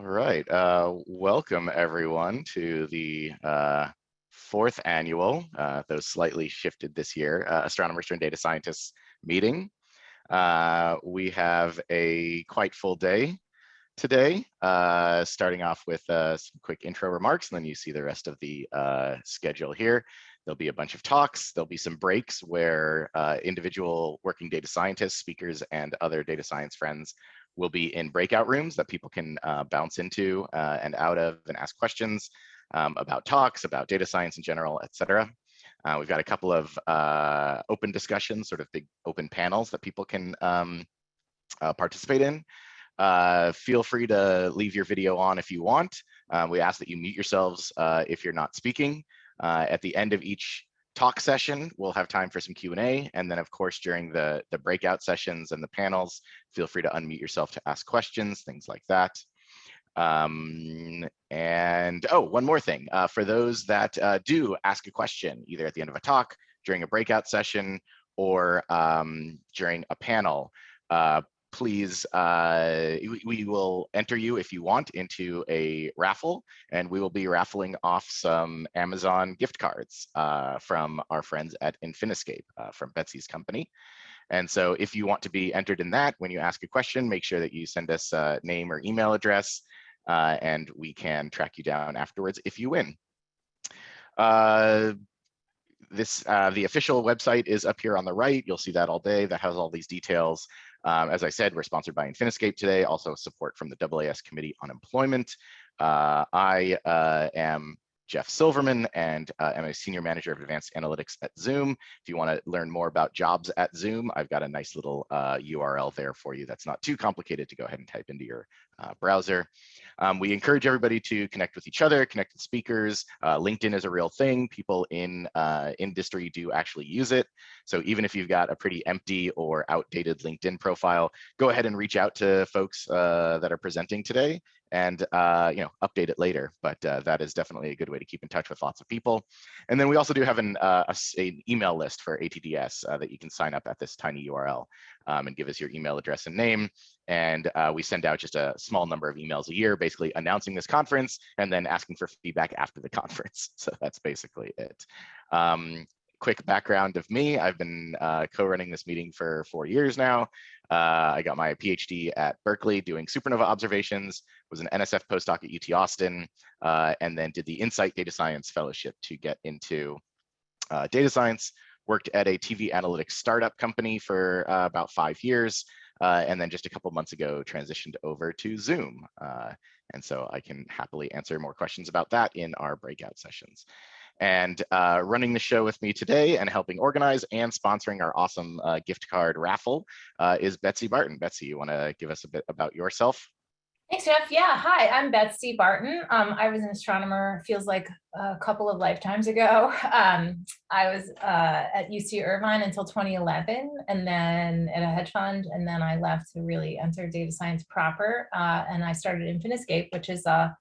All right, welcome everyone to the fourth annual, though slightly shifted this year, Astronomers Turned Data Scientists meeting. We have a quite full day today, starting off with some quick intro remarks, and then you see the rest of the schedule here. There'll be a bunch of talks. There'll be some breaks where individual working data scientists, speakers, and other data science friends will be in breakout rooms that people can bounce into and out of and ask questions about talks, about data science in general, etc. We've got a couple of open discussions, sort of big open panels that people can participate in. Feel free to leave your video on if you want. We ask that you mute yourselves if you're not speaking. At the end of each talk session, we'll have time for some Q&A, and then of course during the breakout sessions and the panels, feel free to unmute yourself to ask questions, things like that. And oh, one more thing, for those that do ask a question, either at the end of a talk, during a breakout session, or during a panel, please, we will enter you if you want into a raffle, and we will be raffling off some Amazon gift cards from our friends at Infiniscape, from Betsy's company. And so if you want to be entered in that, when you ask a question, make sure that you send us a name or email address, and we can track you down afterwards if you win. The official website is up here on the right. You'll see that all day. That has all these details. As I said, we're sponsored by Infiniscape today, also support from the AAS Committee on Employment. I am Jeff Silverman, and I'm a Senior Manager of Advanced Analytics at Zoom. If you want to learn more about jobs at Zoom, I've got a nice little URL there for you that's not too complicated to go ahead and type into your browser. We encourage everybody to connect with each other, connect with speakers. LinkedIn is a real thing. People in industry do actually use it. So even if you've got a pretty empty or outdated LinkedIn profile, go ahead and reach out to folks that are presenting today and update it later. But that is definitely a good way to keep in touch with lots of people. And then we also do have an email list for ATDS that you can sign up at this tiny URL and give us your email address and name. And we send out just a small number of emails a year, basically announcing this conference and then asking for feedback after the conference. So that's basically it. Quick background of me, I've been co-running this meeting for 4 years now. I got my PhD at Berkeley doing supernova observations, was an NSF postdoc at UT Austin, and then did the Insight Data Science Fellowship to get into data science. Worked at a TV analytics startup company for about 5 years, and then just a couple months ago transitioned over to Zoom. And so I can happily answer more questions about that in our breakout sessions. And running the show with me today and helping organize and sponsoring our awesome gift card raffle is Betsy Barton. Betsy, you want to give us a bit about yourself? Thanks, Jeff. Yeah, hi, I'm Betsy Barton. I was an astronomer, feels like a couple of lifetimes ago. I was at UC Irvine until 2011, and then at a hedge fund, and then I left to really enter data science proper, and I started Infiniscape, which is a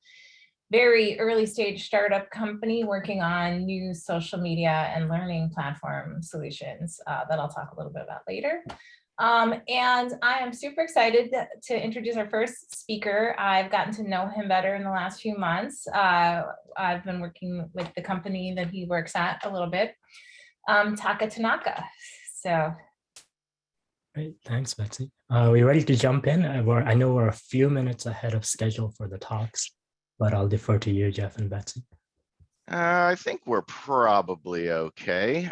very early stage startup company working on new social media and learning platform solutions that I'll talk a little bit about later. And I am super excited to introduce our first speaker. I've gotten to know him better in the last few months. I've been working with the company that he works at a little bit, Taka Tanaka. So. Great, thanks, Betsy. Are we ready to jump in? I know we're a few minutes ahead of schedule for the talks, but I'll defer to you, Jeff and Betsy. I think we're probably okay.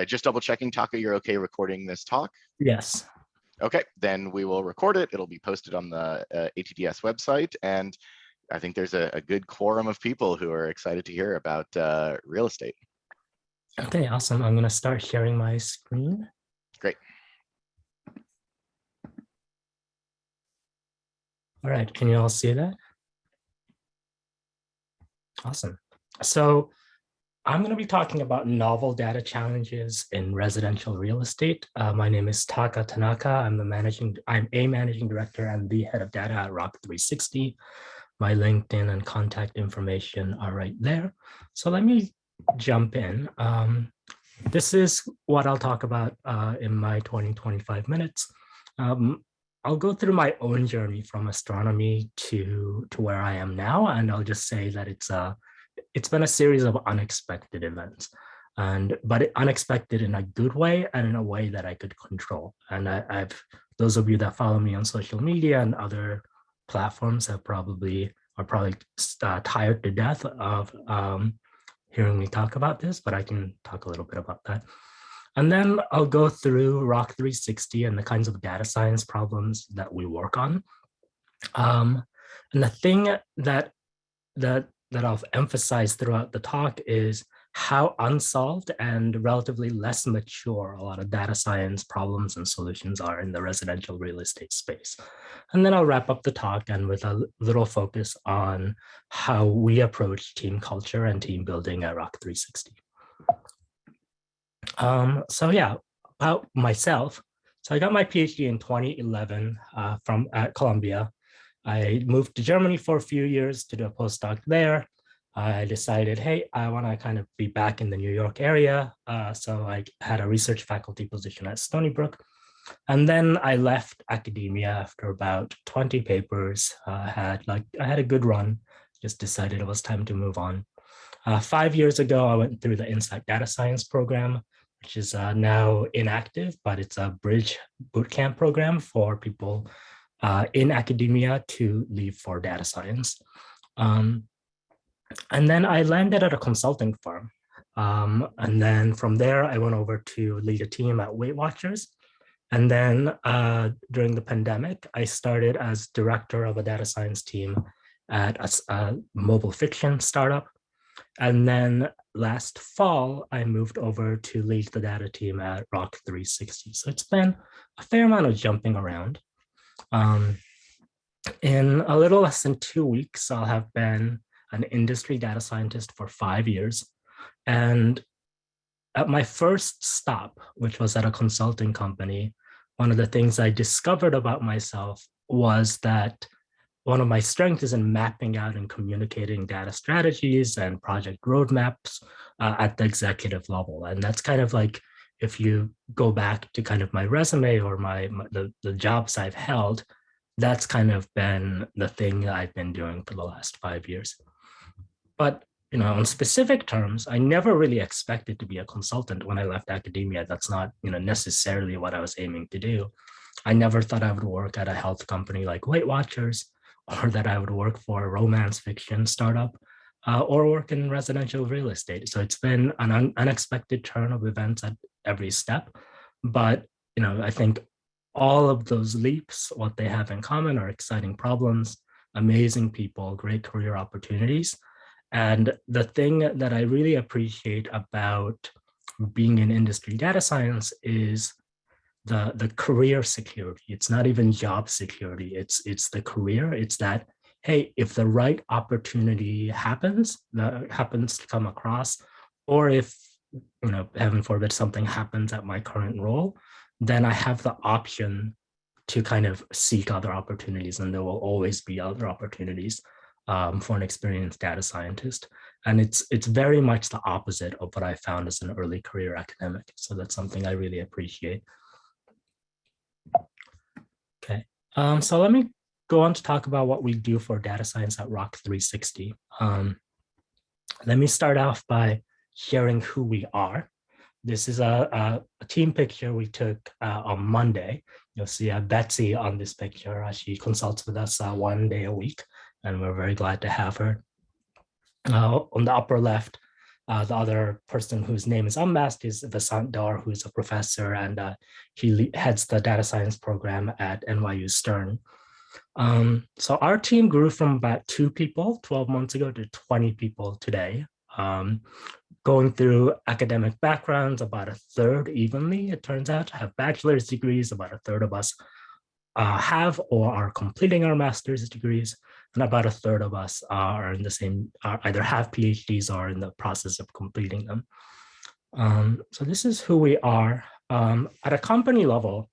Just double checking, Taka, you're okay recording this talk? Yes. Okay, then we will record it. It'll be posted on the ATDS website. And I think there's a good quorum of people who are excited to hear about real estate. Okay, awesome. I'm going to start sharing my screen. Great. All right, can you all see that? Awesome. So I'm going to be talking about novel data challenges in residential real estate. My name is Taka Tanaka. I'm a managing director and the head of data at Rock 360. My LinkedIn and contact information are right there. So let me jump in. This is what I'll talk about in my 20-25 minutes. I'll go through my own journey from astronomy to where I am now, and I'll just say that it's been a series of unexpected events, but unexpected in a good way and in a way that I could control. And I've those of you that follow me on social media and other platforms are probably tired to death of hearing me talk about this, but I can talk a little bit about that. And then I'll go through Rock 360 and the kinds of data science problems that we work on. And the thing that I'll emphasize throughout the talk is how unsolved and relatively less mature a lot of data science problems and solutions are in the residential real estate space. And then I'll wrap up the talk and with a little focus on how we approach team culture and team building at Rock 360. So yeah, about myself. So I got my PhD in 2011 at Columbia. I moved to Germany for a few years to do a postdoc there. I decided, hey, I want to kind of be back in the New York area. So I had a research faculty position at Stony Brook. And then I left academia after about 20 papers. I had a good run, just decided it was time to move on. 5 years ago, I went through the Insight Data Science program, which is now inactive, but it's a bridge bootcamp program for people in academia to leave for data science. And then I landed at a consulting firm. And then from there, I went over to lead a team at Weight Watchers. And then during the pandemic, I started as director of a data science team at a mobile fiction startup. And then last fall, I moved over to lead the data team at Rock 360. So it's been a fair amount of jumping around. In a little less than 2 weeks, I'll have been an industry data scientist for 5 years. And at my first stop, which was at a consulting company, one of the things I discovered about myself was that one of my strengths is in mapping out and communicating data strategies and project roadmaps at the executive level. And that's kind of like, if you go back to kind of my resume or the jobs I've held, that's kind of been the thing that I've been doing for the last 5 years. But in specific terms, I never really expected to be a consultant when I left academia. That's not necessarily what I was aiming to do. I never thought I would work at a health company like Weight Watchers, or that I would work for a romance fiction startup, or work in residential real estate. So it's been an unexpected turn of events at every step. But I think all of those leaps, what they have in common are exciting problems, amazing people, great career opportunities. And the thing that I really appreciate about being in industry data science is the career security. It's not even job security. It's the career. It's that, hey, if the right opportunity happens to come across, or if, heaven forbid, something happens at my current role, then I have the option to kind of seek other opportunities, and there will always be other opportunities for an experienced data scientist. And it's very much the opposite of what I found as an early career academic. So that's something I really appreciate. Okay, so let me go on to talk about what we do for data science at Rock 360. Let me start off by sharing who we are. This is a team picture we took on Monday. You'll see Betsy on this picture. She consults with us 1 day a week, and we're very glad to have her. On the upper left, the other person whose name is unmasked is Vasant Dar, who's a professor, and he heads the data science program at NYU Stern. So our team grew from about 2 people 12 months ago to 20 people today. Going through academic backgrounds, about a third evenly, it turns out, have bachelor's degrees. About a third of us have or are completing our master's degrees, and about a third of us are in the same, either have PhDs or in the process of completing them. So this is who we are. At a company level,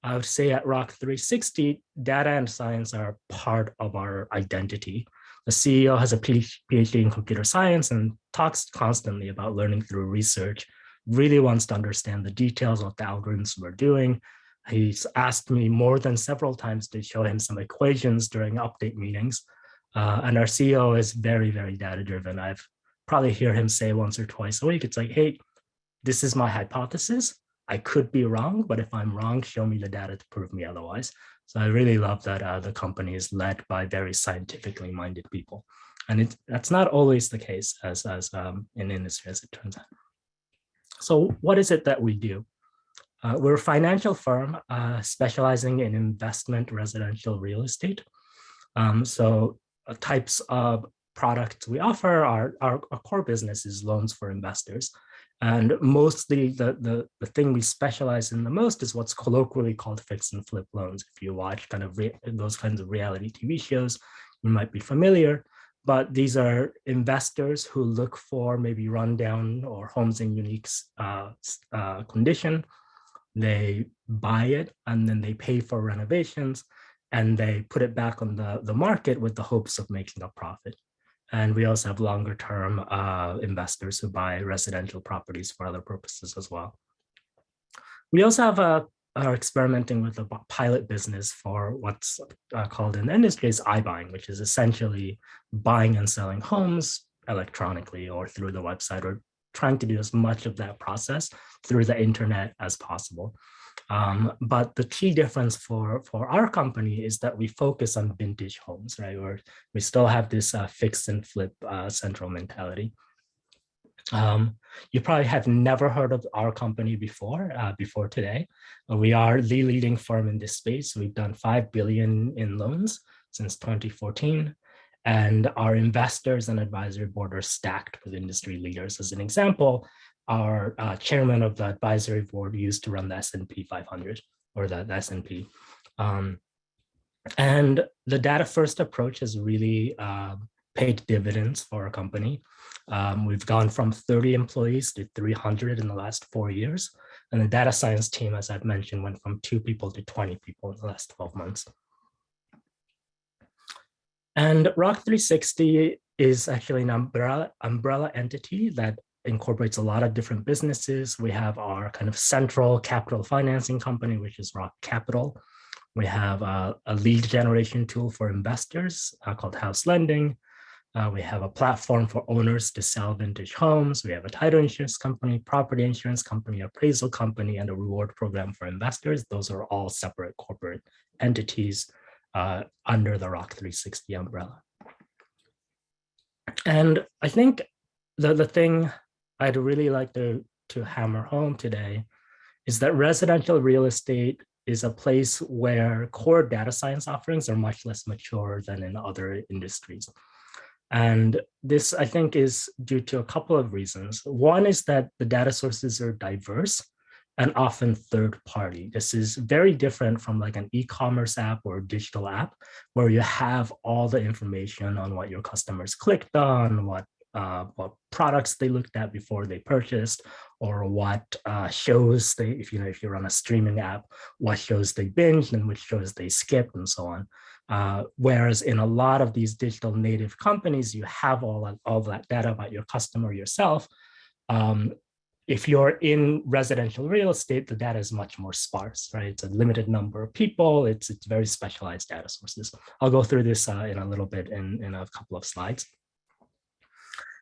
I would say at Rock 360, data and science are part of our identity. The CEO has a PhD in computer science and talks constantly about learning through research, really wants to understand the details of the algorithms we're doing, He's asked me more than several times to show him some equations during update meetings. And our CEO is very, very data driven. I've probably hear him say once or twice a week, it's like, hey, this is my hypothesis. I could be wrong, but if I'm wrong, show me the data to prove me otherwise. So I really love that the company is led by very scientifically minded people. And that's not always the case as in industry, as it turns out. So what is it that we do? We're a financial firm specializing in investment residential real estate. So types of products we offer, our core business is loans for investors. And mostly the thing we specialize in the most is what's colloquially called fix and flip loans. If you watch kind of those kinds of reality TV shows, you might be familiar. But these are investors who look for maybe rundown or homes in unique condition. They buy it and then they pay for renovations and they put it back on the market with the hopes of making a profit. And we also have longer term investors who buy residential properties for other purposes as well. We also have are experimenting with a pilot business for what's called in the industry is iBuying, which is essentially buying and selling homes electronically or through the website, or trying to do as much of that process through the internet as possible. But the key difference for our company is that we focus on vintage homes, right? Or we still have this fix and flip central mentality. You probably have never heard of our company before today. We are the leading firm in this space. We've done 5 billion in loans since 2014. And our investors and advisory board are stacked with industry leaders. As an example, our chairman of the advisory board used to run the S&P 500 or the S&P. And the data first approach has really paid dividends for our company. We've gone from 30 employees to 300 in the last 4 years. And the data science team, as I've mentioned, went from 2 people to 20 people in the last 12 months. And Rock 360 is actually an umbrella entity that incorporates a lot of different businesses. We have our kind of central capital financing company, which is Rock Capital. We have a lead generation tool for investors called House Lending. We have a platform for owners to sell vintage homes. We have a title insurance company, property insurance company, appraisal company, and a reward program for investors. Those are all separate corporate entities under the Rock 360 umbrella. And I think the thing I'd really like to hammer home today is that residential real estate is a place where core data science offerings are much less mature than in other industries. And this, I think, is due to a couple of reasons. One is that the data sources are diverse and often third party. This is very different from like an e-commerce app or digital app where you have all the information on what your customers clicked on, what products they looked at before they purchased, or what shows they, if you run a streaming app, what shows they binged and which shows they skipped and so on. Whereas in a lot of these digital native companies, you have all that data about your customer yourself. If you're in residential real estate, the data is much more sparse, right? It's a limited number of people. It's very specialized data sources. I'll go through this in a little bit in a couple of slides.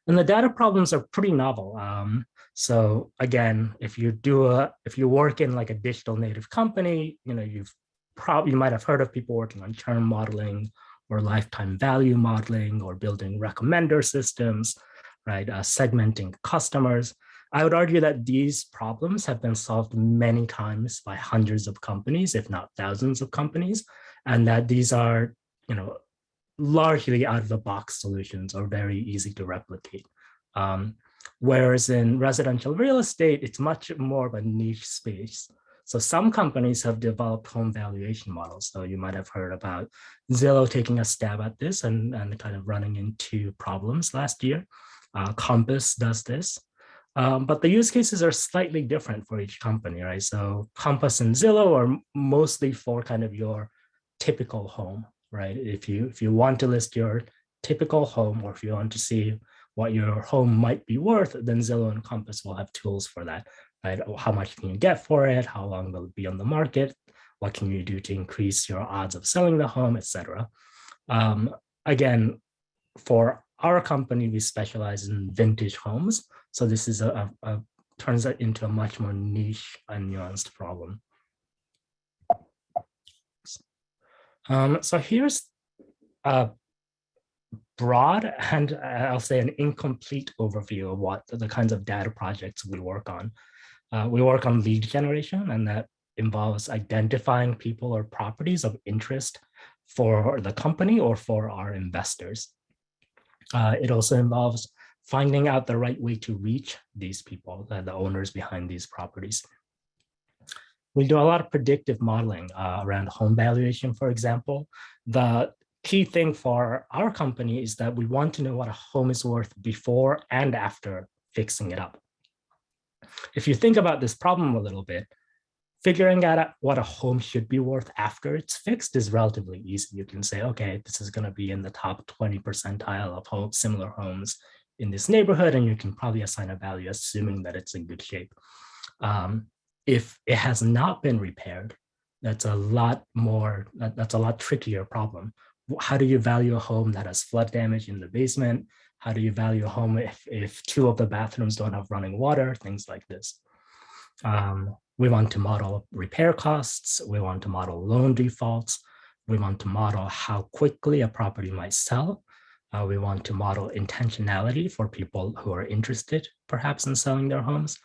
And the data problems are pretty novel. So again, if you work in like a digital native company, you might have heard of people working on churn modeling or lifetime value modeling or building recommender systems, right? Segmenting customers. I would argue that these problems have been solved many times by hundreds of companies, if not thousands of companies, and that these are, largely out-of-the-box solutions or very easy to replicate. Whereas in residential real estate, it's much more of a niche space. So some companies have developed home valuation models. So you might have heard about Zillow taking a stab at this and kind of running into problems last year. Compass does this. But the use cases are slightly different for each company, right? So Compass and Zillow are mostly for kind of your typical home, right? If you want to list your typical home, or if you want to see what your home might be worth, then Zillow and Compass will have tools for that. right? How much can you get for it? How long will it be on the market? What can you do to increase your odds of selling the home, etc. Again, for our company, we specialize in vintage homes. So this is turns it into a much more niche and nuanced problem. So here's a broad and I'll say an incomplete overview of what the kinds of data projects we work on. We work on lead generation, and that involves identifying people or properties of interest for the company or for our investors. It also involves finding out the right way to reach these people, the owners behind these properties. We do a lot of predictive modeling around home valuation, for example. The key thing for our company is that we want to know what a home is worth before and after fixing it up. If you think about this problem a little bit, figuring out what a home should be worth after it's fixed is relatively easy. You can say, okay, this is going to be in the top 20 percentile of similar homes in this neighborhood, and you can probably assign a value assuming that it's in good shape. If it has not been repaired, that's a lot trickier problem. How do you value a home that has flood damage in the basement? How do you value a home if 2 of the bathrooms don't have running water? Things like this. We want to model repair costs. We want to model loan defaults. We want to model how quickly a property might sell. We want to model intentionality for people who are interested, perhaps, in selling their homes.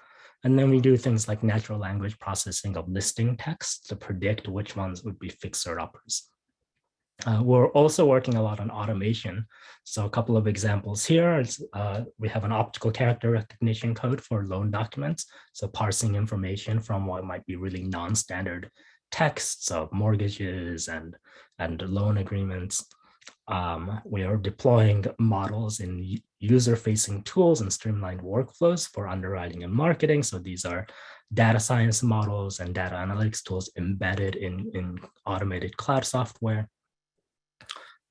And then we do things like natural language processing of listing text to predict which ones would be fixer-uppers. We're also working a lot on automation. So a couple of examples here is we have an optical character recognition code for loan documents. So parsing information from what might be really non-standard texts of mortgages and loan agreements. We are deploying models in user-facing tools and streamlined workflows for underwriting and marketing. So these are data science models and data analytics tools embedded in automated cloud software.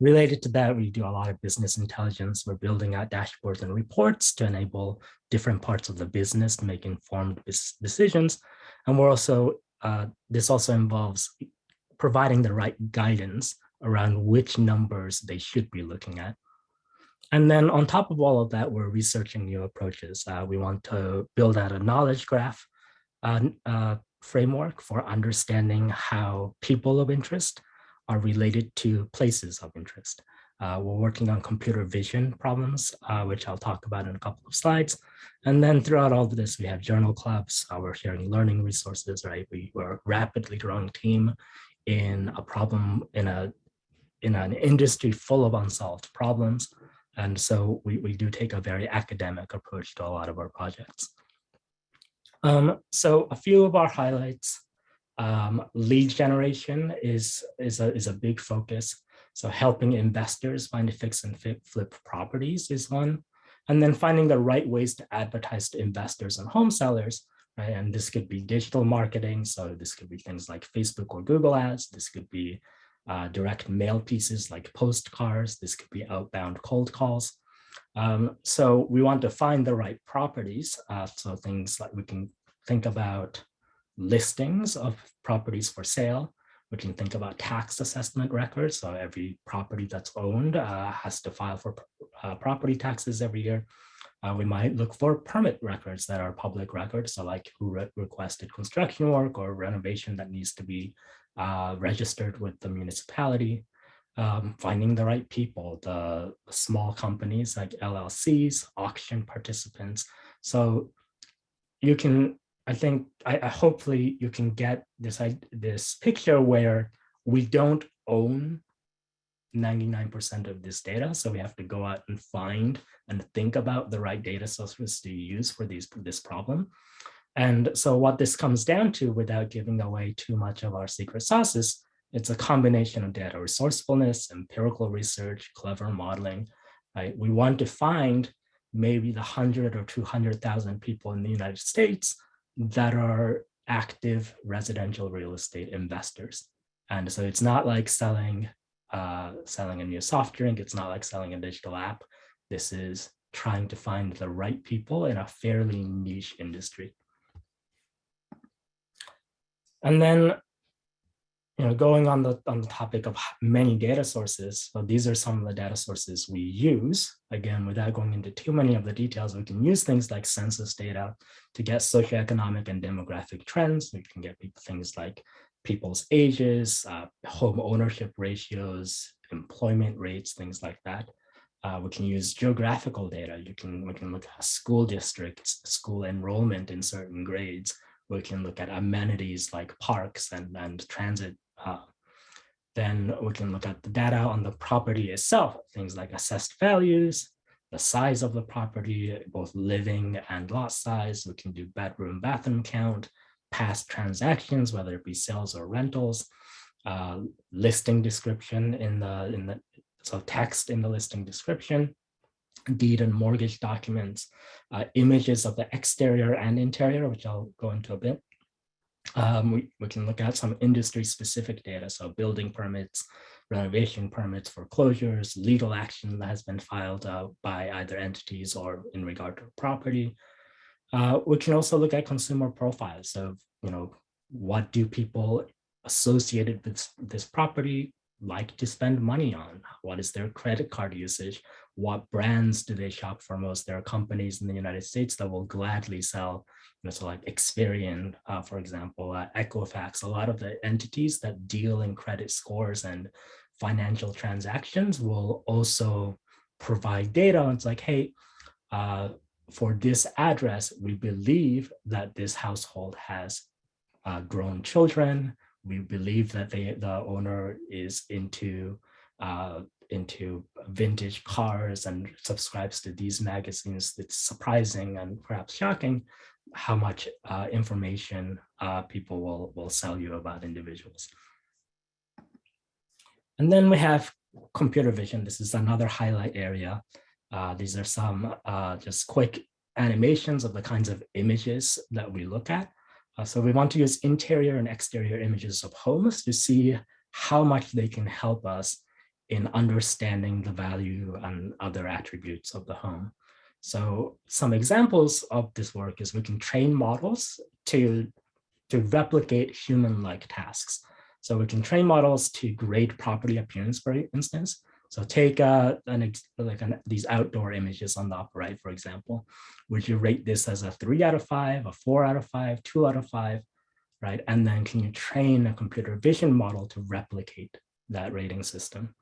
Related to that, we do a lot of business intelligence. We're building out dashboards and reports to enable different parts of the business to make informed decisions. And we're also, this also involves providing the right guidance around which numbers they should be looking at. And then on top of all of that, we're researching new approaches. We want to build out a knowledge graph framework for understanding how people of interest are related to places of interest. We're working on computer vision problems, which I'll talk about in a couple of slides. And then throughout all of this, we have journal clubs. We're sharing learning resources, right? We're a rapidly growing team in a problem, in an industry full of unsolved problems. And so we do take a very academic approach to a lot of our projects. So a few of our highlights. Lead generation is a big focus. So helping investors find fix and flip properties is one. And then finding the right ways to advertise to investors and home sellers, right? And this could be digital marketing. So this could be things like Facebook or Google ads. This could be direct mail pieces like postcards. This could be outbound cold calls. So we want to find the right properties. So things like we can think about listings of properties for sale. We can think about tax assessment records. So every property that's owned has to file for property taxes every year. We might look for permit records that are public records. So like who requested construction work or renovation that needs to be registered with the municipality. Finding the right people, the small companies like LLCs, auction participants. So you can, hopefully you can get this picture where we don't own 99% of this data. So we have to go out and find and think about the right data sources to use for this problem. And so what this comes down to, without giving away too much of our secret sauces, it's a combination of data resourcefulness, empirical research, clever modeling, right? We want to find maybe the 100 or 200,000 people in the United States that are active residential real estate investors. And so it's not like selling a new soft drink. It's not like selling a digital app. This is trying to find the right people in a fairly niche industry. And then, going on the topic of many data sources, so these are some of the data sources we use. Again, without going into too many of the details, we can use things like census data to get socioeconomic and demographic trends. We can get things like people's ages, home ownership ratios, employment rates, things like that. We can use geographical data. We can look at school districts, school enrollment in certain grades. We can look at amenities like parks and transit. Then we can look at the data on the property itself, things like assessed values, the size of the property, both living and lot size. We can do bedroom, bathroom count, past transactions, whether it be sales or rentals, listing description so text in the listing description, deed and mortgage documents, images of the exterior and interior, which I'll go into a bit. We can look at some industry-specific data, so building permits, renovation permits, foreclosures, legal action that has been filed by either entities or in regard to property. We can also look at consumer profiles. So, what do people associated with this property like to spend money on? What is their credit card usage? What brands do they shop for most? There are companies in the United States that will gladly sell, so like Experian, for example, Equifax, a lot of the entities that deal in credit scores and financial transactions will also provide data. It's like, hey, for this address, we believe that this household has grown children. We believe that the owner is into vintage cars and subscribes to these magazines. It's surprising and perhaps shocking how much information people will sell you about individuals. And then we have computer vision. This is another highlight area. These are some just quick animations of the kinds of images that we look at. So we want to use interior and exterior images of homes to see how much they can help us in understanding the value and other attributes of the home. So some examples of this work is we can train models to replicate human-like tasks. So we can train models to grade property appearance, for instance. So take these outdoor images on the upper right, for example. Would you rate this as a 3 out of 5, a 4 out of 5, 2 out of 5, right? And then can you train a computer vision model to replicate that rating system,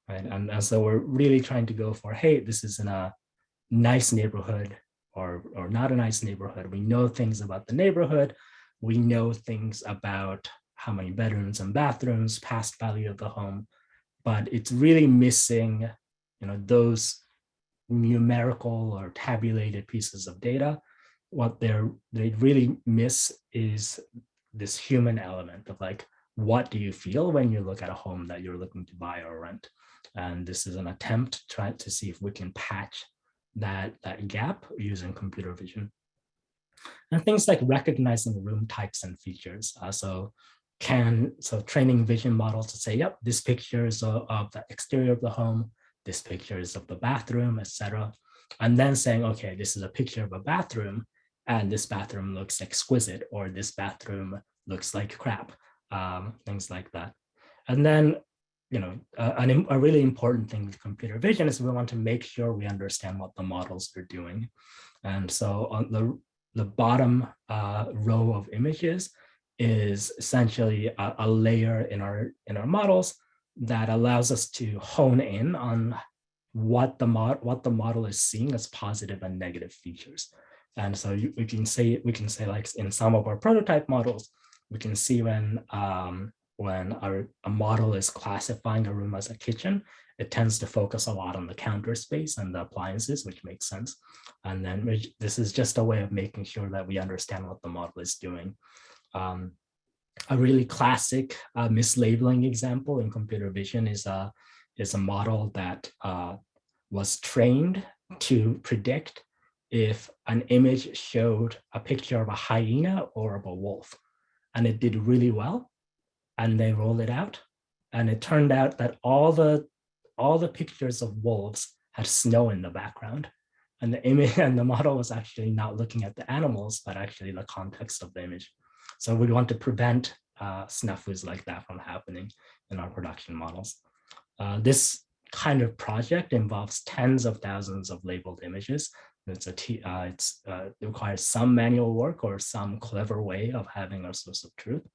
right? And so we're really trying to go for, hey, this is in a nice neighborhood or not a nice neighborhood. We know things about the neighborhood. We know things about how many bedrooms and bathrooms, past value of the home, but it's really missing, those numerical or tabulated pieces of data. What they really miss is this human element of like, what do you feel when you look at a home that you're looking to buy or rent? And this is an attempt to try to see if we can patch that gap using computer vision. And things like recognizing room types and features. So training vision models to say, yep, this picture is of the exterior of the home, this picture is of the bathroom, etc. And then saying, okay, this is a picture of a bathroom, and this bathroom looks exquisite, or this bathroom looks like crap, things like that. And then, a really important thing with computer vision is we want to make sure we understand what the models are doing. And so on the bottom row of images is essentially a layer in our models that allows us to hone in on what the model is seeing as positive and negative features. And so we can say like in some of our prototype models, we can see when a model is classifying a room as a kitchen, it tends to focus a lot on the counter space and the appliances, which makes sense. And then this is just a way of making sure that we understand what the model is doing. A really classic mislabeling example in computer vision is a model that was trained to predict if an image showed a picture of a hyena or of a wolf, and it did really well. And they rolled it out, and it turned out that all the pictures of wolves had snow in the background, and the image and the model was actually not looking at the animals, but actually the context of the image. So we want to prevent snafus like that from happening in our production models. This kind of project involves tens of thousands of labeled images. It requires some manual work or some clever way of having our source of truth,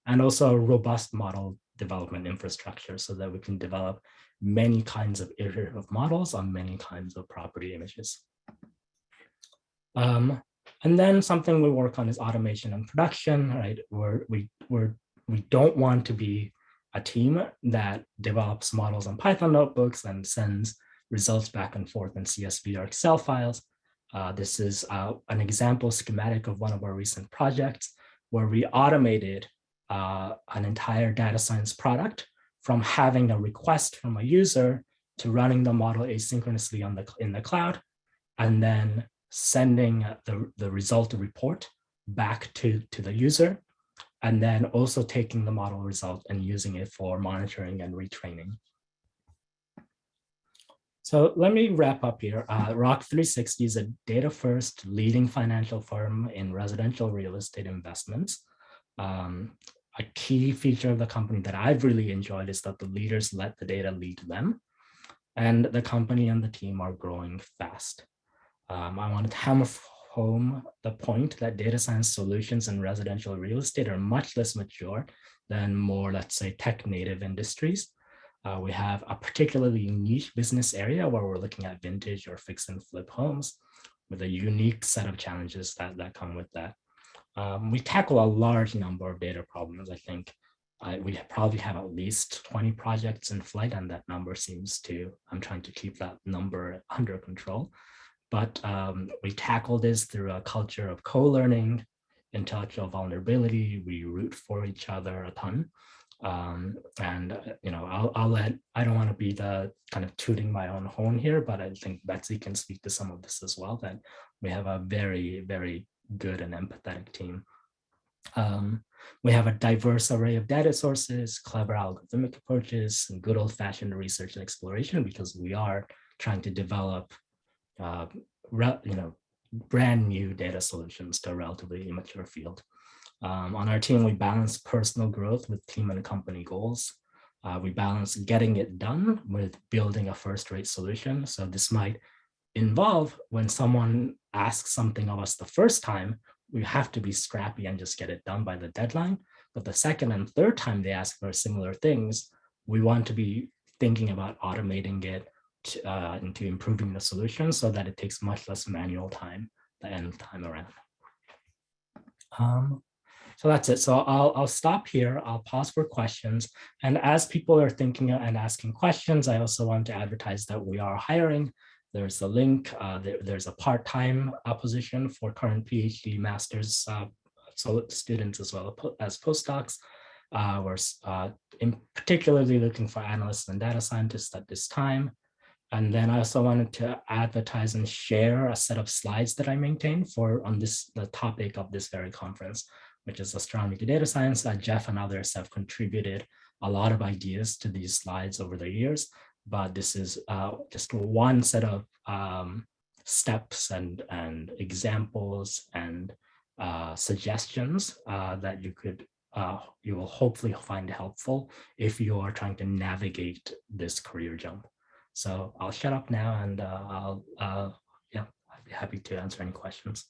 and also a robust model development infrastructure so that we can develop many kinds of iterative models on many kinds of property images. And then something we work on is automation and production, right? We don't want to be a team that develops models on Python notebooks and sends results back and forth in CSV or Excel files. This is an example schematic of one of our recent projects where we automated an entire data science product from having a request from a user to running the model asynchronously in the cloud, and then sending the result report back to the user, and then also taking the model result and using it for monitoring and retraining. So let me wrap up here. Rock 360 is a data-first leading financial firm in residential real estate investments. A key feature of the company that I've really enjoyed is that the leaders let the data lead them, and the company and the team are growing fast. I wanted to hammer home the point that data science solutions in residential real estate are much less mature than more, let's say, tech-native industries. We have a particularly niche business area where we're looking at vintage or fix and flip homes with a unique set of challenges that come with that. We tackle a large number of data problems. I think we probably have at least 20 projects in flight, and that number seems to, I'm trying to keep that number under control. But we tackle this through a culture of co-learning, intellectual vulnerability. We root for each other a ton. And you know, I don't want to be the kind of tooting my own horn here, but I think Betsy can speak to some of this as well, that we have a very, very good and empathetic team. We have a diverse array of data sources, clever algorithmic approaches, and good old-fashioned research and exploration, because we are trying to develop brand new data solutions to a relatively immature field. On our team, we balance personal growth with team and company goals. We balance getting it done with building a first-rate solution. So this might involve when someone asks something of us the first time, we have to be scrappy and just get it done by the deadline. But the second and third time they ask for similar things, we want to be thinking about automating it into improving the solution so that it takes much less manual time the nth time around. So that's it. So I'll stop here. I'll pause for questions. And as people are thinking and asking questions, I also want to advertise that we are hiring. There's a link. There's a part-time position for current PhD, master's students as well as postdocs. We're particularly looking for analysts and data scientists at this time. And then I also wanted to advertise and share a set of slides that I maintain on the topic of this very conference, which is astronomy to data science. Jeff and others have contributed a lot of ideas to these slides over the years, but this is just one set of steps and examples and suggestions that you will hopefully find helpful if you are trying to navigate this career jump. So I'll shut up now, and I'd be happy to answer any questions.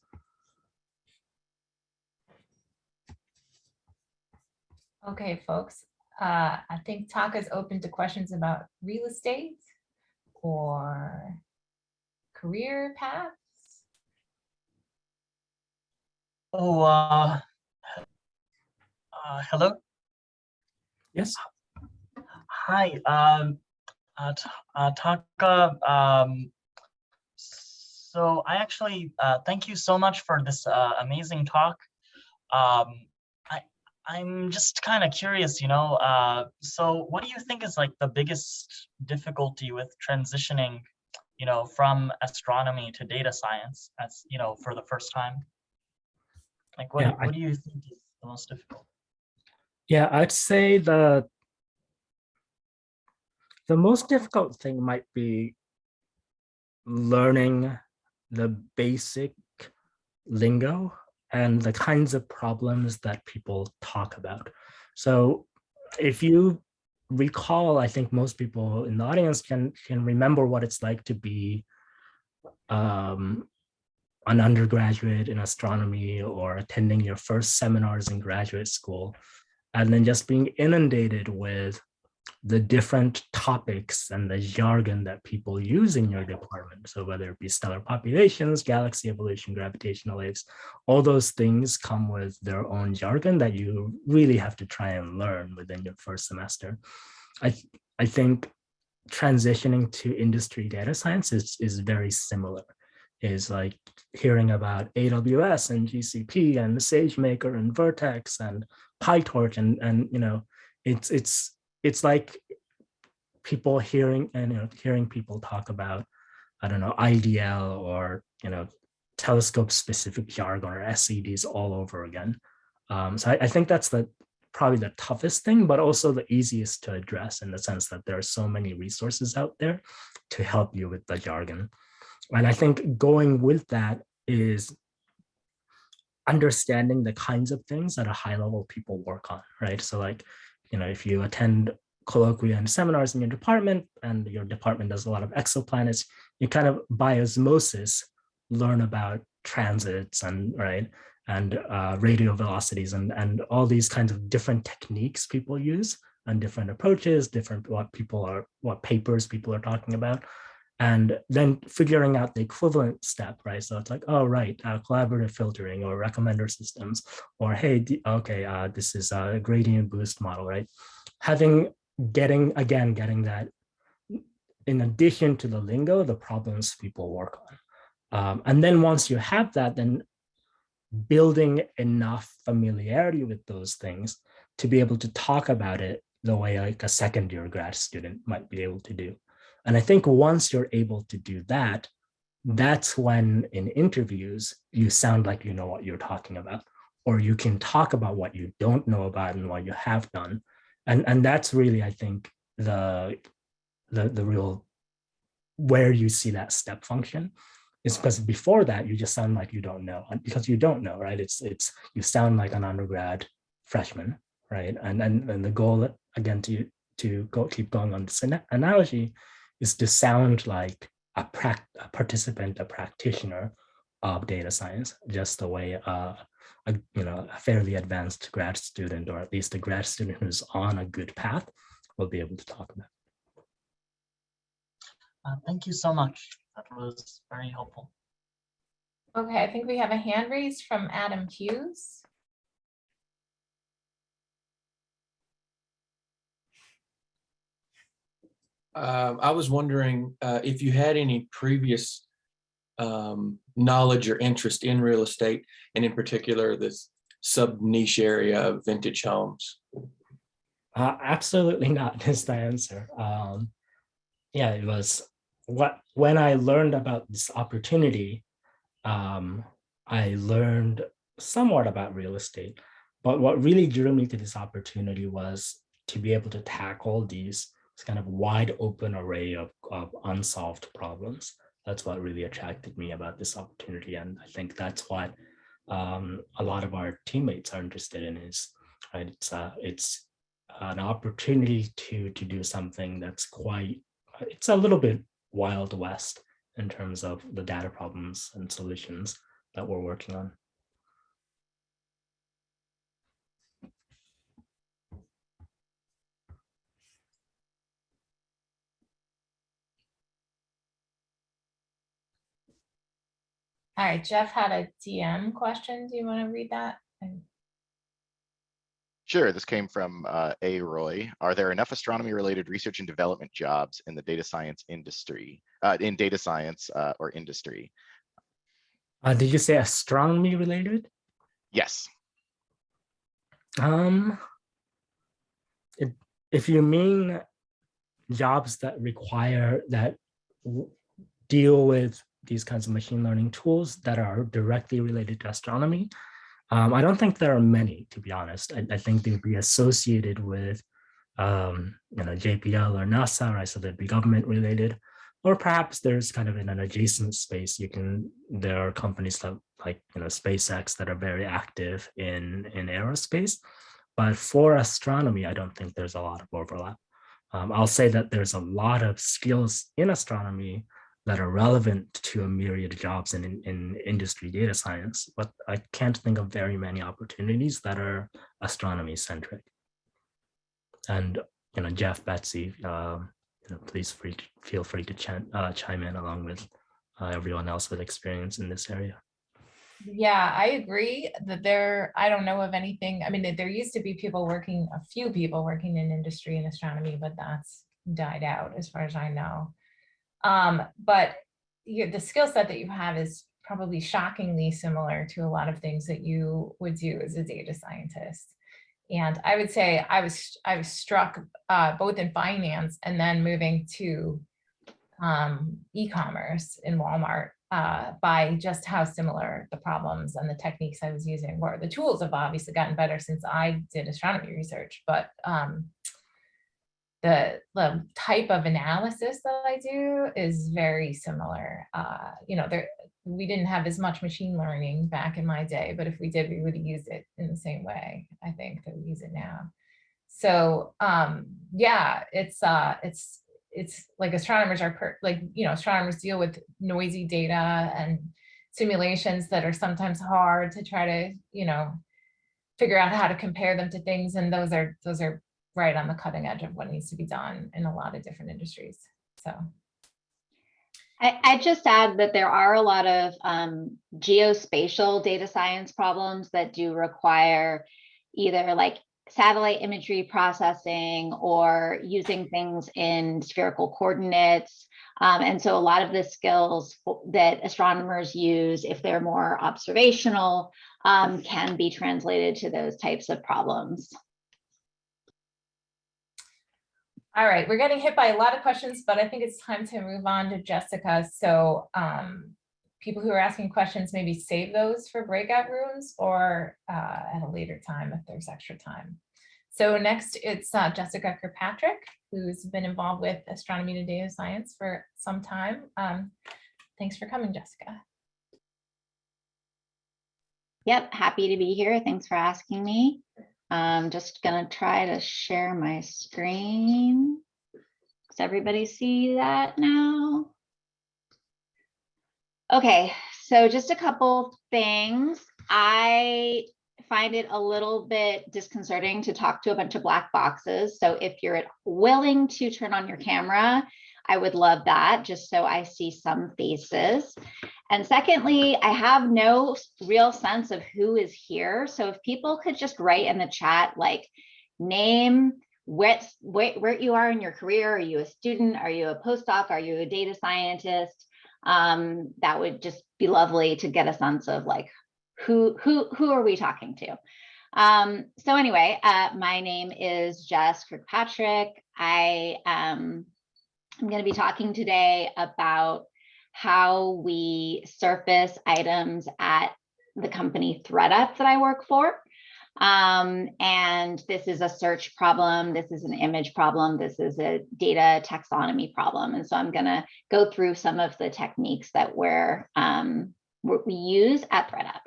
Okay, folks. I think Taka's open to questions about real estate or career paths. Oh, hello. Yes. Hi, Taka. So I actually thank you so much for this amazing talk. I'm just kind of curious, so what do you think is like the biggest difficulty with transitioning, from astronomy to data science as, for the first time? Like, what do you think is the most difficult? Yeah, I'd say the most difficult thing might be learning the basic lingo and the kinds of problems that people talk about. So if you recall, I think most people in the audience can remember what it's like to be an undergraduate in astronomy or attending your first seminars in graduate school, and then just being inundated with the different topics and the jargon that people use in your department. So whether it be stellar populations, galaxy evolution, gravitational waves, all those things come with their own jargon that you really have to try and learn within your first semester. I think transitioning to industry data science is very similar. Is like hearing about AWS and GCP and SageMaker and Vertex and PyTorch and you know, it's like people hearing people talk about, I don't know, IDL or, you know, telescope specific jargon or SEDs all over again. So I think that's probably the toughest thing, but also the easiest to address in the sense that there are so many resources out there to help you with the jargon. And I think going with that is understanding the kinds of things at a high level people work on, right? So like, you know, if you attend colloquia and seminars in your department and your department does a lot of exoplanets, you kind of by osmosis learn about transits and right and radio velocities and all these kinds of different techniques people use and different approaches, different what papers people are talking about. And then figuring out the equivalent step, right? So it's like, oh, right, collaborative filtering or recommender systems, or hey, okay, this is a gradient boost model, right? Getting that in addition to the lingo, the problems people work on. And then once you have that, then building enough familiarity with those things to be able to talk about it the way like a second year grad student might be able to do. And I think once you're able to do that, that's when in interviews, you sound like you know what you're talking about, or you can talk about what you don't know about and what you have done. And that's really, I think, the real where you see that step function is because before that, you just sound like you don't know, and because you don't know, right? It's you sound like an undergrad freshman, right? And the goal, again, to keep going on this analogy, is to sound like a participant, a practitioner of data science, just the way a fairly advanced grad student, or at least a grad student who's on a good path, will be able to talk about. Thank you so much. That was very helpful. Okay, I think we have a hand raised from Adam Hughes. I was wondering if you had any previous knowledge or interest in real estate, and in particular this sub-niche area of vintage homes. Absolutely not is the answer. Yeah, it was when I learned about this opportunity, I learned somewhat about real estate, but what really drew me to this opportunity was to be able to tackle this kind of wide open array of unsolved problems. That's what really attracted me about this opportunity. And I think that's what a lot of our teammates are interested in is, right? It's an opportunity to do something that's it's a little bit Wild West in terms of the data problems and solutions that we're working on. All right, Jeff had a DM question. Do you want to read that? Sure, this came from A. Roy. Are there enough astronomy-related research and development jobs in the data science industry, in data science or industry? Did you say astronomy related? Yes. If you mean jobs that deal with these kinds of machine learning tools that are directly related to astronomy, I don't think there are many, to be honest. I think they'd be associated with JPL or NASA, right? So they'd be government related, or perhaps there's kind of in an adjacent space. There are companies like SpaceX that are very active in aerospace. But for astronomy, I don't think there's a lot of overlap. I'll say that there's a lot of skills in astronomy that are relevant to a myriad of jobs in industry data science, but I can't think of very many opportunities that are astronomy centric. And Jeff, Betsy, please feel free to chime in along with everyone else with experience in this area. Yeah, I agree that I don't know of anything. I mean, there used to be a few people working in industry and astronomy, but that's died out as far as I know. But the skill set that you have is probably shockingly similar to a lot of things that you would do as a data scientist. And I would say I was struck both in finance and then moving to e-commerce in Walmart by just how similar the problems and the techniques I was using were. The tools have obviously gotten better since I did astronomy research, but the type of analysis that I do is very similar. We didn't have as much machine learning back in my day, but if we did, we would have used it in the same way, I think, that we use it now. So yeah, it's like astronomers are astronomers deal with noisy data and simulations that are sometimes hard to try to, figure out how to compare them to things. And those are right on the cutting edge of what needs to be done in a lot of different industries. So I just add that there are a lot of geospatial data science problems that do require either like satellite imagery processing or using things in spherical coordinates. And so a lot of the skills that astronomers use, if they're more observational, can be translated to those types of problems. all right, we're getting hit by a lot of questions, but I think it's time to move on to Jessica. So people who are asking questions, maybe save those for breakout rooms or at a later time if there's extra time. So next it's Jessica Kirkpatrick, who's been involved with astronomy and data science for some time. Thanks for coming, Jessica. Yep, happy to be here. Thanks for asking me. I'm just gonna try to share my screen. Does everybody see that now? Okay, so just a couple things. I find it a little bit disconcerting to talk to a bunch of black boxes. So if you're willing to turn on your camera, I would love that, just so I see some faces. And secondly, I have no real sense of who is here. So if people could just write in the chat, like name, where you are in your career. Are you a student? Are you a postdoc? Are you a data scientist? That would just be lovely to get a sense of like, who are we talking to? So anyway, my name is Jess Kirkpatrick. I'm going to be talking today about how we surface items at the company ThreadUp that I work for. And this is a search problem. This is an image problem. This is a data taxonomy problem. And so I'm going to go through some of the techniques that we use at ThreadUp.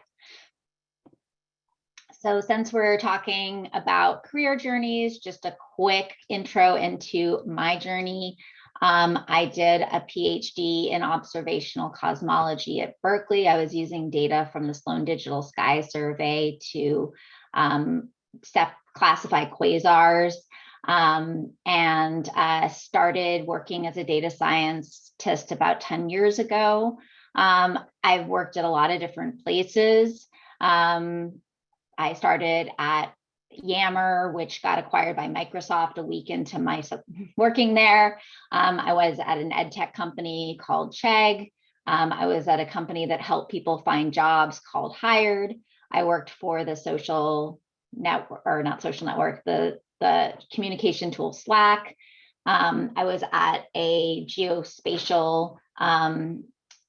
So since we're talking about career journeys, just a quick intro into my journey. I did a PhD in observational cosmology at Berkeley. I was using data from the Sloan Digital Sky Survey to classify quasars, and started working as a data scientist about 10 years ago. I've worked at a lot of different places. I started at Yammer, which got acquired by Microsoft a week into my working there. I was at an ed tech company called Chegg. I was at a company that helped people find jobs called Hired. I worked for the social network, or not social network, the communication tool Slack. I was at a geospatial,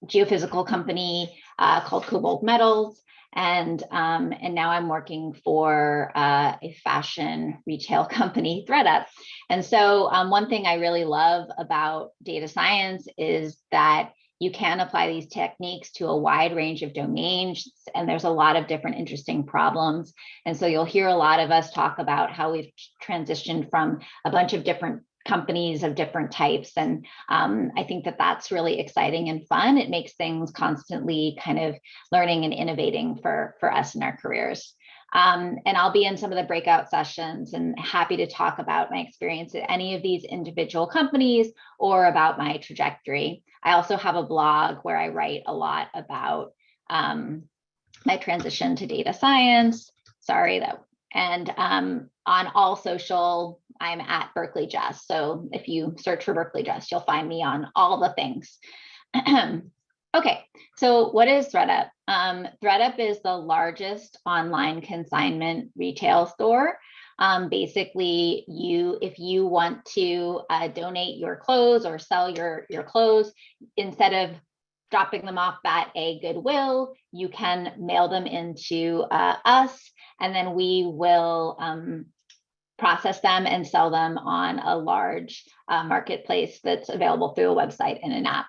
geophysical company called Cobalt Metals. And now I'm working for a fashion retail company, ThreadUp. And so one thing I really love about data science is that you can apply these techniques to a wide range of domains, and there's a lot of different interesting problems. And so you'll hear a lot of us talk about how we've transitioned from a bunch of different companies of different types. And I think that that's really exciting and fun. It makes things constantly kind of learning and innovating for us in our careers. And I'll be in some of the breakout sessions and happy to talk about my experience at any of these individual companies or about my trajectory. I also have a blog where I write a lot about my transition to data science. And on all social, I'm at Berkeley Jess. So if you search for Berkeley Jess, you'll find me on all the things. Okay, so what is ThredUp? ThredUp is the largest online consignment retail store. Basically, if you want to donate your clothes or sell your clothes, instead of dropping them off at a Goodwill, you can mail them into us, and then we will process them and sell them on a large marketplace that's available through a website and an app.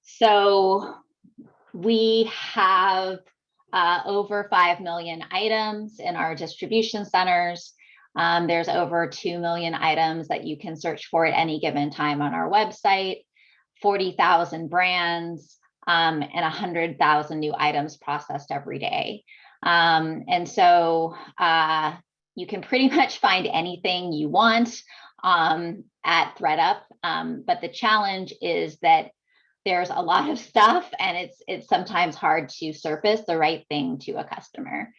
So we have over 5 million items in our distribution centers. There's over 2 million items that you can search for at any given time on our website, 40,000 brands, and 100,000 new items processed every day. And so you can pretty much find anything you want at ThredUp, but the challenge is that there's a lot of stuff, and it's sometimes hard to surface the right thing to a customer.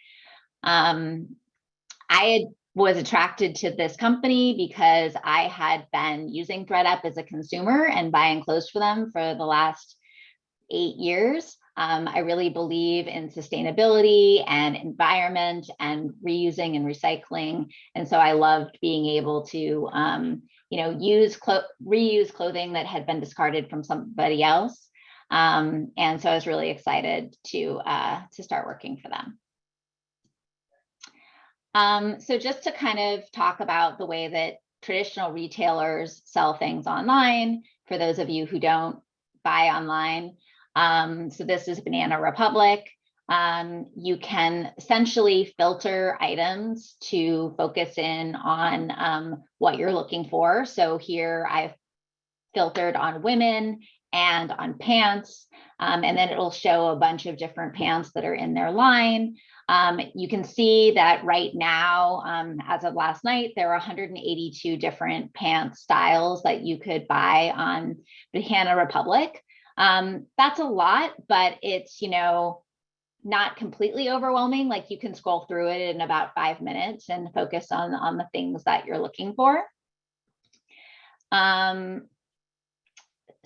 I was attracted to this company because I had been using ThredUp as a consumer and buying clothes for them for the last 8 years. I really believe in sustainability and environment and reusing and recycling. And so I loved being able to reuse clothing that had been discarded from somebody else. And so I was really excited to start working for them. So just to kind of talk about the way that traditional retailers sell things online, for those of you who don't buy online. So this is Banana Republic. You can essentially filter items to focus in on what you're looking for. So here I've filtered on women and on pants, and then it'll show a bunch of different pants that are in their line. You can see that right now, as of last night, there are 182 different pant styles that you could buy on Banana Republic. That's a lot, but it's, not completely overwhelming. Like, you can scroll through it in about 5 minutes and focus on the things that you're looking for.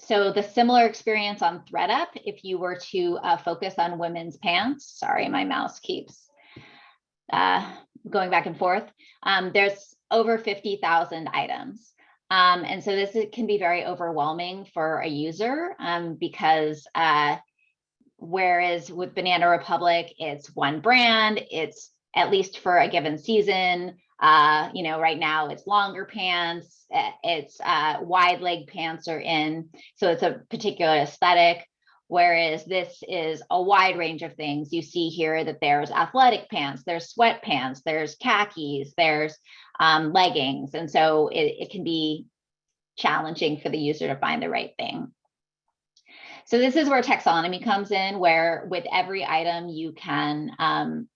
So the similar experience on ThredUp, if you were to focus on women's pants, sorry, my mouse keeps going back and forth. There's over 50,000 items. And so this can be very overwhelming for a user because whereas with Banana Republic, it's one brand, it's at least for a given season. Right now it's longer pants, it's wide leg pants are in, so it's a particular aesthetic. Whereas this is a wide range of things. You see here that there's athletic pants, there's sweatpants, there's khakis, there's leggings. And so it can be challenging for the user to find the right thing. So this is where taxonomy comes in, where with every item you can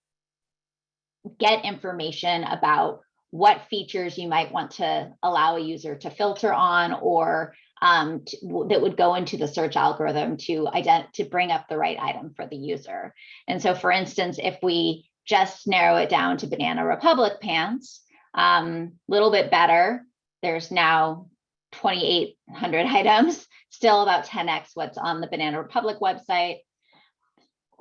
get information about what features you might want to allow a user to filter on, or that would go into the search algorithm to bring up the right item for the user. And so, for instance, if we just narrow it down to Banana Republic pants, little bit better. There's now 2,800 items, still about 10x what's on the Banana Republic website.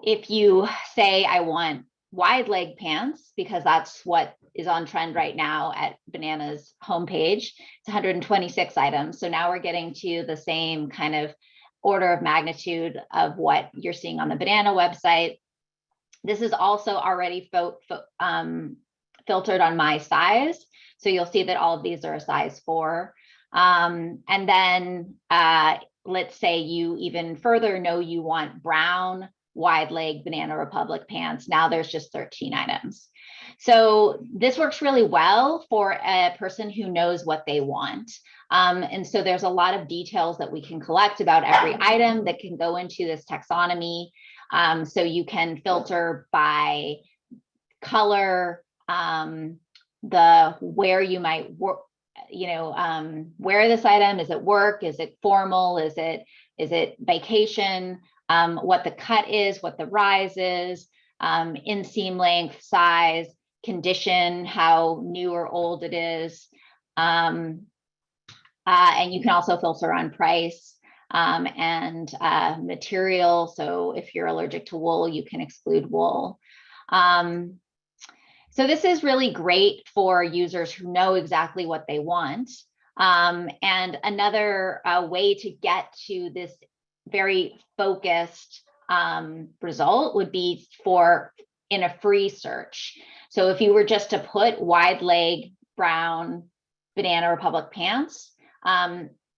If you say, I want wide leg pants, because that's what is on trend right now at Banana's homepage, it's 126 items. So now we're getting to the same kind of order of magnitude of what you're seeing on the Banana website. This is also already filtered on my size. So you'll see that all of these are a size 4. And then let's say you even further know you want brown wide leg Banana Republic pants. Now there's just 13 items. So this works really well for a person who knows what they want. And so there's a lot of details that we can collect about every item that can go into this taxonomy. So you can filter by color, where you might work, wear this item. Is it work? Is it formal? Is it vacation? What the cut is, what the rise is, inseam length, size, condition, how new or old it is. And you can also filter on price and material. So if you're allergic to wool, you can exclude wool. So this is really great for users who know exactly what they want. And another way to get to this very focused result would be in a free search. So if you were just to put wide leg brown Banana Republic pants,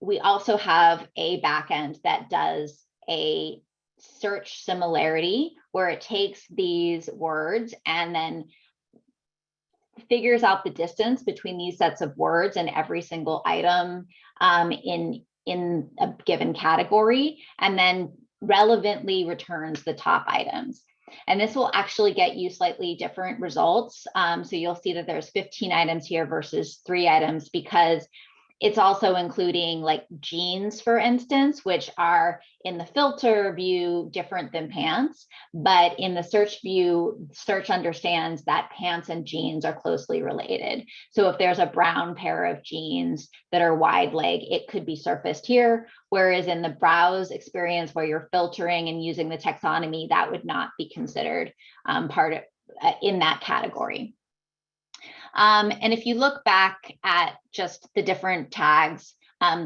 we also have a backend that does a search similarity where it takes these words and then figures out the distance between these sets of words and every single item in a given category, and then relevantly returns the top items. And this will actually get you slightly different results. So you'll see that there's 15 items here versus 3 items, because it's also including like jeans, for instance, which are in the filter view different than pants, but in the search view, search understands that pants and jeans are closely related. So if there's a brown pair of jeans that are wide leg, it could be surfaced here, whereas in the browse experience where you're filtering and using the taxonomy, that would not be considered part of in that category. And if you look back at just the different tags,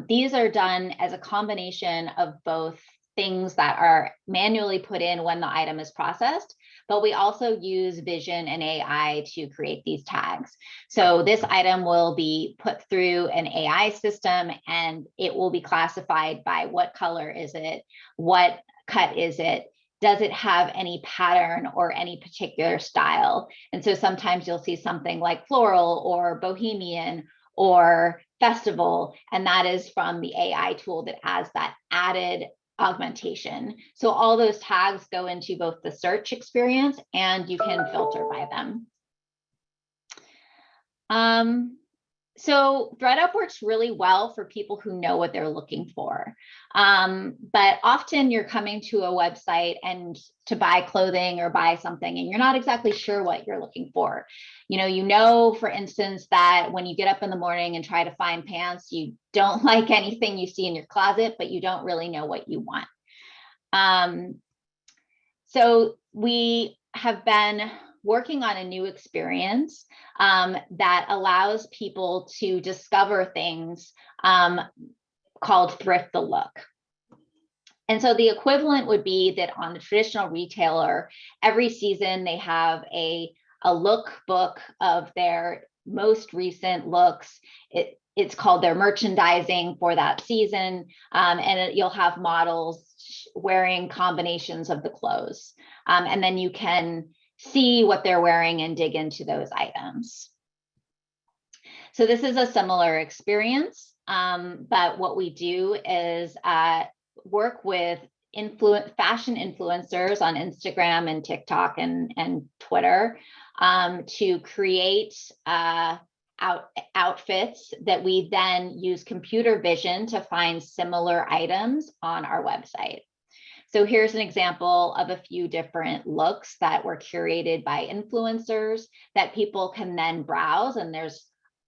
these are done as a combination of both things that are manually put in when the item is processed, but we also use vision and AI to create these tags. So this item will be put through an AI system and it will be classified by what color is it, what cut is it, does it have any pattern or any particular style? And so sometimes you'll see something like floral or bohemian or festival, and that is from the AI tool that adds that added augmentation. So all those tags go into both the search experience and you can filter by them. So ThreadUp works really well for people who know what they're looking for. But often you're coming to a website and to buy clothing or buy something and you're not exactly sure what you're looking for. You know, for instance, that when you get up in the morning and try to find pants, you don't like anything you see in your closet, but you don't really know what you want. So we have been working on a new experience that allows people to discover things called Thrift the Look. And so the equivalent would be that on the traditional retailer, every season they have a look book of their most recent looks. It's called their merchandising for that season. And you'll have models wearing combinations of the clothes. And then you can see what they're wearing and dig into those items. So this is a similar experience, but what we do is work with fashion influencers on Instagram and TikTok and Twitter to create outfits that we then use computer vision to find similar items on our website. So here's an example of a few different looks that were curated by influencers that people can then browse. And there's,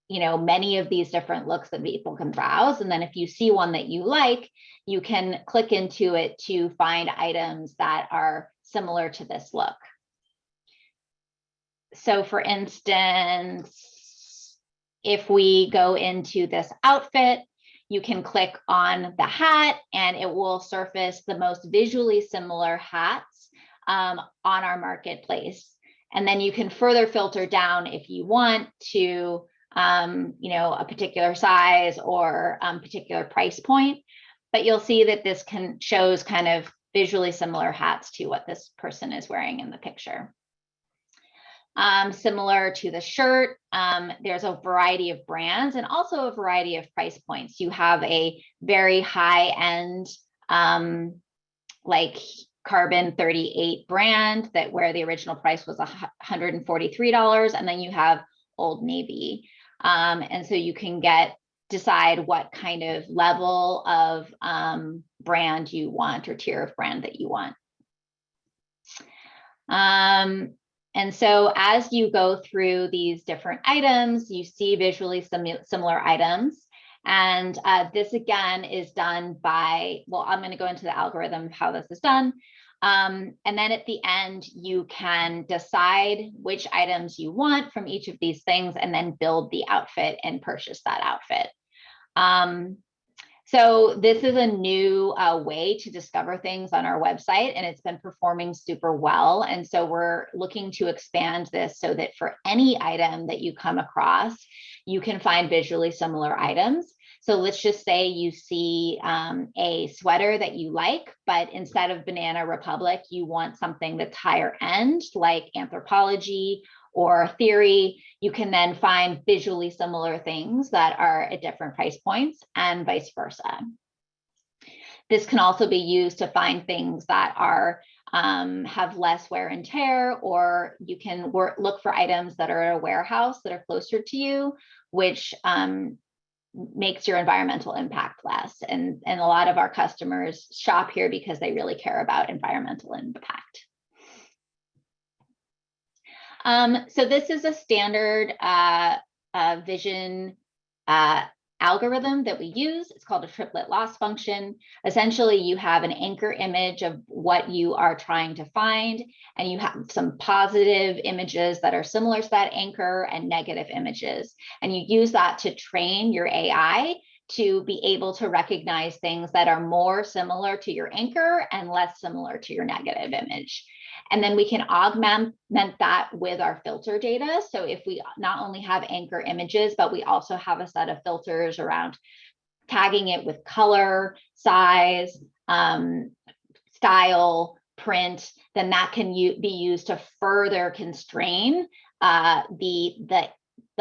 many of these different looks that people can browse. And then if you see one that you like, you can click into it to find items that are similar to this look. So for instance, if we go into this outfit, you can click on the hat and it will surface the most visually similar hats on our marketplace. And then you can further filter down if you want to a particular size or particular price point. But you'll see that this shows kind of visually similar hats to what this person is wearing in the picture. Similar to the shirt, there's a variety of brands and also a variety of price points. You have a very high-end, like Carbon 38 brand where the original price was $143, and then you have Old Navy. And so you can decide what kind of level of brand you want or tier of brand that you want. And so as you go through these different items, you see visually similar items. And this again is done by, well, I'm going to go into the algorithm of how this is done. And then at the end, you can decide which items you want from each of these things and then build the outfit and purchase that outfit. So this is a new way to discover things on our website, and it's been performing super well. And so we're looking to expand this so that for any item that you come across, you can find visually similar items. So let's just say you see a sweater that you like, but instead of Banana Republic, you want something that's higher end, like Anthropology or Theory. You can then find visually similar things that are at different price points and vice versa. This can also be used to find things that are have less wear and tear, or you can look for items that are at a warehouse that are closer to you, which makes your environmental impact less. And a lot of our customers shop here because they really care about environmental impact. So this is a standard vision algorithm that we use. It's called a triplet loss function. Essentially, you have an anchor image of what you are trying to find, and you have some positive images that are similar to that anchor and negative images. And you use that to train your AI to be able to recognize things that are more similar to your anchor and less similar to your negative image. And then we can augment that with our filter data. So if we not only have anchor images, but we also have a set of filters around tagging it with color, size, style, print, then that can be used to further constrain the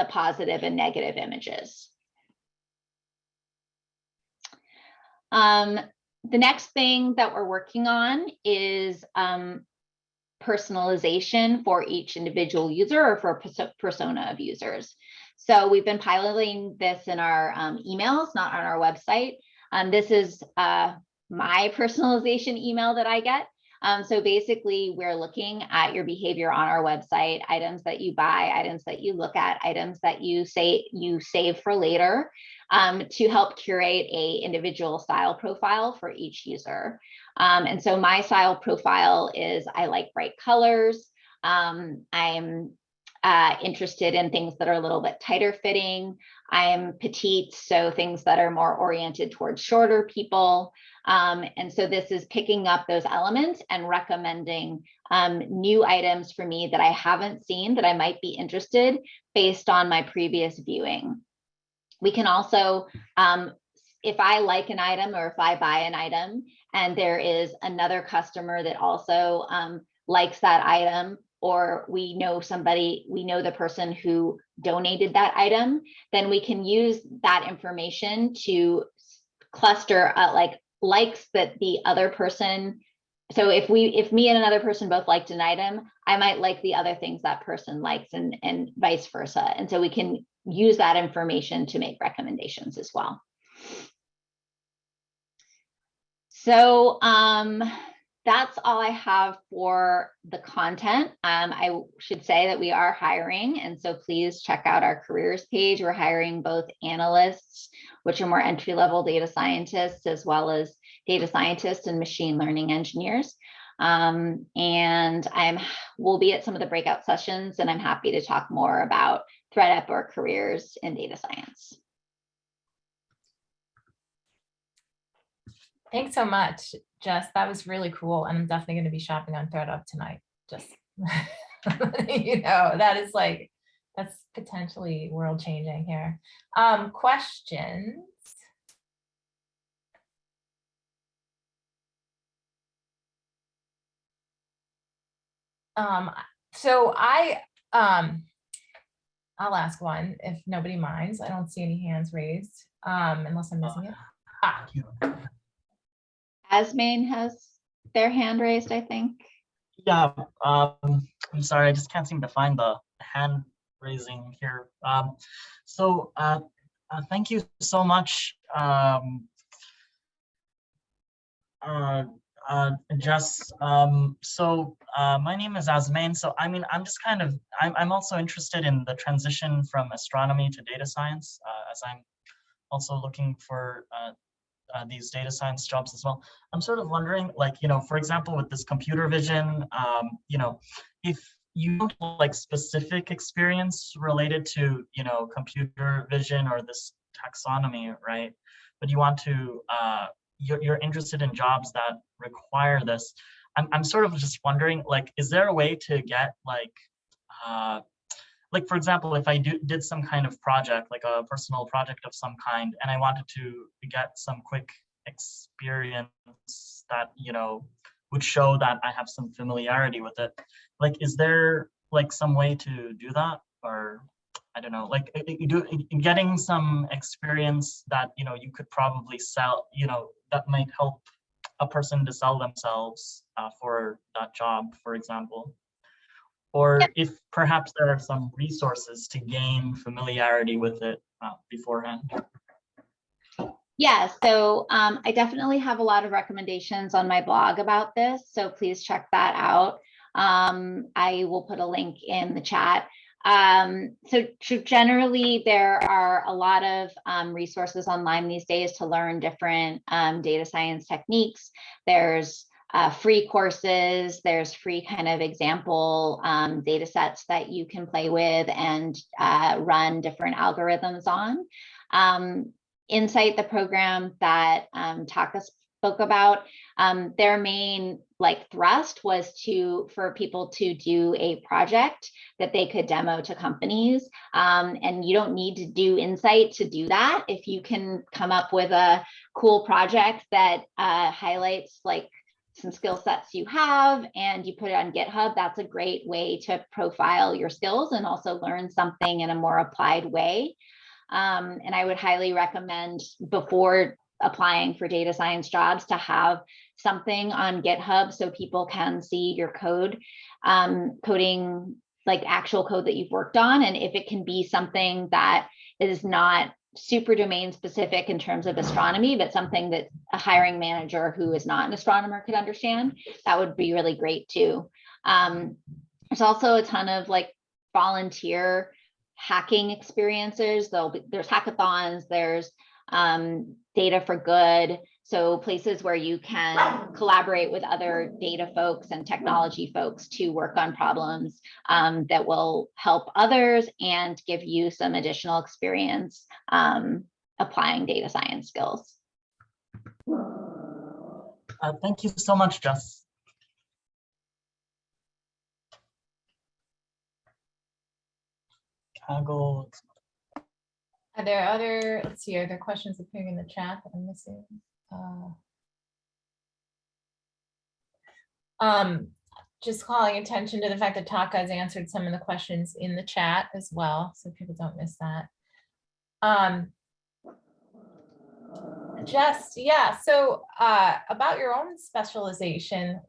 positive and negative images. The next thing that we're working on is personalization for each individual user or for a persona of users. So we've been piloting this in our emails, not on our website. This is my personalization email that I get. So basically, we're looking at your behavior on our website, items that you buy, items that you look at, items that you save for later, to help curate a individual style profile for each user. And so my style profile is I like bright colors. I'm interested in things that are a little bit tighter fitting. I'm petite, so things that are more oriented towards shorter people. And so this is picking up those elements and recommending new items for me that I haven't seen that I might be interested based on my previous viewing. We can also, if I like an item or if I buy an item and there is another customer that also likes that item, or we know the person who donated that item, then we can use that information to cluster likes that the other person. So if me and another person both liked an item, I might like the other things that person likes and vice versa. And so we can use that information to make recommendations as well. So that's all I have for the content. I should say that we are hiring, and so please check out our careers page. We're hiring both analysts, which are more entry-level data scientists, as well as data scientists and machine learning engineers. And we'll be at some of the breakout sessions, and I'm happy to talk more about ThreadUp or careers in data science. Thanks so much, Jess. That was really cool. And I'm definitely going to be shopping on ThreadUp tonight. Just, that is like That's potentially world changing here. Questions? So I'll ask one if nobody minds. I don't see any hands raised, unless I'm missing it. Asmain has their hand raised, I think. Yeah, I'm sorry, I just can't seem to find the hand raising here. Thank you so much, Jess. My name is Asmain. So I mean, I'm just kind of, I'm also interested in the transition from astronomy to data science, as I'm also looking for these data science jobs as well. I'm sort of wondering, like, for example, with this computer vision, if you don't have, like, specific experience related to, computer vision or this taxonomy, right? But you want to, you're interested in jobs that require this. I'm sort of just wondering, like, is there a way to get, like, for example, if I did some kind of project, like a personal project of some kind, and I wanted to get some quick experience that, would show that I have some familiarity with it. Like, is there, like, some way to do that? Or I don't know, like, getting some experience that, you could probably sell, that might help a person to sell themselves for that job, for example. Or if perhaps there are some resources to gain familiarity with it beforehand. Yeah, so I definitely have a lot of recommendations on my blog about this, so please check that out. I will put a link in the chat. So generally, there are a lot of resources online these days to learn different data science techniques. There's free courses, there's free kind of example data sets that you can play with and run different algorithms on. Insight, the program that Taka spoke about, their main thrust was for people to do a project that they could demo to companies. And you don't need to do Insight to do that. If you can come up with a cool project that highlights some skill sets you have and you put it on GitHub, that's a great way to profile your skills and also learn something in a more applied way. And I would highly recommend, before applying for data science jobs, to have something on GitHub so people can see your code, coding, like actual code that you've worked on. And if it can be something that is not super domain specific in terms of astronomy, but something that a hiring manager who is not an astronomer could understand, that would be really great too. There's also a ton of volunteer hacking experiences. There's hackathons, there's Data for Good, so places where you can collaborate with other data folks and technology folks to work on problems that will help others and give you some additional experience applying data science skills. Thank you so much, Jess. Are there other, let's see, are there questions appearing in the chat that I'm missing? Just calling attention to the fact that Taka has answered some of the questions in the chat as well, so people don't miss that. Jess, yeah, so about your own specialization,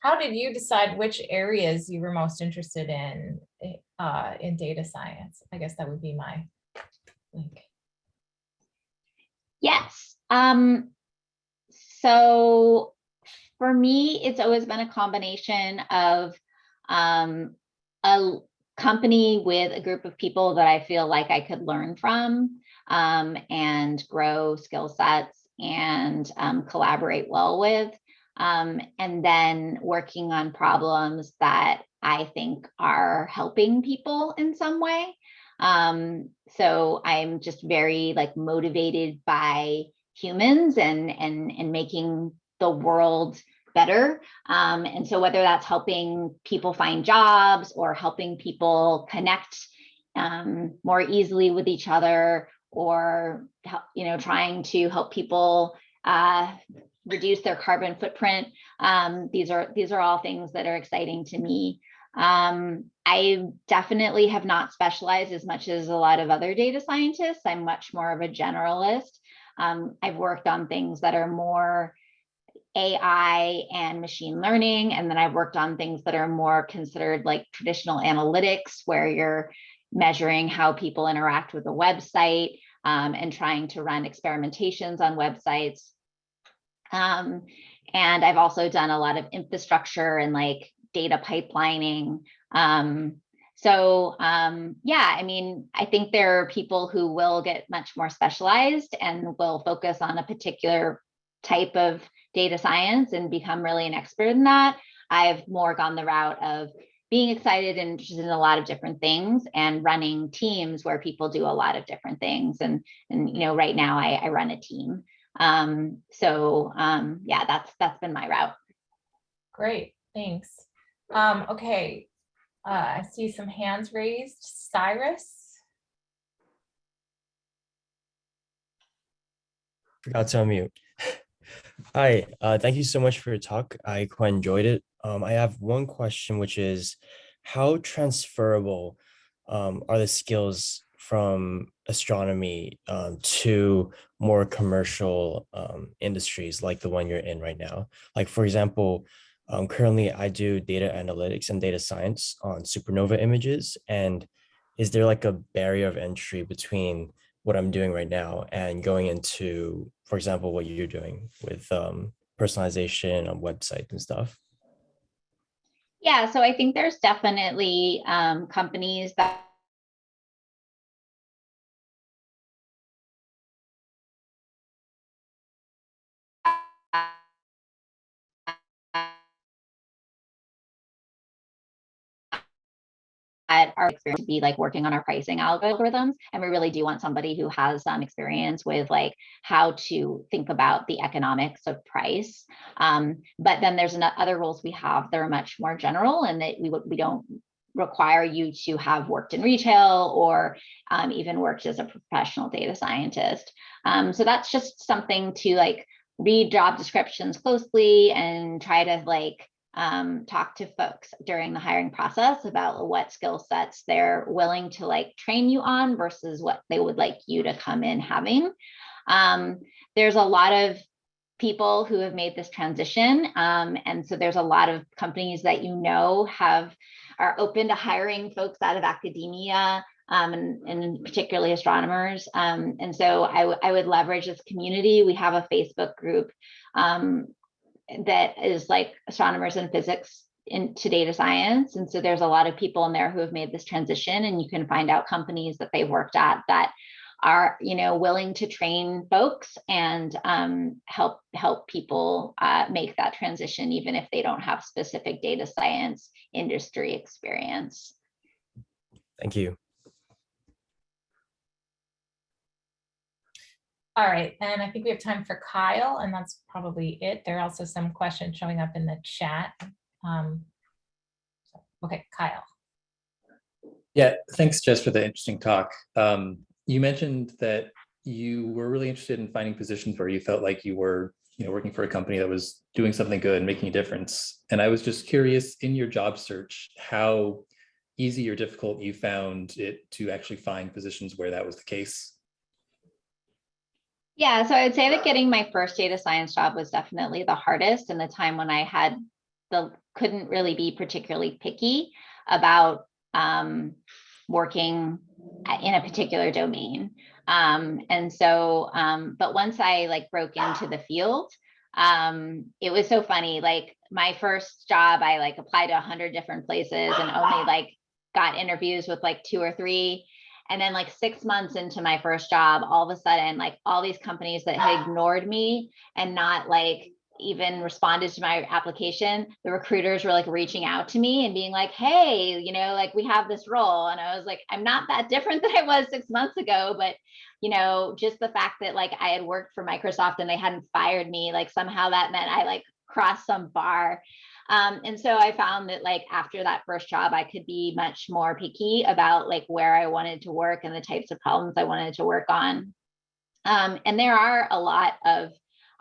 how did you decide which areas you were most interested in data science? I guess that would be my link. Yes. So for me, it's always been a combination of a company with a group of people that I feel like I could learn from and grow skill sets and collaborate well with. And then working on problems that I think are helping people in some way. So I'm just very motivated by humans and making the world better. And so whether that's helping people find jobs or helping people connect more easily with each other, or trying to help people reduce their carbon footprint. These are all things that are exciting to me. I definitely have not specialized as much as a lot of other data scientists. I'm much more of a generalist. I've worked on things that are more AI and machine learning, and then I've worked on things that are more considered like traditional analytics, where you're measuring how people interact with a website and trying to run experimentations on websites. And I've also done a lot of infrastructure and like data pipelining. Yeah, I mean, I think there are people who will get much more specialized and will focus on a particular type of data science and become really an expert in that. I've more gone the route of being excited and interested in a lot of different things and running teams where people do a lot of different things. And right now I run a team. Yeah, that's been my route. Great, thanks. Okay, I see some hands raised. Cyrus. Forgot to unmute. Hi, thank you so much for your talk. I quite enjoyed it. I have one question, which is how transferable are the skills from astronomy to more commercial industries like the one you're in right now? Like, for example, currently I do data analytics and data science on supernova images. And is there like a barrier of entry between what I'm doing right now and going into, for example, what you're doing with personalization on websites and stuff? Yeah, so I think there's definitely companies that are experienced to be like working on our pricing algorithms, and we really do want somebody who has some experience with like how to think about the economics of price. But then there's other roles we have that are much more general, and that we don't require you to have worked in retail or even worked as a professional data scientist. So that's just something to like read job descriptions closely and try to like talk to folks during the hiring process about what skill sets they're willing to like train you on versus what they would like you to come in having. There's a lot of people who have made this transition. And so there's a lot of companies that are open to hiring folks out of academia, and particularly astronomers. And so I would leverage this community. We have a Facebook group that is like astronomers and physics into data science. And so there's a lot of people in there who have made this transition, and you can find out companies that they've worked at that are willing to train folks and help people make that transition, even if they don't have specific data science industry experience. Thank you. All right, and I think we have time for Kyle, and that's probably it. There are also some questions showing up in the chat. Okay, Kyle. Yeah, thanks, Jess, for the interesting talk. You mentioned that you were really interested in finding positions where you felt like you were working for a company that was doing something good and making a difference. And I was just curious, in your job search, how easy or difficult you found it to actually find positions where that was the case. Yeah, so I would say that getting my first data science job was definitely the hardest, and the time when I couldn't really be particularly picky about working in a particular domain. But once I like broke into the field, it was so funny. Like my first job, I like applied to 100 different places and only like got interviews with like 2 or 3. And then like 6 months into my first job, all of a sudden, like all these companies that had ignored me and not like even responded to my application, the recruiters were like reaching out to me and being like, hey, like we have this role. And I was like, I'm not that different than I was 6 months ago, but just the fact that like I had worked for Microsoft and they hadn't fired me, like somehow that meant I like cross some bar. And so I found that like after that first job, I could be much more picky about like where I wanted to work and the types of problems I wanted to work on. And there are a lot of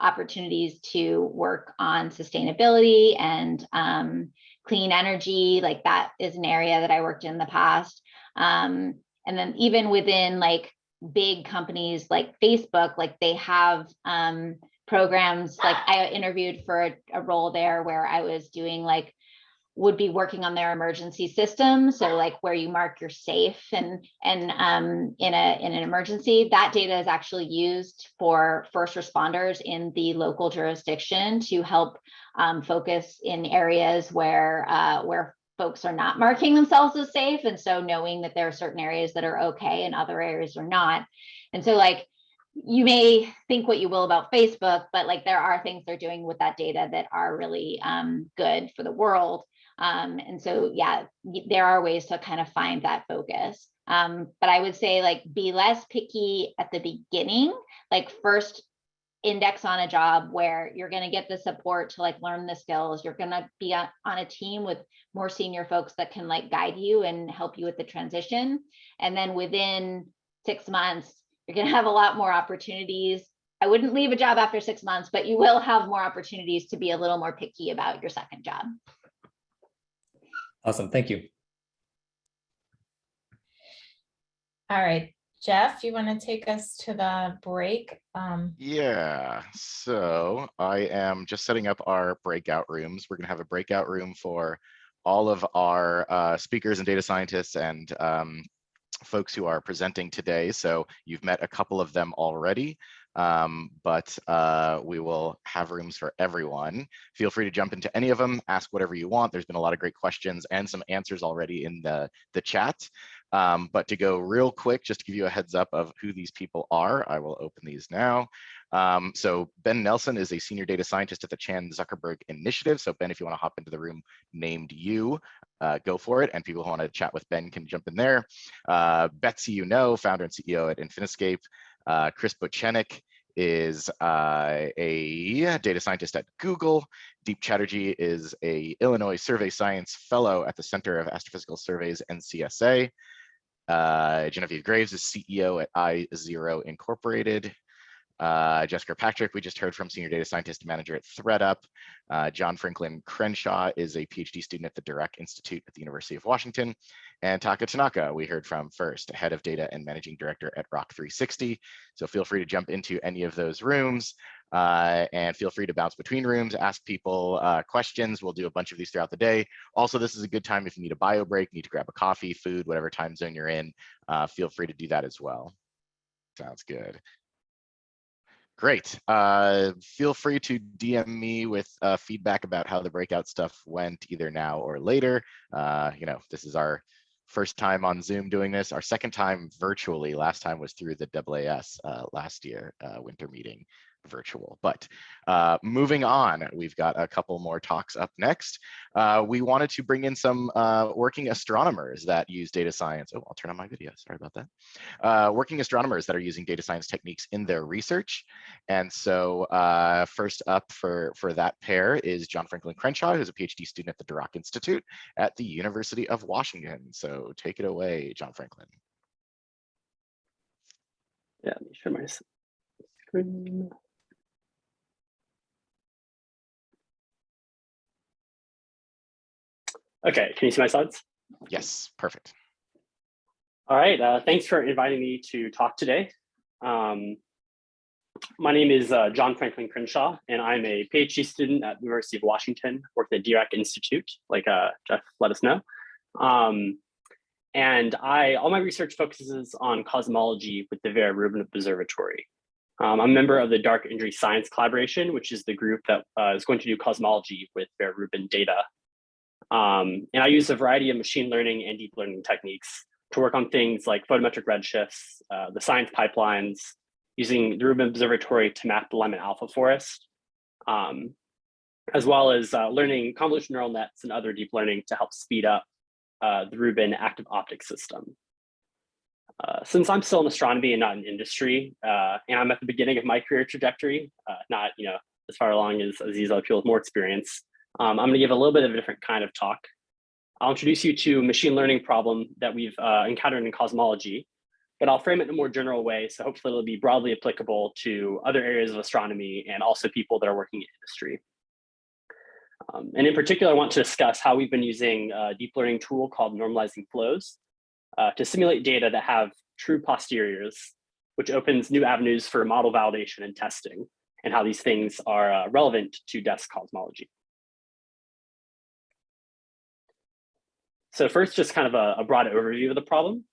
opportunities to work on sustainability and clean energy. Like that is an area that I worked in the past. And then even within like big companies like Facebook, like they have programs. Like I interviewed for a role there where I was doing like, would be working on their emergency system. So like where you mark you're safe and in an emergency, that data is actually used for first responders in the local jurisdiction to help focus in areas where folks are not marking themselves as safe. And so knowing that there are certain areas that are okay and other areas are not. And so like, you may think what you will about Facebook, but like there are things they're doing with that data that are really good for the world. And so, yeah, there are ways to kind of find that focus. But I would say like be less picky at the beginning, like first index on a job where you're going to get the support to like learn the skills. You're going to be on a team with more senior folks that can like guide you and help you with the transition. And then within 6 months, you're going to have a lot more opportunities. I wouldn't leave a job after 6 months, but you will have more opportunities to be a little more picky about your second job. Awesome. Thank you. All right, Jeff, you want to take us to the break? Yeah, so I am just setting up our breakout rooms. We're going to have a breakout room for all of our speakers and data scientists and folks who are presenting today. So you've met a couple of them already, but we will have rooms for everyone. Feel free to jump into any of them, ask whatever you want. There's been a lot of great questions and some answers already in the chat. But to go real quick, just to give you a heads up of who these people are, I will open these now. So Ben Nelson is a senior data scientist at the Chan Zuckerberg Initiative. So Ben, if you want to hop into the room named you, go for it. And people who want to chat with Ben can jump in there. Betsy, founder and CEO at Infiniscape. Chris Bochenik is a data scientist at Google. Deep Chatterjee is a Illinois Survey Science Fellow at the Center of Astrophysical Surveys, NCSA. Genevieve Graves is CEO at I0 Incorporated. Jessica Patrick, we just heard from, senior data scientist manager at ThreadUp. John Franklin Crenshaw is a PhD student at the Dirac Institute at the University of Washington. And Taka Tanaka, we heard from first, head of data and managing director at Rock 360. So feel free to jump into any of those rooms and feel free to bounce between rooms, ask people questions. We'll do a bunch of these throughout the day. Also, this is a good time if you need a bio break, need to grab a coffee, food, whatever time zone you're in, feel free to do that as well. Sounds good. Great. Feel free to DM me with feedback about how the breakout stuff went either now or later. This is our first time on Zoom doing this. Our second time virtually. Last time was through the AAS last year, winter meeting virtual. But moving on, we've got a couple more talks up next. We wanted to bring in some working astronomers that use data science. Oh, I'll turn on my video. Sorry about that. Working astronomers that are using data science techniques in their research. And so first up for that pair is John Franklin Crenshaw, who's a PhD student at the Dirac Institute at the University of Washington. So take it away, John Franklin. Yeah, let me share my screen. Okay, can you see my slides? Yes, perfect. All right, thanks for inviting me to talk today. My name is John Franklin Crenshaw, and I'm a PhD student at the University of Washington, work at the Dirac Institute, like Jeff let us know. And all my research focuses on cosmology with the Vera Rubin Observatory. I'm a member of the Dark Energy Science Collaboration, which is the group that is going to do cosmology with Vera Rubin data. And I use a variety of machine learning and deep learning techniques to work on things like photometric redshifts, the science pipelines, using the Rubin Observatory to map the Lyman alpha forest, as well as learning convolutional neural nets and other deep learning to help speed up the Rubin active optics system. Since I'm still in astronomy and not in industry, and I'm at the beginning of my career trajectory, not as far along as these other people with more experience. I'm going to give a little bit of a different kind of talk. I'll introduce you to a machine learning problem that we've encountered in cosmology, but I'll frame it in a more general way. So hopefully it'll be broadly applicable to other areas of astronomy and also people that are working in industry. And in particular, I want to discuss how we've been using a deep learning tool called Normalizing flows to simulate data that have true posteriors, which opens new avenues for model validation and testing, and how these things are relevant to desk cosmology. So first, just kind of a broad overview of the problem.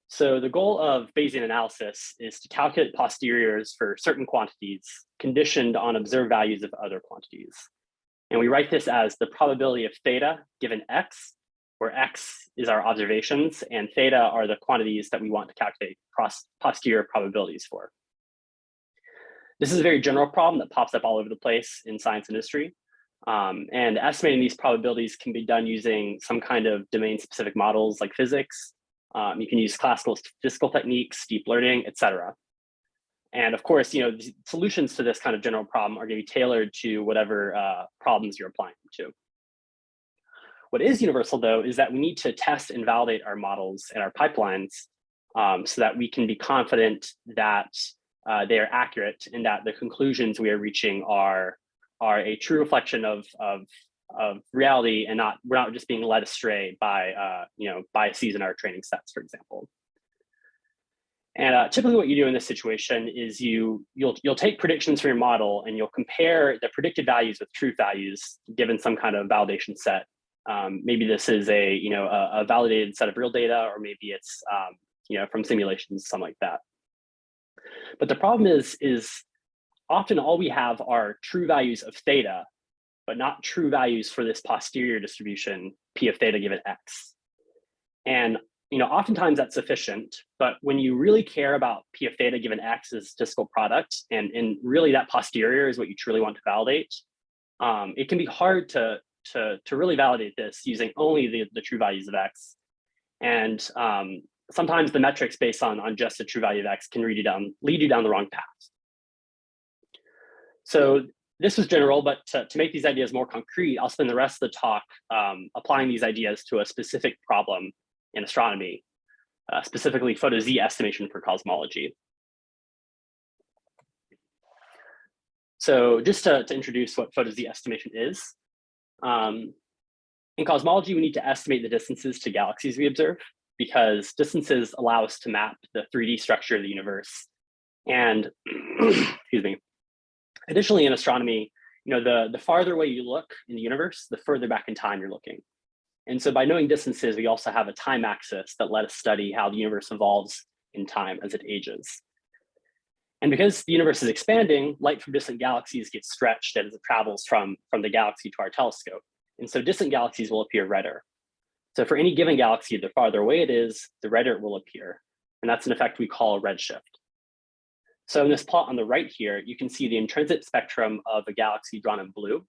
So the goal of Bayesian analysis is to calculate posteriors for certain quantities conditioned on observed values of other quantities. And we write this as the probability of theta given x, where x is our observations and theta are the quantities that we want to calculate posterior probabilities for. This is a very general problem that pops up all over the place in science industry. And estimating these probabilities can be done using some kind of domain-specific models like physics. You can use classical statistical techniques, deep learning, et cetera. And of course, the solutions to this kind of general problem are going to be tailored to whatever problems you're applying them to. What is universal, though, is that we need to test and validate our models and our pipelines so that we can be confident that they are accurate and that the conclusions we are reaching are a true reflection of reality, and we're not just being led astray by biases in our training sets, for example. And typically what you do in this situation is you'll take predictions from your model and you'll compare the predicted values with truth values given some kind of validation set. Maybe this is a validated set of real data, or maybe it's from simulations, something like that. But the problem is often all we have are true values of theta, but not true values for this posterior distribution, P of theta given X. And oftentimes that's sufficient, but when you really care about P of theta given X as a statistical product, and really that posterior is what you truly want to validate, it can be hard to really validate this using only the true values of X. And sometimes the metrics based on just the true value of X can lead you down the wrong path. So this was general, but to make these ideas more concrete, I'll spend the rest of the talk applying these ideas to a specific problem in astronomy, specifically photo Z estimation for cosmology. So just to introduce what photo Z estimation is, in cosmology, we need to estimate the distances to galaxies we observe, because distances allow us to map the 3D structure of the universe. And excuse me. Additionally, in astronomy, the farther away you look in the universe, the further back in time you're looking. And so by knowing distances, we also have a time axis that let us study how the universe evolves in time as it ages. And because the universe is expanding, light from distant galaxies gets stretched as it travels from the galaxy to our telescope. And so distant galaxies will appear redder. So for any given galaxy, the farther away it is, the redder it will appear. And that's an effect we call a redshift. So in this plot on the right here, you can see the intrinsic spectrum of a galaxy drawn in blue.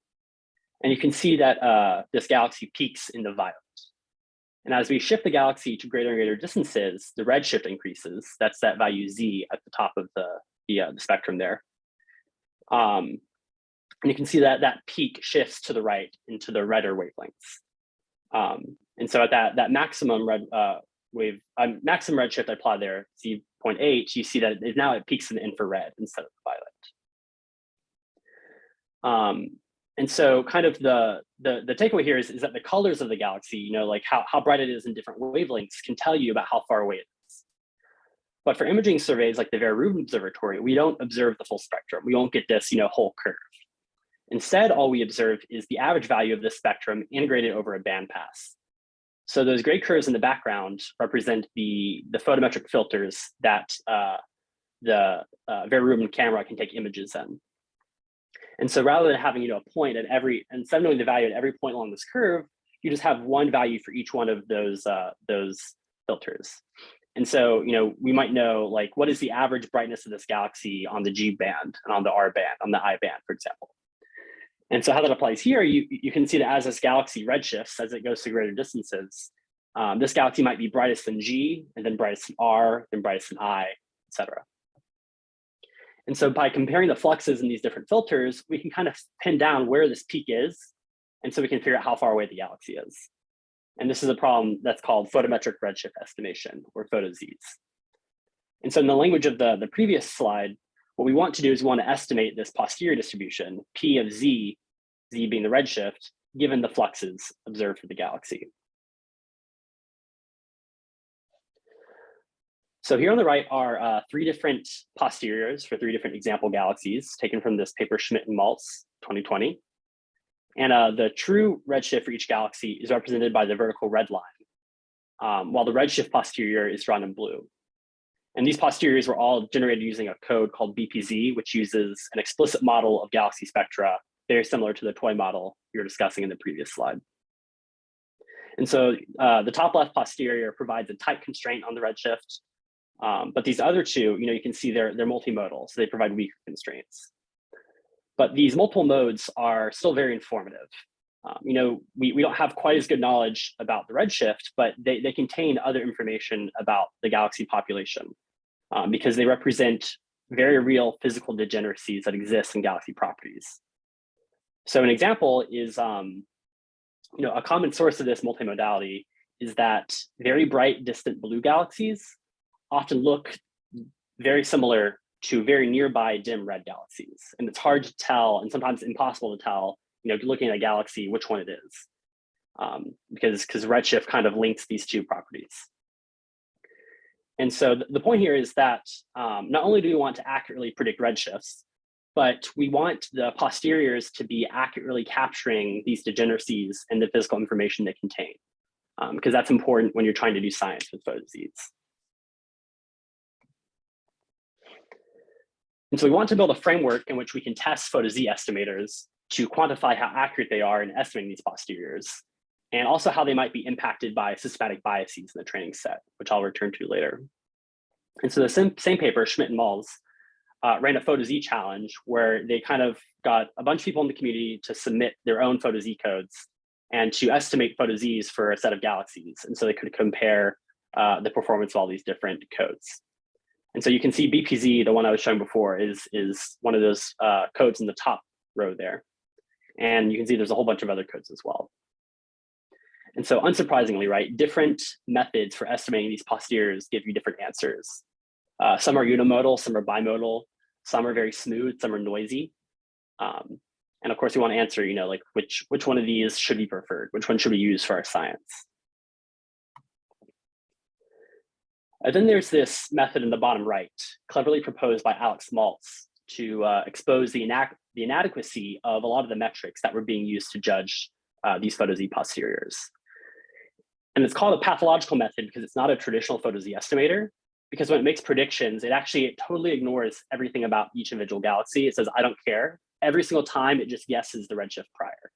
And you can see that this galaxy peaks in the violet. And as we shift the galaxy to greater and greater distances, the redshift increases. That's that value Z at the top of the spectrum there. And you can see that peak shifts to the right into the redder wavelengths. And so at that maximum maximum redshift I plotted there, Z.8, you see that now it peaks in the infrared instead of the violet. And so kind of the takeaway here is that the colors of the galaxy, like how bright it is in different wavelengths, can tell you about how far away it is. But for imaging surveys like the Vera Rubin Observatory, we don't observe the full spectrum. We won't get this whole curve. Instead, all we observe is the average value of this spectrum integrated over a bandpass. So those gray curves in the background represent the photometric filters that the Vera Rubin camera can take images in. And so rather than having a point at instead of knowing the value at every point along this curve, you just have one value for each one of those filters. And so we might know what is the average brightness of this galaxy on the G band and on the R band, on the I band, for example. And so how that applies here, you can see that as this galaxy redshifts, as it goes to greater distances, this galaxy might be brightest in G, and then brightest in R, then brightest in I, et cetera. And so by comparing the fluxes in these different filters, we can kind of pin down where this peak is. And so we can figure out how far away the galaxy is. And this is a problem that's called photometric redshift estimation, or photo-Z's. And so in the language of the previous slide, what we want to do is we want to estimate this posterior distribution, P of Z, Z being the redshift, given the fluxes observed for the galaxy. So here on the right are 3 different posteriors for 3 different example galaxies taken from this paper Schmidt and Maltz 2020. And the true redshift for each galaxy is represented by the vertical red line, while the redshift posterior is drawn in blue. And these posteriors were all generated using a code called BPZ, which uses an explicit model of galaxy spectra, very similar to the toy model we were discussing in the previous slide. And so the top left posterior provides a tight constraint on the redshift, but these other 2, you can see they're multimodal, so they provide weaker constraints. But these multiple modes are still very informative. We don't have quite as good knowledge about the redshift, but they contain other information about the galaxy population because they represent very real physical degeneracies that exist in galaxy properties. So an example is, a common source of this multimodality is that very bright distant blue galaxies often look very similar to very nearby dim red galaxies. And it's hard to tell, and sometimes impossible to tell, looking at a galaxy, which one it is, because redshift kind of links these 2 properties. And so the point here is that not only do we want to accurately predict redshifts, but we want the posteriors to be accurately capturing these degeneracies and the physical information they contain, because that's important when you're trying to do science with photo-Z's. And so we want to build a framework in which we can test photo-Z estimators to quantify how accurate they are in estimating these posteriors, and also how they might be impacted by systematic biases in the training set, which I'll return to later. And so the same paper, Schmidt and Maltz, ran a photo-Z challenge where they kind of got a bunch of people in the community to submit their own photo-Z codes and to estimate photo-Z's for a set of galaxies. And so they could compare the performance of all these different codes. And so you can see BPZ, the one I was showing before, is one of those codes in the top row there. And you can see there's a whole bunch of other codes as well. And so unsurprisingly, right, different methods for estimating these posteriors give you different answers. Some are unimodal, some are bimodal, some are very smooth, some are noisy. And of course, we want to answer, like which one of these should be preferred? Which one should we use for our science? And then there's this method in the bottom right, cleverly proposed by Alex Maltz, to expose the inadequacy of a lot of the metrics that were being used to judge these photo-Z posteriors. And it's called a pathological method because it's not a traditional photo-Z estimator, because when it makes predictions, it totally ignores everything about each individual galaxy. It says, I don't care. Every single time, it just guesses the redshift prior.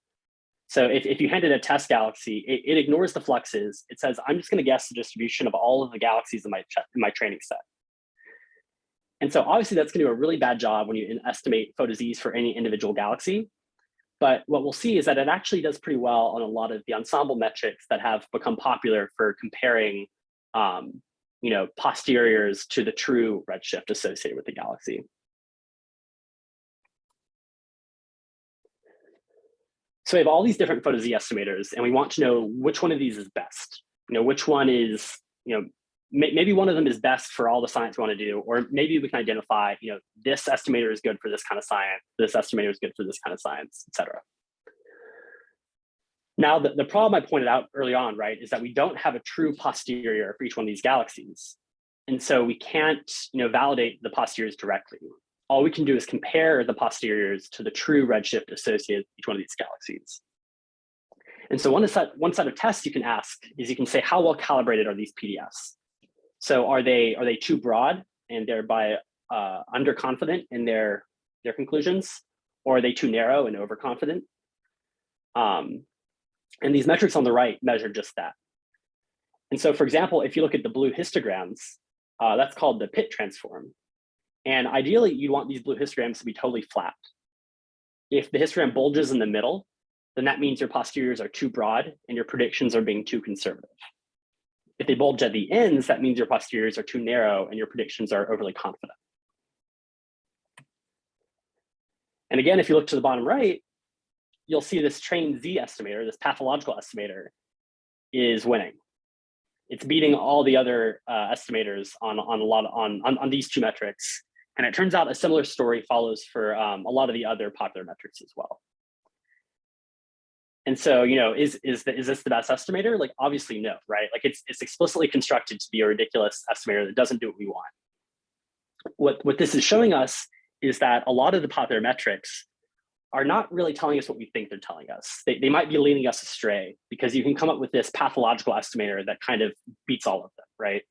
So if you handed a test galaxy, it ignores the fluxes. It says, I'm just going to guess the distribution of all of the galaxies in my training set. And so obviously that's going to do a really bad job when you estimate photo-Z's for any individual galaxy. But what we'll see is that it actually does pretty well on a lot of the ensemble metrics that have become popular for comparing posteriors to the true redshift associated with the galaxy. So we have all these different photo-Z estimators, and we want to know which one of these is best. Which one is, maybe one of them is best for all the science we want to do, or maybe we can identify, this estimator is good for this kind of science, this estimator is good for this kind of science, et cetera. Now, the problem I pointed out early on, right, is that we don't have a true posterior for each one of these galaxies. And so we can't, validate the posteriors directly. All we can do is compare the posteriors to the true redshift associated with each one of these galaxies. And so one set of tests you can ask is you can say, how well calibrated are these PDFs? So are they too broad and thereby underconfident in their conclusions, or are they too narrow and overconfident? And these metrics on the right measure just that. And so, for example, if you look at the blue histograms, that's called the Pitt transform. And ideally, you want these blue histograms to be totally flat. If the histogram bulges in the middle, then that means your posteriors are too broad and your predictions are being too conservative. If they bulge at the ends, that means your posteriors are too narrow and your predictions are overly confident. And again, if you look to the bottom right, you'll see this train Z estimator, this pathological estimator, is winning. It's beating all the other estimators on these two metrics. And it turns out a similar story follows for a lot of the other popular metrics as well. And so, is this the best estimator? Like, obviously no, right? Like it's explicitly constructed to be a ridiculous estimator that doesn't do what we want. What this is showing us is that a lot of the popular metrics are not really telling us what we think they're telling us. They might be leading us astray because you can come up with this pathological estimator that kind of beats all of them, right?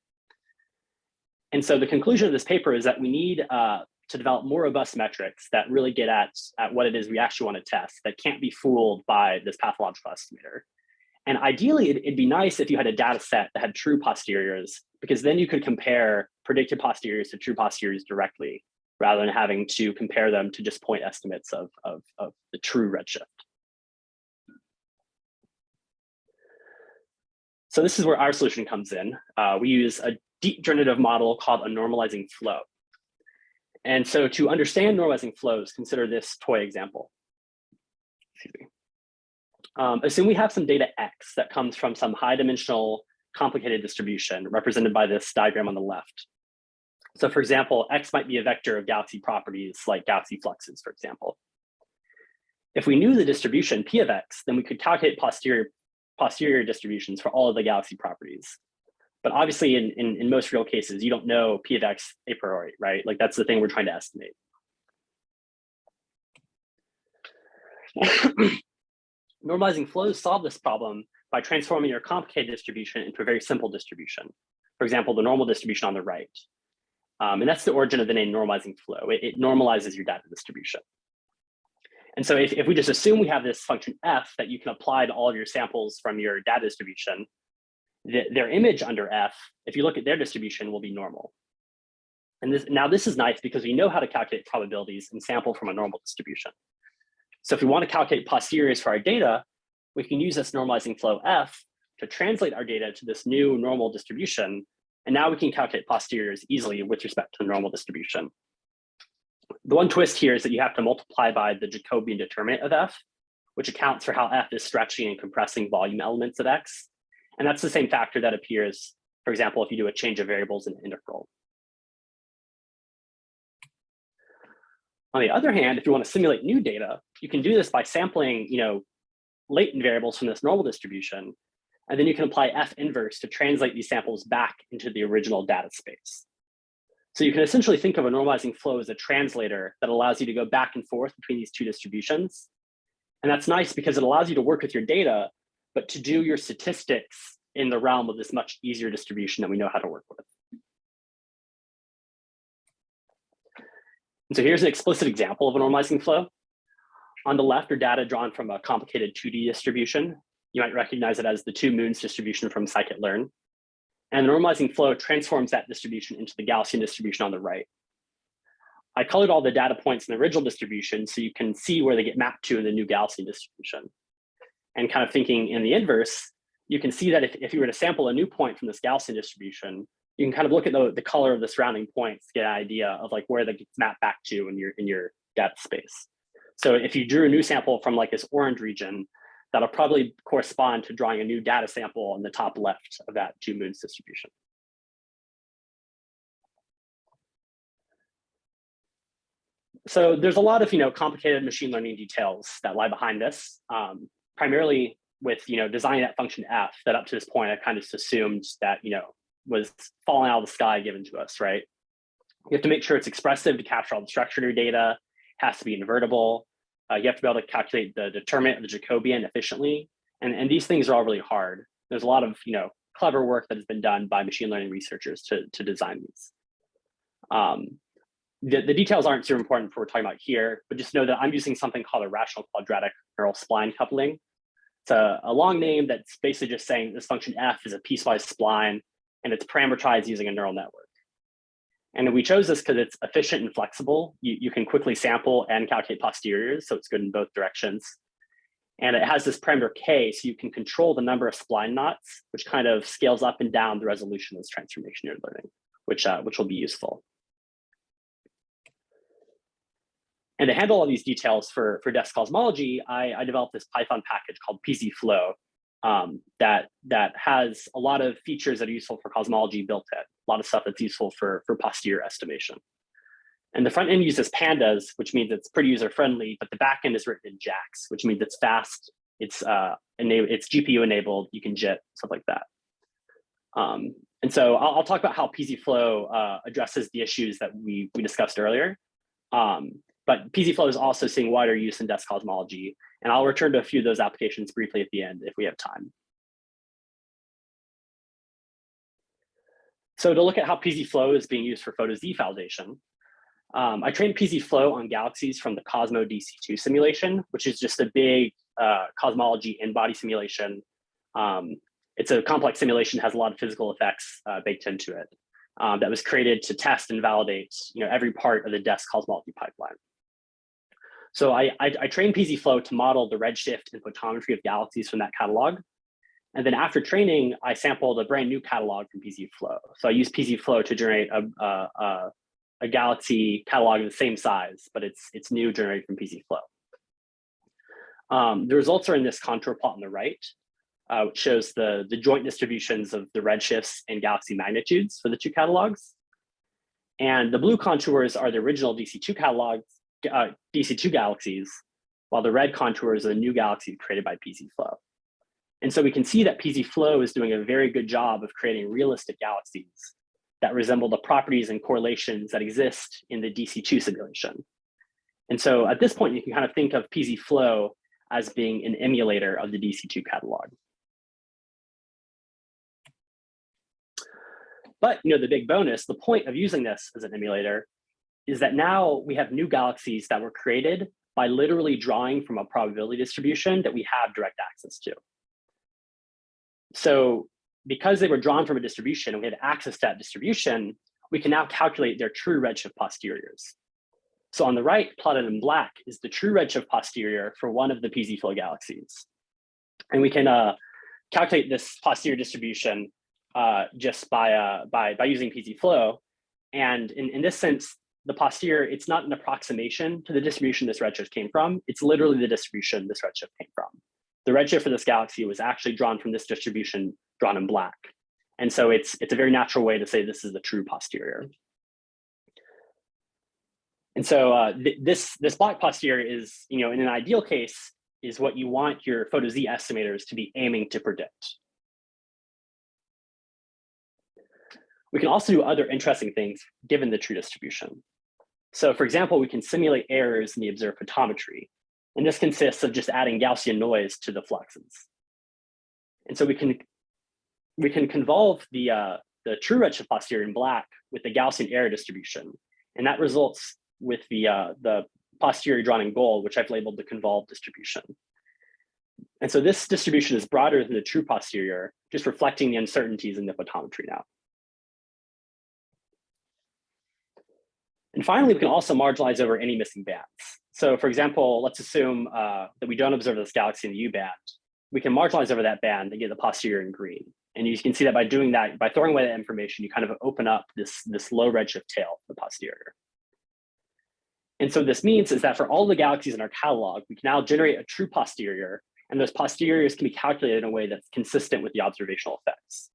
And so the conclusion of this paper is that we need to develop more robust metrics that really get at what it is we actually want to test, that can't be fooled by this pathological estimator. And ideally, it'd be nice if you had a data set that had true posteriors, because then you could compare predicted posteriors to true posteriors directly, rather than having to compare them to just point estimates of the true redshift. So this is where our solution comes in. We use a deep generative model called a normalizing flow. And so to understand normalizing flows, consider this toy example. Excuse me. Assume we have some data X that comes from some high dimensional complicated distribution represented by this diagram on the left. So for example, X might be a vector of galaxy properties like galaxy fluxes, for example. If we knew the distribution P of X, then we could calculate posterior distributions for all of the galaxy properties. But obviously in most real cases, you don't know P of X a priori, right? Like that's the thing we're trying to estimate. Normalizing flows solve this problem by transforming your complicated distribution into a very simple distribution. For example, the normal distribution on the right. And that's the origin of the name normalizing flow. It normalizes your data distribution. And so if we just assume we have this function f that you can apply to all of your samples from your data distribution, their image under f, if you look at their distribution, will be normal. And this is nice because we know how to calculate probabilities and sample from a normal distribution. So if we want to calculate posteriors for our data, we can use this normalizing flow f to translate our data to this new normal distribution. And now we can calculate posteriors easily with respect to the normal distribution. The one twist here is that you have to multiply by the Jacobian determinant of f, which accounts for how f is stretching and compressing volume elements of x. And that's the same factor that appears, for example, if you do a change of variables in an integral. On the other hand, if you want to simulate new data, you can do this by sampling, latent variables from this normal distribution. And then you can apply f inverse to translate these samples back into the original data space. So you can essentially think of a normalizing flow as a translator that allows you to go back and forth between these two distributions. And that's nice because it allows you to work with your data, but to do your statistics in the realm of this much easier distribution that we know how to work with. And so here's an explicit example of a normalizing flow. On the left are data drawn from a complicated 2D distribution. You might recognize it as the 2 moons distribution from scikit-learn. And the normalizing flow transforms that distribution into the Gaussian distribution on the right. I colored all the data points in the original distribution so you can see where they get mapped to in the new Gaussian distribution. And kind of thinking in the inverse, you can see that if you were to sample a new point from this Gaussian distribution, you can kind of look at the color of the surrounding points to get an idea of like where that gets mapped back to in your data space. So if you drew a new sample from like this orange region, that'll probably correspond to drawing a new data sample on the top left of that 2 moons distribution. So there's a lot of complicated machine learning details that lie behind this, primarily with designing that function f that up to this point I kind of just assumed that was falling out of the sky given to us, right? You have to make sure it's expressive to capture all the structure of your data. It has to be invertible. You have to be able to calculate the determinant of the Jacobian efficiently. And these things are all really hard. There's a lot of clever work that has been done by machine learning researchers to design these. The details aren't super important for what we're talking about here, but just know that I'm using something called a rational quadratic neural spline coupling. It's a long name that's basically just saying this function f is a piecewise spline and it's parameterized using a neural network. And we chose this because it's efficient and flexible. You can quickly sample and calculate posteriors, so it's good in both directions. And it has this parameter k, so you can control the number of spline knots, which kind of scales up and down the resolution of this transformation you're learning, which will be useful. And to handle all these details for desk cosmology, I developed this Python package called PZ-Flow that has a lot of features that are useful for cosmology built in, a lot of stuff that's useful for posterior estimation. And the front end uses pandas, which means it's pretty user friendly, but the back end is written in JAX, which means it's fast, it's GPU enabled, you can JIT, stuff like that. And so I'll talk about how PZ-Flow addresses the issues that we discussed earlier. But PZ-Flow is also seeing wider use in desk cosmology, and I'll return to a few of those applications briefly at the end if we have time. So to look at how PZ-Flow is being used for photo-Z validation, I trained PZ-Flow on galaxies from the Cosmo DC2 simulation, which is just a big cosmology in-body simulation. It's a complex simulation, has a lot of physical effects baked into it that was created to test and validate every part of the desk cosmology pipeline. So I trained PZ-Flow to model the redshift and photometry of galaxies from that catalog. And then after training, I sampled a brand new catalog from PZ-Flow. So I used PZ-Flow to generate a galaxy catalog of the same size, but it's new, generated from PZ-Flow. The results are in this contour plot on the right, which shows the joint distributions of the redshifts and galaxy magnitudes for the two catalogs. And the blue contours are the original DC2 catalogs, DC2 galaxies, while the red contours are the new galaxies created by PZ-Flow. And so we can see that PZ-Flow is doing a very good job of creating realistic galaxies that resemble the properties and correlations that exist in the DC2 simulation. And so at this point, you can kind of think of PZ-Flow as being an emulator of the DC2 catalog. But the big bonus, the point of using this as an emulator is that now we have new galaxies that were created by literally drawing from a probability distribution that we have direct access to. So because they were drawn from a distribution and we had access to that distribution, we can now calculate their true redshift posteriors. So on the right, plotted in black, is the true redshift posterior for one of the PZ-Flow galaxies. And we can calculate this posterior distribution just by using PZ-Flow. And in this sense, the posterior, it's not an approximation to the distribution this redshift came from. It's literally the distribution this redshift came from. The redshift for this galaxy was actually drawn from this distribution drawn in black. And so it's a very natural way to say this is the true posterior. And so this black posterior is, in an ideal case, is what you want your photo-Z estimators to be aiming to predict. We can also do other interesting things given the true distribution. So for example, we can simulate errors in the observed photometry. And this consists of just adding Gaussian noise to the fluxes. And so we can convolve the true redshift posterior in black with the Gaussian error distribution. And that results with the posterior drawn in gold, which I've labeled the convolved distribution. And so this distribution is broader than the true posterior, just reflecting the uncertainties in the photometry now. And finally, we can also marginalize over any missing bands. So for example, let's assume that we don't observe this galaxy in the U band. We can marginalize over that band and get the posterior in green. And you can see that by doing that, by throwing away that information, you kind of open up this low redshift tail, the posterior. And so this means is that for all the galaxies in our catalog, we can now generate a true posterior, and those posteriors can be calculated in a way that's consistent with the observational effects.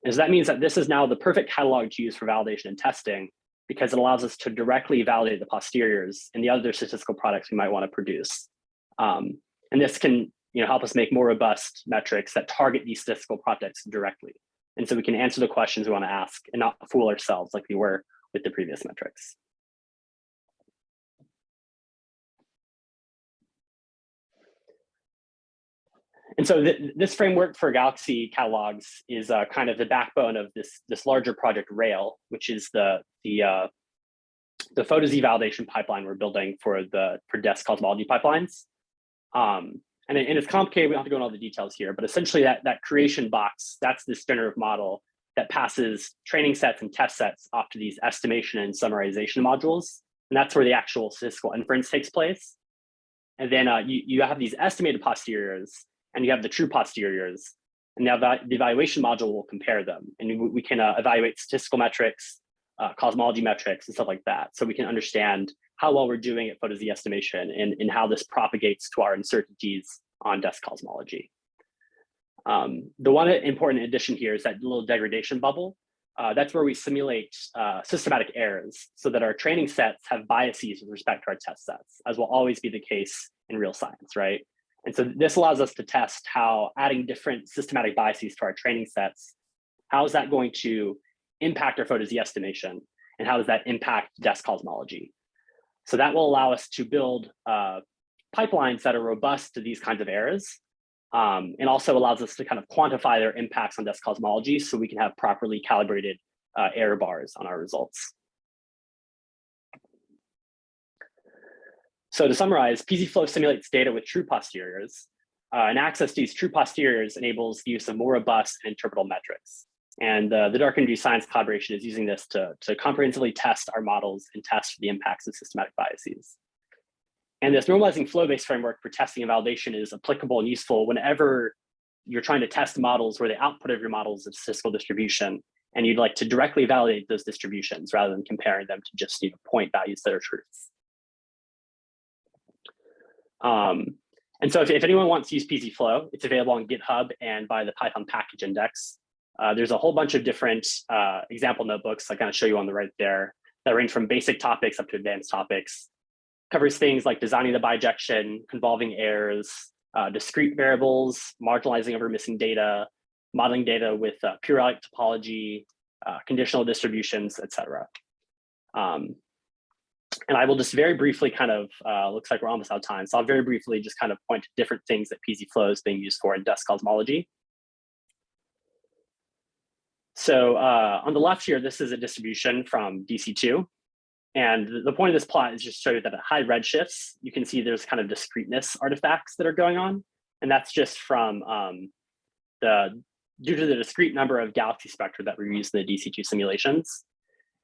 And so that means that this is now the perfect catalog to use for validation and testing, because it allows us to directly validate the posteriors and the other statistical products we might want to produce. And this can help us make more robust metrics that target these statistical products directly. And so we can answer the questions we want to ask and not fool ourselves like we were with the previous metrics. And so this framework for galaxy catalogs is kind of the backbone of this larger project Rail, which is the photo-Z validation pipeline we're building for desk cosmology pipelines. And it's complicated, we don't have to go into all the details here, but essentially that creation box, that's this generative model that passes training sets and test sets off to these estimation and summarization modules. And that's where the actual statistical inference takes place. And then you have these estimated posteriors, and you have the true posteriors, and now the evaluation module will compare them. And we can evaluate statistical metrics, cosmology metrics, and stuff like that. So we can understand how well we're doing at photo-Z estimation and how this propagates to our uncertainties on desk cosmology. The one important addition here is that little degradation bubble. That's where we simulate systematic errors so that our training sets have biases with respect to our test sets, as will always be the case in real science, right? And so this allows us to test how adding different systematic biases to our training sets, how is that going to impact our photo-Z estimation, and how does that impact desk cosmology? So that will allow us to build pipelines that are robust to these kinds of errors, and also allows us to kind of quantify their impacts on desk cosmology so we can have properly calibrated error bars on our results. So to summarize, PZ-Flow simulates data with true posteriors, and access to these true posteriors enables the use of more robust and interpretable metrics. And the Dark Energy Science collaboration is using this to comprehensively test our models and test for the impacts of systematic biases. And this normalizing flow-based framework for testing and validation is applicable and useful whenever you're trying to test models where the output of your model is a statistical distribution, and you'd like to directly validate those distributions rather than comparing them to just point values that are truths. And so if anyone wants to use PZ-Flow, it's available on GitHub and by the Python package index. There's a whole bunch of different example notebooks I kind of show you on the right there that range from basic topics up to advanced topics. Covers things like designing the bijection, convolving errors, discrete variables, marginalizing over missing data, modeling data with periodic topology, conditional distributions, etc. And I will just very briefly kind of, looks like we're almost out of time. So I'll very briefly just kind of point to different things that PZ-Flow is being used for in desk cosmology. So on the left here, this is a distribution from DC2. And the point of this plot is just to show you that at high redshifts, you can see there's kind of discreteness artifacts that are going on. And that's just from due to the discrete number of galaxy spectra that we use in the DC2 simulations.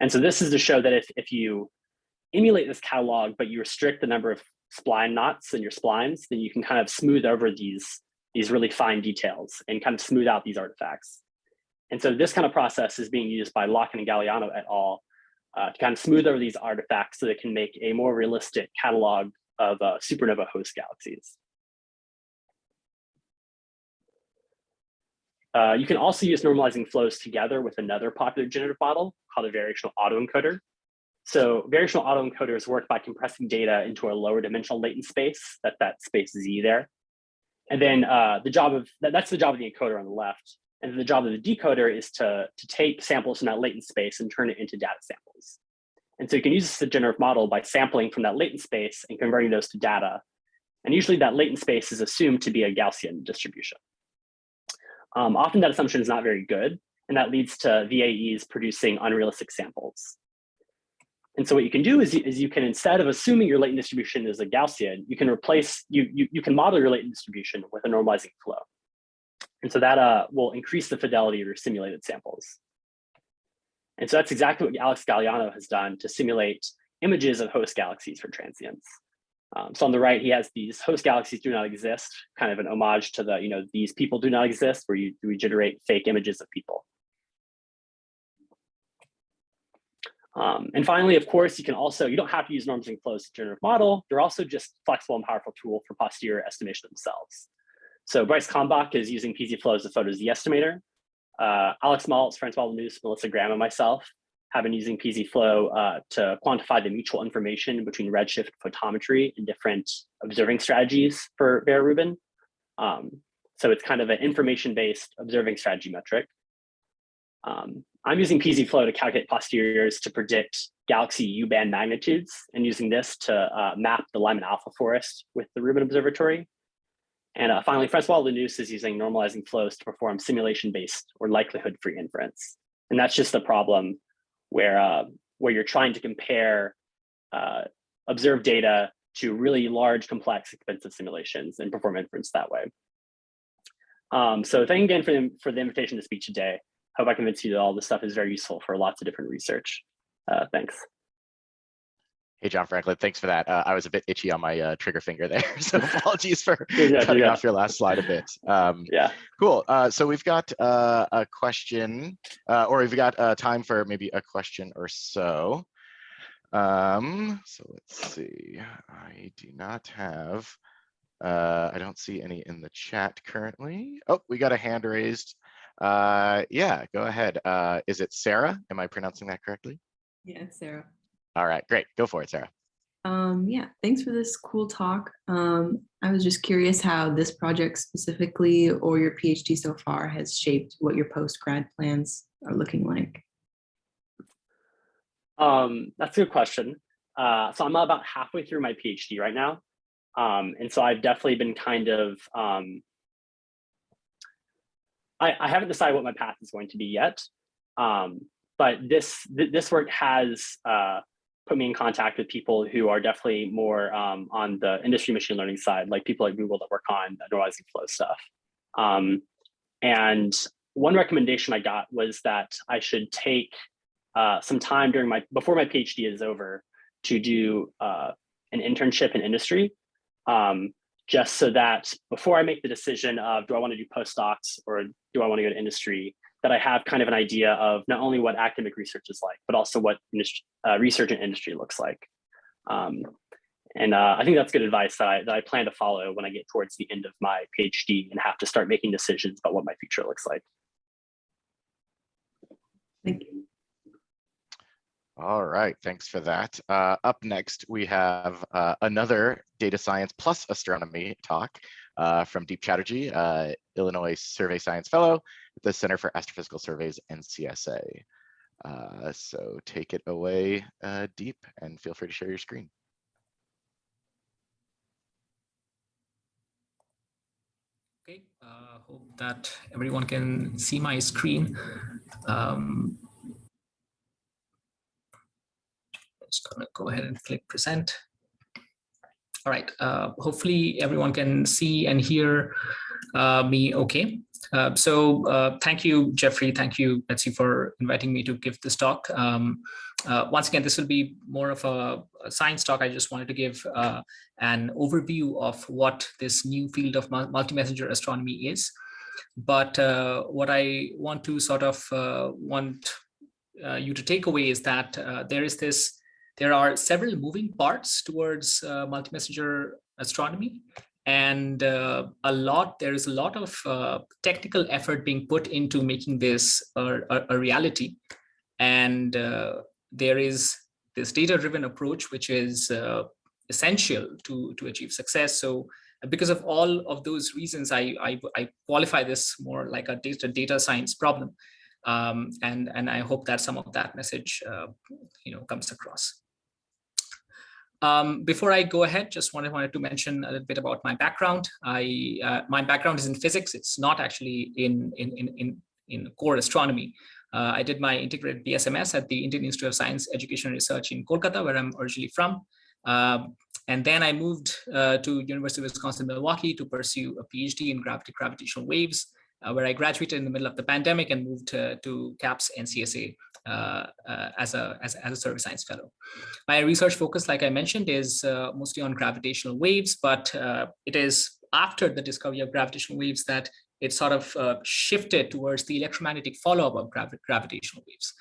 And so this is to show that if you emulate this catalog, but you restrict the number of spline knots in your splines, then you can kind of smooth over these really fine details and kind of smooth out these artifacts. And so this kind of process is being used by Locken and Galliano et al. To kind of smooth over these artifacts so they can make a more realistic catalog of supernova host galaxies. You can also use normalizing flows together with another popular generative model called a variational autoencoder. So variational autoencoders work by compressing data into a lower dimensional latent space, that space Z there. And then that's the job of the encoder on the left. And the job of the decoder is to take samples from that latent space and turn it into data samples. And so you can use this as a generative model by sampling from that latent space and converting those to data. And usually that latent space is assumed to be a Gaussian distribution. Often that assumption is not very good, and that leads to VAEs producing unrealistic samples. And so what you can do is you can, instead of assuming your latent distribution is a Gaussian, you can you can model your latent distribution with a normalizing flow. And so that will increase the fidelity of your simulated samples. And so that's exactly what Alex Galliano has done to simulate images of host galaxies for transients. So on the right, he has these host galaxies do not exist, kind of an homage to the, these people do not exist, where we generate fake images of people. And finally, of course, you don't have to use normalizing flows to generative model. They're also just flexible and powerful tool for posterior estimation themselves. So Bryce Kalmbach is using PZ-Flow as a photo-Z estimator. Alex Maltz, Francois Lanous, Melissa Graham, and myself have been using PZ-Flow to quantify the mutual information between redshift photometry and different observing strategies for Vera Rubin. So it's kind of an information-based observing strategy metric. I'm using PZ-Flow to calculate posteriors to predict galaxy U-band magnitudes, and using this to map the Lyman alpha forest with the Rubin Observatory. And finally, Francois Lanous is using normalizing flows to perform simulation-based or likelihood-free inference. And that's just the problem where you're trying to compare observed data to really large, complex, expensive simulations and perform inference that way. So thank you again for the invitation to speak today. Hope I convinced you that all this stuff is very useful for lots of different research. Thanks. Hey, John Franklin, thanks for that. I was a bit itchy on my trigger finger there, so apologies for cutting off your last slide a bit. Yeah. Cool. So we've got a question, or we've got time for maybe a question or so. So let's see, I do not have, I don't see any in the chat currently. Oh, we got a hand raised. Yeah, go ahead. Is it Sarah? Am I pronouncing that correctly? Yeah, it's Sarah. All right, great. Go for it, Sarah. Yeah, thanks for this cool talk. I was just curious how this project specifically or your PhD so far has shaped what your post-grad plans are looking like. That's a good question. So I'm about halfway through my PhD right now. And so I've definitely been kind of, I haven't decided what my path is going to be yet. But this work has put me in contact with people who are definitely more on the industry machine learning side, like people at Google that work on normalizing flow stuff. And one recommendation I got was that I should take some time before my PhD is over to do an internship in industry, just so that before I make the decision of do I want to do postdocs or do I want to go to industry, that I have kind of an idea of not only what academic research is like, but also what research in industry looks like. And I think that's good advice that I plan to follow when I get towards the end of my PhD and have to start making decisions about what my future looks like. Thank you. All right, thanks for that. Up next, we have another data science plus astronomy talk from Deep Chatterjee, Illinois Survey Science Fellow at the Center for Astrophysical Surveys, NCSA. So take it away, Deep, and feel free to share your screen. Okay, hope that everyone can see my screen. Just gonna go ahead and click present. All right, hopefully everyone can see and hear me okay. So thank you, Jeffrey, thank you, Betsy, for inviting me to give this talk. Once again, this will be more of a science talk. I just wanted to give an overview of what this new field of multi-messenger astronomy is. But what I want to sort of want you to take away is that there are several moving parts towards multi-messenger astronomy, and there is a lot of technical effort being put into making this a reality. And there is this data-driven approach, which is essential to achieve success. So because of all of those reasons, I qualify this more like a data science problem. And I hope that some of that message comes across. Before I go ahead, just wanted to mention a little bit about my background. My background is in physics. It's not actually in core astronomy. I did my integrated BSMS at the Indian Institute of Science, Education and Research in Kolkata, where I'm originally from. And then I moved to University of Wisconsin-Milwaukee to pursue a PhD in gravitational waves, where I graduated in the middle of the pandemic and moved to CAPS NCSA as a survey science fellow. My research focus, like I mentioned, is mostly on gravitational waves, but it is after the discovery of gravitational waves that it sort of shifted towards the electromagnetic follow-up of gravitational waves.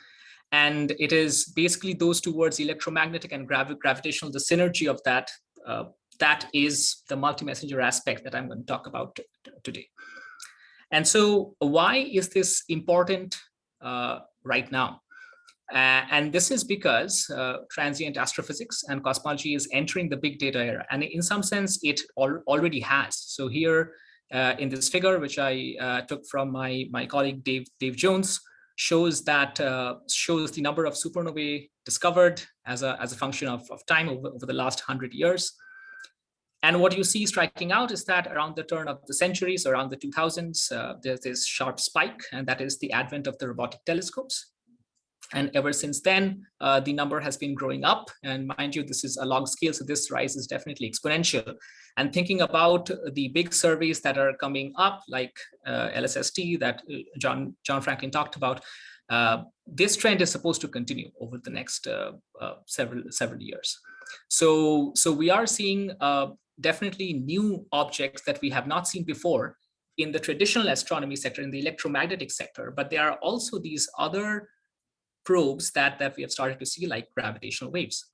And it is basically those two words, electromagnetic and gravitational, the synergy of that, that is the multi-messenger aspect that I'm going to talk about today. And so why is this important right now? And this is because transient astrophysics and cosmology is entering the big data era. And in some sense, it already has. So here in this figure, which I took from my colleague Dave Jones, shows the number of supernovae discovered as a function of time over the last 100 years. And what you see striking out is that around the turn of the century, so around the 2000s, there's this sharp spike, and that is the advent of the robotic telescopes. And ever since then, the number has been growing up. And mind you, this is a log scale, so this rise is definitely exponential. And thinking about the big surveys that are coming up, like LSST that John Franklin talked about, this trend is supposed to continue over the next several years. So we are seeing definitely new objects that we have not seen before in the traditional astronomy sector, in the electromagnetic sector, but there are also these other probes that we have started to see, like gravitational waves.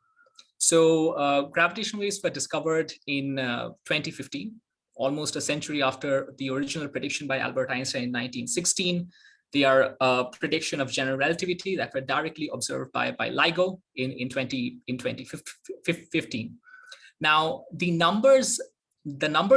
So gravitational waves were discovered in 2015, almost a century after the original prediction by Albert Einstein in 1916. They are a prediction of general relativity that were directly observed by LIGO in 2015. Now, the number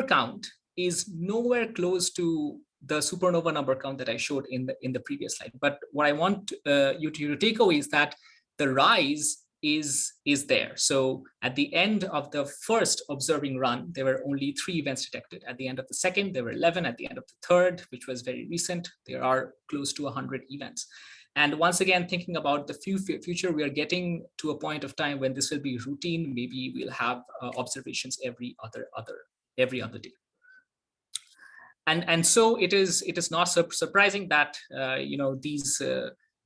count is nowhere close to the supernova number count that I showed in the previous slide. But what I want you to take away is that the rise is there. So at the end of the first observing run, there were only 3 events detected. At the end of the second, there were 11. At the end of the third, which was very recent, there are close to 100 events. And once again, thinking about the future, we are getting to a point of time when this will be routine. Maybe we'll have observations every other day. And so it is not surprising that these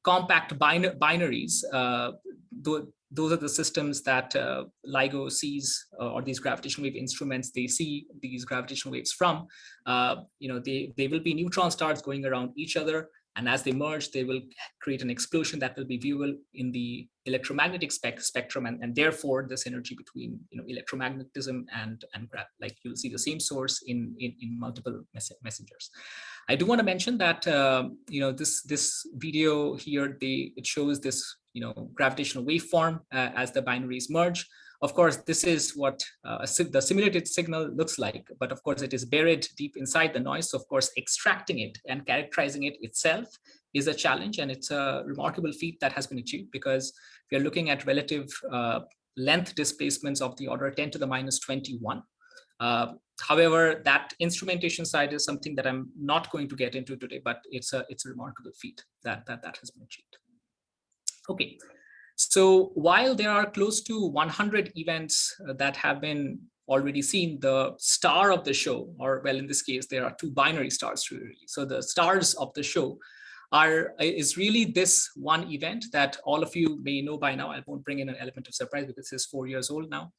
compact binaries, those are the systems that LIGO sees, or these gravitational wave instruments, they see these gravitational waves from. They will be neutron stars going around each other, and as they merge, they will create an explosion that will be viewable in the electromagnetic spectrum, and therefore the synergy between electromagnetism and like you'll see the same source in multiple messengers. I do want to mention that this video here, it shows this gravitational waveform as the binaries merge. Of course, this is what the simulated signal looks like, but of course it is buried deep inside the noise. So of course, extracting it and characterizing it itself is a challenge, and it's a remarkable feat that has been achieved, because we are looking at relative length displacements of the order 10 to the minus 21. However, that instrumentation side is something that I'm not going to get into today, but it's a remarkable feat that has been achieved. Okay. So while there are close to 100 events that have been already seen, the star of the show, or well, in this case, there are 2 binary stars really. So the stars of the show is really this one event that all of you may know by now. I won't bring in an element of surprise because it's 4 years old now.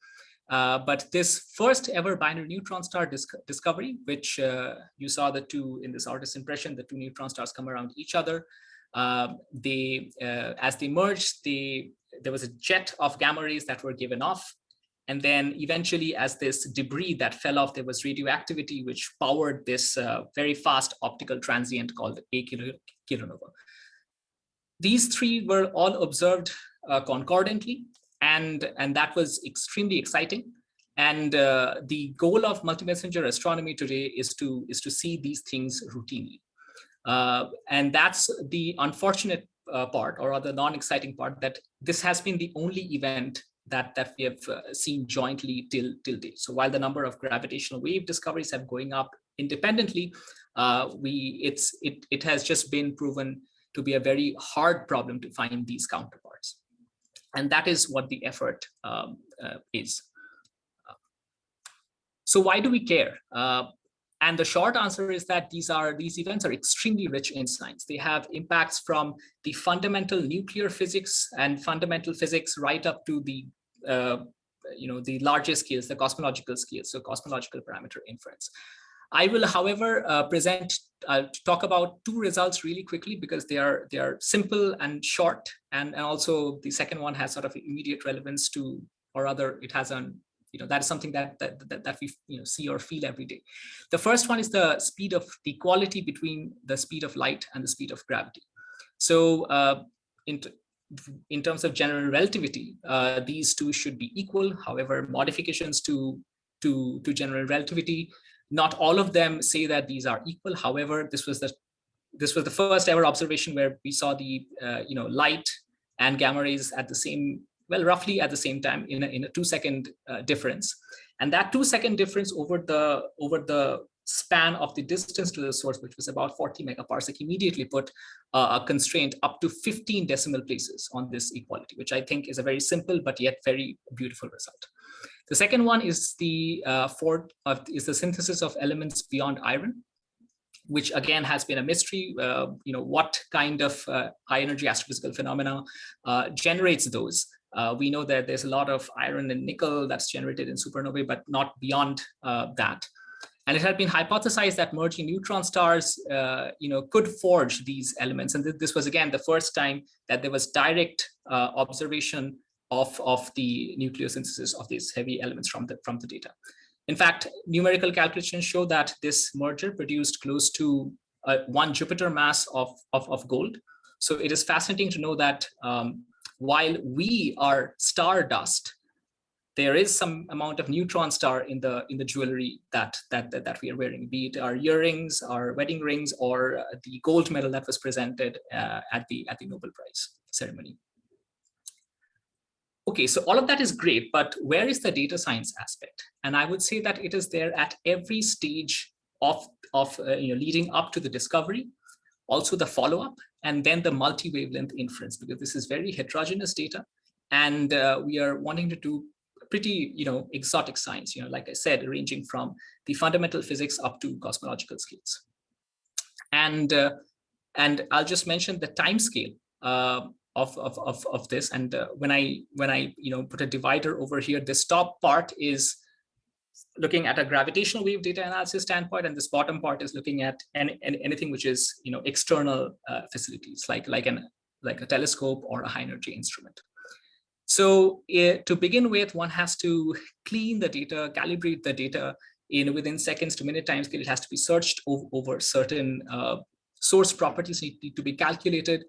But this first ever binary neutron star discovery, which you saw the 2 in this artist's impression, the 2 neutron stars come around each other. As they merged, there was a jet of gamma rays that were given off. And then eventually, as this debris that fell off, there was radioactivity, which powered this very fast optical transient called a kilonova. These 3 were all observed concordantly, and that was extremely exciting. And the goal of multi-messenger astronomy today is to see these things routinely. And that's the unfortunate part, or the non-exciting part, that this has been the only event that we have seen jointly till date. So while the number of gravitational wave discoveries have going up independently, it has just been proven to be a very hard problem to find these counterparts. And that is what the effort is. So why do we care? And the short answer is that these events are extremely rich in science. They have impacts from the fundamental nuclear physics and fundamental physics right up to the larger scales, the cosmological scales, so cosmological parameter inference. I will, however, talk about 2 results really quickly, because they are simple and short, and also the second one has sort of immediate relevance to, or rather, it has an that is something that we see or feel every day. The first one is the equality between the speed of light and the speed of gravity. So in terms of general relativity, these 2 should be equal. However, modifications to general relativity, not all of them say that these are equal. However, this was the first ever observation where we saw the light and gamma rays at the same, well, roughly at the same time in a 2-second difference. And that 2-second difference over the span of the distance to the source, which was about 40 megaparsec, immediately put a constraint up to 15 decimal places on this equality, which I think is a very simple but yet very beautiful result. The second one is the synthesis of elements beyond iron, which again has been a mystery. What kind of high energy astrophysical phenomena generates those? We know that there's a lot of iron and nickel that's generated in supernovae, but not beyond that. And it had been hypothesized that merging neutron stars, could forge these elements. And this was again the first time that there was direct observation of the nucleosynthesis of these heavy elements from the data. In fact, numerical calculations show that this merger produced close to 1 Jupiter mass of gold. So it is fascinating to know that while we are stardust, there is some amount of neutron star in the jewelry that we are wearing, be it our earrings, our wedding rings, or the gold medal that was presented at the Nobel Prize ceremony. Okay, so all of that is great, but where is the data science aspect? And I would say that it is there at every stage of leading up to the discovery, also the follow-up, and then the multi-wavelength inference, because this is very heterogeneous data, and we are wanting to do pretty exotic science, like I said, ranging from the fundamental physics up to cosmological scales. And I'll just mention the time scale of this. And when I put a divider over here, this top part is looking at a gravitational wave data analysis standpoint, and this bottom part is looking at anything which is external facilities like a telescope or a high energy instrument. So to begin with, one has to clean the data, calibrate the data within seconds to minute time scale. It has to be searched over certain source properties need to be calculated.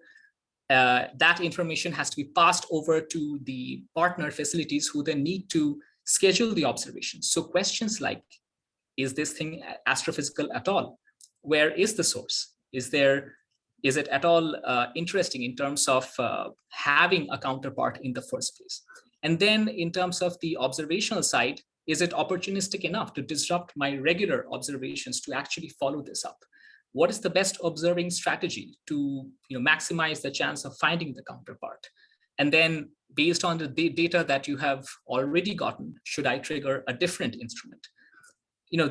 That information has to be passed over to the partner facilities who then need to schedule the observations. So questions like, is this thing astrophysical at all? Where is the source? Is it at all interesting in terms of having a counterpart in the first place? And then in terms of the observational side, is it opportunistic enough to disrupt my regular observations to actually follow this up? What is the best observing strategy to maximize the chance of finding the counterpart? And then based on the data that you have already gotten, should I trigger a different instrument?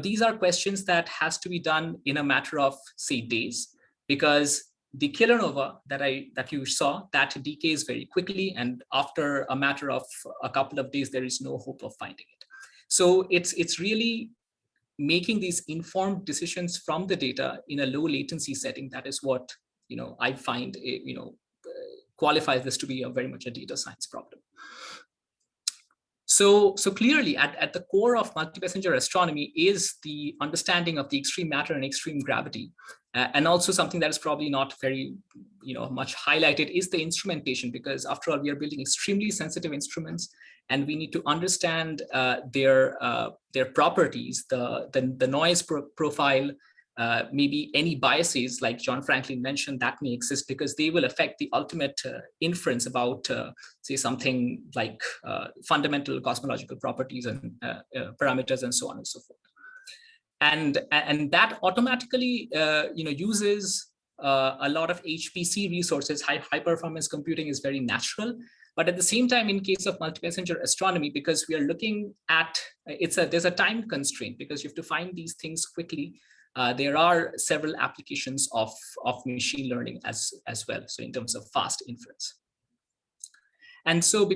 These are questions that has to be done in a matter of, say, days, because the kilonova that you saw, that decays very quickly, and after a matter of a couple of days, there is no hope of finding it. So it's really making these informed decisions from the data in a low latency setting. That is what I find qualifies this to be very much a data science problem. So clearly at the core of multi-passenger astronomy is the understanding of the extreme matter and extreme gravity. And also something that is probably not very much highlighted is the instrumentation, because after all, we are building extremely sensitive instruments, and we need to understand their properties, the noise profile, maybe any biases like John Franklin mentioned that may exist, because they will affect the ultimate inference about, say, something like fundamental cosmological properties and parameters and so on and so forth. And that automatically uses a lot of HPC resources. High performance computing is very natural. But at the same time, in case of multi-passenger astronomy, because we are looking at, there's a time constraint, because you have to find these things quickly. There are several applications of machine learning as well, so in terms of fast inference. And so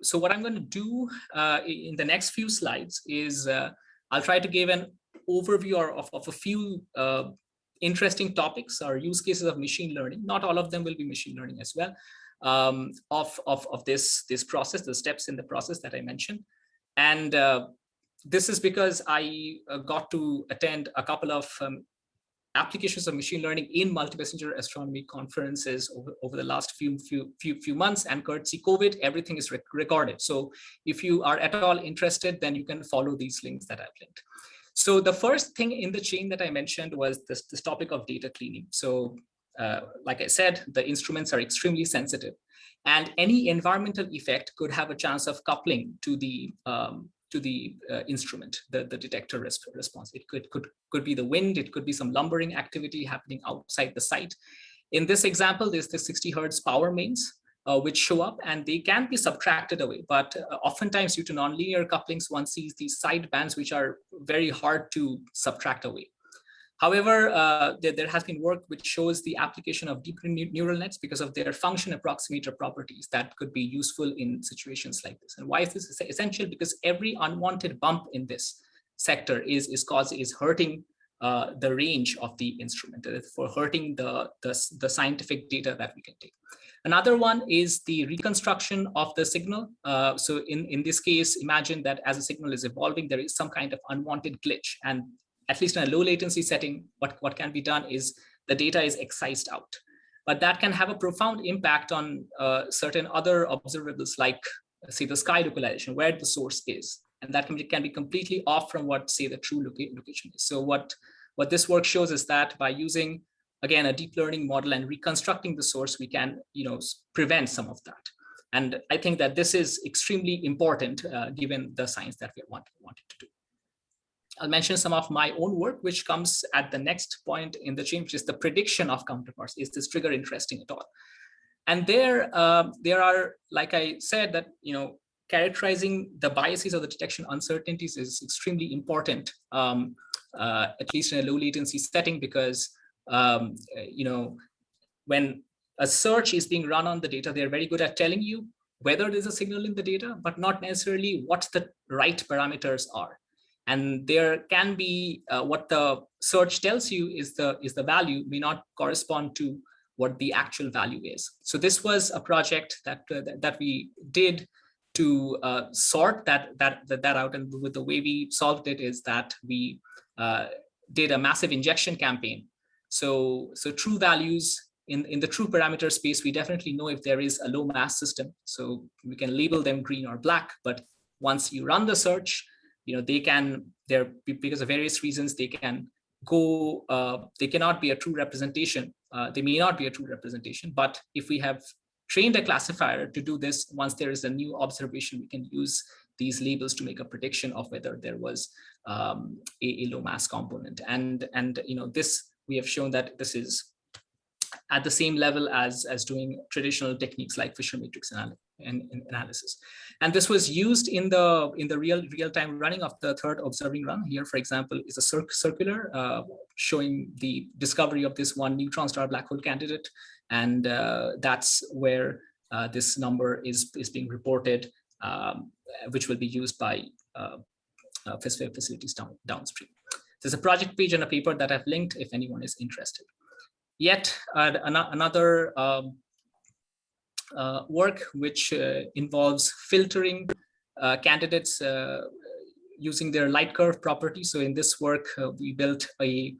so what I'm going to do in the next few slides is I'll try to give an overview of a few interesting topics or use cases of machine learning. Not all of them will be machine learning as well, of this process, the steps in the process that I mentioned. And this is because I got to attend a couple of applications of machine learning in multi-passenger astronomy conferences over the last few months, and courtesy COVID, everything is recorded. So if you are at all interested, then you can follow these links that I've linked. So the first thing in the chain that I mentioned was this topic of data cleaning. So like I said, the instruments are extremely sensitive, and any environmental effect could have a chance of coupling to the instrument, the detector response. It could be the wind, it could be some lumbering activity happening outside the site. In this example, there's the 60 Hertz power mains, which show up, and they can be subtracted away. But oftentimes due to nonlinear couplings, one sees these side bands, which are very hard to subtract away. However, there has been work which shows the application of deep neural nets because of their function approximator properties that could be useful in situations like this. And why is this essential? Because every unwanted bump in this sector is hurting the range of the instrument, for hurting the scientific data that we can take. Another one is the reconstruction of the signal. So in this case, imagine that as a signal is evolving, there is some kind of unwanted glitch. And at least in a low latency setting, what can be done is the data is excised out. But that can have a profound impact on certain other observables, like say the sky localization, where the source is. And that can be completely off from what, say, the true location is. So what this work shows is that by using, again, a deep learning model and reconstructing the source, we can, prevent some of that. And I think that this is extremely important given the science that we wanted to do. I'll mention some of my own work, which comes at the next point in the chain, which is the prediction of counterparts. Is this trigger interesting at all? And there are, like I said, that characterizing the biases of the detection uncertainties is extremely important, at least in a low latency setting, because when a search is being run on the data, they're very good at telling you whether there's a signal in the data, but not necessarily what the right parameters are. And there can be what the search tells you is the value may not correspond to what the actual value is. So this was a project that we did to sort that out. And with the way we solved it is that we did a massive injection campaign. So true values in the true parameter space, we definitely know if there is a low mass system. So we can label them green or black, but once you run the search, because of various reasons, they can go, they cannot be a true representation. They may not be a true representation, but if we have trained a classifier to do this, once there is a new observation, we can use these labels to make a prediction of whether there was a low mass component. And this, we have shown that this is at the same level as doing traditional techniques like Fisher matrix analysis. And this was used in the real-time running of the third observing run. Here, for example, is a circular showing the discovery of this one neutron star black hole candidate. And that's where this number is being reported, which will be used by facilities downstream. There's a project page and a paper that I've linked if anyone is interested. Yet another work which involves filtering candidates using their light curve property. So in this work, we built a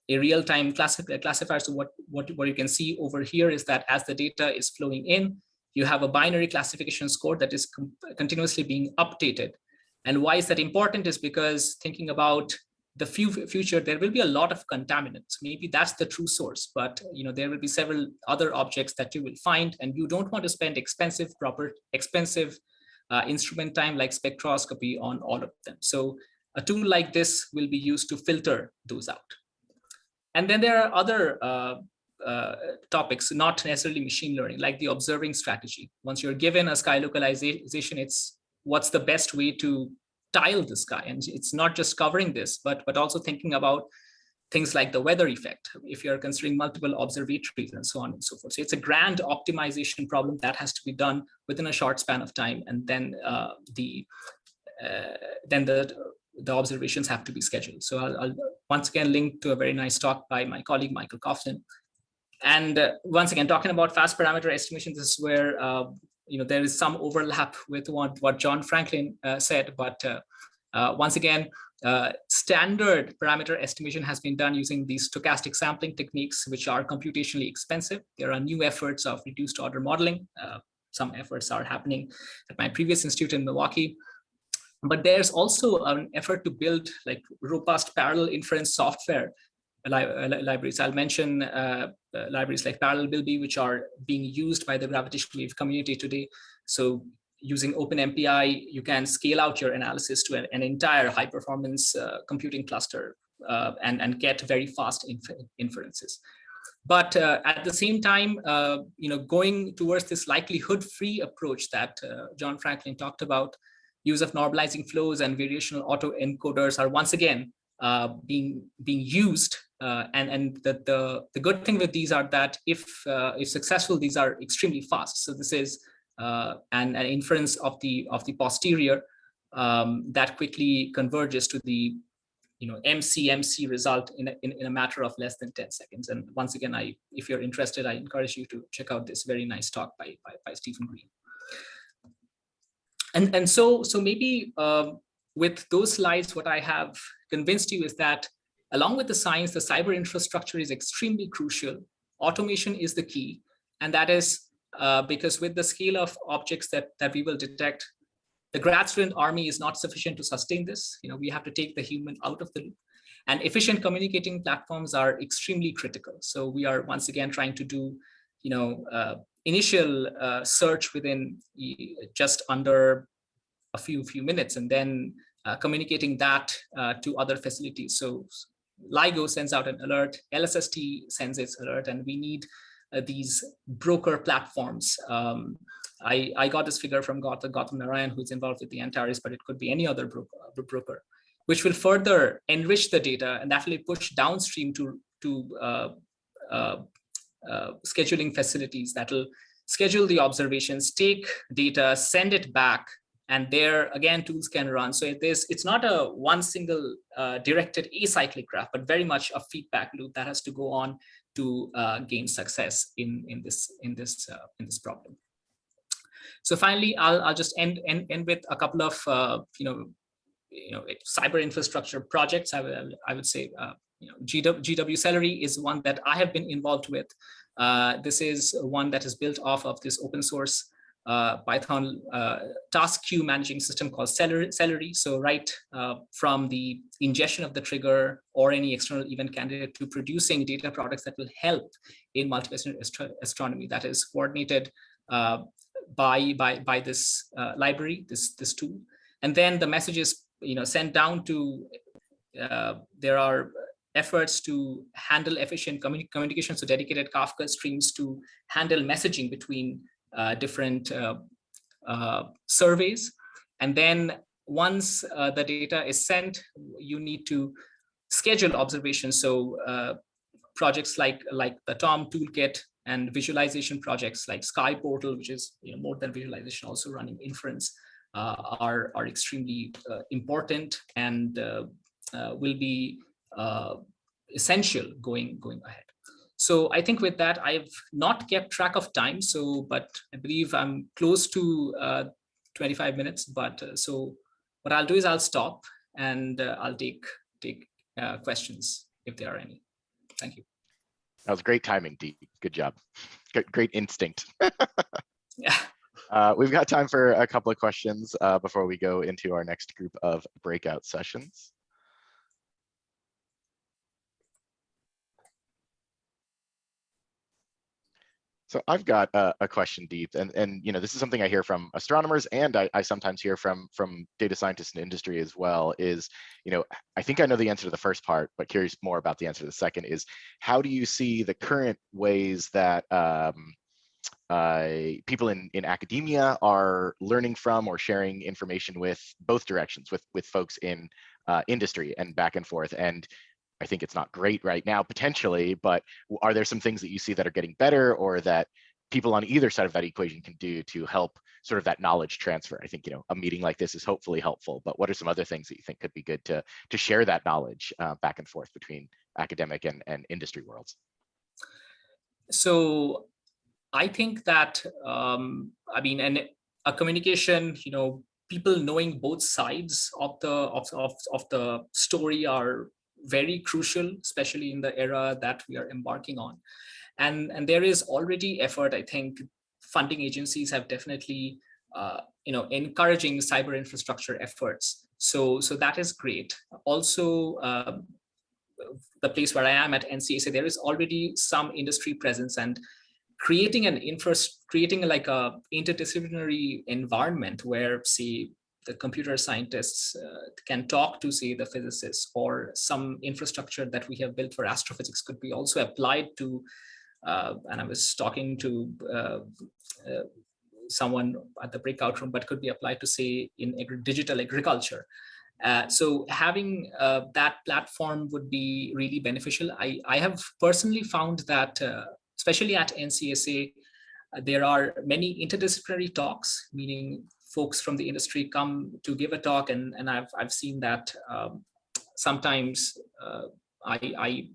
real-time classifier. So what you can see over here is that as the data is flowing in, you have a binary classification score that is continuously being updated. And why is that important is because thinking about the future, there will be a lot of contaminants. Maybe that's the true source, but there will be several other objects that you will find, and you don't want to spend expensive instrument time like spectroscopy on all of them. So a tool like this will be used to filter those out. And then there are other topics, not necessarily machine learning, like the observing strategy. Once you're given a sky localization, it's what's the best way to tile the sky. And it's not just covering this, but also thinking about things like the weather effect, if you're considering multiple observatories and so on and so forth. So it's a grand optimization problem that has to be done within a short span of time. And then the observations have to be scheduled. So I'll once again link to a very nice talk by my colleague, Michael Coughlin. And once again, talking about fast parameter estimation, this is where there is some overlap with what John Franklin said, but once again, standard parameter estimation has been done using these stochastic sampling techniques, which are computationally expensive. There are new efforts of reduced order modeling. Some efforts are happening at my previous institute in Milwaukee. But there's also an effort to build like robust parallel inference software libraries. I'll mention libraries like Parallel Bilby, which are being used by the gravitational wave community today. So using OpenMPI, you can scale out your analysis to an entire high performance computing cluster and get very fast inferences. But at the same time, going towards this likelihood-free approach that John Franklin talked about, use of normalizing flows and variational autoencoders are once again being used. And the good thing with these are that if successful, these are extremely fast. So this is an inference of the posterior that quickly converges to the MC result in a matter of less than 10 seconds. And once again, if you're interested, I encourage you to check out this very nice talk by Stephen Green. And so maybe with those slides, what I have convinced you is that along with the science, the cyber infrastructure is extremely crucial. Automation is the key. And that is because with the scale of objects that we will detect, the grad student army is not sufficient to sustain this. We have to take the human out of the loop. And efficient communicating platforms are extremely critical. So we are once again trying to do, initial search within just under a few minutes, and then communicating that to other facilities. So LIGO sends out an alert, LSST sends its alert, and we need these broker platforms. I got this figure from Gautam Narayan, who's involved with the Antares, but it could be any other broker, which will further enrich the data, and that will push downstream to scheduling facilities that will schedule the observations, take data, send it back, and there again tools can run. So it's not a one single directed acyclic graph, but very much a feedback loop that has to go on to gain success in this problem. So finally, I'll just end with a couple of cyber infrastructure projects. I would say GW Celery is one that I have been involved with. This is one that is built off of this open source Python task queue managing system called Celery. So right from the ingestion of the trigger or any external event candidate to producing data products that will help in multi-disciplinary astronomy, that is coordinated by this library, this tool. And then the message is sent down to, there are efforts to handle efficient communication, so dedicated Kafka streams to handle messaging between different surveys. And then once the data is sent, you need to schedule observations. So projects like the TOM toolkit and visualization projects like Sky Portal, which is more than visualization, also running inference, are extremely important and will be essential going ahead. So I think with that, I've not kept track of time. But I believe I'm close to 25 minutes. But so what I'll do is I'll stop and I'll take questions if there are any. Thank you. That was great timing, Deep. Good job. Great instinct. Yeah. We've got time for a couple of questions before we go into our next group of breakout sessions. So I've got a question, Deep, and this is something I hear from astronomers, and I sometimes hear from data scientists in industry as well. Is I think I know the answer to the first part, but curious more about the answer to the second. Is how do you see the current ways that people in academia are learning from or sharing information with both directions, with folks in industry and back and forth? And I think it's not great right now, potentially, but are there some things that you see that are getting better or that people on either side of that equation can do to help sort of that knowledge transfer? I think, a meeting like this is hopefully helpful, but what are some other things that you think could be good to share that knowledge back and forth between academic and industry worlds? So I think that, and a communication, people knowing both sides of the story are very crucial, especially in the era that we are embarking on. And there is already effort. I think funding agencies have definitely, encouraging cyber infrastructure efforts. So that is great. Also, the place where I am at NCSA, there is already some industry presence, and creating like a interdisciplinary environment where, say, the computer scientists can talk to, say, the physicists, or some infrastructure that we have built for astrophysics could be also applied to, and I was talking to someone at the breakout room, but could be applied to, say, in digital agriculture. So having that platform would be really beneficial. I have personally found that, especially at NCSA, there are many interdisciplinary talks, meaning folks from the industry come to give a talk, and I've seen that sometimes I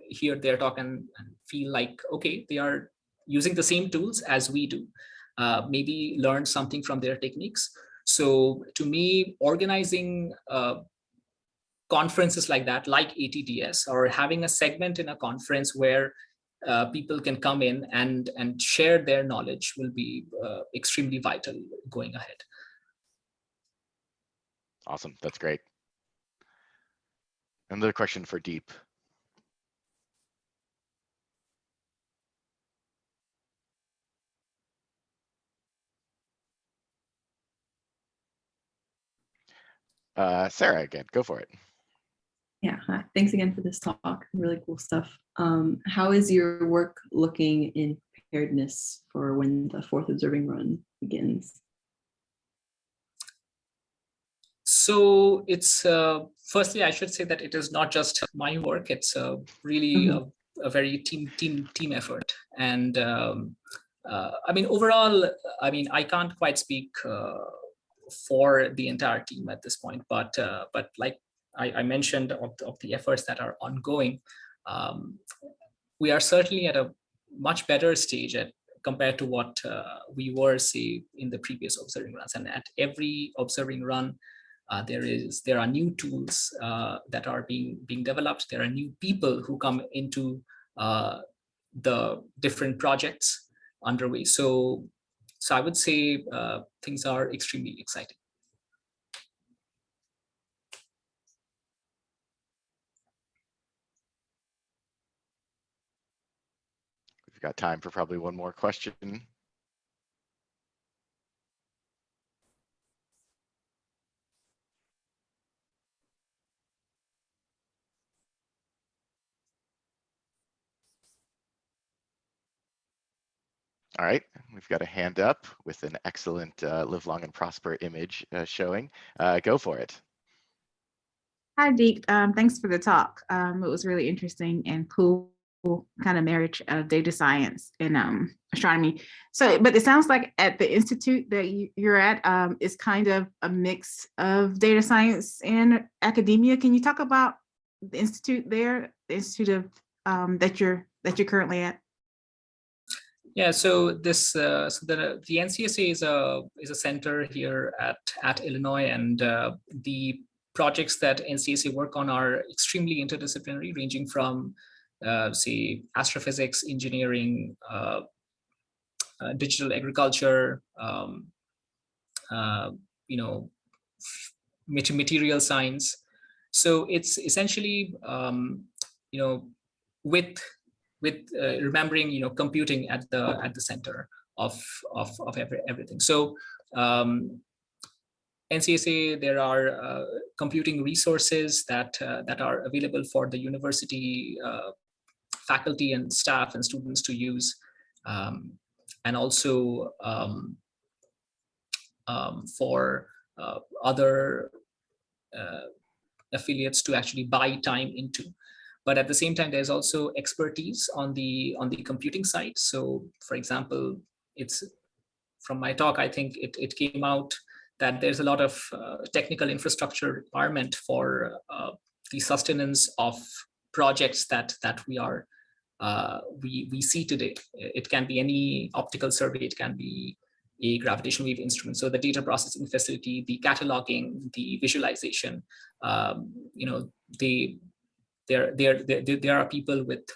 hear their talk and feel like, okay, they are using the same tools as we do, maybe learn something from their techniques. So to me, organizing conferences like that, like ATDS, or having a segment in a conference where people can come in and share their knowledge will be extremely vital going ahead. Awesome, that's great. Another question for Deep. Sarah, again, go for it. Yeah, hi. Thanks again for this talk. Really cool stuff. How is your work looking in preparedness for when the fourth observing run begins? So it's firstly, I should say that it is not just my work. It's really a very team effort. And I mean, overall, I mean, I can't quite speak for the entire team at this point, but like I mentioned of the efforts that are ongoing, we are certainly at a much better stage compared to what we were, say, in the previous observing runs. And at every observing run, there are new tools that are being developed. There are new people who come into the different projects underway. So I would say things are extremely exciting. We've got time for probably one more question. All right, we've got a hand up with an excellent live long and prosper image showing. Go for it. Hi, Deek. Thanks for the talk. It was really interesting and cool kind of marriage of data science and astronomy. So, but it sounds like at the institute that you're at is kind of a mix of data science and academia. Can you talk about the institute there, the institute of that you're currently at? Yeah, so this the NCSA is a center here at Illinois, and the projects that NCSA work on are extremely interdisciplinary, ranging from say astrophysics, engineering, digital agriculture, you know, material science. So it's essentially you know, with remembering, you know, computing at the center of everything. So NCSA, there are computing resources that are available for the university faculty and staff and students to use, and also for other affiliates to actually buy time into. But at the same time, there's also expertise on the computing side. So, for example, it's from my talk, I think it came out that there's a lot of technical infrastructure requirement for the sustenance of projects that we are we see today. It can be any optical survey, it can be a gravitational wave instrument. So the data processing facility, the cataloging, the visualization, you know, there are people with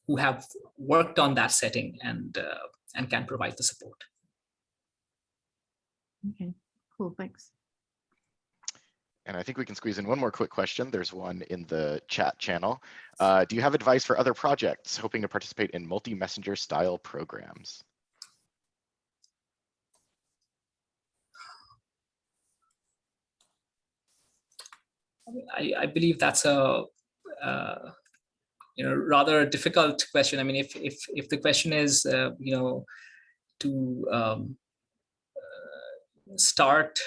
who have worked on that setting and can provide the support. Okay, cool, thanks. And I think we can squeeze in one more quick question. There's one in the chat channel. Do you have advice for other projects hoping to participate in multi-messenger style programs? I believe that's a you know, rather difficult question. I mean, if the question is you know, to start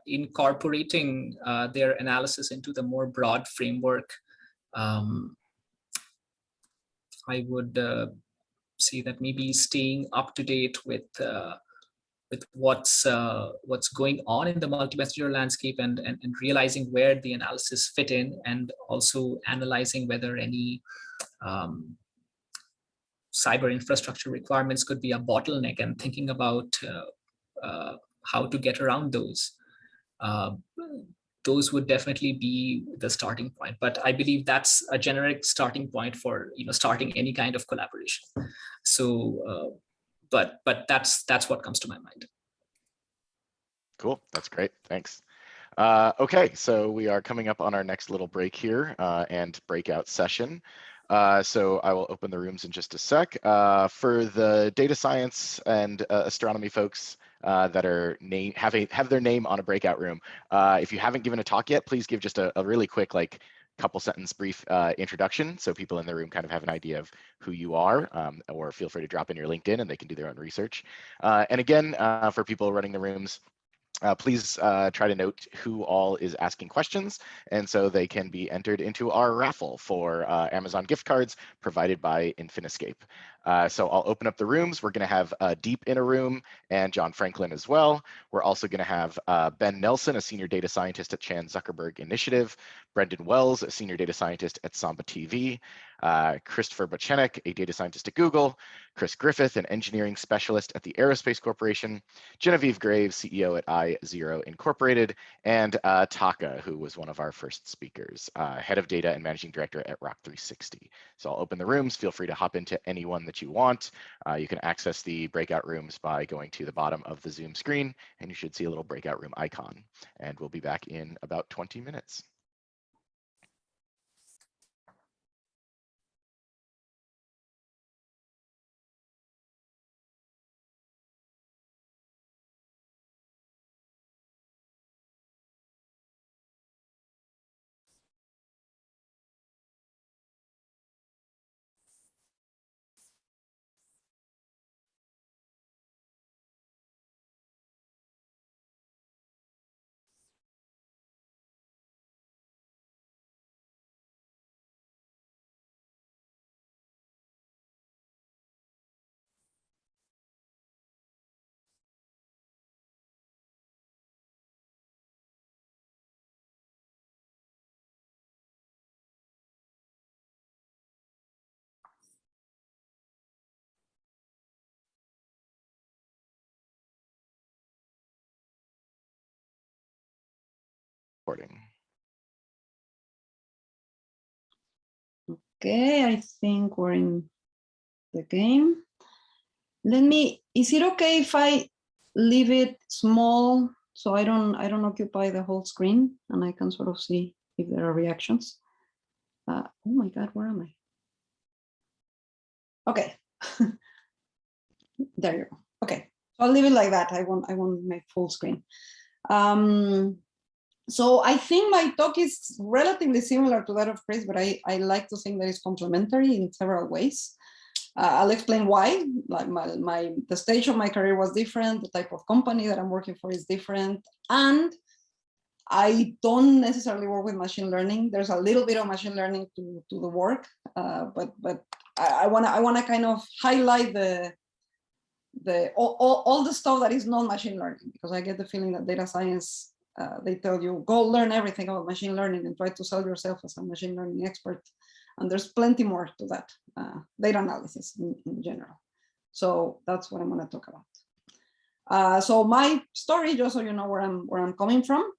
incorporating their analysis into the more broad framework, I would say that maybe staying up to date with what's going on in the multi-messenger landscape, and realizing where the analysis fit in, and also analyzing whether any cyber infrastructure requirements could be a bottleneck, and thinking about how to get around those. Those would definitely be the starting point. But I believe that's a generic starting point for starting any kind of collaboration. So, but that's what comes to my mind. Cool, that's great, thanks. Okay, so we are coming up on our next little break here and breakout session. So I will open the rooms in just a sec. For the data science and astronomy folks that are have their name on a breakout room, if you haven't given a talk yet, please give just a really quick, like, couple sentence brief introduction, so people in the room kind of have an idea of who you are, or feel free to drop in your LinkedIn and they can do their own research. And again, for people running the rooms, please try to note who all is asking questions, and so they can be entered into our raffle for Amazon gift cards provided by Infiniscape. So I'll open up the rooms. We're going to have Deep in a room and John Franklin as well. We're also going to have Ben Nelson, a senior data scientist at Chan Zuckerberg Initiative, Brendan Wells, a senior data scientist at Samba TV, Christopher Bochenek, a data scientist at Google, Chris Griffith, an engineering specialist at the Aerospace Corporation, Genevieve Graves, CEO at I0 Incorporated, and Taka, who was one of our first speakers, head of data and managing director at Rock 360. So I'll open the rooms. Feel free to hop into any one that you want. You can access the breakout rooms by going to the bottom of the Zoom screen, and you should see a little breakout room icon. And we'll be back in about 20 minutes. Okay, I think we're in the game. Is it okay if I leave it small so I don't occupy the whole screen and I can sort of see if there are reactions? Oh my God, where am I? Okay. There you go. Okay, so I'll leave it like that. I won't make full screen. So I think my talk is relatively similar to that of Chris, but I like to think that it's complementary in several ways. I'll explain why. Like the stage of my career was different, the type of company that I'm working for is different, and I don't necessarily work with machine learning. There's a little bit of machine learning to the work, but I wanna kind of highlight all the stuff that is not machine learning, because I get the feeling that data science, they tell you go learn everything about machine learning and try to sell yourself as a machine learning expert, and there's plenty more to that, data analysis in general. So that's what I'm going to talk about. So my story, just so you know where I'm coming from,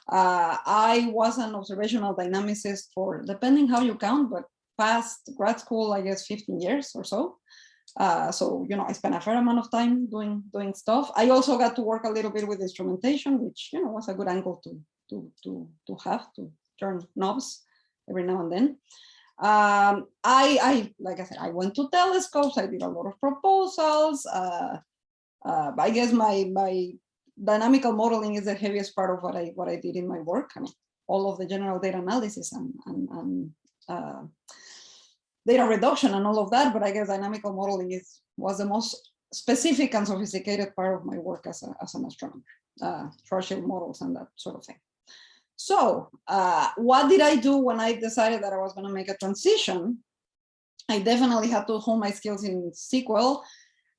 I was an observational dynamicist for, depending how you count, but past grad school, I guess 15 years or so. So, you know, I spent a fair amount of time doing stuff. I also got to work a little bit with instrumentation, which, you know, was a good angle to have to turn knobs every now and then. I like I said, I went to telescopes. I did a lot of proposals. I guess my dynamical modeling is the heaviest part of what I did in my work. I mean, all of the general data analysis and data reduction and all of that, but I guess dynamical modeling was the most specific and sophisticated part of my work as an astronomer, Schwarzschild models and that sort of thing. So what did I do when I decided that I was going to make a transition? I definitely had to hone my skills in SQL.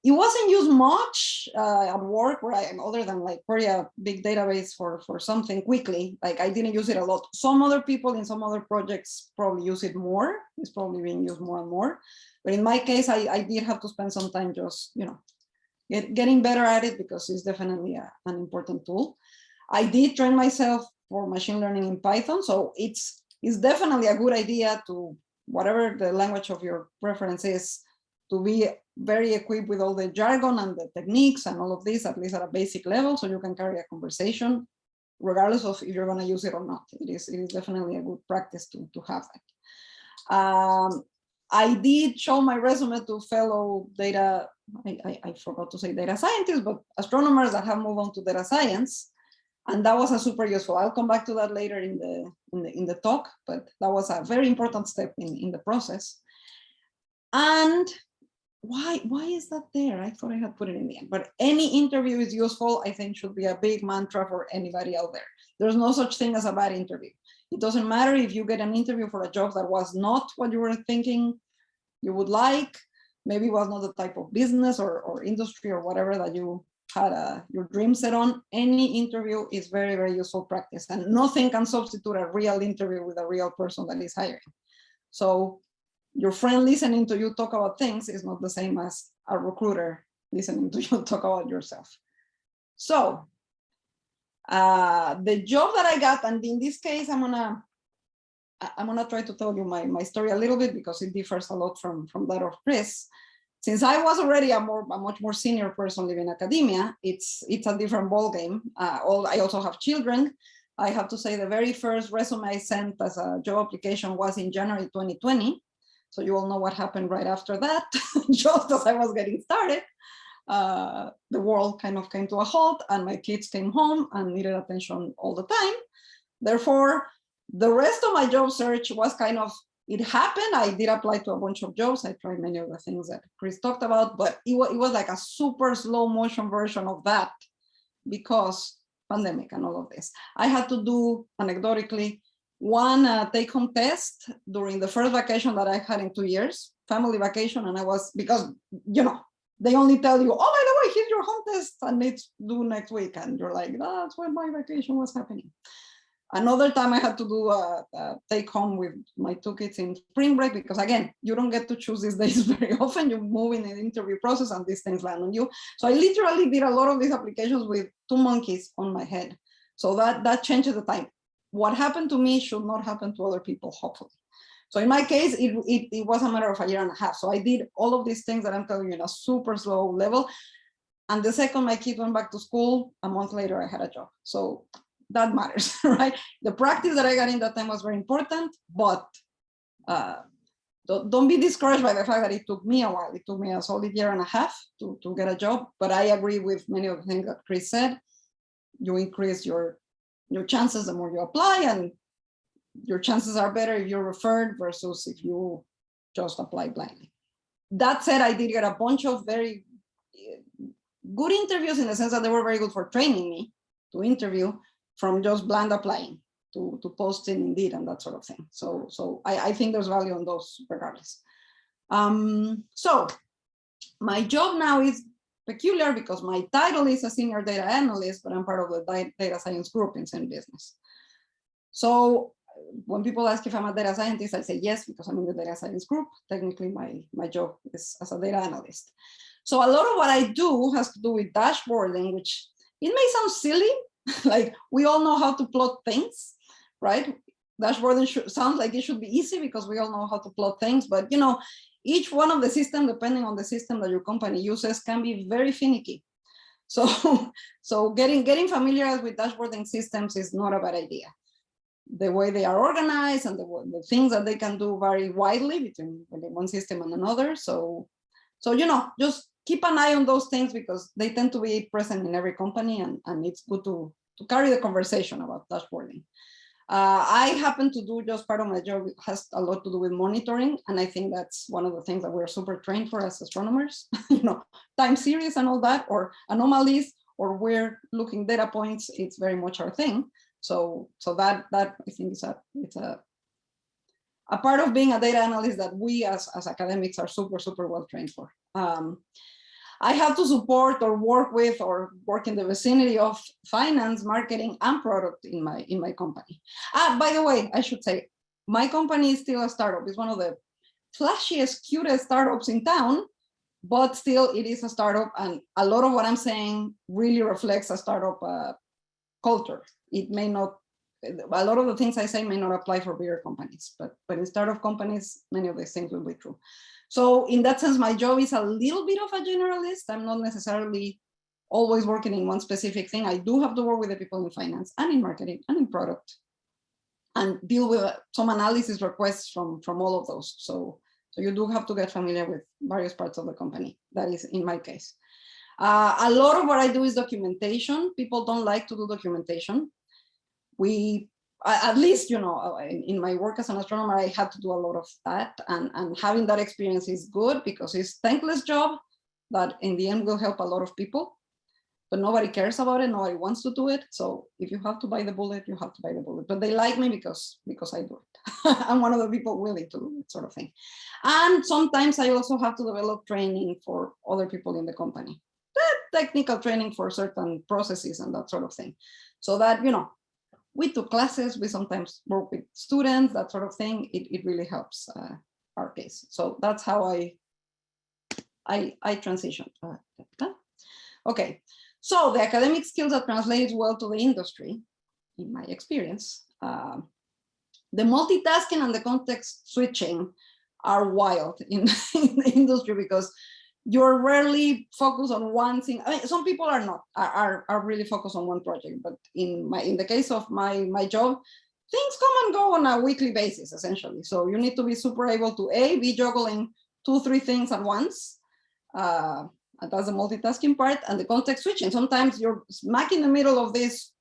It wasn't used much at work where I am, other than like query a big database for something quickly. Like I didn't use it a lot. Some other people in some other projects probably use it more. It's probably being used more and more. But in my case, I did have to spend some time just, getting better at it, because it's definitely an important tool. I did train myself for machine learning in Python. So it's definitely a good idea to, whatever the language of your preference is, to be very equipped with all the jargon and the techniques and all of this, at least at a basic level, so you can carry a conversation, regardless of if you're going to use it or not. It is definitely a good practice to have that. I did show my resume to fellow data, I forgot to say data scientists, but astronomers that have moved on to data science. And that was a super useful. I'll come back to that later in the talk, but that was a very important step in the process. And why is that there? I thought I had put it in the end, but any interview is useful, I think should be a big mantra for anybody out there. There's no such thing as a bad interview. It doesn't matter if you get an interview for a job that was not what you were thinking you would like, maybe was not the type of business or industry or whatever that you had your dream set on. Any interview is very, very useful practice, and nothing can substitute a real interview with a real person that is hiring. So your friend listening to you talk about things is not the same as a recruiter listening to you talk about yourself. So the job that I got, and in this case, I'm gonna try to tell you my story a little bit, because it differs a lot from that of Chris. Since I was already a much more senior person living in academia, it's a different ballgame. I also have children. I have to say the very first resume I sent as a job application was in January 2020. So you all know what happened right after that. Just as I was getting started, the world kind of came to a halt, and my kids came home and needed attention all the time. Therefore, the rest of my job search was kind of, it happened. I did apply to a bunch of jobs. I tried many of the things that Chris talked about, but it was like a super slow motion version of that, because pandemic and all of this. I had to do, anecdotally, one take-home test during the first vacation that I had in 2 years, family vacation. And I was, because, they only tell you, oh, by the way, here's your home test and it's due next week. And you're like, that's when my vacation was happening. Another time I had to do a take home with my 2 kids in spring break, because again, you don't get to choose these days very often. You move in an interview process and these things land on you. So I literally did a lot of these applications with 2 monkeys on my head. So that changes the time. What happened to me should not happen to other people, hopefully. So in my case, it was a matter of 1.5 years. So I did all of these things that I'm telling you in a super slow level. And the second my kid went back to school, a month later, I had a job. So that matters, right? The practice that I got in that time was very important, but don't be discouraged by the fact that it took me a while. It took me a solid 1.5 years to get a job. But I agree with many of the things that Chris said. You increase your chances the more you apply, and your chances are better if you're referred versus if you just apply blindly. That said, I did get a bunch of very good interviews, in the sense that they were very good for training me to interview, from just blind applying to posting Indeed and that sort of thing. So I think there's value on those regardless. So my job now is peculiar because my title is a senior data analyst, but I'm part of the data science group in same business. So when people ask if I'm a data scientist, I say yes, because I'm in the data science group. Technically, my job is as a data analyst. So a lot of what I do has to do with dashboarding, which it may sound silly. Like, we all know how to plot things, right? Dashboarding sounds like it should be easy because we all know how to plot things, but each one of the systems, depending on the system that your company uses, can be very finicky. So getting familiar with dashboarding systems is not a bad idea. The way they are organized and the things that they can do vary widely between one system and another. So just keep an eye on those things, because they tend to be present in every company, and it's good to carry the conversation about dashboarding. I happen to do, just part of my job has a lot to do with monitoring, and I think that's one of the things that we're super trained for as astronomers. Time series and all that, or anomalies, or we're looking data points. It's very much our thing. So that I think it's a part of being a data analyst that we as academics are super well trained for. I have to support or work with or work in the vicinity of finance, marketing, and product in my company. By the way, I should say, my company is still a startup. It's one of the flashiest, cutest startups in town, but still it is a startup. And a lot of what I'm saying really reflects a startup culture. It may not, a lot of the things I say may not apply for bigger companies, but in startup companies, many of these things will be true. So in that sense, my job is a little bit of a generalist. I'm not necessarily always working in one specific thing. I do have to work with the people in finance and in marketing and in product and deal with some analysis requests from all of those. So you do have to get familiar with various parts of the company. That is in my case. A lot of what I do is documentation. People don't like to do documentation. At least, in my work as an astronomer, I had to do a lot of that, and having that experience is good because it's a thankless job that in the end will help a lot of people, but nobody cares about it. Nobody wants to do it. So if you have to bite the bullet, you have to bite the bullet. But they like me because I do it. I'm one of the people willing to do it, sort of thing. And sometimes I also have to develop training for other people in the company, technical training for certain processes and that sort of thing. So that, we took classes, we sometimes work with students, that sort of thing. It really helps our case. So that's how I transitioned. Okay, so the academic skills that translates well to the industry, in my experience, the multitasking and the context switching are wild in the industry because you're rarely focused on one thing. I mean, some people are not, are really focused on one project, but in the case of my job, things come and go on a weekly basis, essentially. So you need to be super able to be juggling 2-3 things at once. That's the multitasking part, and the context switching. Sometimes you're smack in the middle of this,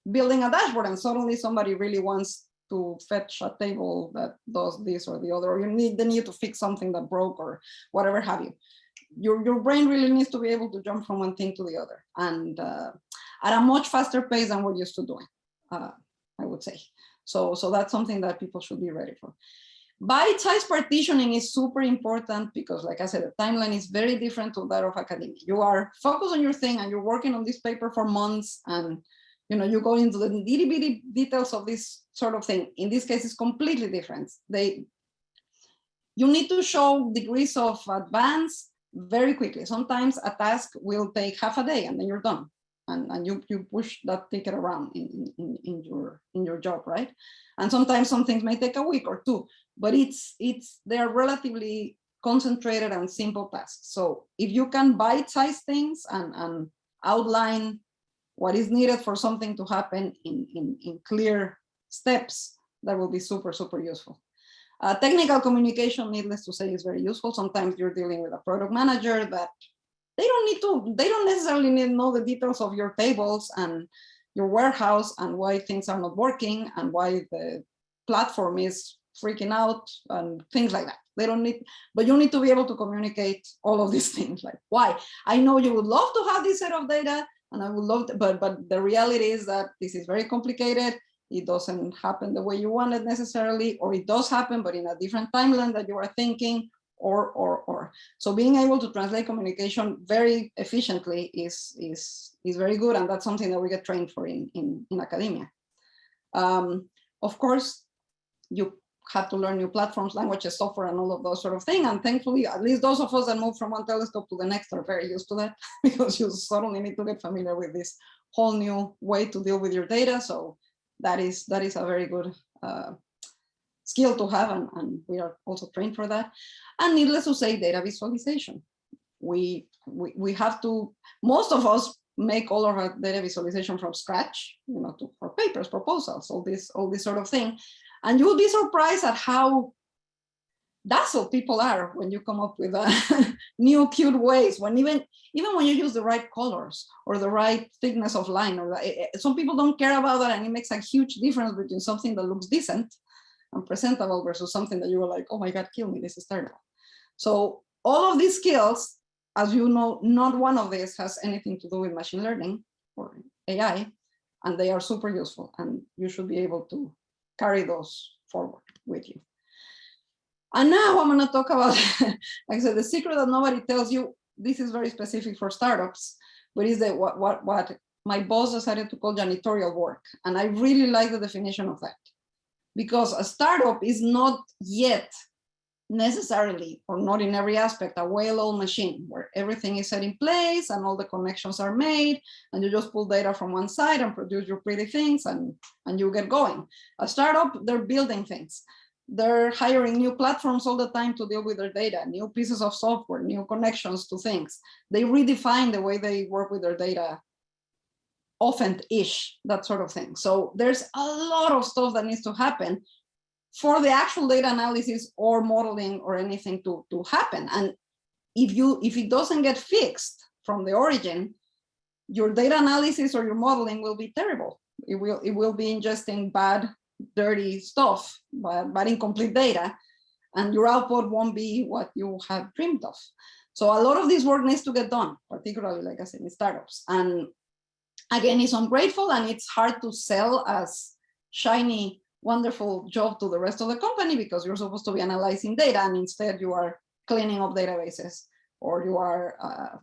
building a dashboard, and suddenly somebody really wants to fetch a table that does this or the other, or they need to fix something that broke or whatever have you. Your brain really needs to be able to jump from one thing to the other, and at a much faster pace than we're used to doing, I would say. So that's something that people should be ready for. Bite-sized partitioning is super important because, like I said, the timeline is very different to that of academia. You are focused on your thing and you're working on this paper for months, and you go into the nitty-bitty details of this sort of thing. In this case, it's completely different. You need to show degrees of advance very quickly. Sometimes a task will take half a day and then you're done, and you push that ticket around in your job, right? And sometimes some things may take a week or 2, but they are relatively concentrated and simple tasks. So if you can bite-size things and outline what is needed for something to happen in clear steps, that will be super, super useful. Technical communication, needless to say, is very useful. Sometimes you're dealing with a product manager that they don't necessarily need to know the details of your tables and your warehouse and why things are not working and why the platform is freaking out and things like that. They don't need, but you need to be able to communicate all of these things, like why. I know you would love to have this set of data, and I would love to, but the reality is that this is very complicated. It doesn't happen the way you want it necessarily, or it does happen, but in a different timeline that you are thinking, or. So being able to translate communication very efficiently is very good, and that's something that we get trained for in academia. Of course, you have to learn new platforms, languages, software, and all of those sort of things. And thankfully, at least those of us that move from one telescope to the next are very used to that, because you suddenly need to get familiar with this whole new way to deal with your data. So that is a very good skill to have, and we are also trained for that. And needless to say, data visualization. We have to, most of us make all of our data visualization from scratch, for papers, proposals, all this sort of thing. And you will be surprised at how dazzled people are when you come up with new cute ways, when even when you use the right colors or the right thickness of line, some people don't care about that, and it makes a huge difference between something that looks decent and presentable versus something that you were like, oh my God, kill me, this is terrible. So all of these skills, as you know, not one of these has anything to do with machine learning or AI, and they are super useful, and you should be able to carry those forward with you. And now I'm going to talk about, like I said, the secret that nobody tells you. this is very specific for startups, but is that what my boss decided to call janitorial work. And I really like the definition of that, because a startup is not yet necessarily, or not in every aspect, a well-oiled machine where everything is set in place and all the connections are made and you just pull data from one side and produce your pretty things and you get going. A startup, they're building things. They're hiring new platforms all the time to deal with their data, new pieces of software, new connections to things. They redefine the way they work with their data often-ish, that sort of thing. So there's a lot of stuff that needs to happen for the actual data analysis or modeling or anything to happen. And if it doesn't get fixed from the origin, your data analysis or your modeling will be terrible. It will be ingesting bad, dirty stuff, bad incomplete data, and your output won't be what you had dreamed of. So a lot of this work needs to get done, particularly, like I said, in startups. And again, it's ungrateful and it's hard to sell as shiny, wonderful job to the rest of the company, because you're supposed to be analyzing data and instead you are cleaning up databases, or you are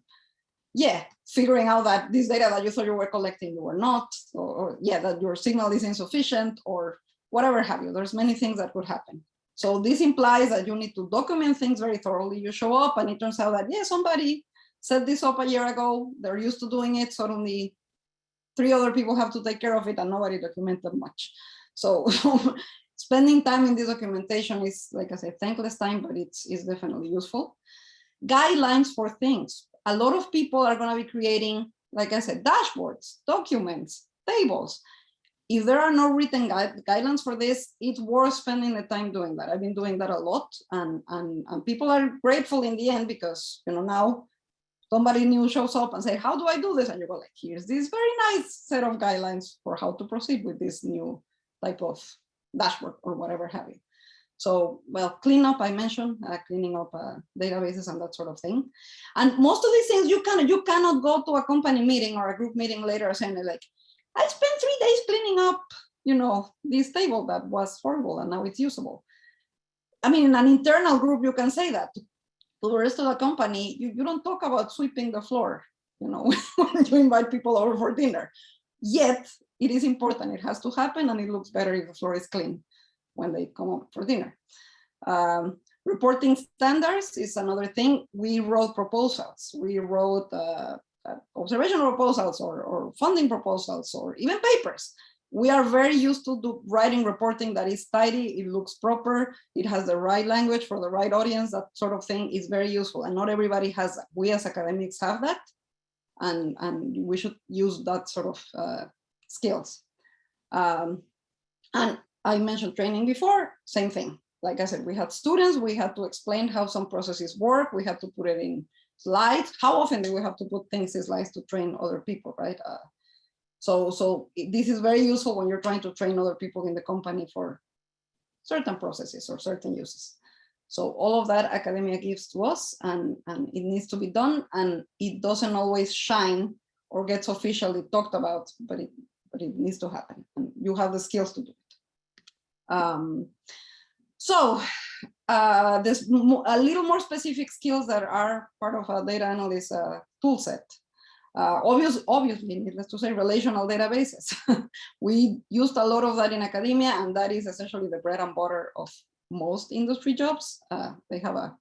figuring out that this data that you thought you were collecting, you were not, or that your signal is insufficient, or whatever have you. There's many things that could happen. So this implies that you need to document things very thoroughly. You show up and it turns out that, somebody set this up a year ago, they're used to doing it, suddenly 3 other people have to take care of it and nobody documented much. So spending time in this documentation is, like I said, thankless time, but it's definitely useful. Guidelines for things. A lot of people are going to be creating, like I said, dashboards, documents, tables. If there are no written guidelines for this, it's worth spending the time doing that. I've been doing that a lot, and people are grateful in the end, because now somebody new shows up and say, how do I do this? And you go like, here's this very nice set of guidelines for how to proceed with this new type of dashboard or whatever have you. So, well, cleanup, I mentioned, cleaning up databases and that sort of thing. And most of these things, you cannot go to a company meeting or a group meeting later saying like, I spent 3 days cleaning up, this table that was horrible and now it's usable. I mean, in an internal group, you can say that. To the rest of the company, you don't talk about sweeping the floor, when you invite people over for dinner. Yet, it is important. It has to happen, and it looks better if the floor is clean when they come up for dinner. Reporting standards is another thing. We wrote proposals. We wrote observational proposals or funding proposals or even papers. We are very used to writing reporting that is tidy, it looks proper, it has the right language for the right audience, that sort of thing is very useful. And not everybody has that. We as academics have that, and we should use that sort of skills. And I mentioned training before, same thing. Like I said, we had students, we had to explain how some processes work, we had to put it in slides. How often do we have to put things in slides to train other people, right? So this is very useful when you're trying to train other people in the company for certain processes or certain uses. So all of that academia gives to us, and it needs to be done, and it doesn't always shine or gets officially talked about, but it needs to happen, and you have the skills to do it. There's a little more specific skills that are part of a data analyst tool set. Obviously, needless to say, relational databases. We used a lot of that in academia, and that is essentially the bread and butter of most industry jobs. They have a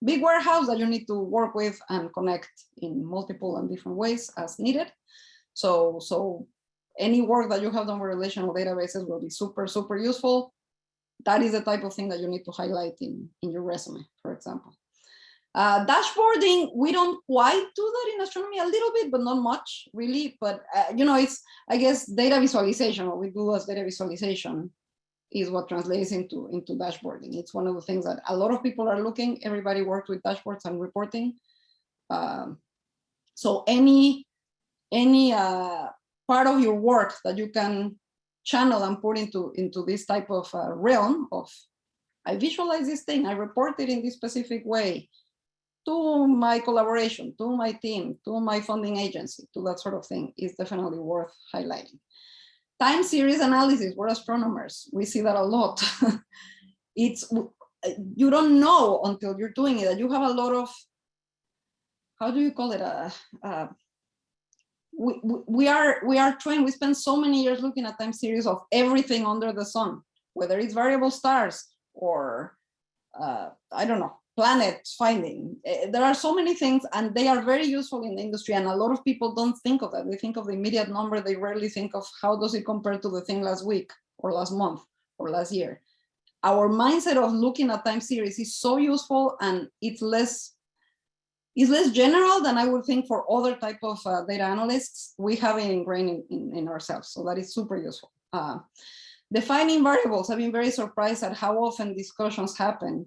big warehouse that you need to work with and connect in multiple and different ways as needed. So any work that you have done with relational databases will be super, super useful. That is the type of thing that you need to highlight in your resume, for example. Dashboarding, we don't quite do that in astronomy, a little bit, but not much really. But it's, I guess, data visualization. What we do as data visualization is what translates into dashboarding. It's one of the things that a lot of people are looking. Everybody works with dashboards and reporting. So any part of your work that you can channel and put into this type of realm of, I visualize this thing, I report it in this specific way to my collaboration, to my team, to my funding agency, to that sort of thing, is definitely worth highlighting. Time series analysis, we're astronomers, we see that a lot. You don't know until you're doing it that you have a lot of, how do you call it? We are trained, we spend so many years looking at time series of everything under the sun, whether it's variable stars or I don't know, planets finding. There are so many things, and they are very useful in the industry, and a lot of people don't think of that. They think of the immediate number. They rarely think of how does it compare to the thing last week or last month or last year. Our mindset of looking at time series is so useful, and it's less general than I would think for other type of data analysts. We have it ingrained in ourselves, so that is super useful. Defining variables, I've been very surprised at how often discussions happen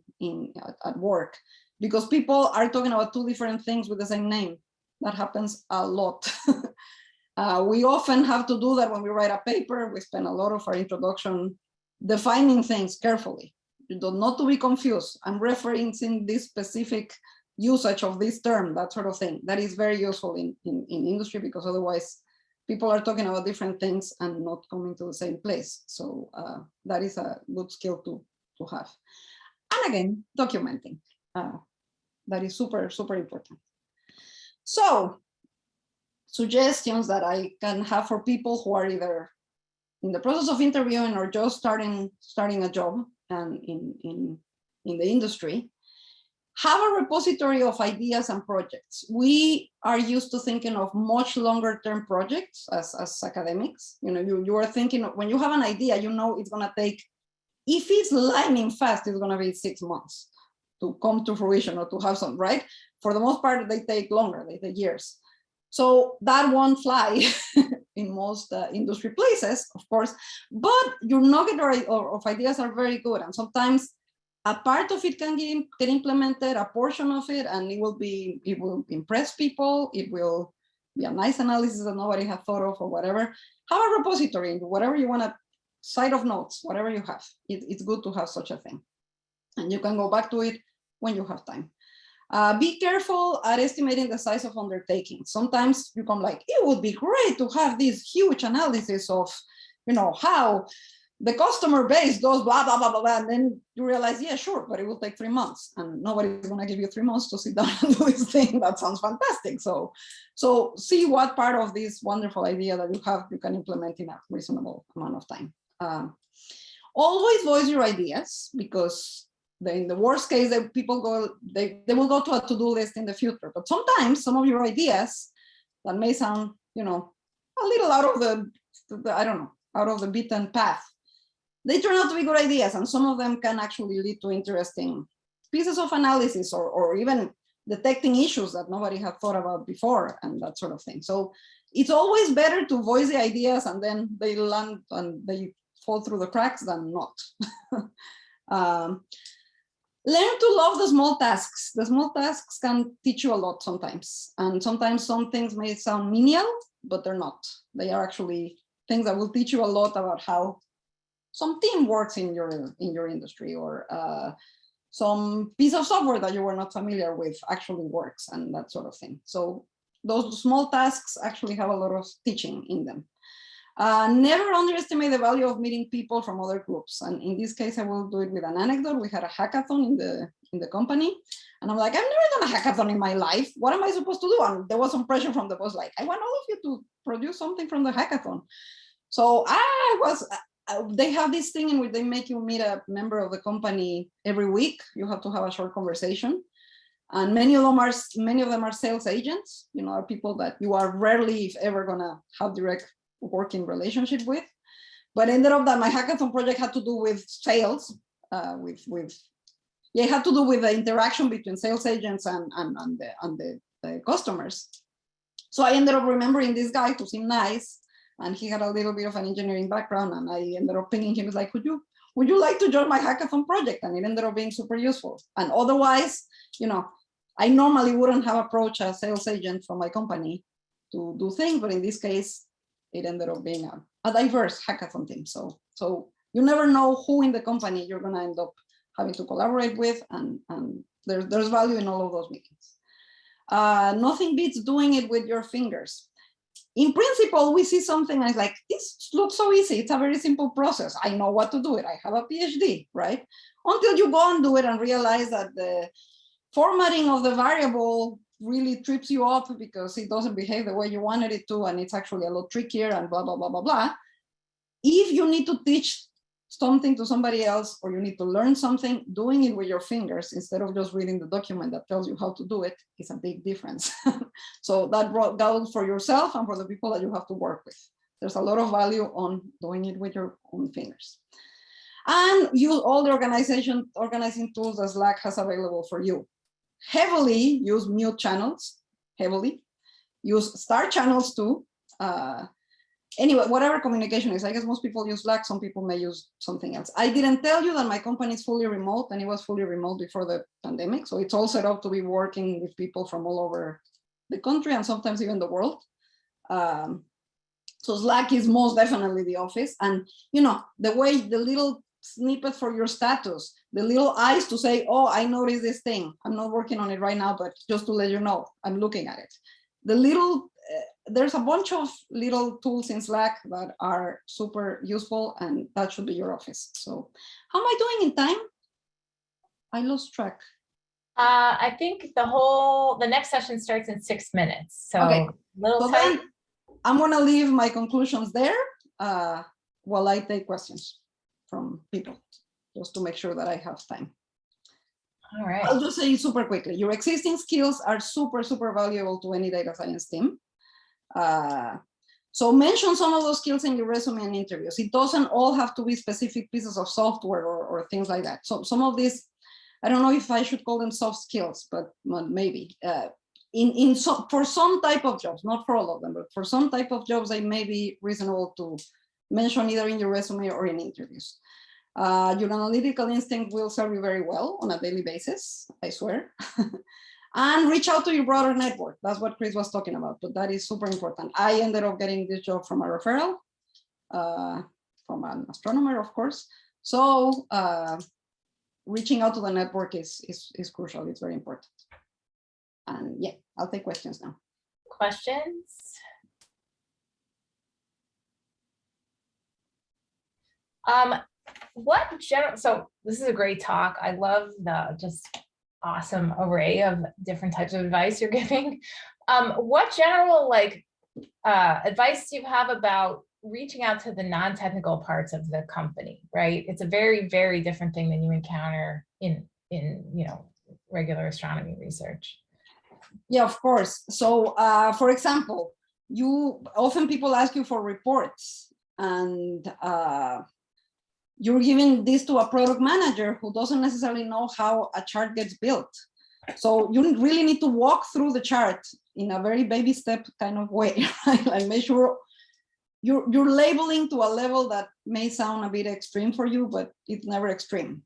at work, because people are talking about two different things with the same name. That happens a lot. We often have to do that when we write a paper. We spend a lot of our introduction defining things carefully, not to be confused. I'm referencing this specific usage of this term, that sort of thing. That is very useful in industry, because otherwise people are talking about different things and not coming to the same place. So that is a good skill to have. And again, documenting. That is super, super important. So suggestions that I can have for people who are either in the process of interviewing or just starting a job and in the industry. Have a repository of ideas and projects. We are used to thinking of much longer term projects as academics. You know, you are thinking, when you have an idea, you know it's gonna take, if it's lightning fast, it's gonna be 6 months to come to fruition or to have some, right? For the most part, they take longer, they take years. So that won't fly in most industry places, of course, but your nugget of ideas are very good. And sometimes a part of it can get implemented, a portion of it, and it will impress people. It will be a nice analysis that nobody had thought of or whatever. Have a repository, whatever you want, a site of notes, whatever you have. It's good to have such a thing. And you can go back to it when you have time. Be careful at estimating the size of undertakings. Sometimes you come like, it would be great to have this huge analysis of, you know, how the customer base does blah, blah, blah, blah, blah, and then you realize, yeah, sure, but it will take 3 months, and nobody's gonna give you 3 months to sit down and do this thing. That sounds fantastic. So see what part of this wonderful idea that you have, you can implement in a reasonable amount of time. Always voice your ideas, because in the worst case, people they will go to a to-do list in the future. But sometimes some of your ideas that may sound, you know, a little out of the I don't know, out of the beaten path, they turn out to be good ideas, and some of them can actually lead to interesting pieces of analysis or even detecting issues that nobody had thought about before and that sort of thing. So it's always better to voice the ideas and then they land and they fall through the cracks than not. Learn to love the small tasks. The small tasks can teach you a lot sometimes. And sometimes some things may sound menial, but they're not. They are actually things that will teach you a lot about how some team works in your industry, or some piece of software that you were not familiar with actually works, and that sort of thing. So those small tasks actually have a lot of teaching in them. Never underestimate the value of meeting people from other groups. And in this case, I will do it with an anecdote. We had a hackathon in the company, and I'm like, I've never done a hackathon in my life. What am I supposed to do? And there was some pressure from the boss, like, I want all of you to produce something from the hackathon. So they have this thing in which they make you meet a member of the company every week. You have to have a short conversation. And many of them are sales agents, you know, are people that you are rarely, if ever, gonna have direct working relationship with. But ended up that my hackathon project had to do with sales, it had to do with the interaction between sales agents and the customers. So I ended up remembering this guy who seemed nice, and he had a little bit of an engineering background, and I ended up pinging him. He was like, would you like to join my hackathon project? And it ended up being super useful. And otherwise, you know, I normally wouldn't have approached a sales agent from my company to do things, but in this case, it ended up being a diverse hackathon team. So you never know who in the company you're gonna end up having to collaborate with, and there's value in all of those meetings. Nothing beats doing it with your fingers. In principle, we see something and it's like, this looks so easy. It's a very simple process. I know what to do it. I have a PhD, right? Until you go and do it and realize that the formatting of the variable really trips you up because it doesn't behave the way you wanted it to, and it's actually a lot trickier and blah, blah, blah, blah, blah. If you need to teach something to somebody else, or you need to learn something, doing it with your fingers instead of just reading the document that tells you how to do it is a big difference. So that goes for yourself and for the people that you have to work with. There's a lot of value on doing it with your own fingers. And use all the organizing tools that Slack has available for you. Heavily use mute channels, heavily. Use start channels too. Anyway, whatever communication is, I guess most people use Slack, some people may use something else. I didn't tell you that my company is fully remote, and it was fully remote before the pandemic. So it's all set up to be working with people from all over the country and sometimes even the world. So Slack is most definitely the office. And you know, the way the little snippet for your status, the little eyes to say, oh, I noticed this thing. I'm not working on it right now, but just to let you know, I'm looking at it. The little, there's a bunch of little tools in Slack that are super useful, and that should be your office. So how am I doing in time? I lost track. I think the next session starts in 6 minutes. So okay. Little tight. I'm gonna leave my conclusions there while I take questions from people, just to make sure that I have time. All right. I'll just say it super quickly. Your existing skills are super, super valuable to any data science team. So mention some of those skills in your resume and interviews. It doesn't all have to be specific pieces of software or things like that. So some of these, I don't know if I should call them soft skills, but maybe. For some type of jobs, not for all of them, but for some type of jobs, they may be reasonable to mention either in your resume or in interviews. Your analytical instinct will serve you very well on a daily basis, I swear. And reach out to your broader network. That's what Chris was talking about, but that is super important. I ended up getting this job from a referral, from an astronomer, of course. So reaching out to the network is crucial. It's very important. And yeah, I'll take questions now. Questions? So this is a great talk. I love the just awesome array of different types of advice you're giving. What general advice do you have about reaching out to the non-technical parts of the company, right? It's a very, very different thing than you encounter in regular astronomy research. Yeah, of course. So for example, often people ask you for reports, and you're giving this to a product manager who doesn't necessarily know how a chart gets built. So you really need to walk through the chart in a very baby step kind of way, right? Like make sure you're labeling to a level that may sound a bit extreme for you, but it's never extreme.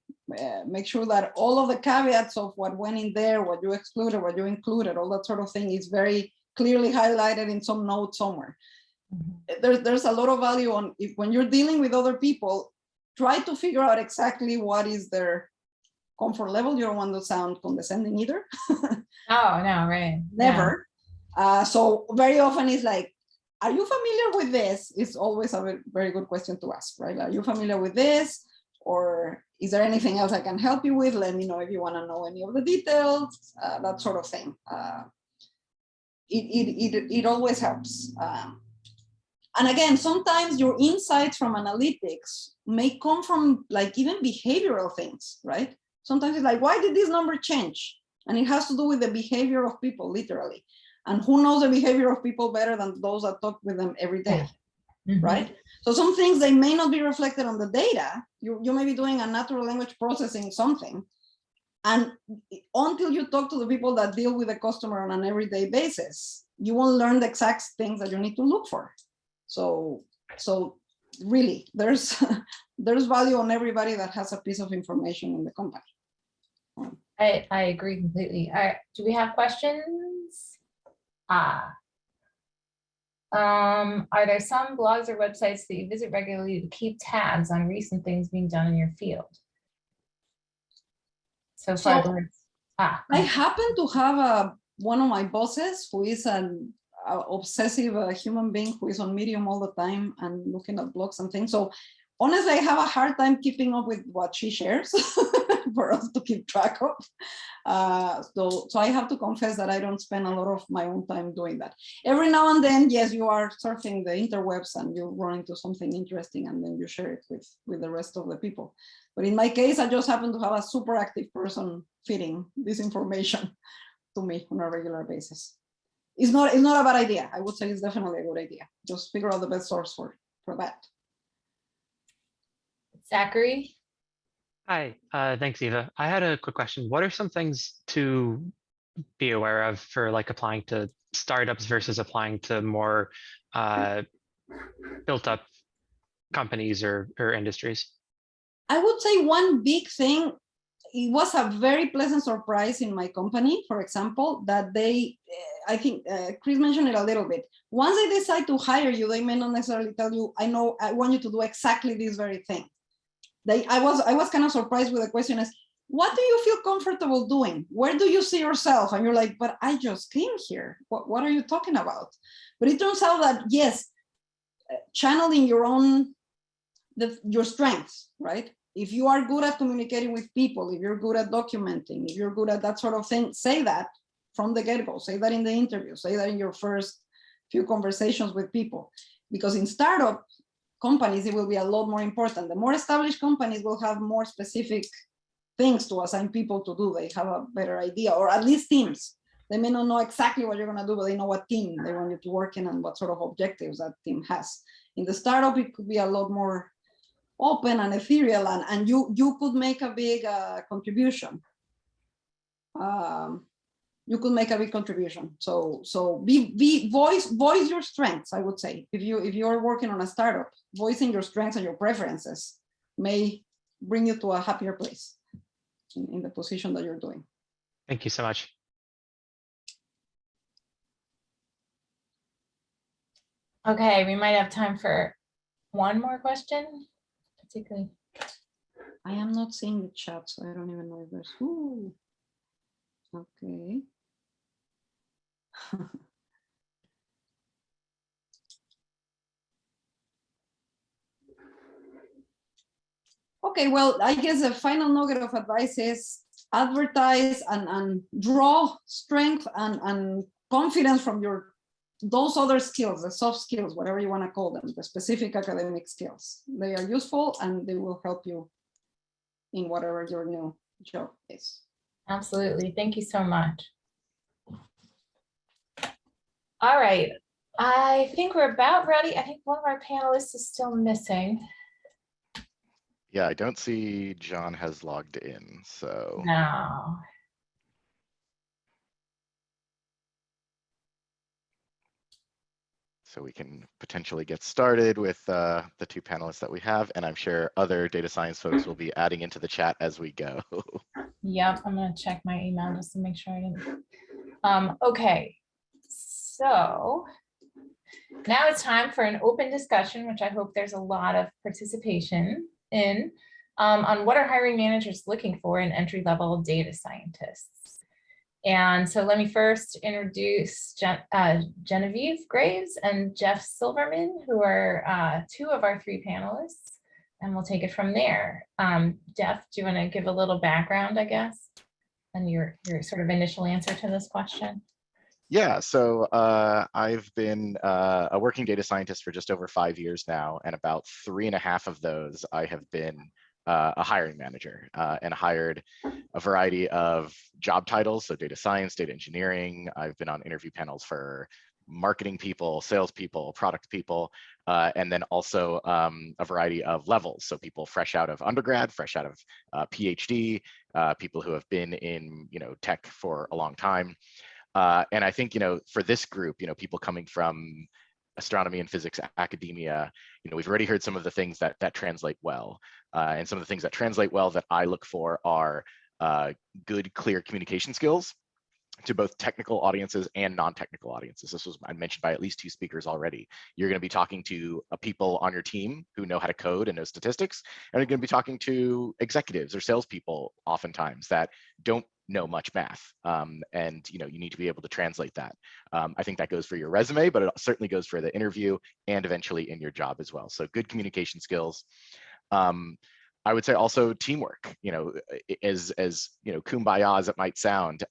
Make sure that all of the caveats of what went in there, what you excluded, what you included, all that sort of thing is very clearly highlighted in some note somewhere. There's a lot of value when you're dealing with other people. Try to figure out exactly what is their comfort level. You don't want to sound condescending either. Oh, no, right. Never. Yeah. So very often it's like, are you familiar with this? It's always a very good question to ask, right? Are you familiar with this? Or is there anything else I can help you with? Let me know if you want to know any of the details, that sort of thing. It always helps. And again, sometimes your insights from analytics may come from like even behavioral things, right? Sometimes it's like, why did this number change? And it has to do with the behavior of people, literally. And who knows the behavior of people better than those that talk with them every day, right? So some things, they may not be reflected on the data. You may be doing a natural language processing something. And until you talk to the people that deal with the customer on an everyday basis, you won't learn the exact things that you need to look for. So really, there's value on everybody that has a piece of information in the company. I agree completely. Do we have questions? Are there some blogs or websites that you visit regularly to keep tabs on recent things being done in your field? So I happen to have one of my bosses who is an obsessive human being who is on Medium all the time and looking at blogs and things. So honestly, I have a hard time keeping up with what she shares for us to keep track of. So I have to confess that I don't spend a lot of my own time doing that. Every now and then, yes, you are surfing the interwebs and you run into something interesting and then you share it with the rest of the people. But in my case, I just happen to have a super active person feeding this information to me on a regular basis. It's not a bad idea. I would say it's definitely a good idea. Just figure out the best source for that. Zachary? Hi, thanks, Eva. I had a quick question. What are some things to be aware of for like applying to startups versus applying to more built up companies or industries? I would say one big thing, it was a very pleasant surprise in my company, for example, that they, I think Chris mentioned it a little bit. Once they decide to hire you, they may not necessarily tell you, I want you to do exactly this very thing. I was kind of surprised with the question is, what do you feel comfortable doing? Where do you see yourself? And you're like, but I just came here. What are you talking about? But it turns out that yes, channeling your strengths, right? If you are good at communicating with people, if you're good at documenting, if you're good at that sort of thing, say that from the get-go, say that in the interview, say that in your first few conversations with people. Because in startup companies, it will be a lot more important. The more established companies will have more specific things to assign people to do. They have a better idea, or at least teams. They may not know exactly what you're gonna do, but they know what team they want you to work in and what sort of objectives that team has. In the startup, it could be a lot more open and ethereal, and you could make a big contribution. You could make a big contribution. So voice your strengths. I would say if you're working on a startup, voicing your strengths and your preferences may bring you to a happier place in the position that you're doing. Thank you so much. Okay, we might have time for one more question, particularly. I am not seeing the chat, so I don't even know if there's. Ooh. Okay. Okay, well, I guess the final nugget of advice is advertise and draw strength and confidence from those other skills, the soft skills, whatever you want to call them, the specific academic skills. They are useful and they will help you in whatever your new job is. Absolutely. Thank you so much. All right. I think we're about ready. I think one of our panelists is still missing. Yeah, I don't see John has logged in, so. No. So we can potentially get started with the two panelists that we have, and I'm sure other data science folks will be adding into the chat as we go. Yep, I'm gonna check my email just to make sure I didn't. Okay, so now it's time for an open discussion, which I hope there's a lot of participation in, on what are hiring managers looking for in entry-level data scientists. And so let me first introduce Genevieve Graves and Jeff Silverman, who are two of our three panelists, and we'll take it from there. Jeff, do you want to give a little background, I guess, and your sort of initial answer to this question? Yeah, so I've been a working data scientist for just over 5 years now, and about 3.5 of those I have been a hiring manager and hired a variety of job titles, so data science, data engineering. I've been on interview panels for marketing people, sales people, product people, and then also a variety of levels. So people fresh out of undergrad, fresh out of PhD, people who have been in tech for a long time. And I think for this group, people coming from astronomy and physics academia, we've already heard some of the things that translate well. And some of the things that translate well that I look for are good, clear communication skills to both technical audiences and non-technical audiences. This was mentioned by at least 2 speakers already. You're going to be talking to people on your team who know how to code and know statistics, and you're going to be talking to executives or salespeople oftentimes that don't know much math, and you need to be able to translate that. I think that goes for your resume, but it certainly goes for the interview and eventually in your job as well. So good communication skills. I would say also teamwork, as kumbaya as it might sound,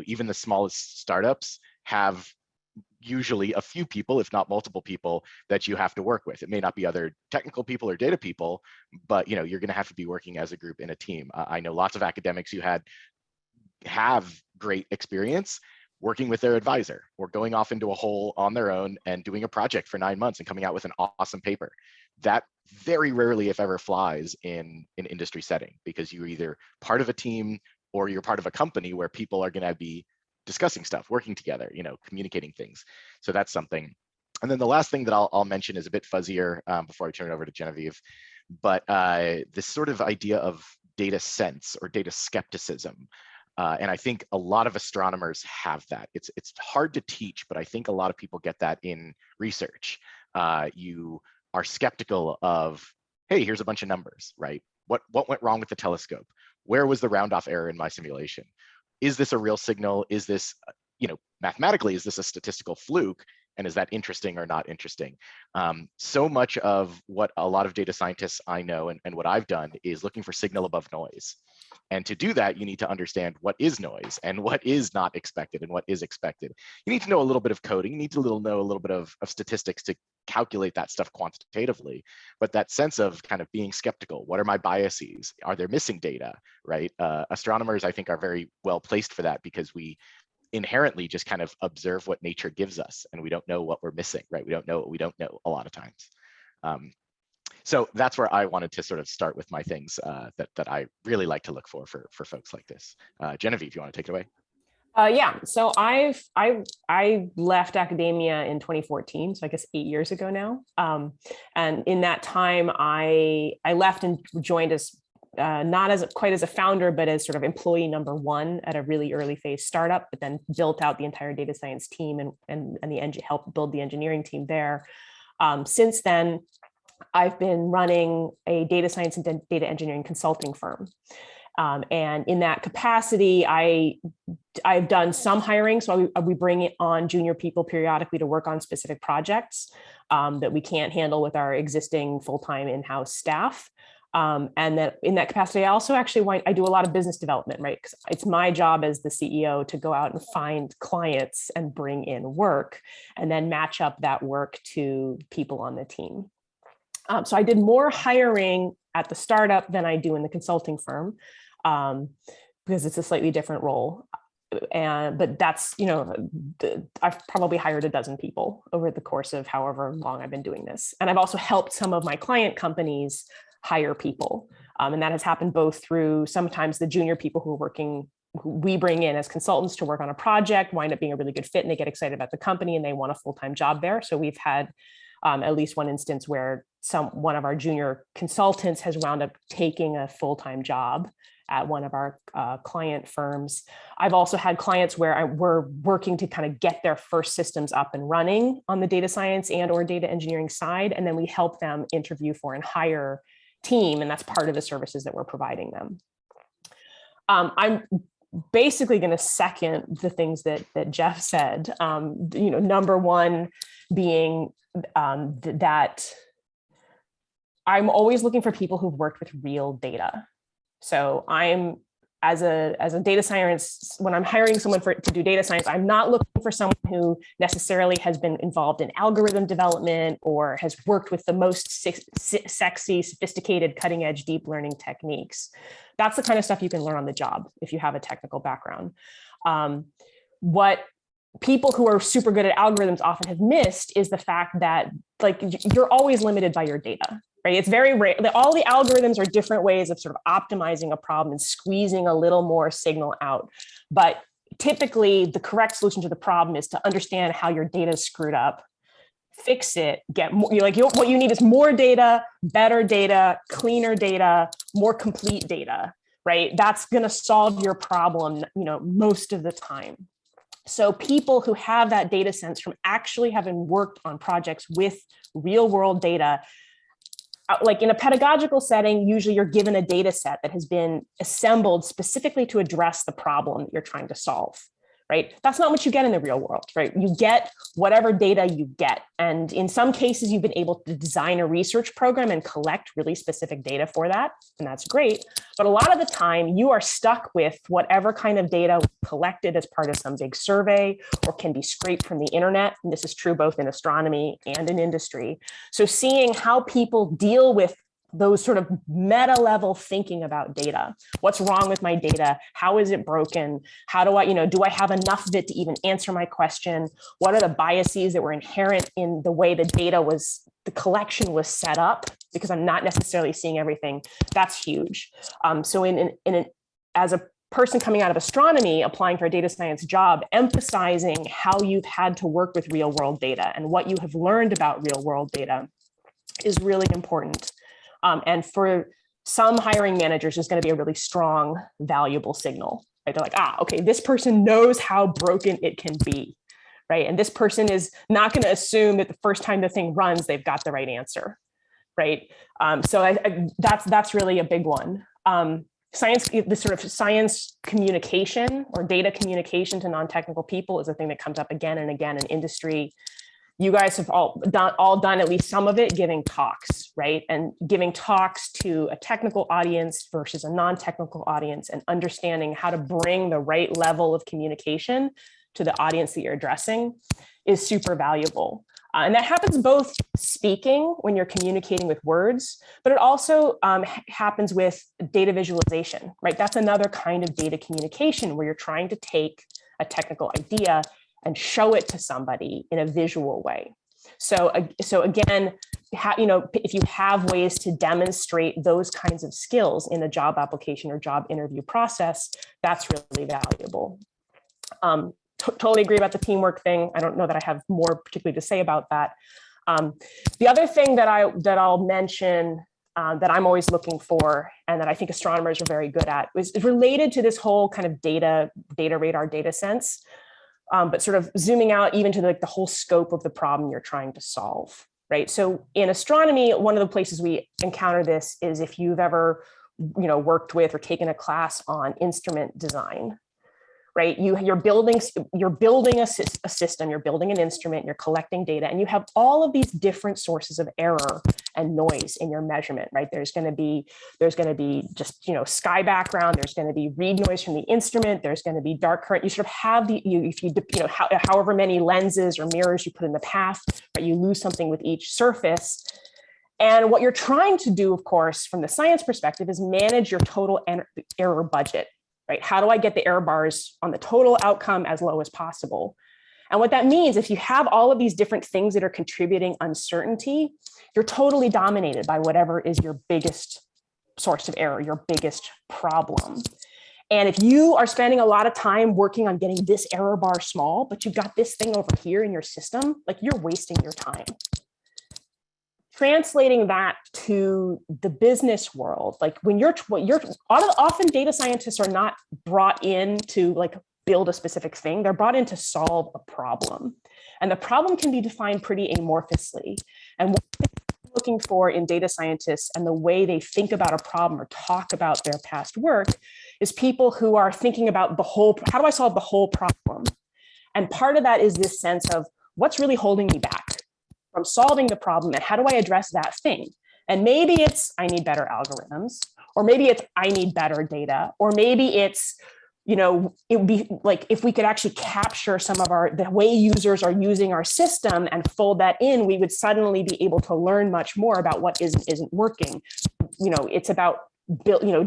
even the smallest startups have usually a few people, if not multiple people, that you have to work with. It may not be other technical people or data people, but you're going to have to be working as a group in a team. I know lots of academics who have great experience working with their advisor or going off into a hole on their own and doing a project for 9 months and coming out with an awesome paper. That very rarely, if ever, flies in an industry setting, because you're either part of a team or you're part of a company where people are going to be discussing stuff, working together, communicating things. So that's something. And then the last thing that I'll mention is a bit fuzzier before I turn it over to Genevieve, but this sort of idea of data sense or data skepticism. And I think a lot of astronomers have that. It's hard to teach, but I think a lot of people get that in research. You are skeptical of, hey, here's a bunch of numbers, right? What went wrong with the telescope? Where was the round-off error in my simulation? Is this a real signal? Is this, mathematically, is this a statistical fluke? And is that interesting or not interesting? So much of what a lot of data scientists I know and what I've done is looking for signal above noise. And to do that, you need to understand what is noise and what is not expected and what is expected. You need to know a little bit of coding. You need to know a little bit of statistics to calculate that stuff quantitatively. But that sense of kind of being skeptical, what are my biases? Are there missing data, right? Astronomers, I think, are very well placed for that, because we inherently just kind of observe what nature gives us, and we don't know what we're missing, right? We don't know what we don't know a lot of times. So that's where I wanted to sort of start with my things that I really like to look for folks like this. Genevieve, you want to take it away? Yeah, so I left academia in 2014, so I guess 8 years ago now. And in that time, I left and joined as not as quite as a founder, but as sort of employee number one at a really early phase startup, but then built out the entire data science team and helped build the engineering team there. Since then, I've been running a data science and data engineering consulting firm. And in that capacity, I've done some hiring. So we bring on junior people periodically to work on specific projects that we can't handle with our existing full-time in-house staff. And that in that capacity, I also actually I do a lot of business development, right? Because it's my job as the CEO to go out and find clients and bring in work and then match up that work to people on the team. So I did more hiring at the startup than I do in the consulting firm, because it's a slightly different role. But that's, I've probably hired a dozen people over the course of however long I've been doing this. And I've also helped some of my client companies hire people. And that has happened both through sometimes the junior people who we bring in as consultants to work on a project, wind up being a really good fit, and they get excited about the company and they want a full-time job there. So we've had at least one instance where one of our junior consultants has wound up taking a full-time job at one of our client firms. I've also had clients where we're working to kind of get their first systems up and running on the data science and or data engineering side, and then we help them interview for and hire team, and that's part of the services that we're providing them. I'm basically going to second the things that Jeff said. Number one being that I'm always looking for people who've worked with real data. So I'm, as a data scientist, when I'm hiring someone to do data science, I'm not looking for someone who necessarily has been involved in algorithm development or has worked with the most sexy, sophisticated, cutting edge deep learning techniques. That's the kind of stuff you can learn on the job if you have a technical background. What people who are super good at algorithms often have missed is the fact that you're always limited by your data. Right? It's very rare. All the algorithms are different ways of sort of optimizing a problem and squeezing a little more signal out. But typically, the correct solution to the problem is to understand how your data is screwed up, fix it, get more. What you need is more data, better data, cleaner data, more complete data. Right? That's going to solve your problem, most of the time. So people who have that data sense from actually having worked on projects with real world data, like in a pedagogical setting, usually you're given a data set that has been assembled specifically to address the problem that you're trying to solve, right? That's not what you get in the real world, right? You get whatever data you get. And in some cases, you've been able to design a research program and collect really specific data for that, and that's great. But a lot of the time, you are stuck with whatever kind of data was collected as part of some big survey or can be scraped from the internet. And this is true both in astronomy and in industry. So seeing how people deal with those sort of meta level thinking about data. What's wrong with my data? How is it broken? How do I, do I have enough of it to even answer my question? What are the biases that were inherent in the way the collection was set up? Because I'm not necessarily seeing everything. That's huge. So as a person coming out of astronomy, applying for a data science job, emphasizing how you've had to work with real world data and what you have learned about real world data is really important. And for some hiring managers, is going to be a really strong, valuable signal. Right? They're like, okay, this person knows how broken it can be, right? And this person is not going to assume that the first time the thing runs, they've got the right answer, right? So that's really a big one. The sort of science communication or data communication to non-technical people is a thing that comes up again and again in industry. You guys have all done at least some of it, giving talks, right? And giving talks to a technical audience versus a non-technical audience and understanding how to bring the right level of communication to the audience that you're addressing is super valuable. And that happens both speaking when you're communicating with words, but it also happens with data visualization, right? That's another kind of data communication where you're trying to take a technical idea and show it to somebody in a visual way. So again, if you have ways to demonstrate those kinds of skills in a job application or job interview process, that's really valuable. Totally agree about the teamwork thing. I don't know that I have more particularly to say about that. The other thing that I'll mention that I'm always looking for and that I think astronomers are very good at is related to this whole kind of data radar, data sense. But sort of zooming out even to the whole scope of the problem you're trying to solve, right? So in astronomy, one of the places we encounter this is if you've ever, worked with or taken a class on instrument design, right? You're building a system, you're building an instrument, you're collecting data, and you have all of these different sources of error and noise in your measurement, right? There's going to be just sky background. There's going to be read noise from the instrument. There's going to be dark current. You sort of have however many lenses or mirrors you put in the path, right? You lose something with each surface. And what you're trying to do, of course, from the science perspective, is manage your total error budget. Right? How do I get the error bars on the total outcome as low as possible? And what that means, if you have all of these different things that are contributing uncertainty, you're totally dominated by whatever is your biggest source of error, your biggest problem. And if you are spending a lot of time working on getting this error bar small, but you've got this thing over here in your system, like you're wasting your time. Translating that to the business world, like often data scientists are not brought in to build a specific thing. They're brought in to solve a problem. And the problem can be defined pretty amorphously. And what I'm looking for in data scientists and the way they think about a problem or talk about their past work is people who are thinking about how do I solve the whole problem? And part of that is this sense of what's really holding me back from solving the problem, and how do I address that thing? And maybe it's I need better algorithms, or maybe it's I need better data, or maybe it's it would be like if we could actually capture some of the way users are using our system and fold that in, we would suddenly be able to learn much more about what isn't working. It's about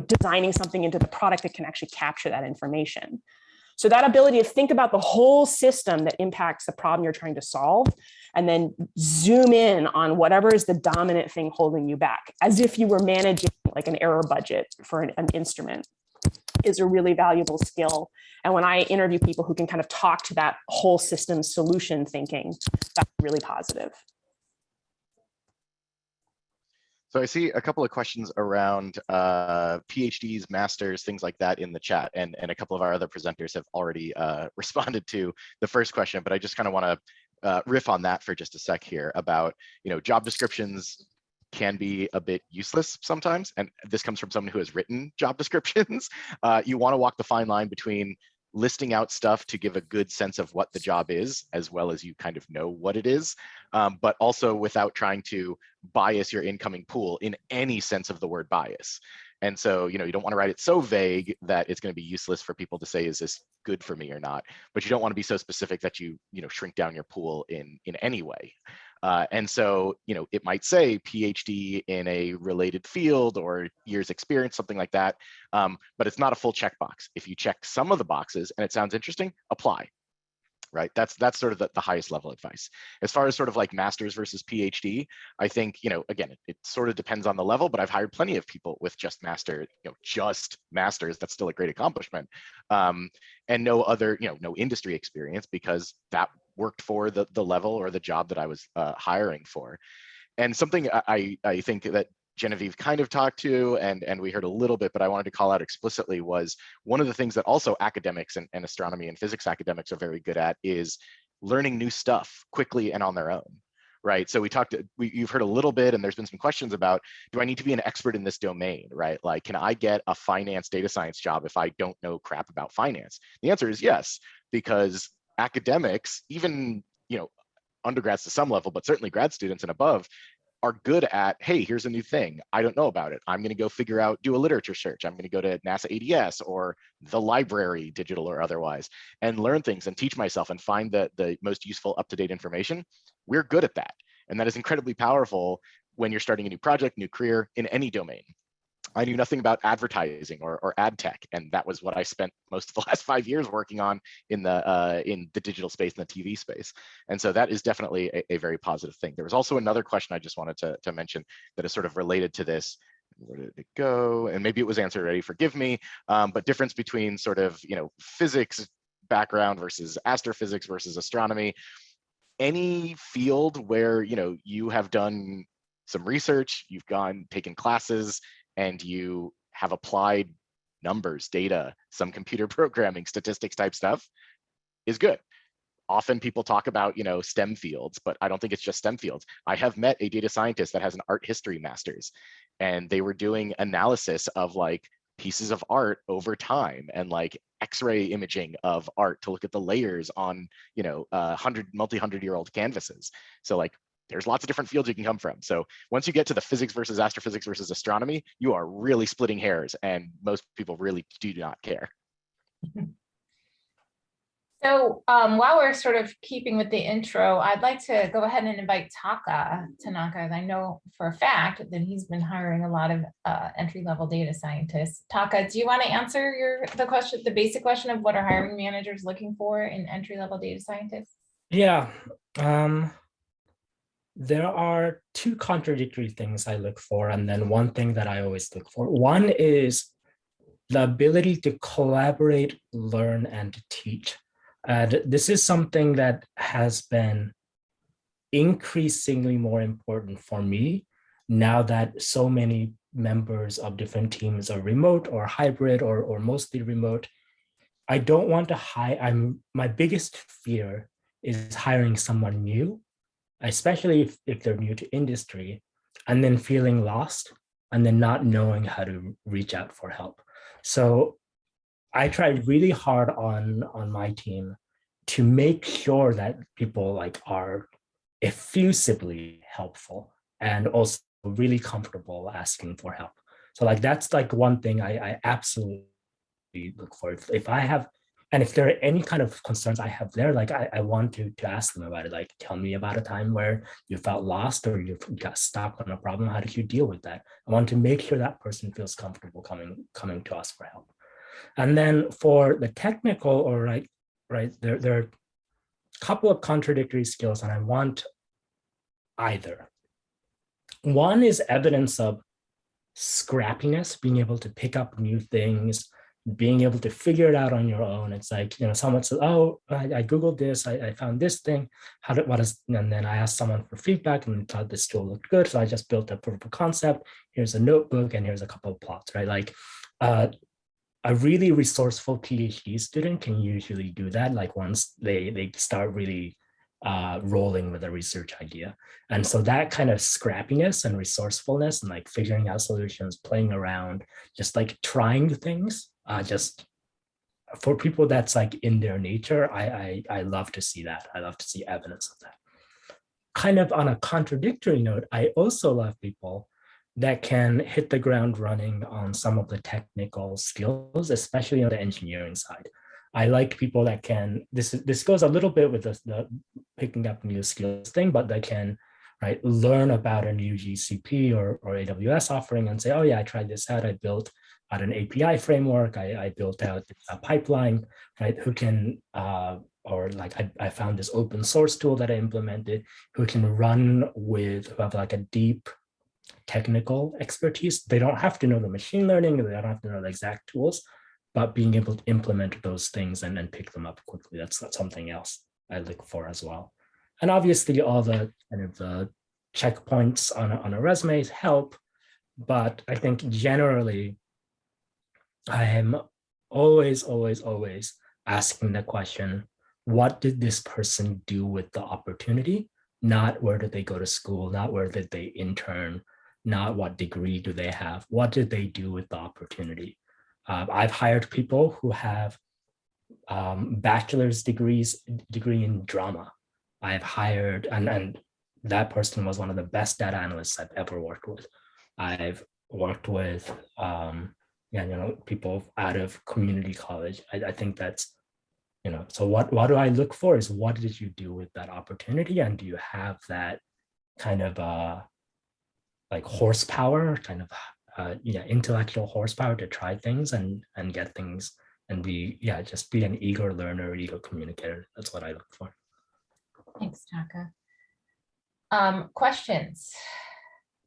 designing something into the product that can actually capture that information. So that ability to think about the whole system that impacts the problem you're trying to solve, and then zoom in on whatever is the dominant thing holding you back, as if you were managing like an error budget for an instrument, is a really valuable skill. And when I interview people who can kind of talk to that whole system solution thinking, that's really positive. So I see a couple of questions around PhDs, masters, things like that in the chat, and a couple of our other presenters have already responded to the first question, but I just kind of want to riff on that for just a sec here about, job descriptions can be a bit useless sometimes, and this comes from someone who has written job descriptions. You want to walk the fine line between listing out stuff to give a good sense of what the job is, as well as you kind of know what it is, but also without trying to bias your incoming pool in any sense of the word bias. And so, you don't want to write it so vague that it's going to be useless for people to say, is this good for me or not? But you don't want to be so specific that you shrink down your pool in any way. And so, it might say PhD in a related field or years experience, something like that. But it's not a full checkbox. If you check some of the boxes and it sounds interesting, apply. Right, that's sort of the highest level advice. As far as sort of like master's versus PhD, I think, again, it sort of depends on the level, but I've hired plenty of people with just masters. That's still a great accomplishment, and no other, no industry experience, because that worked for the level or the job that I was hiring for. And something I think that Genevieve kind of talked to, and we heard a little bit, but I wanted to call out explicitly, was one of the things that also academics and astronomy and physics academics are very good at is learning new stuff quickly and on their own, right? So you've heard a little bit, and there's been some questions about, do I need to be an expert in this domain, right? Like, can I get a finance data science job if I don't know crap about finance? The answer is yes, because academics, even, undergrads to some level, but certainly grad students and above, are good at, hey, here's a new thing, I don't know about it, I'm going to go figure out, do a literature search, I'm going to go to NASA ATDS or the library, digital or otherwise, and learn things and teach myself and find the most useful up-to-date information. We're good at that, and that is incredibly powerful when you're starting a new project, new career in any domain. I knew nothing about advertising or ad tech, and that was what I spent most of the last 5 years working on in the digital space and the TV space. And so that is definitely a very positive thing. There was also another question I just wanted to mention that is sort of related to this. Where did it go? And maybe it was answered already, forgive me, but difference between sort of, physics background versus astrophysics versus astronomy. Any field where, you have done some research, you've taken classes, and you have applied numbers, data, some computer programming, statistics type stuff, is good. Often people talk about, STEM fields, but I don't think it's just STEM fields. I have met a data scientist that has an art history master's, and they were doing analysis of like pieces of art over time and like X-ray imaging of art to look at the layers on, multi-hundred-year-old canvases. So like, there's lots of different fields you can come from. So once you get to the physics versus astrophysics versus astronomy, you are really splitting hairs, and most people really do not care. So while we're sort of keeping with the intro, I'd like to go ahead and invite Tanaka. I know for a fact that he's been hiring a lot of entry-level data scientists. Taka, do you want to answer the basic question of what are hiring managers looking for in entry-level data scientists? Yeah. There are two contradictory things I look for, and then one thing that I always look for. One is the ability to collaborate, learn, and teach. And this is something that has been increasingly more important for me now that so many members of different teams are remote or hybrid or mostly remote. I don't want to hire, my biggest fear is hiring someone new, especially if they're new to industry, and then feeling lost and then not knowing how to reach out for help. So I tried really hard on my team to make sure that people like are effusively helpful and also really comfortable asking for help. So like, that's like one thing I absolutely look for. If I have, and if there are any kind of concerns I have there, like I want to ask them about it. Like, tell me about a time where you felt lost or you got stuck on a problem. How did you deal with that? I want to make sure that person feels comfortable coming to us for help. And then for the technical, or there are a couple of contradictory skills, and I want either. One is evidence of scrappiness, being able to pick up new things, being able to figure it out on your own. It's like, someone says, oh, I Googled this, I found this thing, and then I asked someone for feedback and thought this tool looked good. So I just built a proof of concept. Here's a notebook and here's a couple of plots, right? Like a really resourceful PhD student can usually do that. Like once they start really rolling with a research idea. And so that kind of scrappiness and resourcefulness and like figuring out solutions, playing around, just like trying things, for people that's like in their nature, I love to see that. I love to see evidence of that. Kind of on a contradictory note, I also love people that can hit the ground running on some of the technical skills, especially on the engineering side. I like people that can, this goes a little bit with the picking up new skills thing, but they can, right, learn about a new GCP or AWS offering and say, oh yeah, I tried this out. I built out an API framework. I built out a pipeline, right? Who can, or like I found this open source tool that I implemented, who can run with, who have like a deep technical expertise. They don't have to know the machine learning, they don't have to know the exact tools, but being able to implement those things and then pick them up quickly, that's something else I look for as well. And obviously all the kind of the checkpoints on a resume help, but I think generally I am always asking the question, what did this person do with the opportunity? Not where did they go to school, not where did they intern, not what degree do they have, what did they do with the opportunity? I've hired people who have bachelor's degree in drama. I've hired, and that person was one of the best data analysts I've ever worked with. I've worked with people out of community college. I think that's, so what do I look for is what did you do with that opportunity, and do you have that kind of like horsepower, kind of intellectual horsepower to try things and get things and just be an eager learner, eager communicator. That's what I look for. Thanks, Taka. Questions,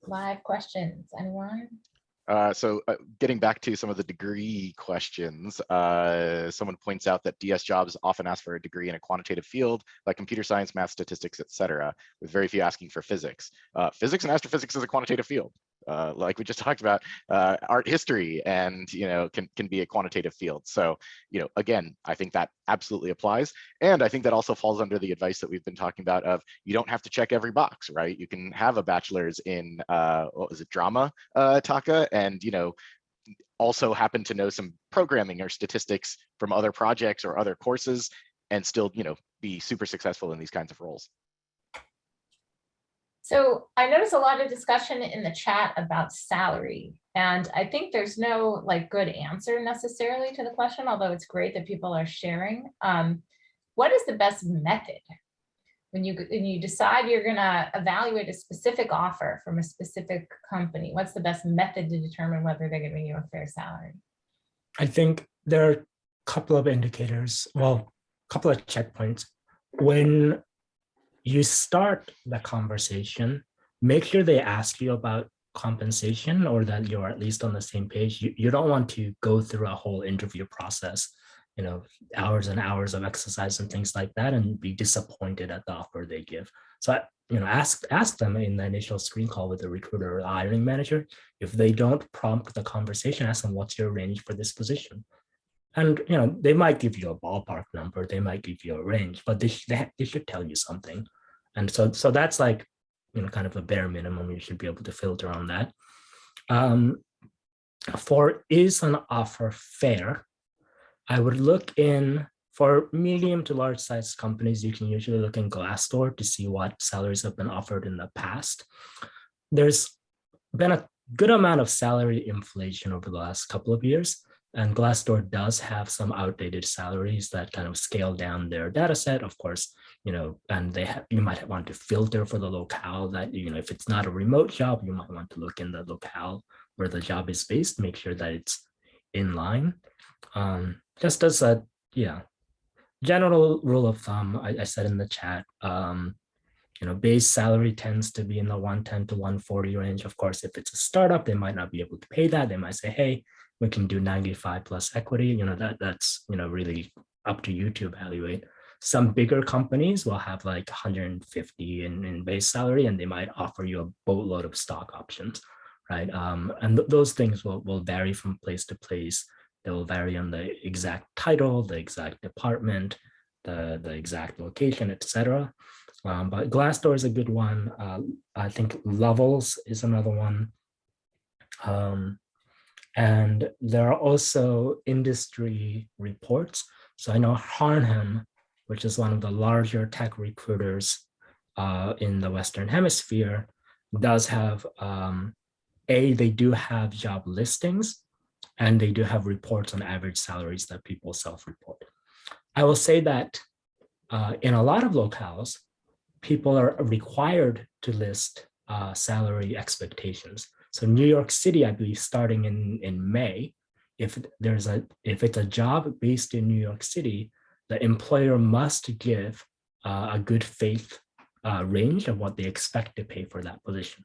live questions, anyone? So getting back to some of the degree questions, someone points out that DS jobs often ask for a degree in a quantitative field like computer science, math, statistics, etc., with very few asking for physics. Physics and astrophysics is a quantitative field. Like we just talked about, art history and can be a quantitative field. So again, I think that absolutely applies, and I think that also falls under the advice that we've been talking about of you don't have to check every box, right? You can have a bachelor's in what was it, drama, Taka, and also happen to know some programming or statistics from other projects or other courses, and still be super successful in these kinds of roles. So I noticed a lot of discussion in the chat about salary, and I think there's no good answer necessarily to the question, although it's great that people are sharing. What is the best method when you decide you're going to evaluate a specific offer from a specific company? What's the best method to determine whether they're giving you a fair salary? I think there are a couple of indicators, well, a couple of checkpoints. When you start the conversation, make sure they ask you about compensation, or that you're at least on the same page. You don't want to go through a whole interview process, hours and hours of exercise and things like that, and be disappointed at the offer they give. So, ask them in the initial screen call with the recruiter or the hiring manager. If they don't prompt the conversation, ask them, what's your range for this position? And they might give you a ballpark number, they might give you a range, but they should tell you something. And so that's like kind of a bare minimum. You should be able to filter on that. For is an offer fair, I would look in, for medium to large size companies, you can usually look in Glassdoor to see what salaries have been offered in the past. There's been a good amount of salary inflation over the last couple of years. And Glassdoor does have some outdated salaries that kind of scale down their data set, of course, and you might want to filter for the locale that, if it's not a remote job, you might want to look in the locale where the job is based, make sure that it's in line. Just as a, general rule of thumb, I said in the chat, base salary tends to be in the 110 to 140 range. Of course, if it's a startup, they might not be able to pay that. They might say, hey, we can do 95 plus equity. That's really up to you to evaluate. Some bigger companies will have like 150 in base salary, and they might offer you a boatload of stock options, right? And those things will vary from place to place. They will vary on the exact title, the exact department, the exact location, etc. But Glassdoor is a good one. I think Levels is another one. And there are also industry reports. So I know Harnham, which is one of the larger tech recruiters in the Western Hemisphere, does have, they do have job listings, and they do have reports on average salaries that people self-report. I will say that in a lot of locales, people are required to list salary expectations. So New York City, I believe, starting in May, if it's a job based in New York City, the employer must give a good faith range of what they expect to pay for that position,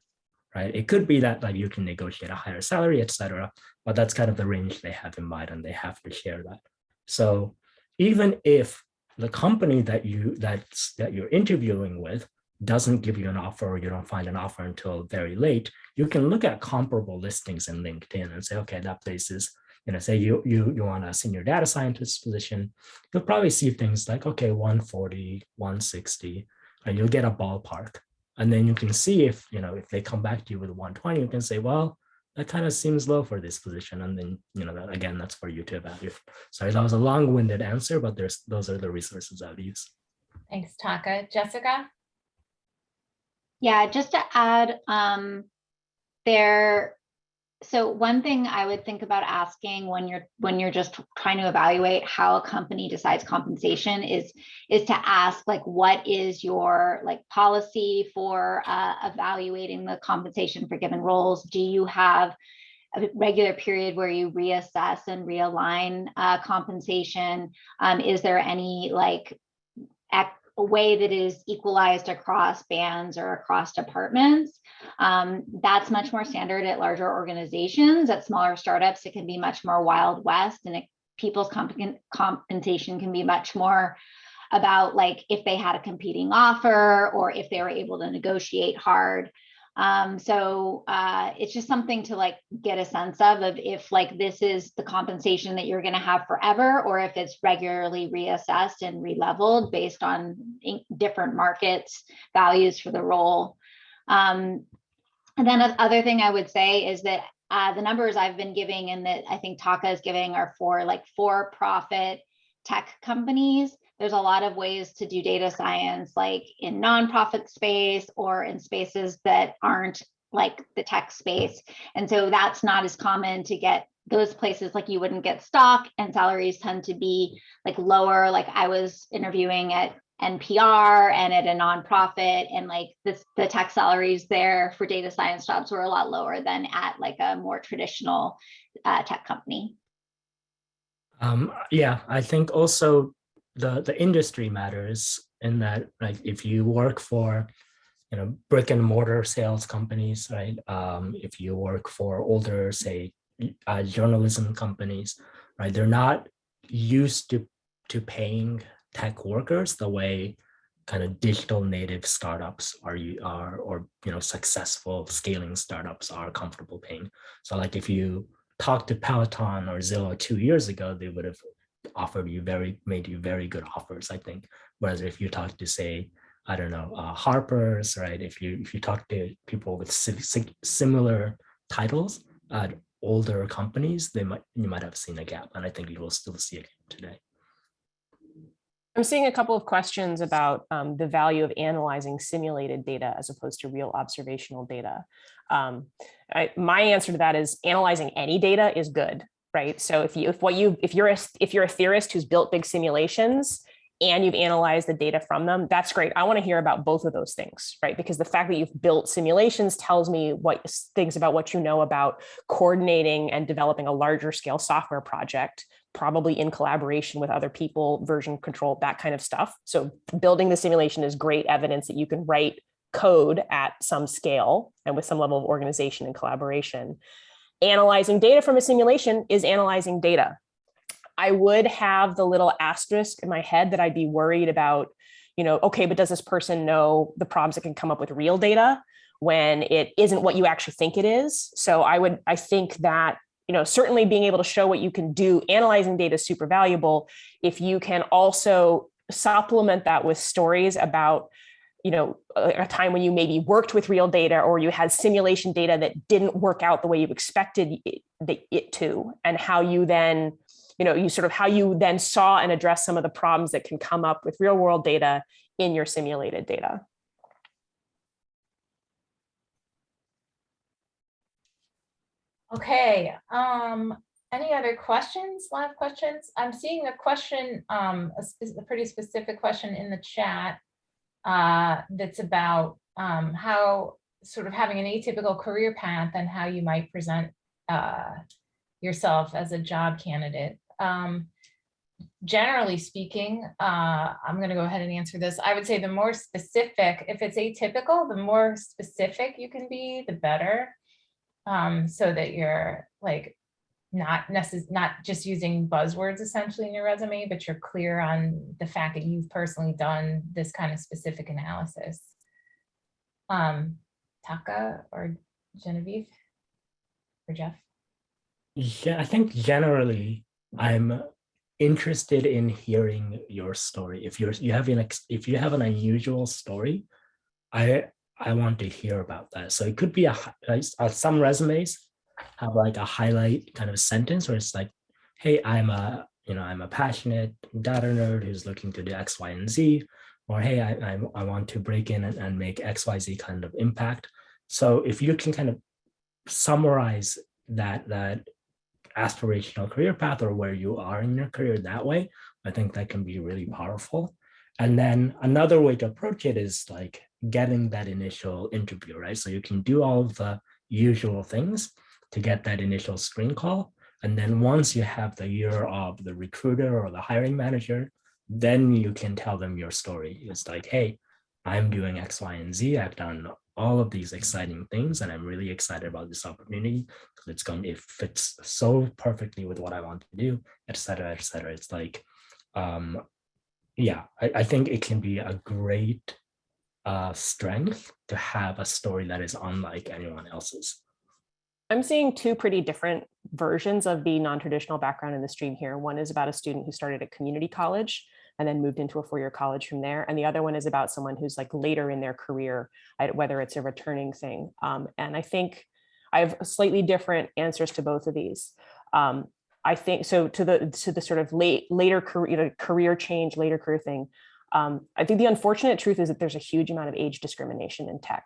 right? It could be that like you can negotiate a higher salary, et cetera, but that's kind of the range they have in mind, and they have to share that. So even if the company that you're interviewing with doesn't give you an offer, or you don't find an offer until very late, you can look at comparable listings in LinkedIn and say, okay, that place is, say you want a senior data scientist position, you'll probably see things like, okay, 140, 160, and you'll get a ballpark. And then you can see if they come back to you with 120, you can say, well, that kind of seems low for this position. And then, again, that's for you to evaluate. Sorry, that was a long-winded answer, but those are the resources I would use. Thanks, Taka. Jessica? Yeah, just to add, so one thing I would think about asking when you're just trying to evaluate how a company decides compensation is to ask, like, what is your policy for evaluating the compensation for given roles? Do you have a regular period where you reassess and realign compensation? Is there any a way that is equalized across bands or across departments? That's much more standard at larger organizations. At smaller startups, it can be much more Wild West, and people's compensation can be much more about if they had a competing offer or if they were able to negotiate hard. So it's just something to get a sense of if this is the compensation that you're going to have forever, or if it's regularly reassessed and re-leveled based on different markets, values for the role. And then the other thing I would say is that the numbers I've been giving and that I think Taka is giving are for for-profit tech companies. There's a lot of ways to do data science, in nonprofit space or in spaces that aren't the tech space. And so that's not as common to get those places. You wouldn't get stock, and salaries tend to be lower. I was interviewing at NPR and at a nonprofit, and the tech salaries there for data science jobs were a lot lower than at a more traditional tech company. Yeah, I think also the industry matters in that, if you work for brick and mortar sales companies, right? If you work for older, say, journalism companies, right? They're not used to paying tech workers the way kind of digital native startups are or successful scaling startups are comfortable paying. So if you talk to Peloton or Zillow 2 years ago, they would have made you very good offers, I think. Whereas if you talk to, say, I don't know, Harper's, right? If you talk to people with similar titles at older companies, you might have seen a gap, and I think you will still see a gap today. I'm seeing a couple of questions about the value of analyzing simulated data as opposed to real observational data. My answer to that is analyzing any data is good, right? So if you're a theorist who's built big simulations and you've analyzed the data from them, that's great. I want to hear about both of those things, right? Because the fact that you've built simulations tells me things about what you know about coordinating and developing a larger scale software project, probably in collaboration with other people, version control, that kind of stuff. So building the simulation is great evidence that you can write code at some scale and with some level of organization and collaboration. Analyzing data from a simulation is analyzing data. I would have the little asterisk in my head that I'd be worried about, okay, but does this person know the problems that can come up with real data when it isn't what you actually think it is? So I think that, certainly being able to show what you can do, analyzing data is super valuable. If you can also supplement that with stories about, a time when you maybe worked with real data or you had simulation data that didn't work out the way you expected, it to, and how you then, how you then saw and address some of the problems that can come up with real world data in your simulated data. Okay, any other questions, live questions? I'm seeing a question, a pretty specific question in the chat that's about how sort of having an atypical career path and how you might present yourself as a job candidate. Generally speaking, I'm going to go ahead and answer this. I would say the more specific, if it's atypical, the more specific you can be, the better. So that you're like not just using buzzwords essentially in your resume, but you're clear on the fact that you've personally done this kind of specific analysis. Taka or Genevieve or Jeff? Yeah, I think generally I'm interested in hearing your story. If you have an unusual story, I want to hear about that. So it could be some resumes have like a highlight kind of sentence where it's like, hey, I'm a passionate data nerd who's looking to do X, Y, and Z, or hey, I want to break in and make X, Y, Z kind of impact. So if you can kind of summarize that aspirational career path or where you are in your career that way, I think that can be really powerful. And then another way to approach it is like getting that initial interview, right? So you can do all of the usual things to get that initial screen call. And then once you have the ear of the recruiter or the hiring manager, then you can tell them your story. It's like, hey, I'm doing X, Y, and Z. I've done all of these exciting things, and I'm really excited about this opportunity because it fits so perfectly with what I want to do, et cetera, et cetera. It's like, yeah, I think it can be a great strength to have a story that is unlike anyone else's. I'm seeing two pretty different versions of the non-traditional background in the stream here. One is about a student who started at community college and then moved into a four-year college from there. And the other one is about someone who's like later in their career, whether it's a returning thing. And I think I have slightly different answers to both of these. I think so to the sort of later career change, later career thing. I think the unfortunate truth is that there's a huge amount of age discrimination in tech.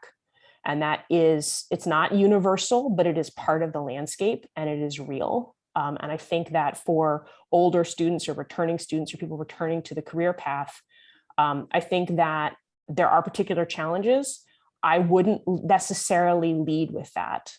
And it's not universal, but it is part of the landscape and it is real. And I think that for older students or returning students or people returning to the career path, I think that there are particular challenges. I wouldn't necessarily lead with that.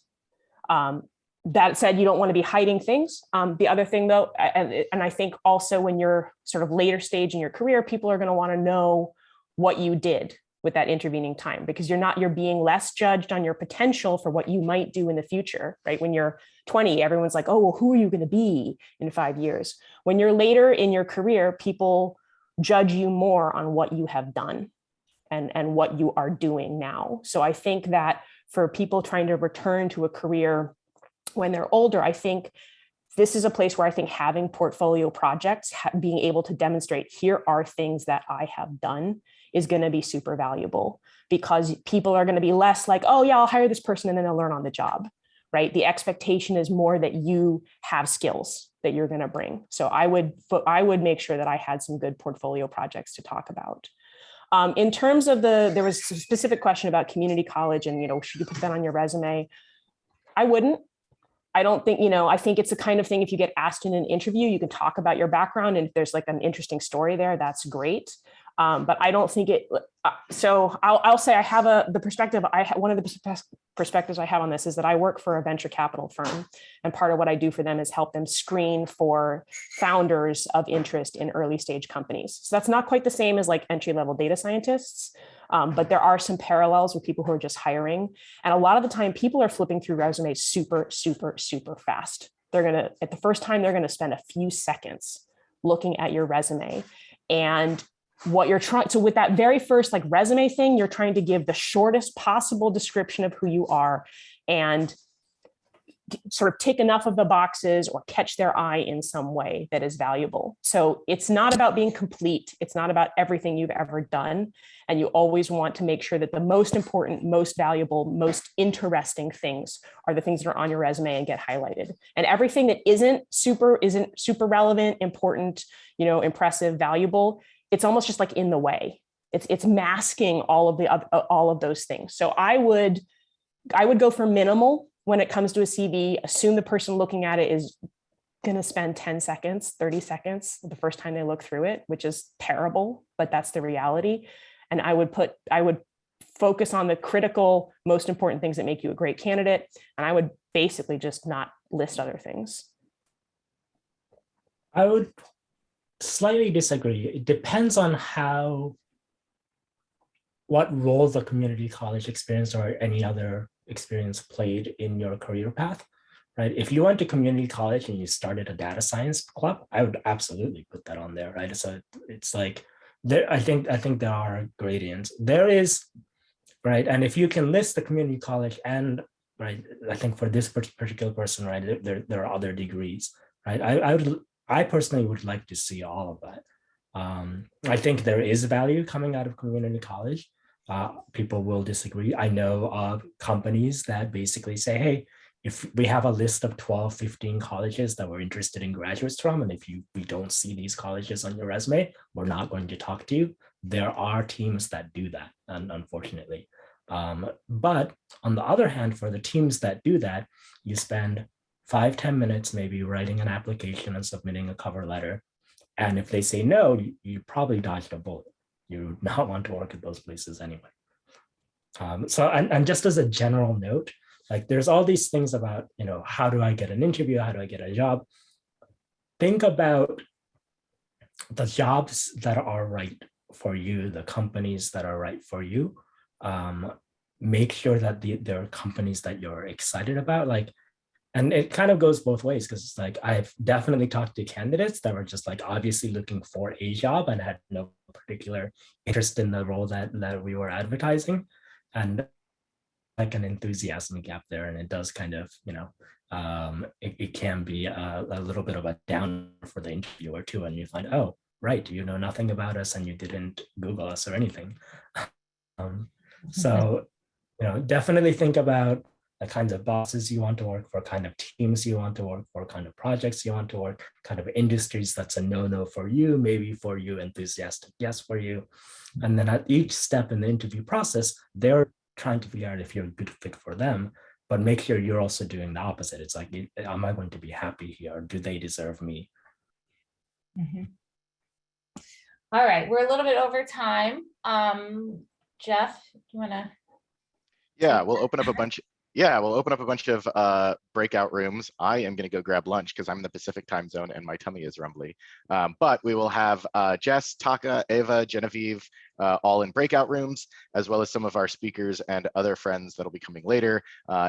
That said, you don't want to be hiding things. The other thing though, and I think also when you're sort of later stage in your career, people are going to want to know what you did with that intervening time, because you're being less judged on your potential for what you might do in the future, right? When you're 20, everyone's like, oh, well, who are you going to be in 5 years? When you're later in your career, people judge you more on what you have done and what you are doing now. So I think that for people trying to return to a career when they're older, I think this is a place where I think having portfolio projects, being able to demonstrate here are things that I have done is going to be super valuable, because people are going to be less like, oh yeah, I'll hire this person and then they'll learn on the job, right? The expectation is more that you have skills that you're going to bring. So I would make sure that I had some good portfolio projects to talk about. In terms of there was a specific question about community college and, should you put that on your resume? I wouldn't. I don't think, I think it's the kind of thing, if you get asked in an interview, you can talk about your background, and if there's like an interesting story there, that's great. But I don't think so I'll say I have one of the perspectives I have on this is that I work for a venture capital firm. And part of what I do for them is help them screen for founders of interest in early stage companies. So that's not quite the same as like entry-level data scientists. But there are some parallels with people who are just hiring. And a lot of the time people are flipping through resumes super, super, super fast. At the first time, they're going to spend a few seconds looking at your resume. And what you're trying, so with that very first like resume thing, you're trying to give the shortest possible description of who you are and sort of tick enough of the boxes or catch their eye in some way that is valuable. So it's not about being complete. It's not about everything you've ever done. And you always want to make sure that the most important, most valuable, most interesting things are the things that are on your resume and get highlighted. And everything that isn't super relevant, important, impressive, valuable, it's almost just like in the way. It's masking all of those things. So I would go for minimal when it comes to a CV. Assume the person looking at it is going to spend 10 seconds, 30 seconds the first time they look through it, which is terrible, but that's the reality. And I would focus on the critical, most important things that make you a great candidate. And I would basically just not list other things. I would slightly disagree. It depends on what role the community college experience or any other experience played in your career path, right? If you went to community college and you started a data science club, I would absolutely put that on there, right? So it's like, I think there are gradients. There is, right? And if you can list the community college and, right, I think for this particular person, right, there are other degrees, right? I personally would like to see all of that. I think there is value coming out of community college. People will disagree. I know of companies that basically say, hey, if we have a list of 12, 15 colleges that we're interested in graduates from, and if we don't see these colleges on your resume, we're not going to talk to you. There are teams that do that, unfortunately. But on the other hand, for the teams that do that, you spend 5-10 minutes maybe writing an application and submitting a cover letter. And if they say no, you probably dodged a bullet. You would not want to work at those places anyway. So, and just as a general note, like there's all these things about, how do I get an interview? How do I get a job? Think about the jobs that are right for you, the companies that are right for you. Make sure that there are companies that you're excited about. And it kind of goes both ways, because it's like I've definitely talked to candidates that were just like obviously looking for a job and had no particular interest in the role that we were advertising, and like an enthusiasm gap there. And it does kind of, it can be a little bit of a down for the interviewer too. And you find, oh, right, you know nothing about us and you didn't Google us or anything. So, definitely think about the kinds of bosses you want to work for, kind of teams you want to work for, kind of projects you want to work, kind of industries that's a no-no for you, maybe for you, enthusiastic yes for you. And then at each step in the interview process, they're trying to figure out if you're a good fit for them, but make sure you're also doing the opposite. It's like, am I going to be happy here? Do they deserve me? Mm-hmm. All right, we're a little bit over time. Jeff, do you want to? Yeah, we'll open up a bunch. Yeah, we'll open up a bunch of breakout rooms. I am going to go grab lunch because I'm in the Pacific time zone and my tummy is rumbly. But we will have Jess, Taka, Eva, Genevieve, all in breakout rooms, as well as some of our speakers and other friends that'll be coming later,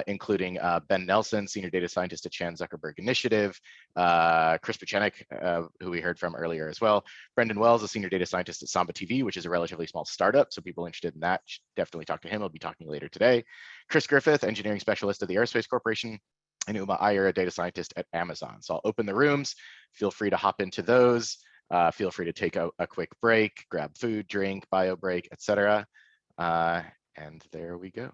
including Ben Nelson, Senior Data Scientist at Chan Zuckerberg Initiative, Chris Pachenik, who we heard from earlier as well, Brendan Wells, a Senior Data Scientist at Samba TV, which is a relatively small startup, so people interested in that should definitely talk to him. He'll be talking later today. Chris Griffith, Engineering Specialist at the Aerospace Corporation, and Uma Iyer, a Data Scientist at Amazon. So I'll open the rooms. Feel free to hop into those. Feel free to take a quick break, grab food, drink, bio break, etc. And there we go.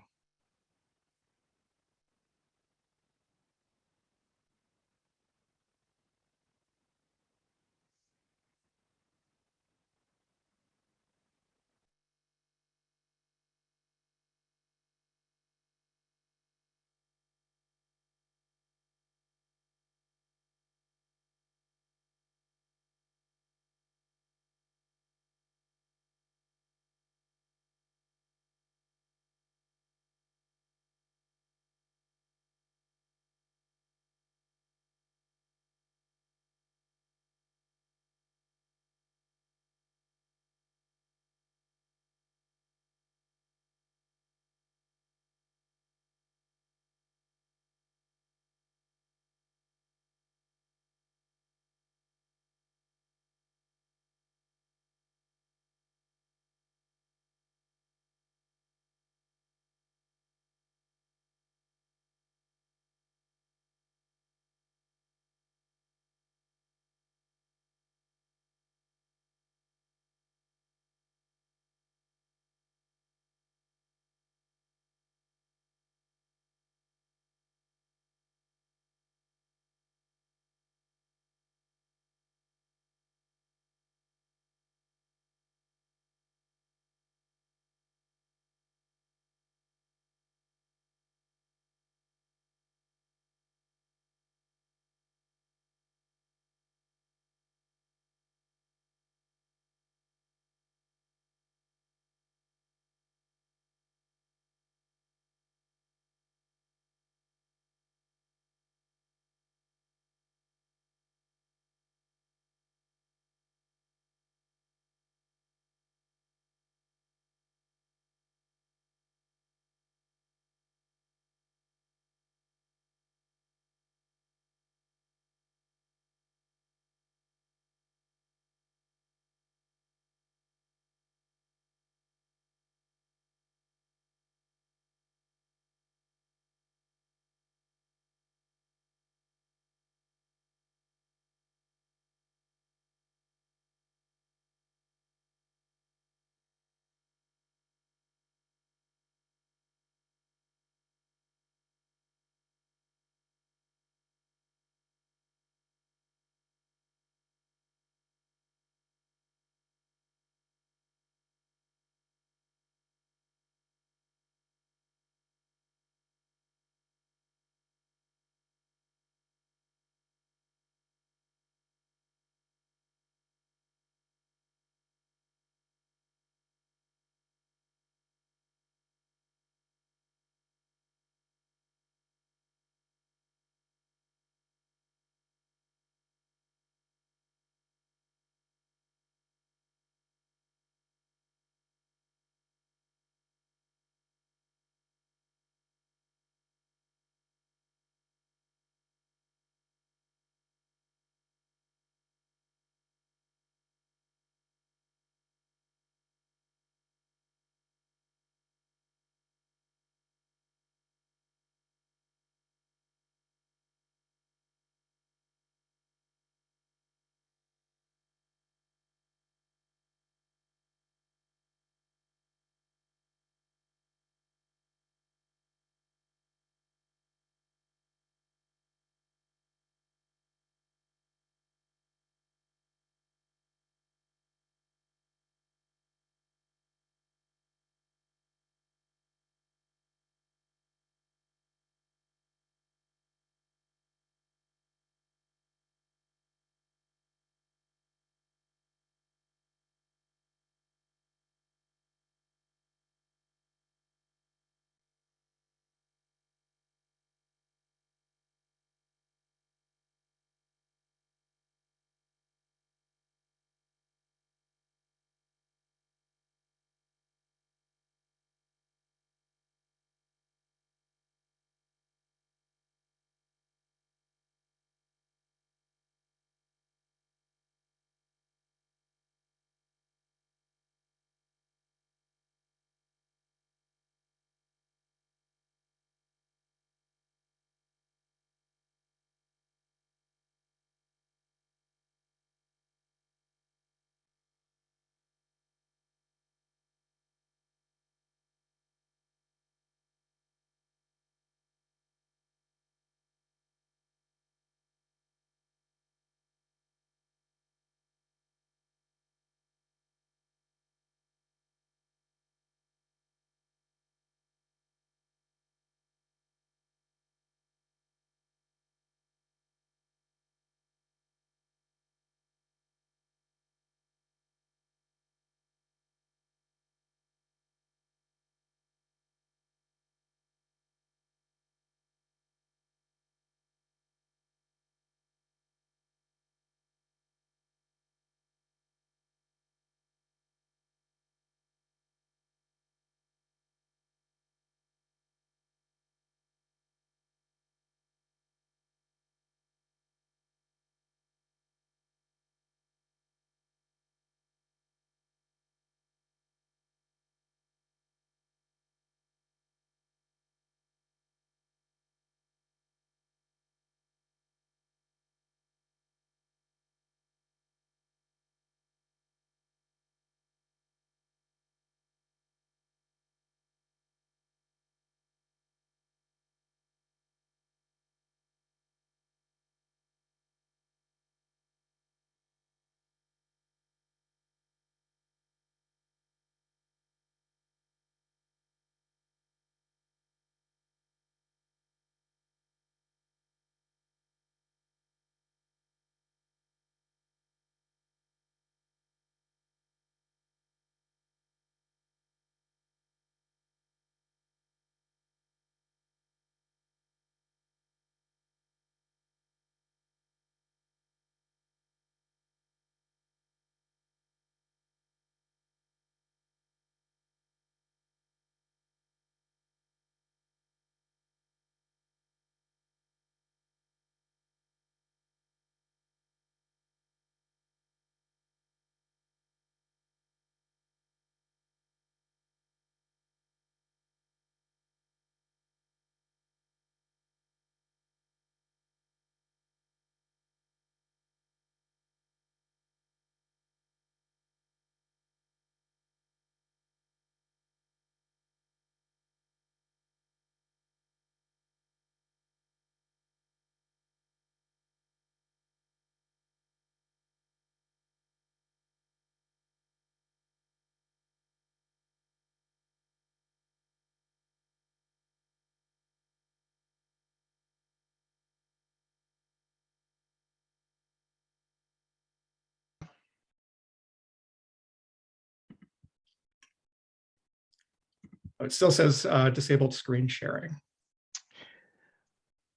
Oh, it still says disabled screen sharing.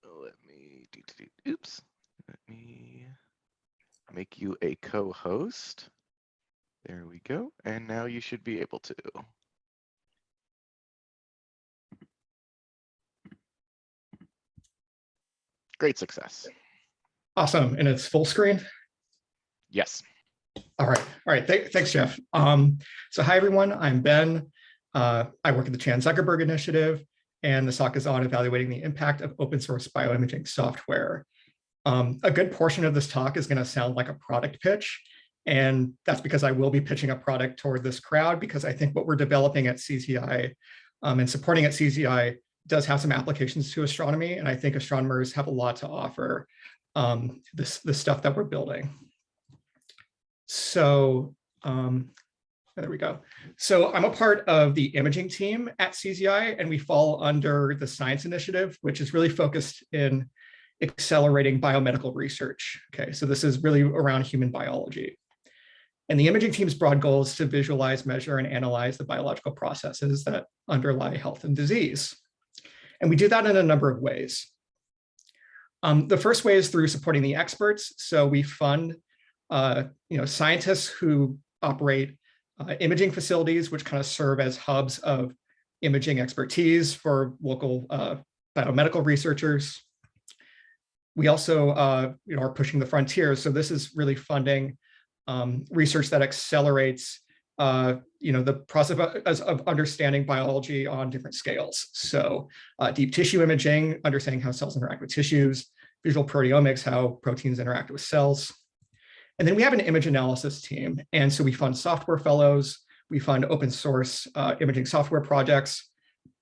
Let me, oops, let me make you a co-host. There we go. And now you should be able to. Great success. Awesome. And it's full screen? Yes. All right. Thanks, Jeff. So hi, everyone. I'm Ben. I work at the Chan Zuckerberg Initiative, and the talk is on evaluating the impact of open source bioimaging software. A good portion of this talk is going to sound like a product pitch, and that's because I will be pitching a product toward this crowd, because I think what we're developing at CZI and supporting at CZI does have some applications to astronomy, and I think astronomers have a lot to offer this stuff that we're building. So there we go. So I'm a part of the imaging team at CZI, and we fall under the science initiative, which is really focused in accelerating biomedical research. Okay, so this is really around human biology. And the imaging team's broad goal is to visualize, measure, and analyze the biological processes that underlie health and disease. And we do that in a number of ways. The first way is through supporting the experts. So we fund scientists who operate imaging facilities, which kind of serve as hubs of imaging expertise for local biomedical researchers. We also are pushing the frontiers. So this is really funding research that accelerates the process of understanding biology on different scales. So deep tissue imaging, understanding how cells interact with tissues, visual proteomics, how proteins interact with cells. And then we have an image analysis team. And so we fund software fellows, we fund open source imaging software projects.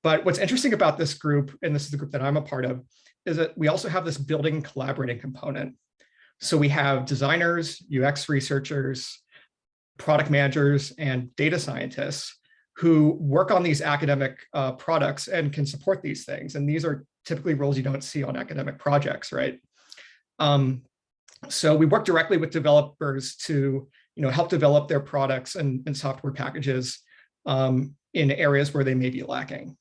But what's interesting about this group, and this is the group that I'm a part of, is that we also have this building and collaborating component. So we have designers, UX researchers, product managers, and data scientists who work on these academic products and can support these things. And these are typically roles you don't see on academic projects, right? So we work directly with developers to help develop their products and software packages in areas where they may be lacking.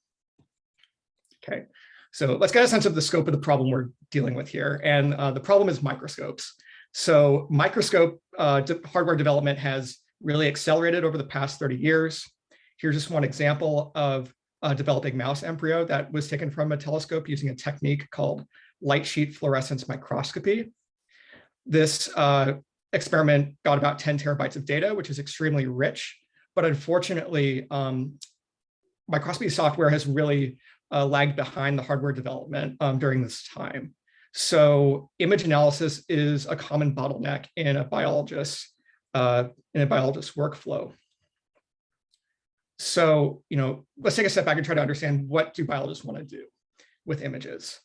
Okay, so let's get a sense of the scope of the problem we're dealing with here. And the problem is microscopes. So microscope hardware development has really accelerated over the past 30 years. Here's just one example of a developing mouse embryo that was taken from a telescope using a technique called light sheet fluorescence microscopy. This experiment got about 10 terabytes of data, which is extremely rich, but unfortunately, microscopy software has really lagged behind the hardware development during this time. So image analysis is a common bottleneck in a biologist's workflow. So, let's take a step back and try to understand, what do biologists want to do with images?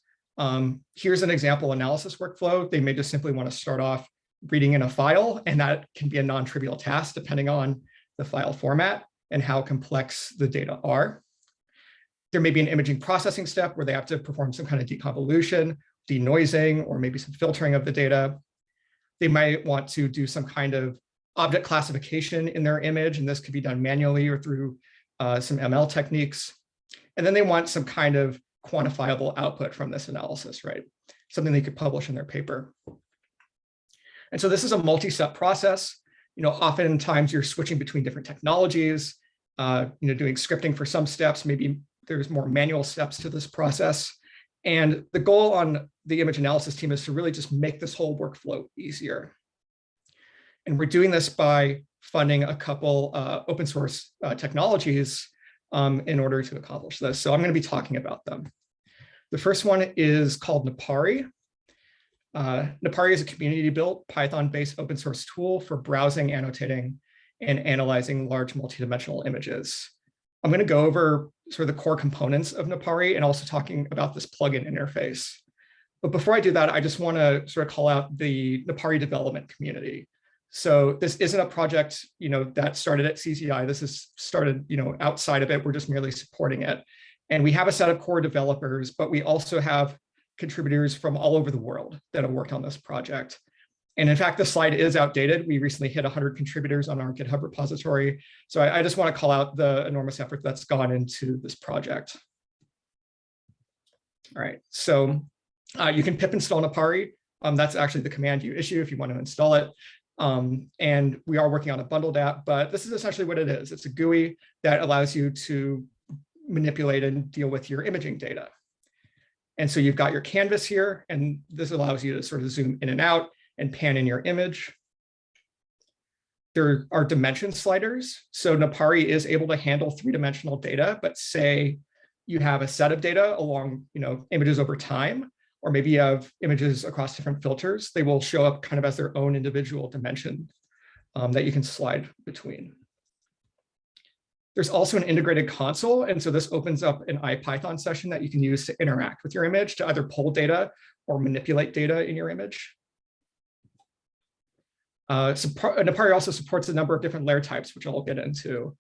Here's an example analysis workflow. They may just simply want to start off reading in a file, and that can be a non-trivial task depending on the file format and how complex the data are. There may be an imaging processing step where they have to perform some kind of deconvolution, denoising, or maybe some filtering of the data. They might want to do some kind of object classification in their image, and this could be done manually or through some ML techniques. And then they want some kind of quantifiable output from this analysis, right? Something they could publish in their paper. And so this is a multi-step process. Oftentimes you're switching between different technologies, doing scripting for some steps. Maybe there's more manual steps to this process. And the goal on the image analysis team is to really just make this whole workflow easier. And we're doing this by funding a couple open source technologies in order to accomplish this. So I'm going to be talking about them. The first one is called Napari. Napari is a community-built Python-based open source tool for browsing, annotating, and analyzing large multidimensional images. I'm going to go over sort of the core components of Napari and also talking about this plugin interface. But before I do that, I just want to sort of call out the Napari development community. So this isn't a project, that started at CZI. This is started, outside of it. We're just merely supporting it. And we have a set of core developers, but we also have contributors from all over the world that have worked on this project. And in fact, the slide is outdated. We recently hit 100 contributors on our GitHub repository. So I just want to call out the enormous effort that's gone into this project. All right, so you can pip install Napari. That's actually the command you issue if you want to install it. And we are working on a bundled app, but this is essentially what it is. It's a GUI that allows you to manipulate and deal with your imaging data. And so you've got your canvas here, and this allows you to sort of zoom in and out and pan in your image. There are dimension sliders. So Napari is able to handle three-dimensional data, but say you have a set of data along, images over time, or maybe you have images across different filters, they will show up kind of as their own individual dimension that you can slide between. There's also an integrated console. And so this opens up an IPython session that you can use to interact with your image to either pull data or manipulate data in your image. Napari also supports a number of different layer types, which I'll get into.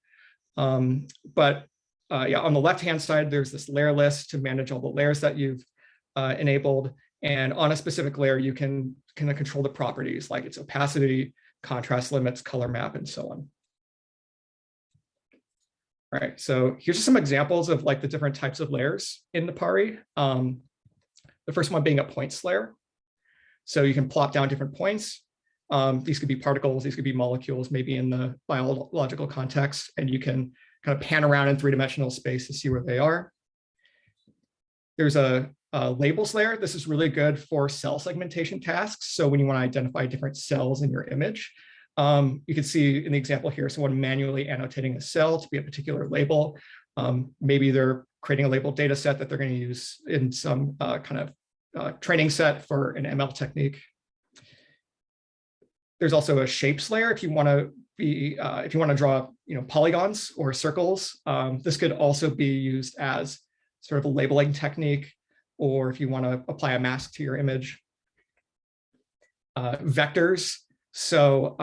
Yeah, on the left-hand side, there's this layer list to manage all the layers that you've enabled. And on a specific layer, you can control the properties like its opacity, contrast limits, color map, and so on. All right, so here's just some examples of like the different types of layers in Napari. The first one being a points layer. So you can plop down different points. These could be particles, these could be molecules, maybe in the biological context, and you can kind of pan around in three-dimensional space to see where they are. There's a labels layer. This is really good for cell segmentation tasks. So when you want to identify different cells in your image, you can see in the example here, someone manually annotating a cell to be a particular label. Maybe they're creating a labeled data set that they're going to use in some kind of training set for an ML technique. There's also a shapes layer if you want to draw polygons or circles. This could also be used as sort of a labeling technique, or if you want to apply a mask to your image. Vectors. So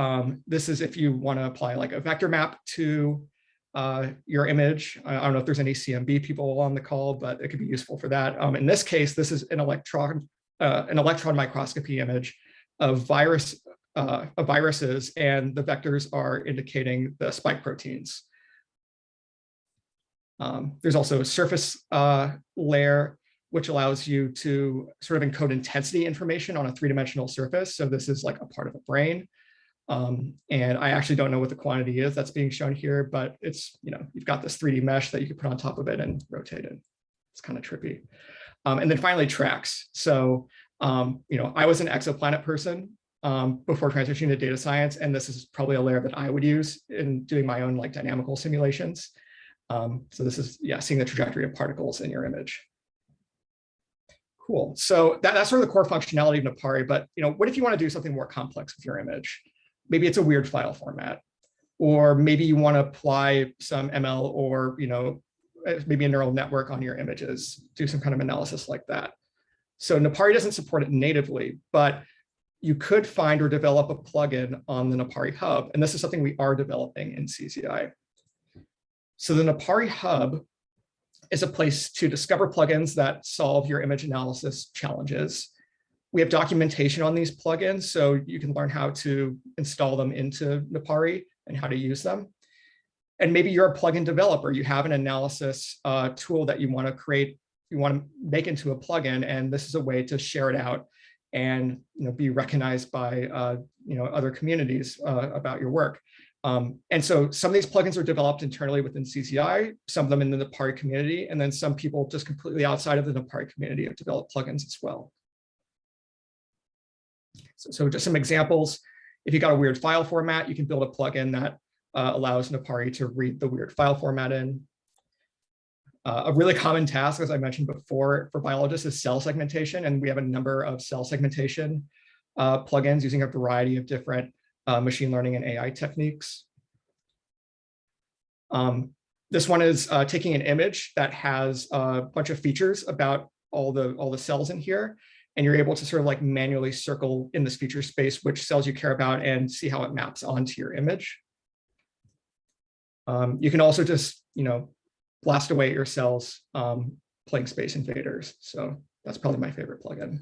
this is if you want to apply like a vector map to your image. I don't know if there's any CMB people on the call, but it could be useful for that. In this case, this is an electron microscopy image of viruses, and the vectors are indicating the spike proteins. There's also a surface layer, which allows you to sort of encode intensity information on a three-dimensional surface. So this is like a part of the brain. And I actually don't know what the quantity is that's being shown here, but it's, you've got this 3D mesh that you can put on top of it and rotate it. It's kind of trippy. And then finally tracks. So, I was an exoplanet person before transitioning to data science, and this is probably a layer that I would use in doing my own like dynamical simulations. So this is, seeing the trajectory of particles in your image. Cool. So that's sort of the core functionality of Napari, but what if you want to do something more complex with your image? Maybe it's a weird file format, or maybe you want to apply some ML or maybe a neural network on your images, do some kind of analysis like that. So Napari doesn't support it natively, but you could find or develop a plugin on the Napari Hub, and this is something we are developing in CZI. So the Napari Hub is a place to discover plugins that solve your image analysis challenges. We have documentation on these plugins, so you can learn how to install them into Napari and how to use them. And maybe you're a plugin developer, you have an analysis tool that you want to create, you want to make into a plugin, and this is a way to share it out and be recognized by other communities about your work. And so some of these plugins are developed internally within CZI, some of them in the Napari community, and then some people just completely outside of the Napari community have developed plugins as well. So just some examples. If you got a weird file format, you can build a plugin that allows Napari to read the weird file format in. A really common task, as I mentioned before, for biologists is cell segmentation, and we have a number of cell segmentation plugins using a variety of different machine learning and AI techniques. This one is taking an image that has a bunch of features about all the cells in here, and you're able to sort of like manually circle in this feature space which cells you care about and see how it maps onto your image. You can also just, blast away at your cells playing Space Invaders. So that's probably my favorite plugin.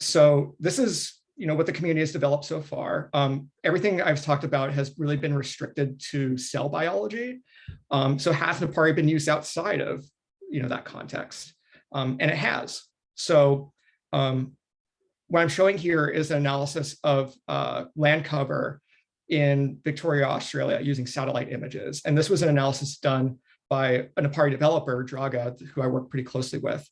So this is what the community has developed so far. Everything I've talked about has really been restricted to cell biology. So has Napari been used outside of that context? And it has. So what I'm showing here is an analysis of land cover in Victoria, Australia, using satellite images. And this was an analysis done by a Napari developer, Draga, who I work pretty closely with.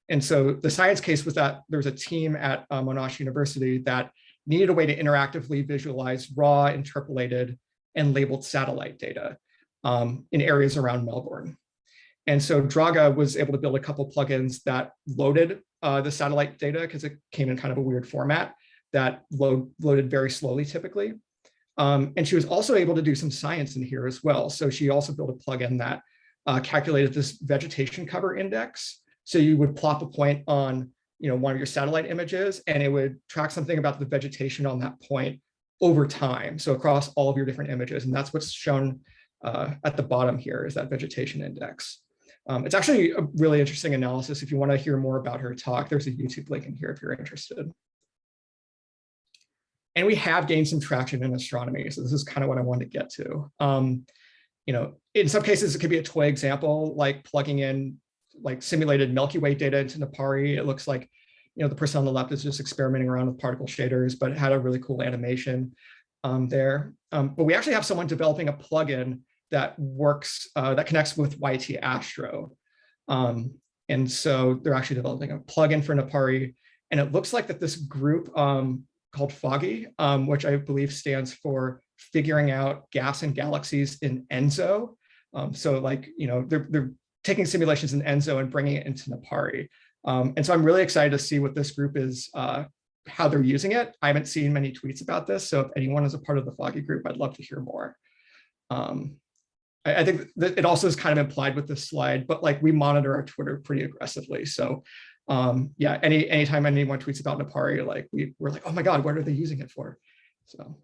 And so the science case was that there was a team at Monash University that needed a way to interactively visualize raw, interpolated, and labeled satellite data in areas around Melbourne. And so Draga was able to build a couple plugins that loaded the satellite data, because it came in kind of a weird format that loaded very slowly typically. And she was also able to do some science in here as well. So she also built a plugin that calculated this vegetation cover index. So you would plop a point on one of your satellite images, and it would track something about the vegetation on that point over time. So across all of your different images. And that's what's shown at the bottom here, is that vegetation index. It's actually a really interesting analysis. If you want to hear more about her talk, there's a YouTube link in here if you're interested. And we have gained some traction in astronomy. So this is kind of what I wanted to get to. In some cases, it could be a toy example, like plugging in simulated Milky Way data into Napari. It looks like, the person on the left is just experimenting around with particle shaders, but it had a really cool animation there. But we actually have someone developing a plugin that works, that connects with YT Astro. And so they're actually developing a plugin for Napari. And it looks like that this group called Foggy, which I believe stands for Figuring Out Gas and Galaxies in ENSO. So they're taking simulations in ENSO and bringing it into Napari. And so I'm really excited to see what this group is, how they're using it. I haven't seen many tweets about this. So if anyone is a part of the Foggy group, I'd love to hear more. I think that it also is kind of implied with this slide, but we monitor our Twitter pretty aggressively. So yeah, anytime anyone tweets about Napari, we're like, oh my God, what are they using it for? So.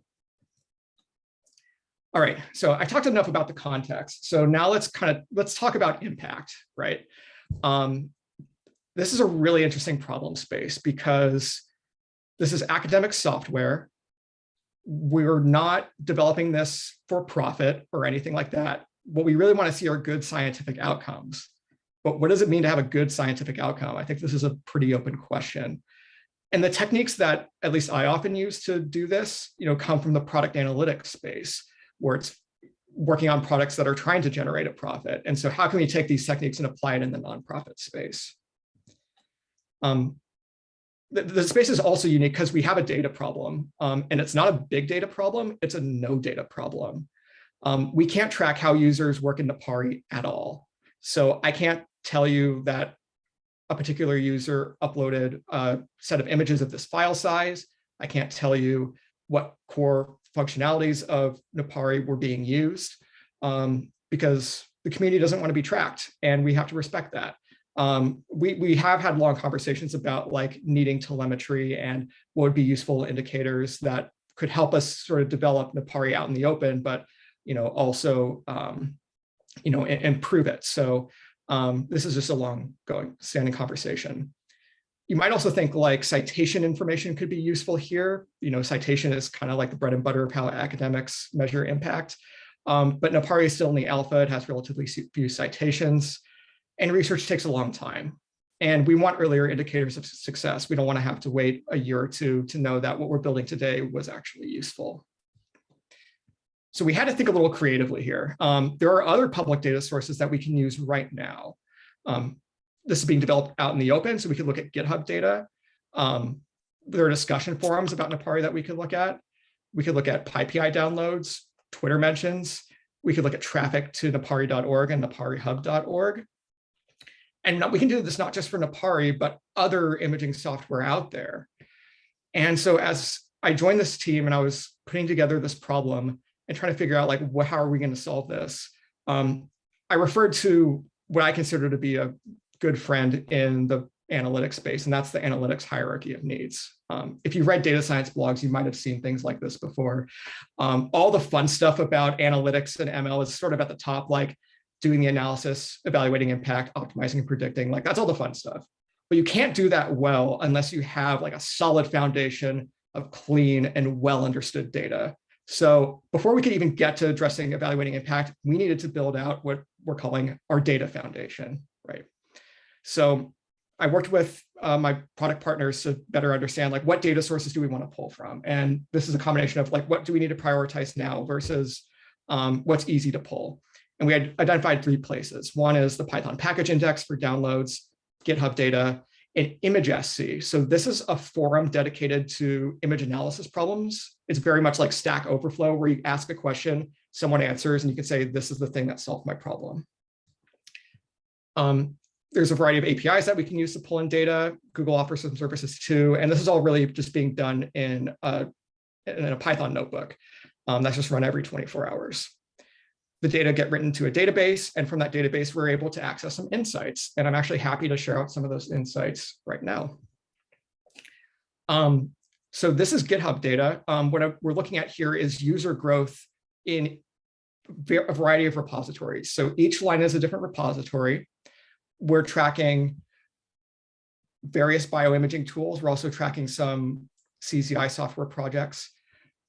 All right, so I talked enough about the context. So now let's talk about impact, right? This is a really interesting problem space because this is academic software. We're not developing this for profit or anything like that. What we really want to see are good scientific outcomes. But what does it mean to have a good scientific outcome? I think this is a pretty open question. And the techniques that at least I often use to do this, come from the product analytics space, where it's working on products that are trying to generate a profit. And so how can we take these techniques and apply it in the nonprofit space? The space is also unique because we have a data problem, and it's not a big data problem, it's a no data problem. We can't track how users work in Napari at all. So I can't tell you that a particular user uploaded a set of images of this file size. I can't tell you what core functionalities of Napari were being used, because the community doesn't want to be tracked, and we have to respect that. We have had long conversations about needing telemetry and what would be useful indicators that could help us sort of develop Napari out in the open, but also improve it. So this is just a long standing conversation. You might also think citation information could be useful here. Citation is kind of the bread and butter of how academics measure impact. But Napari is still in the alpha. It has relatively few citations, and research takes a long time. And we want earlier indicators of success. We don't want to have to wait a year or two to know that what we're building today was actually useful. So we had to think a little creatively here. There are other public data sources that we can use right now. This is being developed out in the open, so we could look at GitHub data. There are discussion forums about Napari that we could look at. We could look at PyPI downloads, Twitter mentions. We could look at traffic to napari.org and naparihub.org. And we can do this not just for Napari, but other imaging software out there. And so as I joined this team and I was putting together this problem and trying to figure out how are we going to solve this, I referred to what I consider to be a good friend in the analytics space, and that's the analytics hierarchy of needs. If you've read data science blogs, you might have seen things like this before. All the fun stuff about analytics and ML is sort of at the top, doing the analysis, evaluating impact, optimizing and predicting, that's all the fun stuff. But you can't do that well unless you have like a solid foundation of clean and well understood data. So before we could even get to addressing evaluating impact, we needed to build out what we're calling our data foundation, right? So I worked with my product partners to better understand like what data sources do we want to pull from? And this is a combination of like, what do we need to prioritize now versus what's easy to pull? And we had identified 3 places. One is the Python package index for downloads, GitHub data, and ImageSC. So this is a forum dedicated to image analysis problems. It's very much like Stack Overflow, where you ask a question, someone answers, and you can say, this is the thing that solved my problem. There's a variety of APIs that we can use to pull in data. Google offers some services too. And this is all really just being done in a Python notebook that's just run every 24 hours. The data get written to a database, and from that database, we're able to access some insights. And I'm actually happy to share out some of those insights right now. So this is GitHub data. What we're looking at here is user growth in a variety of repositories. So each line is a different repository. We're tracking various bioimaging tools. We're also tracking some CZI software projects.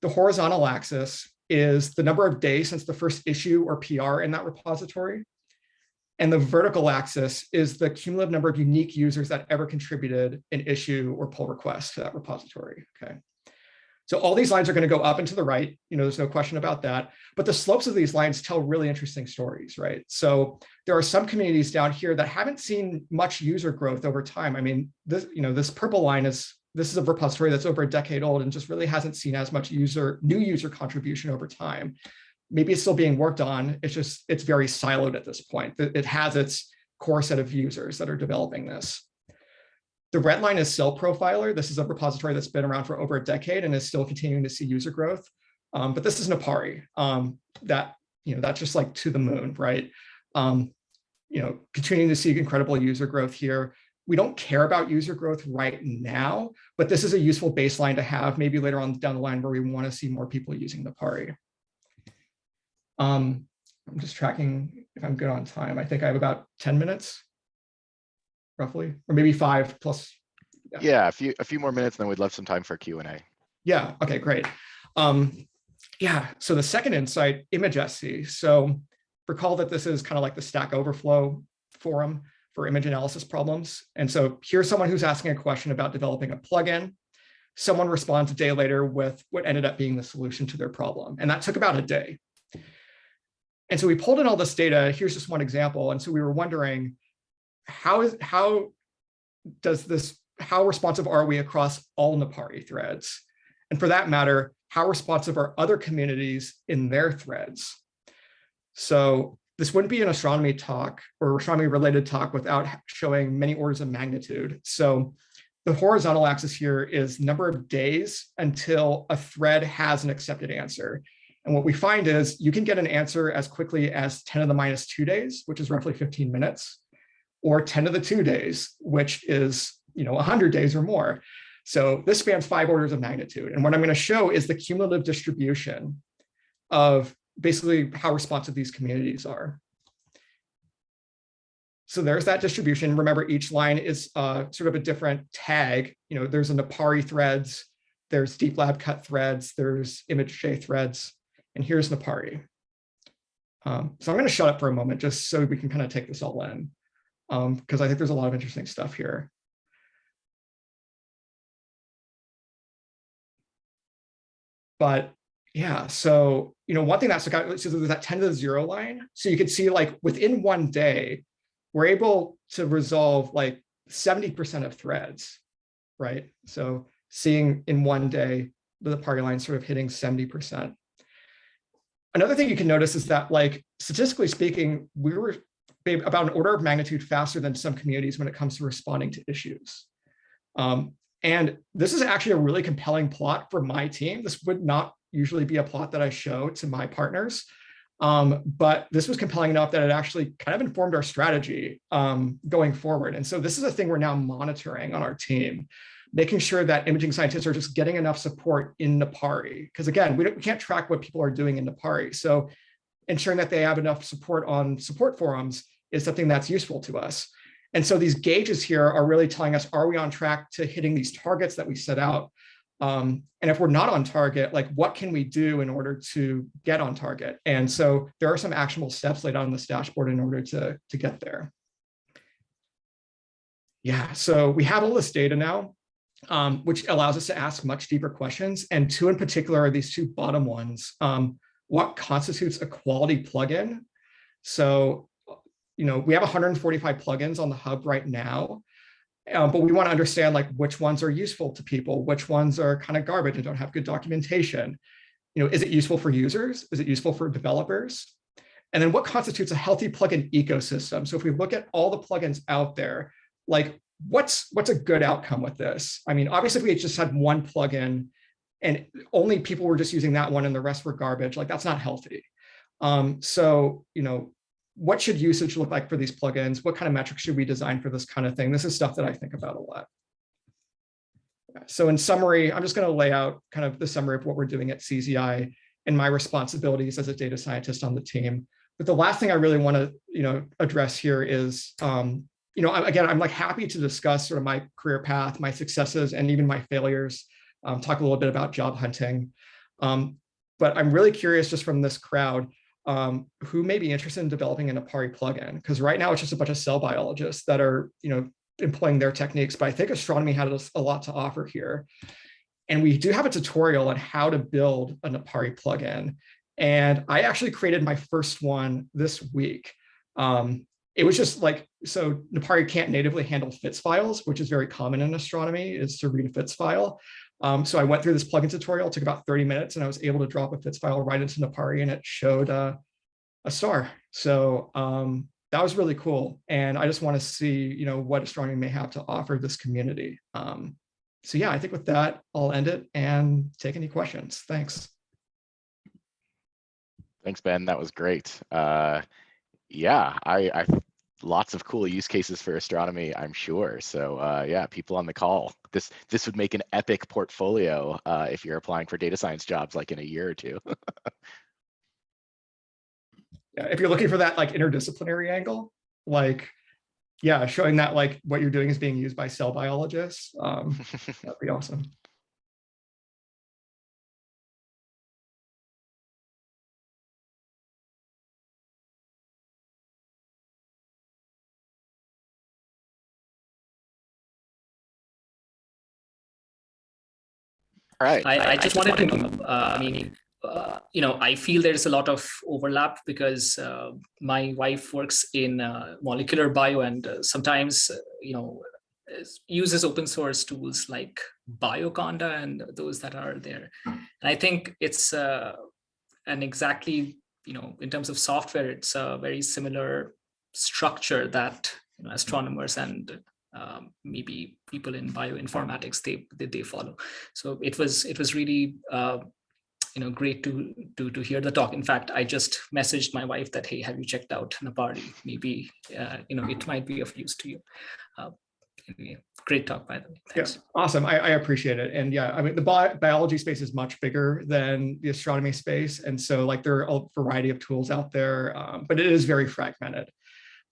The horizontal axis is the number of days since the first issue or PR in that repository. And the vertical axis is the cumulative number of unique users that ever contributed an issue or pull request to that repository, okay? So all these lines are going to go up and to the right, there's no question about that. But the slopes of these lines tell really interesting stories, right? So there are some communities down here that haven't seen much user growth over time. I mean, this purple line this is a repository that's over a decade old and just really hasn't seen as much new user contribution over time. Maybe it's still being worked on. It's very siloed at this point. It has its core set of users that are developing this. The red line is Cell Profiler. This is a repository that's been around for over a decade and is still continuing to see user growth. But this is Napari. That's just like to the moon, right? Continuing to see incredible user growth here. We don't care about user growth right now, but this is a useful baseline to have maybe later on down the line where we want to see more people using Napari. I'm just tracking if I'm good on time. I think I have about 10 minutes. Roughly, or maybe 5 plus. Yeah, a few more minutes, then we'd love some time for Q&A. Yeah, okay, great. Yeah, so the second insight, ImageSC. So recall that this is kind of like the Stack Overflow forum for image analysis problems. And so here's someone who's asking a question about developing a plugin. Someone responds a day later with what ended up being the solution to their problem. And that took about a day. And so we pulled in all this data. Here's just one example. And so we were wondering, how responsive are we across all Napari threads? And for that matter, how responsive are other communities in their threads? So this wouldn't be an astronomy talk or astronomy related talk without showing many orders of magnitude. So the horizontal axis here is number of days until a thread has an accepted answer. And what we find is you can get an answer as quickly as 10 to the minus 2 days, which is roughly 15 minutes. Or 10 to the 2 days, which is 100 days or more. So this spans 5 orders of magnitude. And what I'm going to show is the cumulative distribution of basically how responsive these communities are. So there's that distribution. Remember, each line is sort of a different tag. There's a Napari threads, there's Deep Lab Cut threads, there's ImageJ threads, and here's Napari. So I'm going to shut up for a moment just so we can kind of take this all in. Because I think there's a lot of interesting stuff here. But yeah, so one thing that's there's that 10 to the 0 line. So you can see like within one day, we're able to resolve like 70% of threads, right? So seeing in one day, the Napari line sort of hitting 70%. Another thing you can notice is that like statistically speaking, we were about an order of magnitude faster than some communities when it comes to responding to issues. And this is actually a really compelling plot for my team. This would not usually be a plot that I show to my partners, but this was compelling enough that it actually kind of informed our strategy going forward. And so this is a thing we're now monitoring on our team, making sure that imaging scientists are just getting enough support in Napari. Because again, we can't track what people are doing in Napari. So ensuring that they have enough support on support forums is something that's useful to us. And so these gauges here are really telling us, are we on track to hitting these targets that we set out? And if we're not on target, like what can we do in order to get on target? And so there are some actionable steps laid out on this dashboard in order to get there. Yeah, so we have all this data now, which allows us to ask much deeper questions. And two in particular are these two bottom ones. What constitutes a quality plugin? So, we have 145 plugins on the hub right now, but we want to understand like which ones are useful to people, which ones are kind of garbage and don't have good documentation. Is it useful for users? Is it useful for developers? And then what constitutes a healthy plugin ecosystem? So if we look at all the plugins out there, like what's a good outcome with this? I mean, obviously if we just had one plugin and only people were just using that one and the rest were garbage, like that's not healthy. So, what should usage look like for these plugins? What kind of metrics should we design for this kind of thing? This is stuff that I think about a lot. So in summary, I'm just going to lay out kind of the summary of what we're doing at CZI and my responsibilities as a data scientist on the team. But the last thing I really want to, address here is, again, I'm like happy to discuss sort of my career path, my successes, and even my failures. Talk a little bit about job hunting. But I'm really curious just from this crowd, who may be interested in developing an APARI plugin, because right now it's just a bunch of cell biologists that are, employing their techniques, but I think astronomy has a lot to offer here. And we do have a tutorial on how to build an APARI plugin. And I actually created my first one this week. It was just like, so APARI can't natively handle FITS files, which is very common in astronomy, is to read a FITS file. So I went through this plugin tutorial, it took about 30 minutes, and I was able to drop a FITS file right into APARI, and it showed a star. So that was really cool. And I just want to see, what astronomy may have to offer this community. So yeah, I think with that, I'll end it and take any questions. Thanks. Thanks, Ben. That was great. Yeah, I lots of cool use cases for astronomy, I'm sure. So yeah, people on the call, this would make an epic portfolio if you're applying for data science jobs like in a year or two. Yeah, if you're looking for that like interdisciplinary angle, like, yeah, showing that like what you're doing is being used by cell biologists, that'd be awesome. All right. I just wanted to, I feel there's a lot of overlap because my wife works in molecular bio and sometimes, uses open source tools like Bioconda and those that are there. And I think it's an exactly, in terms of software, it's a very similar structure that astronomers and maybe people in bioinformatics they follow. So it was really great to hear the talk. In fact, I just messaged my wife that, hey, have you checked out APARI? Maybe it might be of use to you. Anyway, great talk, by the way. Thanks. Yeah, awesome. I appreciate it. And yeah, I mean, the biology space is much bigger than the astronomy space. And so like there are a variety of tools out there, but it is very fragmented.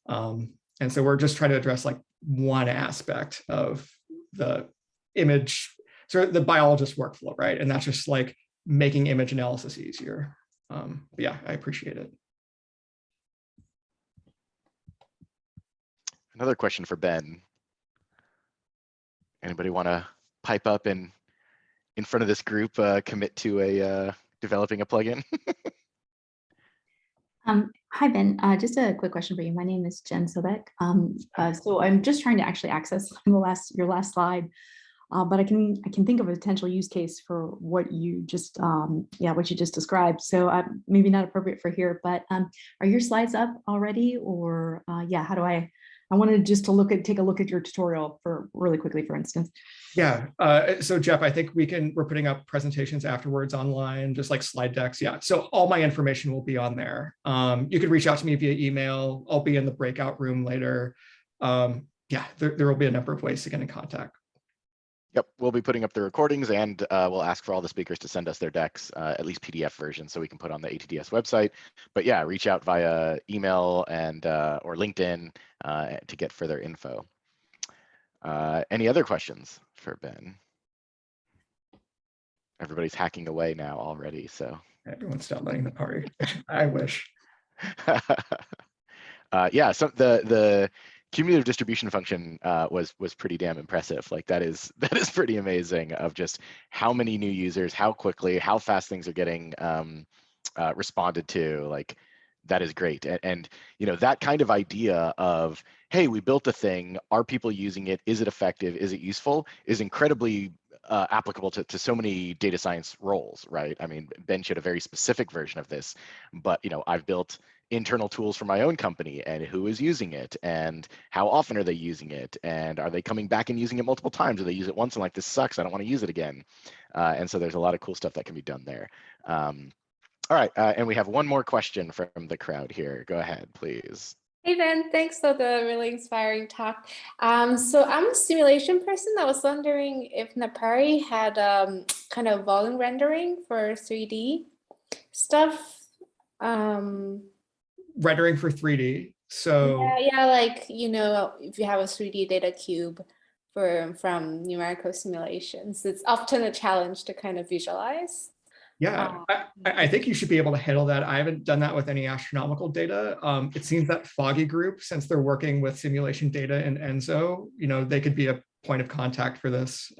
And so we're just trying to address like one aspect of the image, sort of the biologist workflow, right? And that's just like making image analysis easier. But yeah, I appreciate it. Another question for Ben. Anybody want to pipe up and in front of this group commit to developing a plugin? Hi, Ben. Just a quick question for you. My name is Jen Sobek. So I'm just trying to actually access your last slide, but I can think of a potential use case for what you just described. So maybe not appropriate for here, but are your slides up already, or yeah? How do I wanted just to take a look at your tutorial for really quickly, for instance. Yeah. So Jeff, I think we're putting up presentations afterwards online, just like slide decks. Yeah. So all my information will be on there. You could reach out to me via email. I'll be in the breakout room later. Yeah, there will be a number of ways to get in contact. Yep, we'll be putting up the recordings, and we'll ask for all the speakers to send us their decks, at least PDF versions, so we can put on the ATDS website. But yeah, reach out via email and or LinkedIn to get further info. Any other questions for Ben? Everybody's hacking away now already, so. Everyone's downloading the party. I wish. Yeah, so the cumulative distribution function was pretty damn impressive. Like that is pretty amazing of just how many new users, how quickly, how fast things are getting responded to. Like that is great. And you know, that kind of idea of, hey, we built a thing, are people using it, is it effective, is it useful, is incredibly applicable to so many data science roles, right? I mean, Ben showed a very specific version of this, but you know, I've built internal tools for my own company, and who is using it, and how often are they using it, and are they coming back and using it multiple times, or they use it once and like, this sucks, I don't want to use it again. And so there's a lot of cool stuff that can be done there. All right, and we have one more question from the crowd here. Go ahead, please. Hey Ben, thanks for the really inspiring talk. So I'm a simulation person. I was wondering if Napari had kind of volume rendering for 3D stuff. Rendering for 3D. So yeah, like, you know, if you have a 3D data cube from numerical simulations, it's often a challenge to kind of visualize. Yeah, I think you should be able to handle that. I haven't done that with any astronomical data. It seems that Foggy Group, since they're working with simulation data in ENSO, you know, they could be a point of contact for this.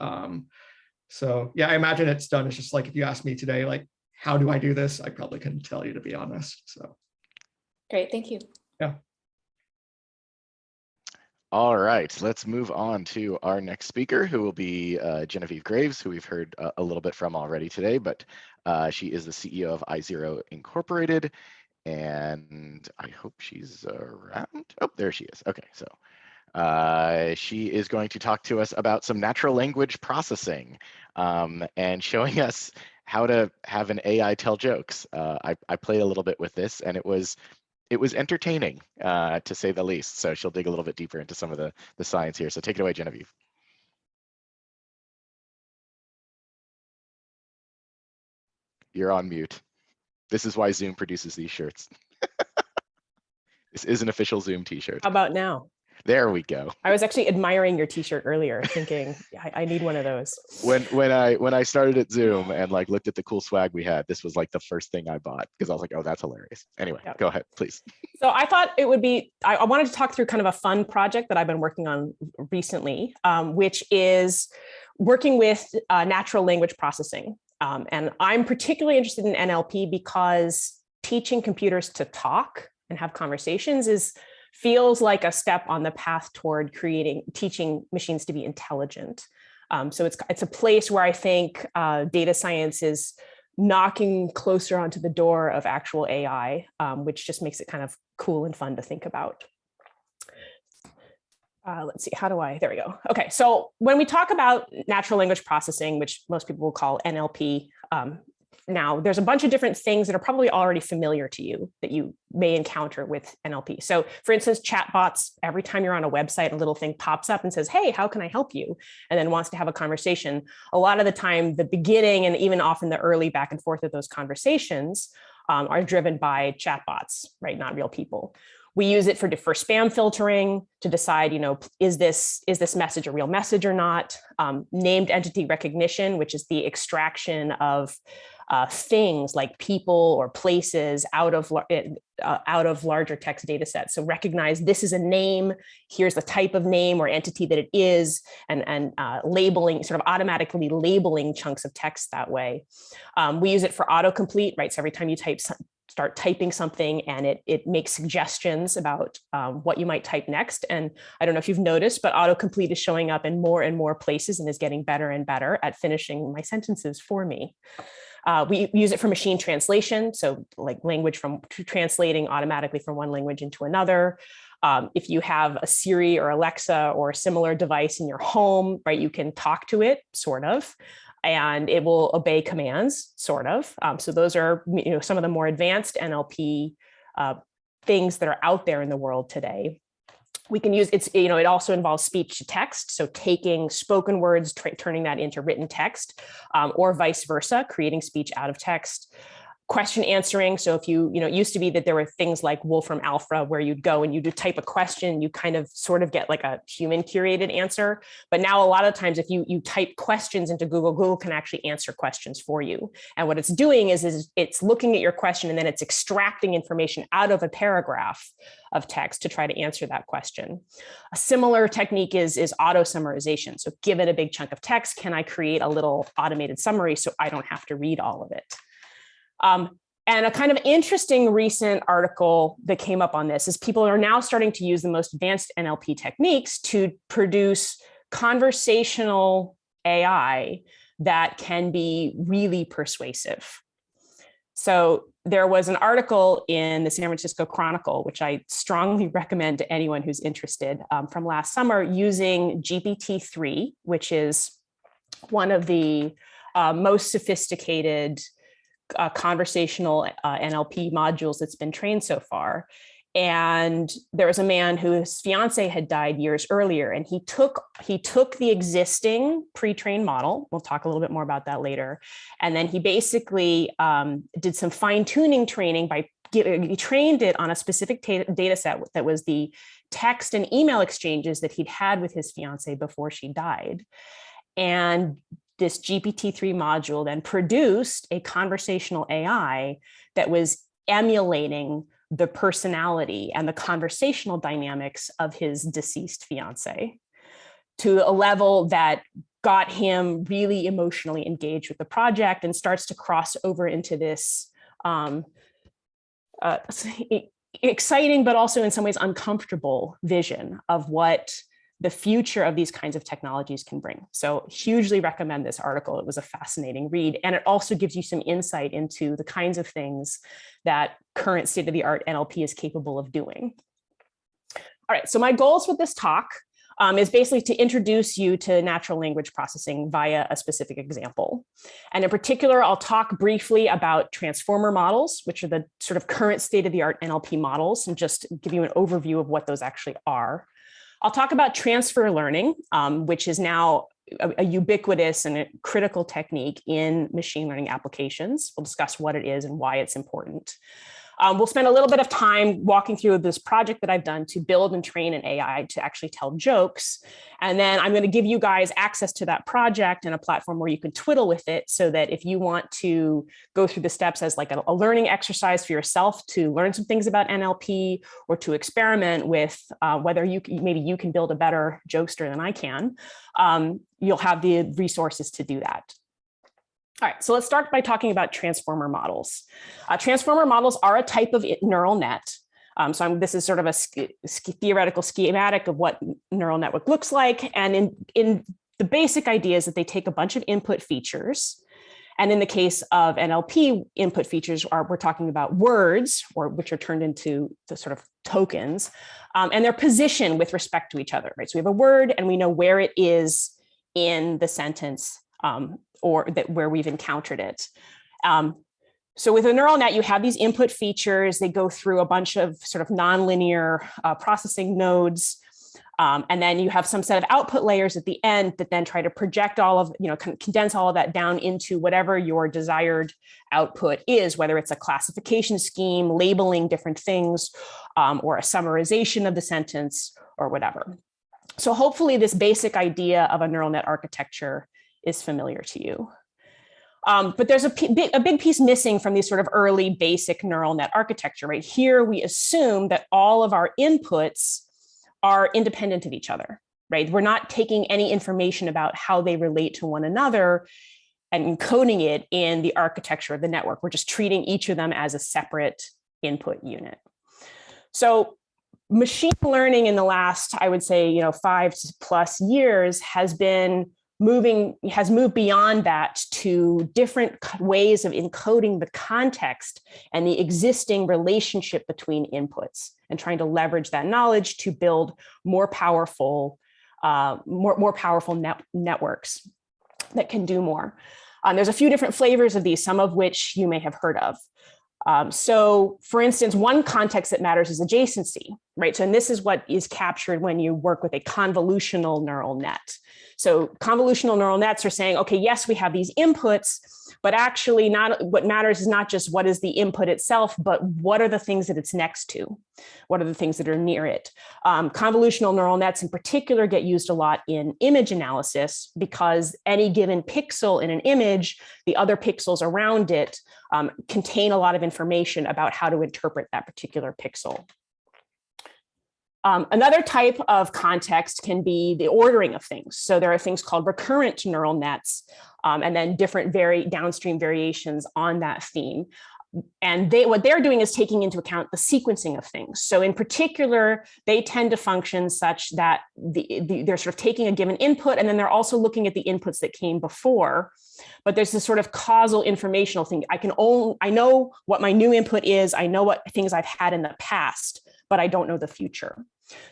So yeah, I imagine it's done. It's just like, if you ask me today, like, how do I do this? I probably couldn't tell you, to be honest. So great, thank you. Yeah. All right, let's move on to our next speaker, who will be Genevieve Graves, who we've heard a little bit from already today, but she is the CEO of iZero Incorporated, and I hope she's around. Oh, there she is. Okay, so she is going to talk to us about some natural language processing and showing us how to have an AI tell jokes. I played a little bit with this, and it was entertaining, to say the least. So she'll dig a little bit deeper into some of the science here. So take it away, Genevieve. You're on mute. This is why Zoom produces these shirts. This is an official Zoom t-shirt. How about now? There we go. I was actually admiring your t-shirt earlier, thinking I need one of those. When I started at Zoom and like looked at the cool swag we had, this was like the first thing I bought, because I was like, oh, that's hilarious. Anyway, Go ahead, please. So I thought it would be, I wanted to talk through kind of a fun project that I've been working on recently, which is working with natural language processing. And I'm particularly interested in NLP because teaching computers to talk and have conversations feels like a step on the path toward teaching machines to be intelligent. So it's a place where I think data science is knocking closer onto the door of actual AI, which just makes it kind of cool and fun to think about. Let's see, there we go. Okay, so when we talk about natural language processing, which most people will call NLP, now, there's a bunch of different things that are probably already familiar to you that you may encounter with NLP. So for instance, chatbots, every time you're on a website, a little thing pops up and says, hey, how can I help you? And then wants to have a conversation. A lot of the time, the beginning and even often the early back and forth of those conversations are driven by chatbots, right? Not real people. We use it for spam filtering to decide, you know, is this message a real message or not? Named entity recognition, which is the extraction of things like people or places out of larger text data sets. So recognize this is a name, here's the type of name or entity that it is, and labeling, sort of automatically labeling chunks of text that way. We use it for autocomplete, right? So every time you start typing something and it makes suggestions about what you might type next. And I don't know if you've noticed, but autocomplete is showing up in more and more places and is getting better and better at finishing my sentences for me. We use it for machine translation, so like language translating automatically from one language into another. If you have a Siri or Alexa or a similar device in your home, right, you can talk to it, sort of, and it will obey commands, sort of. So those are, you know, some of the more advanced NLP things that are out there in the world today. We can use it also involves speech to text. So taking spoken words, turning that into written text, or vice versa, creating speech out of text. Question answering. So if it used to be that there were things like Wolfram Alpha where you'd go and you'd type a question, you kind of sort of get like a human curated answer. But now a lot of times if you type questions into Google, Google can actually answer questions for you. And what it's doing is it's looking at your question and then it's extracting information out of a paragraph of text to try to answer that question. A similar technique is auto summarization. So given a big chunk of text, can I create a little automated summary so I don't have to read all of it? And a kind of interesting recent article that came up on this is people are now starting to use the most advanced NLP techniques to produce conversational AI that can be really persuasive. So there was an article in the San Francisco Chronicle, which I strongly recommend to anyone who's interested, from last summer, using GPT-3, which is one of the most sophisticated conversational NLP modules that's been trained so far. And there was a man whose fiance had died years earlier, and he took the existing pre-trained model. We'll talk a little bit more about that later. And then he basically did some fine-tuning training he trained it on a specific data set that was the text and email exchanges that he'd had with his fiance before she died. And this GPT-3 module then produced a conversational AI that was emulating the personality and the conversational dynamics of his deceased fiance to a level that got him really emotionally engaged with the project and starts to cross over into this exciting, but also in some ways uncomfortable vision of what the future of these kinds of technologies can bring. So hugely recommend this article. It was a fascinating read. And it also gives you some insight into the kinds of things that current state-of-the-art NLP is capable of doing. All right, so my goals with this talk is basically to introduce you to natural language processing via a specific example. And in particular, I'll talk briefly about transformer models, which are the sort of current state-of-the-art NLP models, and just give you an overview of what those actually are. I'll talk about transfer learning, which is now a ubiquitous and a critical technique in machine learning applications. We'll discuss what it is and why it's important. We'll spend a little bit of time walking through this project that I've done to build and train an AI to actually tell jokes. And then I'm going to give you guys access to that project and a platform where you can twiddle with it so that if you want to go through the steps as like a learning exercise for yourself to learn some things about NLP or to experiment with whether maybe you can build a better jokester than I can, you'll have the resources to do that. All right, so let's start by talking about transformer models. Transformer models are a type of neural net. This is sort of a theoretical schematic of what neural network looks like. And in the basic idea is that they take a bunch of input features. And in the case of NLP, input features we're talking about words, which are turned into the sort of tokens, and their position with respect to each other, right? So we have a word and we know where it is in the sentence, or where we've encountered it. So with a neural net, you have these input features. They go through a bunch of sort of nonlinear processing nodes. And then you have some set of output layers at the end that then try to project condense all of that down into whatever your desired output is, whether it's a classification scheme, labeling different things, or a summarization of the sentence or whatever. So hopefully this basic idea of a neural net architecture is familiar to you. But there's a big piece missing from these sort of early basic neural net architecture, right? Here we assume that all of our inputs are independent of each other, right? We're not taking any information about how they relate to one another and encoding it in the architecture of the network. We're just treating each of them as a separate input unit. So machine learning in the last, I would say, 5+ years has moved beyond that to different ways of encoding the context and the existing relationship between inputs and trying to leverage that knowledge to build more powerful networks that can do more. There's a few different flavors of these, some of which you may have heard of. So for instance, one context that matters is adjacency, right? So, and this is what is captured when you work with a convolutional neural net. So convolutional neural nets are saying, okay, yes, we have these inputs, but actually what matters is not just what is the input itself, but what are the things that it's next to? What are the things that are near it? Convolutional neural nets in particular get used a lot in image analysis because any given pixel in an image, the other pixels around it contain a lot of information about how to interpret that particular pixel. Another type of context can be the ordering of things. So there are things called recurrent neural nets, and then different downstream variations on that theme. And what they're doing is taking into account the sequencing of things. So in particular, they tend to function such that they're sort of taking a given input, and then they're also looking at the inputs that came before. But there's this sort of causal informational thing. I know what my new input is. I know what things I've had in the past, but I don't know the future.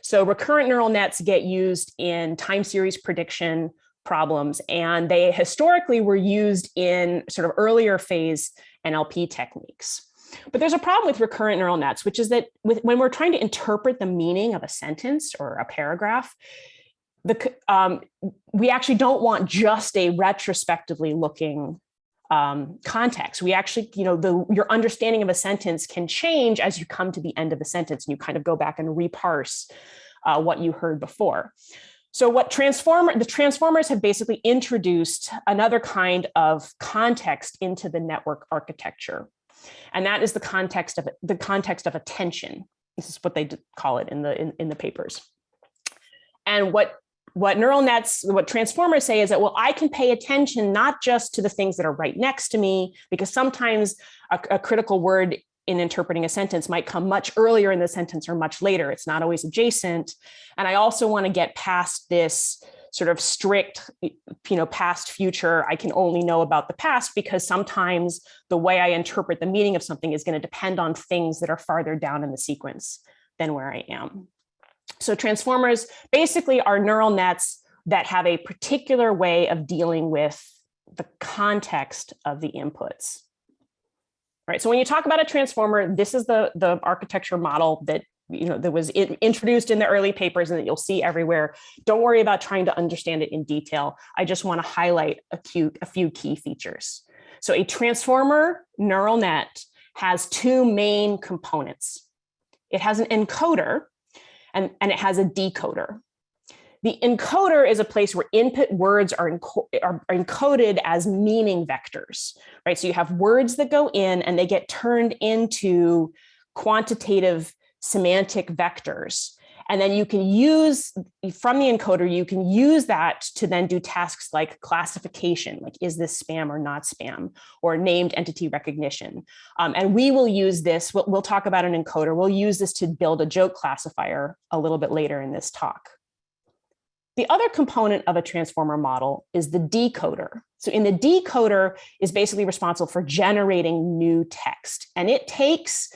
So recurrent neural nets get used in time series prediction problems, and they historically were used in sort of earlier phase NLP techniques. But there's a problem with recurrent neural nets, which is that when we're trying to interpret the meaning of a sentence or a paragraph, we actually don't want just a retrospectively looking context. We actually, your understanding of a sentence can change as you come to the end of the sentence, and you kind of go back and reparse what you heard before. So the transformers have basically introduced another kind of context into the network architecture, and that is the context of attention. This is what they call it in the papers. And what transformers say is that, well, I can pay attention not just to the things that are right next to me, because sometimes a critical word in interpreting a sentence might come much earlier in the sentence or much later. It's not always adjacent. And I also want to get past this sort of strict, past future. I can only know about the past because sometimes the way I interpret the meaning of something is going to depend on things that are farther down in the sequence than where I am. So transformers basically are neural nets that have a particular way of dealing with the context of the inputs. All right, so when you talk about a transformer, this is the architecture model that that was introduced in the early papers and that you'll see everywhere. Don't worry about trying to understand it in detail. I just want to highlight a few key features. So a transformer neural net has two main components. It has an encoder and it has a decoder. The encoder is a place where input words are encoded as meaning vectors, right? So you have words that go in and they get turned into quantitative semantic vectors. And then you can use, from the encoder, you can use that to then do tasks like classification, like is this spam or not spam, or named entity recognition. And we will use this, we'll talk about an encoder, we'll use this to build a joke classifier a little bit later in this talk. The other component of a transformer model is the decoder. So in the decoder is basically responsible for generating new text. And it takes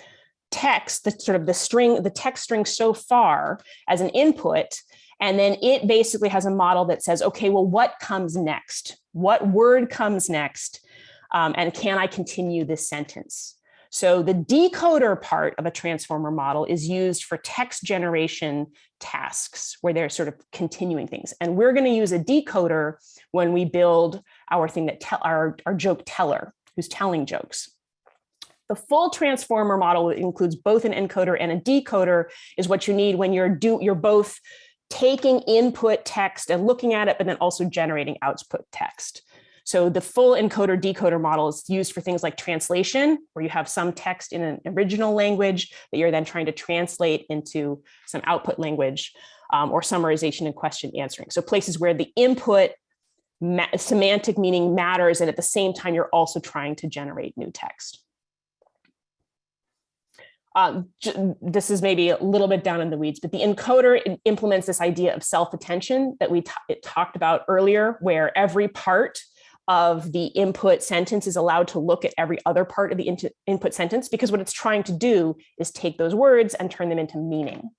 text, the text string so far as an input, and then it basically has a model that says, okay, well, what comes next? What word comes next? And can I continue this sentence? So the decoder part of a transformer model is used for text generation tasks where they're sort of continuing things. And we're going to use a decoder when we build our thing that our joke teller who's telling jokes. The full transformer model includes both an encoder and a decoder is what you need when you're both taking input text and looking at it, but then also generating output text. So the full encoder decoder model is used for things like translation, where you have some text in an original language that you're then trying to translate into some output language, or summarization and question answering. So places where the input semantic meaning matters, and at the same time, you're also trying to generate new text. This is maybe a little bit down in the weeds, but the encoder implements this idea of self-attention that we talked about earlier, where every part of the input sentence is allowed to look at every other part of the input sentence, because what it's trying to do is take those words and turn them into meaning.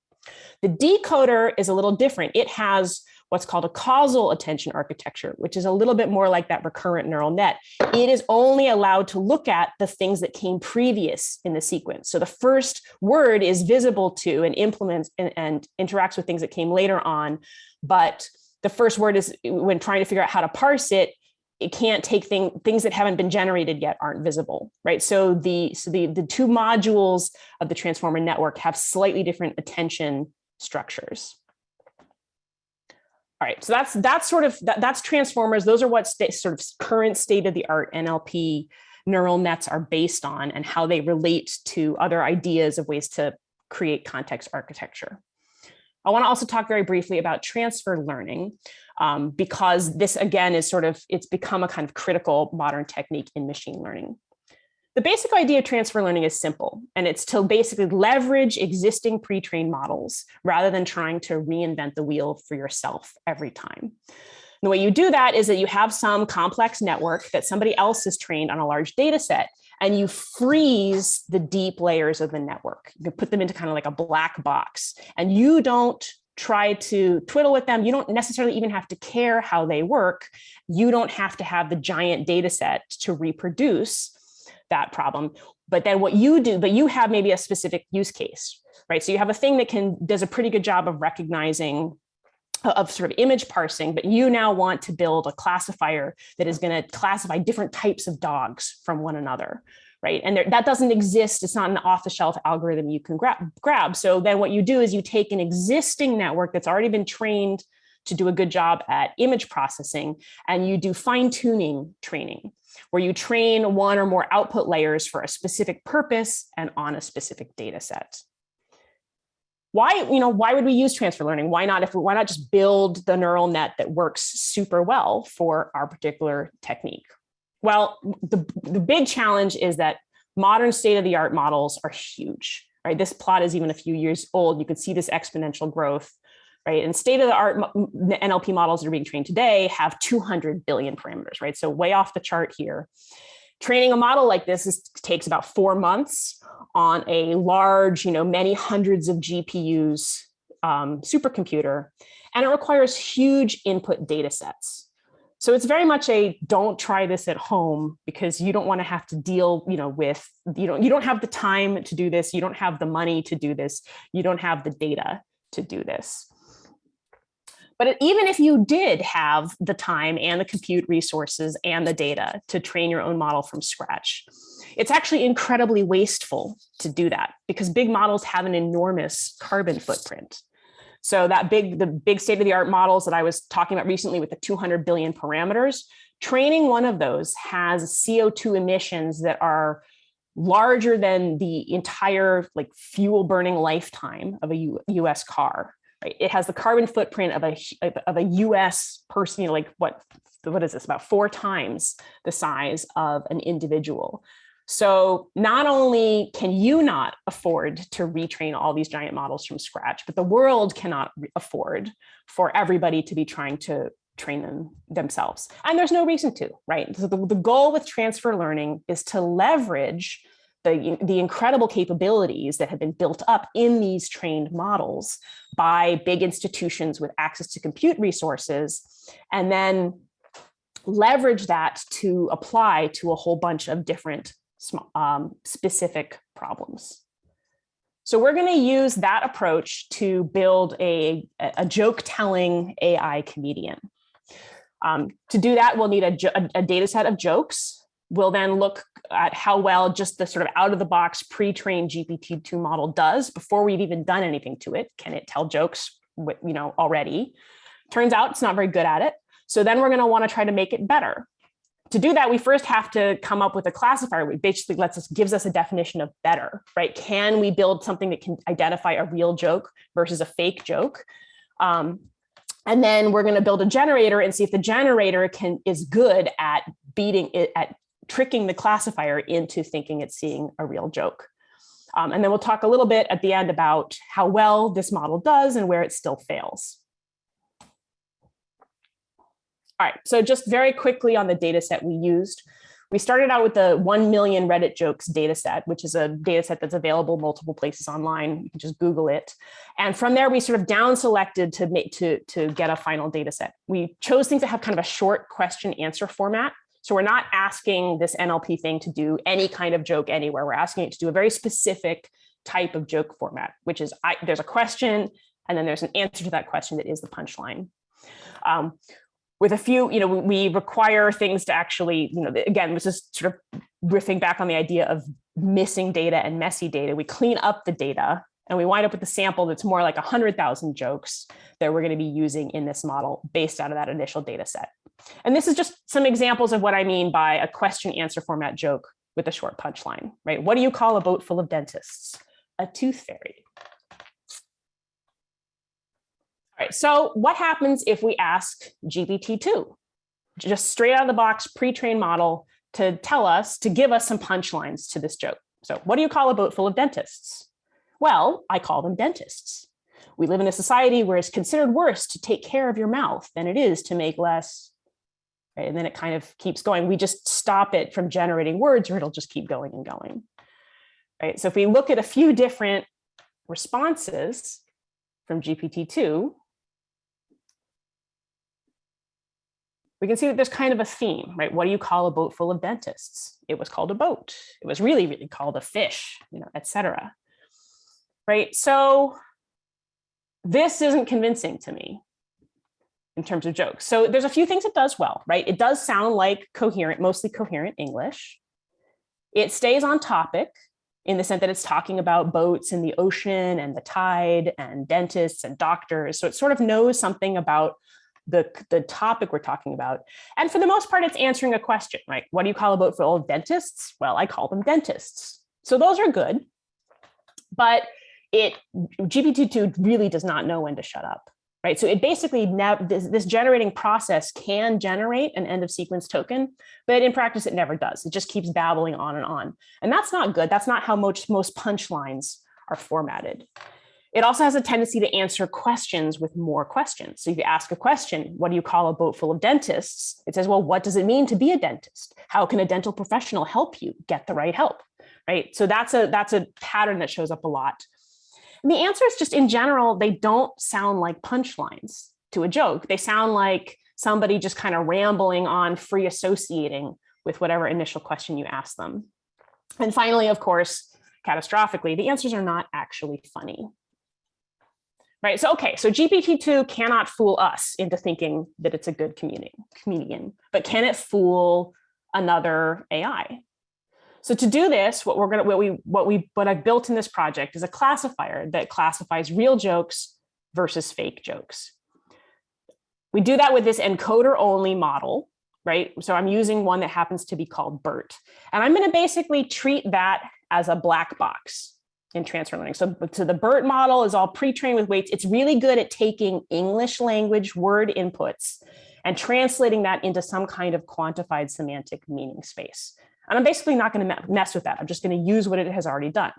The decoder is a little different. It has what's called a causal attention architecture, which is a little bit more like that recurrent neural net. It is only allowed to look at the things that came previous in the sequence. So the first word is visible to and implements and interacts with things that came later on. But the first word is, when trying to figure out how to parse it, it can't take things that haven't been generated yet aren't visible, right? So the two modules of the transformer network have slightly different attention structures. All right, so that's transformers. Those are what sort of current state of the art NLP neural nets are based on, and how they relate to other ideas of ways to create context architecture. I want to also talk very briefly about transfer learning, because this again is it's become a kind of critical modern technique in machine learning. The basic idea of transfer learning is simple, and it's to basically leverage existing pre-trained models rather than trying to reinvent the wheel for yourself every time. And the way you do that is that you have some complex network that somebody else has trained on a large data set, and you freeze the deep layers of the network. You can put them into kind of like a black box, and you don't try to twiddle with them. You don't necessarily even have to care how they work. You don't have to have the giant data set to reproduce that problem. But then what you do, but you have maybe a specific use case, right? So you have a thing that does a pretty good job of recognizing, of sort of image parsing, but you now want to build a classifier that is going to classify different types of dogs from one another, right? And that doesn't exist. It's not an off-the-shelf algorithm you can grab. So then what you do is you take an existing network that's already been trained to do a good job at image processing, and you do fine-tuning training, where you train one or more output layers for a specific purpose and on a specific data set. Why would we use transfer learning? Why not just build the neural net that works super well for our particular technique? Well, the big challenge is that modern state-of-the-art models are huge, right? This plot is even a few years old. You can see this exponential growth, right? And state-of-the-art NLP models that are being trained today have 200 billion parameters, right? So way off the chart here. Training a model like this takes about 4 months on a large, many hundreds of GPUs supercomputer, and it requires huge input data sets. So it's very much a don't try this at home, because you don't want to have to deal, with, you don't have the time to do this. You don't have the money to do this. You don't have the data to do this. But even if you did have the time and the compute resources and the data to train your own model from scratch, it's actually incredibly wasteful to do that, because big models have an enormous carbon footprint. So the big state-of-the-art models that I was talking about recently with the 200 billion parameters, training one of those has CO2 emissions that are larger than the entire fuel burning lifetime of a US car. Right? It has the carbon footprint of a US person, what is this, about 4 times the size of an individual. So not only can you not afford to retrain all these giant models from scratch, but the world cannot afford for everybody to be trying to train them themselves. And there's no reason to, right? So the goal with transfer learning is to leverage the incredible capabilities that have been built up in these trained models by big institutions with access to compute resources, and then leverage that to apply to a whole bunch of different specific problems. So we're going to use that approach to build a joke-telling AI comedian. To do that, we'll need a data set of jokes. We'll then look at how well just the sort of out-of-the-box pre-trained GPT-2 model does before we've even done anything to it. Can it tell jokes, already? Turns out it's not very good at it. So then we're going to want to try to make it better. To do that, we first have to come up with a classifier which basically gives us a definition of better, right? Can we build something that can identify a real joke versus a fake joke? And then we're going to build a generator and see if the generator is good at tricking the classifier into thinking it's seeing a real joke. And then we'll talk a little bit at the end about how well this model does and where it still fails. All right, so just very quickly on the data set we used. We started out with the 1 million Reddit jokes data set, which is a data set that's available multiple places online. You can just Google it. And from there, we sort of down selected to get a final data set. We chose things that have kind of a short question answer format. So we're not asking this NLP thing to do any kind of joke anywhere. We're asking it to do a very specific type of joke format, which is there's a question, and then there's an answer to that question that is the punchline. With a few, we require things to actually, again, this is sort of riffing back on the idea of missing data and messy data. We clean up the data and we wind up with a sample that's more like 100,000 jokes that we're going to be using in this model based out of that initial data set. And this is just some examples of what I mean by a question answer format joke with a short punchline, right? What do you call a boat full of dentists? A tooth fairy. All right, so what happens if we ask GPT-2, just straight out of the box, pre-trained model, to give us some punchlines to this joke? So what do you call a boat full of dentists? Well, I call them dentists. We live in a society where it's considered worse to take care of your mouth than it is to make less, right? And then it kind of keeps going. We just stop it from generating words or it'll just keep going and going, right? So if we look at a few different responses from GPT-2, we can see that there's kind of a theme, right? What do you call a boat full of dentists? It was called a boat. It was really, really called a fish, et cetera, right? So this isn't convincing to me in terms of jokes. So there's a few things it does well, right? It does sound like coherent, mostly coherent English. It stays on topic in the sense that it's talking about boats and the ocean and the tide and dentists and doctors. So it sort of knows something about the topic we're talking about. And for the most part, it's answering a question, right? What do you call a boat full of dentists? Well, I call them dentists. So those are good, but GPT-2 really does not know when to shut up, right? So it basically, this generating process can generate an end of sequence token, but in practice, it never does. It just keeps babbling on and on. And that's not good. That's not how most punchlines are formatted. It also has a tendency to answer questions with more questions. So if you ask a question, what do you call a boat full of dentists? It says, well, what does it mean to be a dentist? How can a dental professional help you get the right help, right? So that's a pattern that shows up a lot. And the answer is just in general, they don't sound like punchlines to a joke. They sound like somebody just kind of rambling on, free associating with whatever initial question you ask them. And finally, of course, catastrophically, the answers are not actually funny. Right. So, okay, so GPT-2 cannot fool us into thinking that it's a good comedian, but can it fool another AI? So to do this, what I've built in this project is a classifier that classifies real jokes versus fake jokes. We do that with this encoder only model, right? So I'm using one that happens to be called BERT, and I'm going to basically treat that as a black box in transfer learning. So the BERT model is all pre-trained with weights. It's really good at taking English language word inputs and translating that into some kind of quantified semantic meaning space. And I'm basically not going to mess with that. I'm just going to use what it has already done.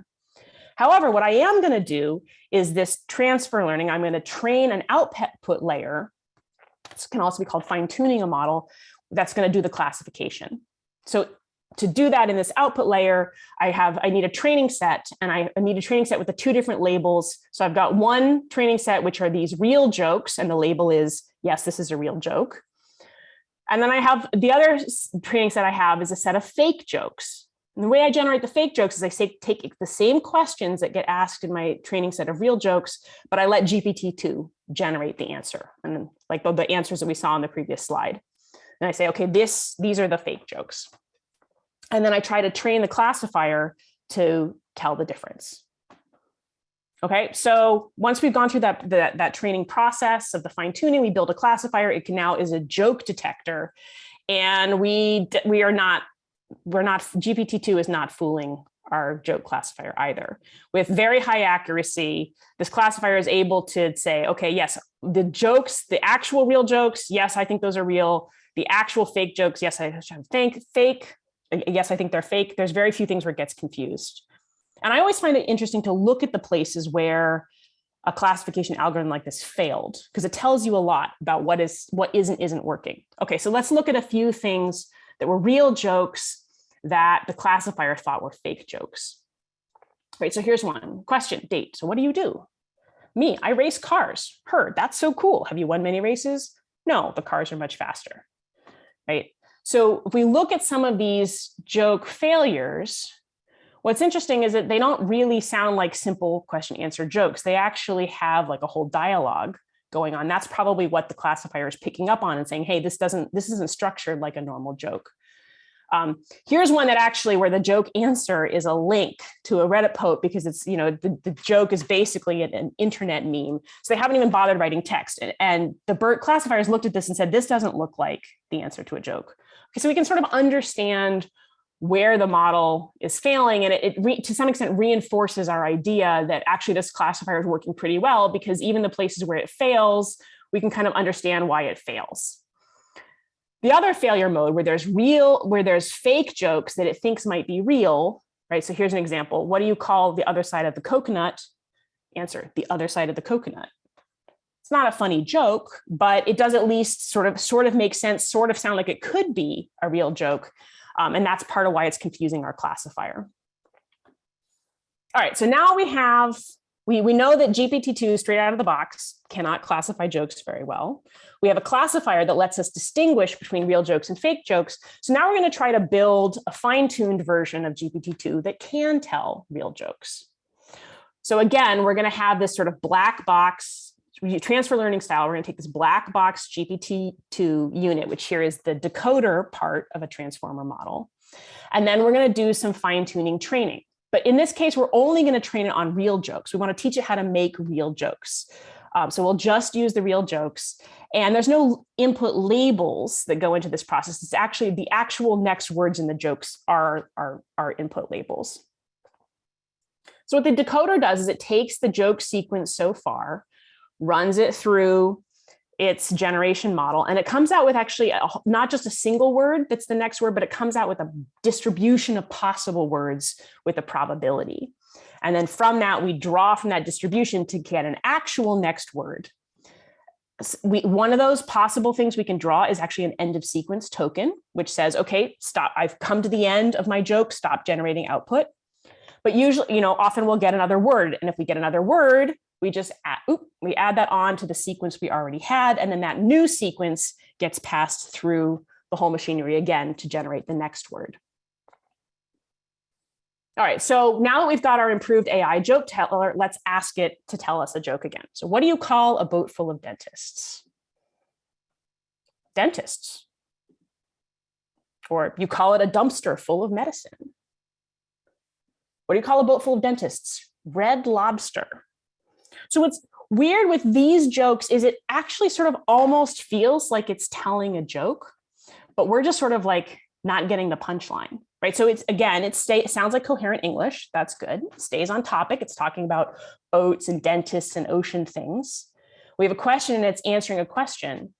However, what I am going to do is this transfer learning. I'm going to train an output layer. This can also be called fine-tuning a model that's going to do the classification. So to do that in this output layer, I need a training set, and I need a training set with the two different labels. So I've got one training set, which are these real jokes, and the label is, yes, this is a real joke. And then I have the other training set I have is a set of fake jokes. And the way I generate the fake jokes is I take the same questions that get asked in my training set of real jokes, but I let GPT-2 generate the answer. And then, like the answers that we saw on the previous slide. And I say, okay, these are the fake jokes. And then I try to train the classifier to tell the difference. Okay, so once we've gone through that training process of the fine tuning, we build a classifier. It now is a joke detector, and GPT-2 is not fooling our joke classifier either. With very high accuracy, this classifier is able to say, okay, yes, the jokes, the actual real jokes, yes, I think those are real. The actual fake jokes, yes, I think fake. Yes, I think they're fake. There's very few things where it gets confused. And I always find it interesting to look at the places where a classification algorithm like this failed, because it tells you a lot about what isn't working. Okay, so let's look at a few things that were real jokes that the classifier thought were fake jokes. Right, so here's one question, date. So what do you do? Me, I race cars. Her, that's so cool. Have you won many races? No, the cars are much faster, right? So if we look at some of these joke failures, what's interesting is that they don't really sound like simple question answer jokes. They actually have like a whole dialogue going on. That's probably what the classifier is picking up on and saying, hey, this isn't structured like a normal joke. Here's one that actually where the joke answer is a link to a Reddit post because it's, the joke is basically an internet meme. So they haven't even bothered writing text. And the BERT classifiers looked at this and said, this doesn't look like the answer to a joke. Okay, so we can sort of understand where the model is failing. And it to some extent reinforces our idea that actually this classifier is working pretty well because even the places where it fails, we can kind of understand why it fails. The other failure mode where there's fake jokes that it thinks might be real, right? So here's an example. What do you call the other side of the coconut? Answer, the other side of the coconut. It's not a funny joke, but it does at least sort of make sense, sort of sound like it could be a real joke. And that's part of why it's confusing our classifier. All right, so now we know that GPT-2 straight out of the box cannot classify jokes very well. We have a classifier that lets us distinguish between real jokes and fake jokes. So now we're going to try to build a fine-tuned version of GPT-2 that can tell real jokes. So again, we're going to have this sort of black box transfer learning style. We're going to take this black box GPT-2 unit, which here is the decoder part of a transformer model. And then we're going to do some fine-tuning training. But in this case, we're only going to train it on real jokes. We want to teach it how to make real jokes. So we'll just use the real jokes. And there's no input labels that go into this process. It's actually the actual next words in the jokes are input labels. So what the decoder does is it takes the joke sequence so far, runs it through its generation model, and it comes out with actually not just a single word that's the next word, but it comes out with a distribution of possible words with a probability. And then from that, we draw from that distribution to get an actual next word. One of those possible things we can draw is actually an end of sequence token, which says, okay, stop, I've come to the end of my joke, stop generating output. But usually, often we'll get another word. And if we get another word, we just add that on to the sequence we already had. And then that new sequence gets passed through the whole machinery again to generate the next word. All right, so now that we've got our improved AI joke teller, let's ask it to tell us a joke again. So what do you call a boat full of dentists? Dentists. Or you call it a dumpster full of medicine. What do you call a boat full of dentists? Red Lobster. So what's weird with these jokes is it actually sort of almost feels like it's telling a joke, but we're just sort of like not getting the punchline, right? So it's, again, it sounds like coherent English. That's good. It stays on topic. It's talking about boats and dentists and ocean things. We have a question and it's answering a question.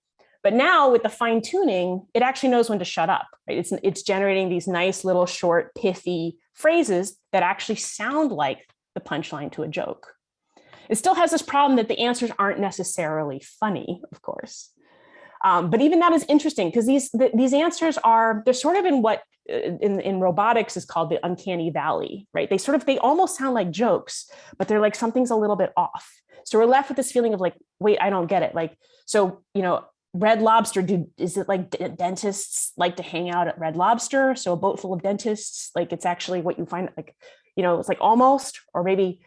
But now with the fine tuning, it actually knows when to shut up, right? It's generating these nice little short, pithy phrases that actually sound like the punchline to a joke. It still has this problem that the answers aren't necessarily funny, of course. But even that is interesting because these answers they're sort of in what in robotics is called the uncanny valley, right? They almost sound like jokes, but they're like something's a little bit off. So we're left with this feeling of like, wait, I don't get it. Like, so, Red Lobster, is it like dentists like to hang out at Red Lobster? So a boat full of dentists, like it's actually what you find, like, it's like almost, or maybe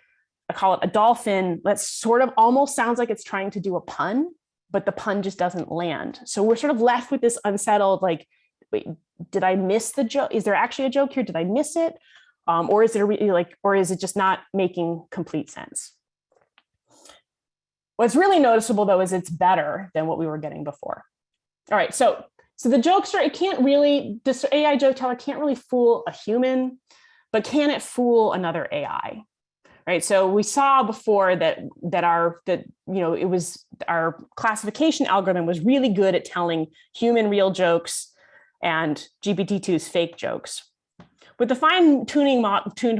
I call it a dolphin. That sort of almost sounds like it's trying to do a pun, but the pun just doesn't land. So we're sort of left with this unsettled, like, wait, did I miss the joke? Is there actually a joke here? Did I miss it? Or is it just not making complete sense? What's really noticeable though, is it's better than what we were getting before. All right, so the jokester, this AI joke teller can't really fool a human, but can it fool another AI? Right, so we saw before that our classification algorithm was really good at telling human real jokes and GPT-2's fake jokes. With the fine-tuned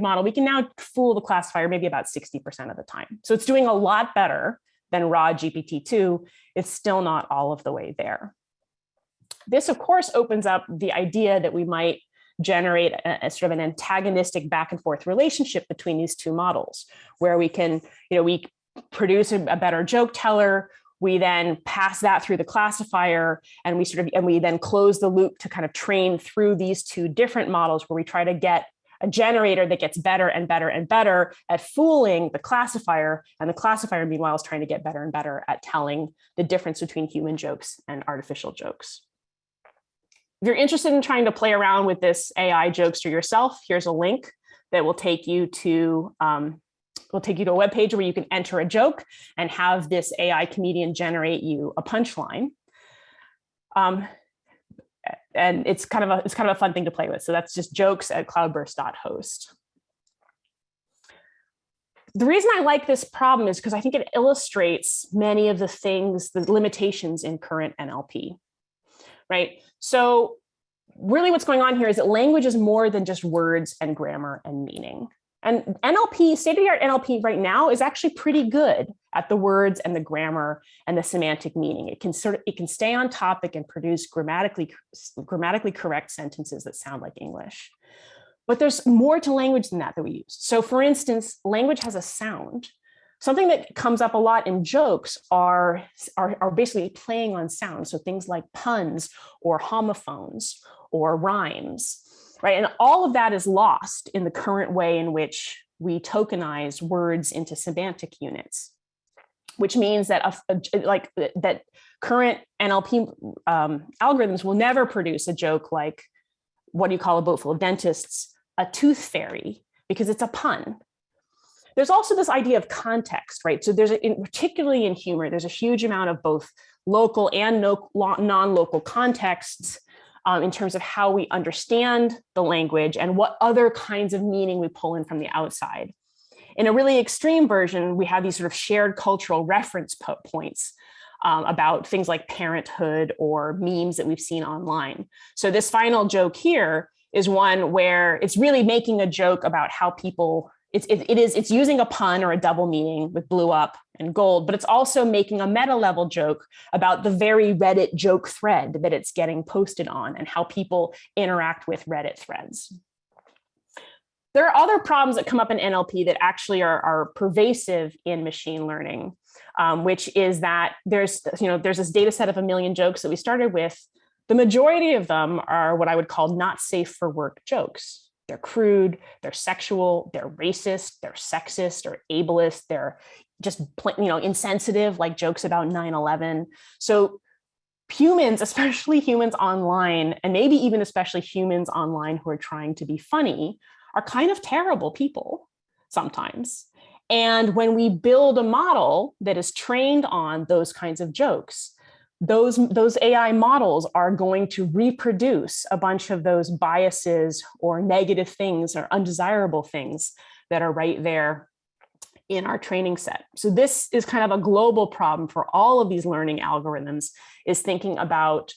model, we can now fool the classifier maybe about 60% of the time. So it's doing a lot better than raw GPT-2. It's still not all of the way there. This, of course, opens up the idea that we might generate a sort of an antagonistic back and forth relationship between these two models, where we can, we produce a better joke teller, we then pass that through the classifier, and we then close the loop to kind of train through these two different models, where we try to get a generator that gets better and better and better at fooling the classifier, and the classifier, meanwhile, is trying to get better and better at telling the difference between human jokes and artificial jokes. If you're interested in trying to play around with this AI jokester yourself, here's a link that will take you to a webpage where you can enter a joke and have this AI comedian generate you a punchline. And it's kind of a fun thing to play with. So that's just jokes@cloudburst.host. The reason I like this problem is because I think it illustrates many of the things, the limitations in current NLP, right? So really what's going on here is that language is more than just words and grammar and meaning. And NLP, state-of-the-art NLP right now is actually pretty good at the words and the grammar and the semantic meaning. It can stay on topic and produce grammatically correct sentences that sound like English. But there's more to language than that we use. So for instance, language has a sound. Something that comes up a lot in jokes are basically playing on sound. So things like puns or homophones or rhymes. Right, and all of that is lost in the current way in which we tokenize words into semantic units, which means that that current NLP algorithms will never produce a joke like, what do you call a boat full of dentists? A tooth fairy, because it's a pun. There's also this idea of context, right? So particularly in humor, there's a huge amount of both local and non-local contexts in terms of how we understand the language and what other kinds of meaning we pull in from the outside. In a really extreme version, we have these sort of shared cultural reference points about things like parenthood or memes that we've seen online. So this final joke here is one where it's really making a joke about how people, it's using a pun or a double meaning with blew up and gold, but it's also making a meta level joke about the very Reddit joke thread that it's getting posted on and how people interact with Reddit threads. There are other problems that come up in NLP that actually are pervasive in machine learning, which is that there's this data set of 1 million jokes that we started with. The majority of them are what I would call not safe for work jokes. They're crude, they're sexual, they're racist, they're sexist or ableist, they're just insensitive, like jokes about 9/11. So humans, especially humans online, and maybe even especially humans online who are trying to be funny, are kind of terrible people sometimes. And when we build a model that is trained on those kinds of jokes, those AI models are going to reproduce a bunch of those biases or negative things or undesirable things that are right there in our training set. So this is kind of a global problem for all of these learning algorithms, is thinking about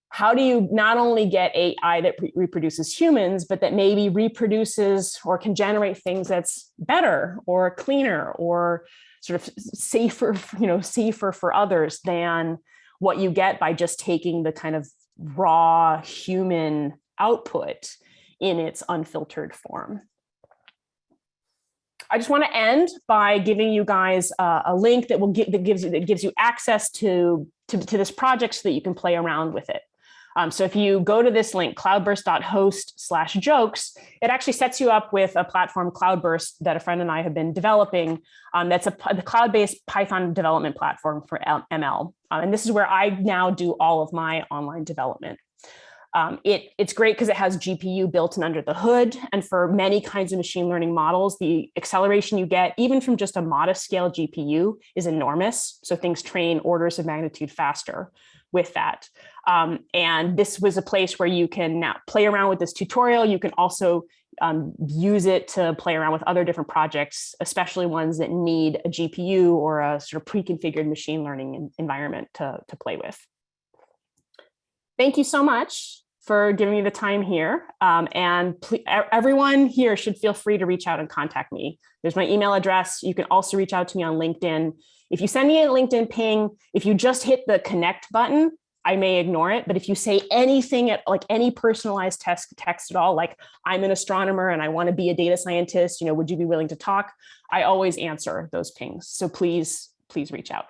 how do you not only get AI that reproduces humans, but that maybe reproduces or can generate things that's better or cleaner or sort of safer for others than what you get by just taking the kind of raw human output in its unfiltered form. I just want to end by giving you guys a link that gives you access to this project so that you can play around with it. So if you go to this link, cloudburst.host/jokes, it actually sets you up with a platform, Cloudburst, that a friend and I have been developing. That's the cloud-based Python development platform for ML. And this is where I now do all of my online development. It's great because it has GPU built in under the hood. And for many kinds of machine learning models, the acceleration you get, even from just a modest scale GPU, is enormous. So things train orders of magnitude faster with that. And this was a place where you can now play around with this tutorial. You can also use it to play around with other different projects, especially ones that need a GPU or a sort of pre-configured machine learning environment to play with. Thank you so much for giving me the time here. And everyone here should feel free to reach out and contact me. There's my email address. You can also reach out to me on LinkedIn. If you send me a LinkedIn ping, if you just hit the connect button, I may ignore it, but if you say anything at like any personalized text at all, like I'm an astronomer and I want to be a data scientist, would you be willing to talk? I always answer those pings. So please reach out.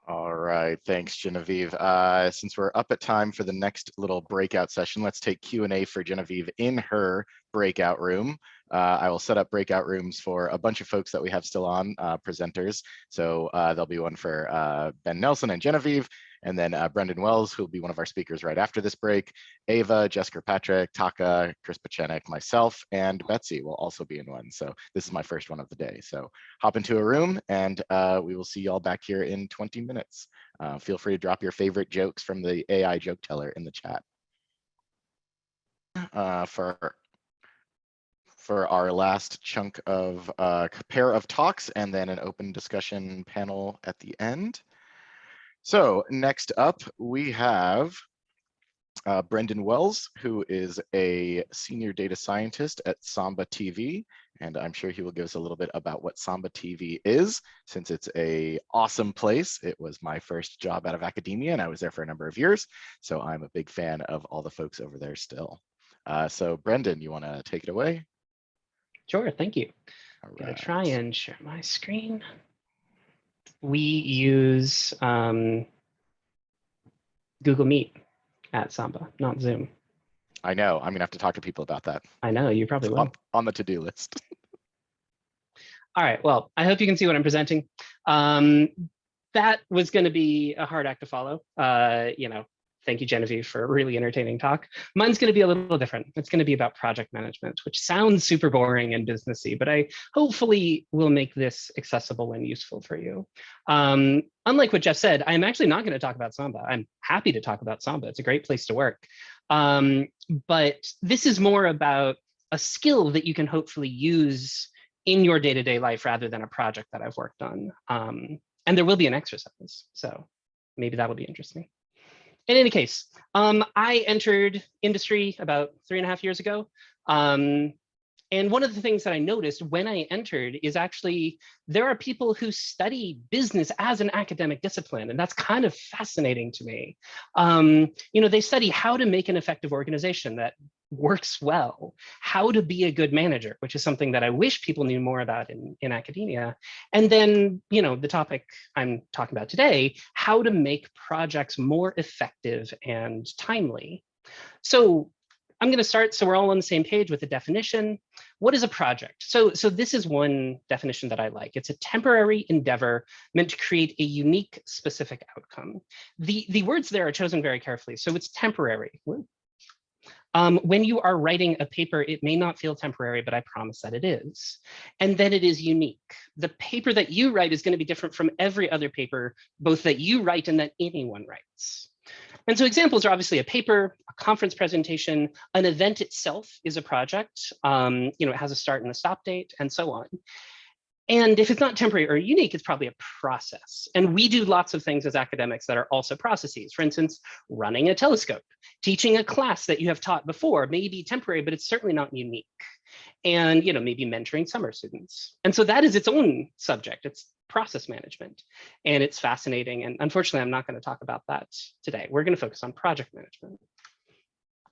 All right, thanks, Genevieve. Since we're up at time for the next little breakout session, let's take Q&A for Genevieve in her breakout room. I will set up breakout rooms for a bunch of folks that we have still on, presenters. So there'll be one for Ben Nelson and Genevieve, and then Brendan Wells, who will be one of our speakers right after this break. Eva, Kirkpatrick, Taka, Chris Pachenik, myself, and Betsy will also be in one. So this is my first one of the day. So hop into a room and we will see y'all back here in 20 minutes. Feel free to drop your favorite jokes from the AI joke teller in the chat. For our last chunk of pair of talks and then an open discussion panel at the end. So next up, we have Brendan Wells, who is a senior data scientist at Samba TV. And I'm sure he will give us a little bit about what Samba TV is, since it's an awesome place. It was my first job out of academia, and I was there for a number of years. So I'm a big fan of all the folks over there still. So Brendan, you want to take it away? Sure, thank you. I'm gonna try and share my screen. We use Google Meet at Samba, not Zoom. I know, I'm gonna have to talk to people about that. I know, you probably will. On the to-do list. All right, well, I hope you can see what I'm presenting. That was gonna be a hard act to follow. Thank you, Genevieve, for a really entertaining talk. Mine's going to be a little different. It's going to be about project management, which sounds super boring and businessy, but I hopefully will make this accessible and useful for you. Unlike what Jeff said, I'm actually not going to talk about Samba. I'm happy to talk about Samba. It's a great place to work. But this is more about a skill that you can hopefully use in your day-to-day life rather than a project that I've worked on. And there will be an exercise, so maybe that'll be interesting. In any case, I entered industry about 3.5 years ago. And one of the things that I noticed when I entered is actually there are people who study business as an academic discipline, and that's kind of fascinating to me. They study how to make an effective organization that works well, how to be a good manager, which is something that I wish people knew more about in academia. And then, the topic I'm talking about today, how to make projects more effective and timely. So I'm going to start so we're all on the same page with the definition. What is a project? So this is one definition that I like. It's a temporary endeavor meant to create a unique, specific outcome. The words there are chosen very carefully. So it's temporary. When you are writing a paper, it may not feel temporary, but I promise that it is. And then it is unique. The paper that you write is going to be different from every other paper, both that you write and that anyone writes. And so examples are obviously a paper, a conference presentation, an event itself is a project. It has a start and a stop date, and so on. And if it's not temporary or unique, it's probably a process. And we do lots of things as academics that are also processes. For instance, running a telescope, teaching a class that you have taught before may be temporary, but it's certainly not unique. And maybe mentoring summer students. And so that is its own subject. It's process management. And it's fascinating. And unfortunately, I'm not going to talk about that today. We're going to focus on project management.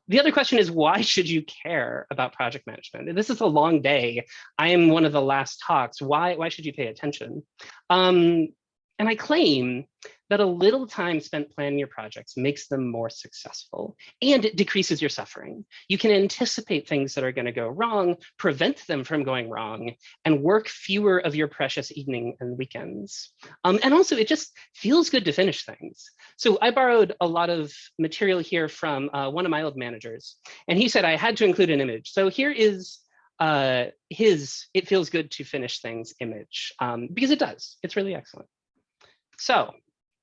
The other question is, why should you care about project management? And this is a long day. I am one of the last talks. Why should you pay attention? And I claim that a little time spent planning your projects makes them more successful, and it decreases your suffering. You can anticipate things that are going to go wrong, prevent them from going wrong, and work fewer of your precious evening and weekends. And also, it just feels good to finish things. So I borrowed a lot of material here from one of my old managers, and he said I had to include an image. So here is his "it feels good to finish things" image, because it does. It's really excellent. So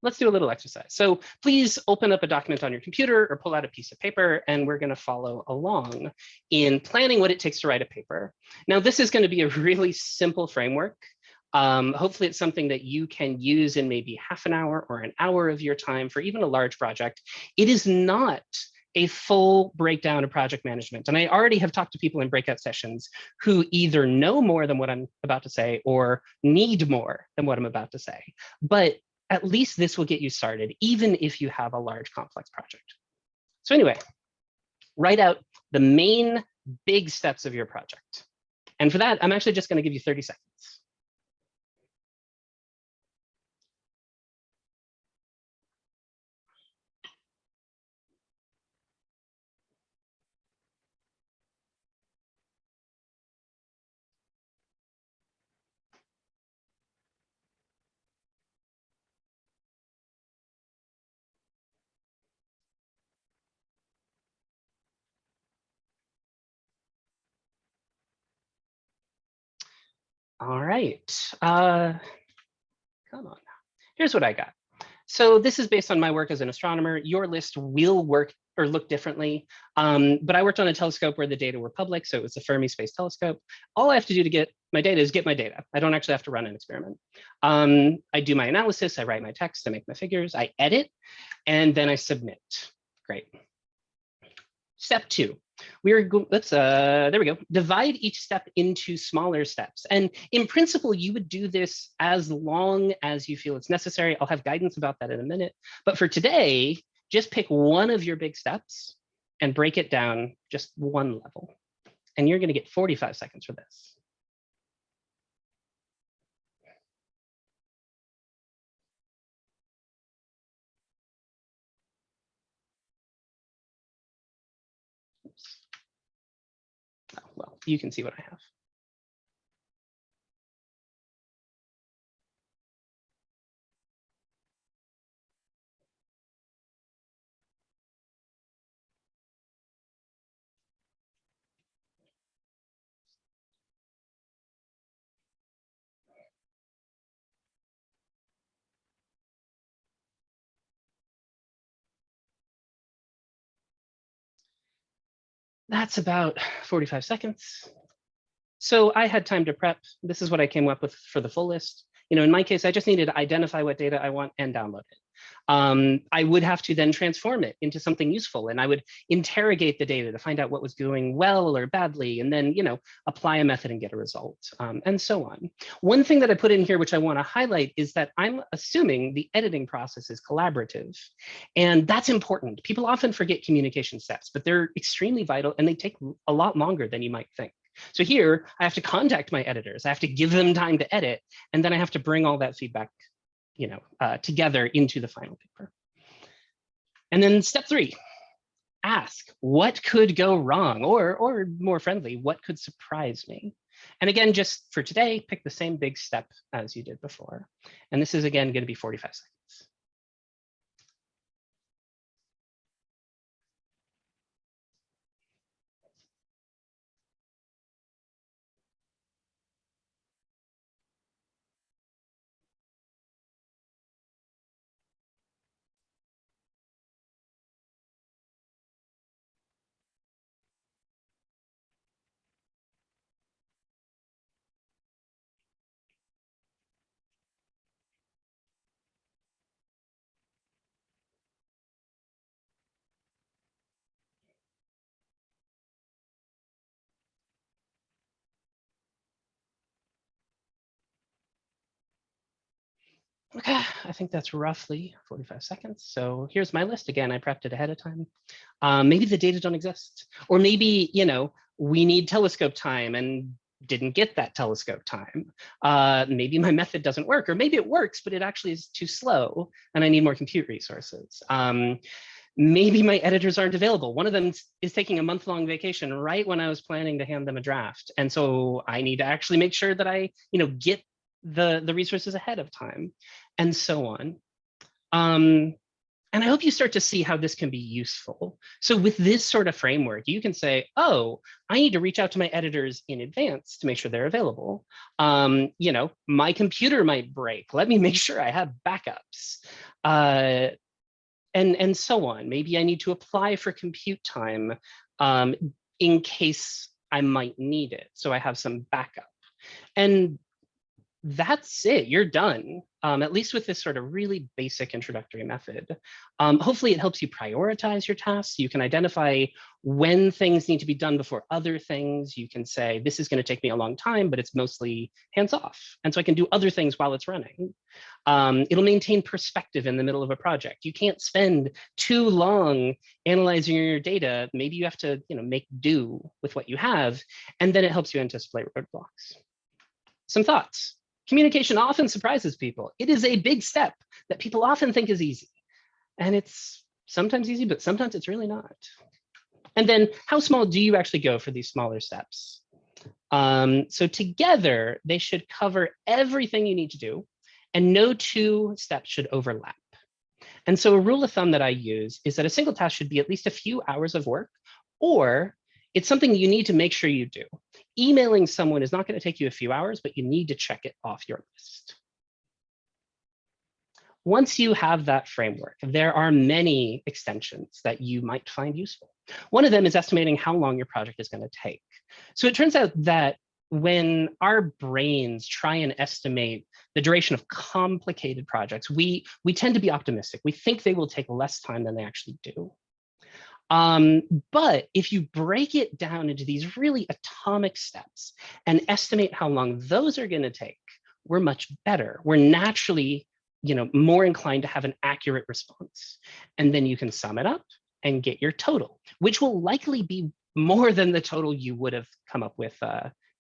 let's do a little exercise. So please open up a document on your computer or pull out a piece of paper, and we're going to follow along in planning what it takes to write a paper. Now, this is going to be a really simple framework. Hopefully it's something that you can use in maybe half an hour or an hour of your time for even a large project. It is not a full breakdown of project management. And I already have talked to people in breakout sessions who either know more than what I'm about to say or need more than what I'm about to say. But at least this will get you started, even if you have a large complex project. So anyway, write out the main big steps of your project. And for that, I'm actually just going to give you 30 seconds. All right, come on. Here's what I got. So this is based on my work as an astronomer. Your list will work or look differently, but I worked on a telescope where the data were public, so it was the Fermi Space Telescope. All I have to do to get my data is get my data. I don't actually have to run an experiment. I do my analysis, I write my text, I make my figures, I edit, and then I submit. Great. Step 2. There we go. Divide each step into smaller steps. And in principle, you would do this as long as you feel it's necessary. I'll have guidance about that in a minute. But for today, just pick one of your big steps and break it down just one level. And you're going to get 45 seconds for this. Oh, well, you can see what I have. That's about 45 seconds. So I had time to prep. This is what I came up with for the full list. In my case, I just needed to identify what data I want and download it. I would have to then transform it into something useful, and I would interrogate the data to find out what was going well or badly, and then apply a method and get a result, and so on. One thing that I put in here, which I want to highlight, is that I'm assuming the editing process is collaborative, and that's important. People often forget communication steps, but they're extremely vital, and they take a lot longer than you might think. So here, I have to contact my editors. I have to give them time to edit, and then I have to bring all that feedback together into the final paper. And then step 3, ask what could go wrong, or more friendly, what could surprise me? And again, just for today, pick the same big step as you did before. And this is again going to be 45 seconds. Okay, I think that's roughly 45 seconds. So here's my list. Again, I prepped it ahead of time. Maybe the data don't exist, or maybe, we need telescope time and didn't get that telescope time. Maybe my method doesn't work, or maybe it works, but it actually is too slow and I need more compute resources. Maybe my editors aren't available. One of them is taking a month-long vacation right when I was planning to hand them a draft. And so I need to actually make sure that I, get the resources ahead of time, and so on. And I hope you start to see how this can be useful. So with this sort of framework, you can say, oh, I need to reach out to my editors in advance to make sure they're available. My computer might break. Let me make sure I have backups. And so on. Maybe I need to apply for compute time in case I might need it, so I have some backup. And that's it, you're done. at least with this sort of really basic introductory method. Hopefully it helps you prioritize your tasks. You can identify when things need to be done before other things. You can say, this is going to take me a long time, but it's mostly hands-off. And so I can do other things while it's running. It'll maintain perspective in the middle of a project. You can't spend too long analyzing your data. Maybe you have to make do with what you have, and then it helps you anticipate roadblocks. Some thoughts. Communication often surprises people. It is a big step that people often think is easy. And it's sometimes easy, but sometimes it's really not. And then how small do you actually go for these smaller steps? So together, they should cover everything you need to do, and no two steps should overlap. And so a rule of thumb that I use is that a single task should be at least a few hours of work, or it's something you need to make sure you do. Emailing someone is not going to take you a few hours, but you need to check it off your list. Once you have that framework, there are many extensions that you might find useful. One of them is estimating how long your project is going to take. So it turns out that when our brains try and estimate the duration of complicated projects, we tend to be optimistic. We think they will take less time than they actually do. But if you break it down into these really atomic steps and estimate how long those are going to take, we're much better. We're naturally, more inclined to have an accurate response. And then you can sum it up and get your total, which will likely be more than the total you would have come up with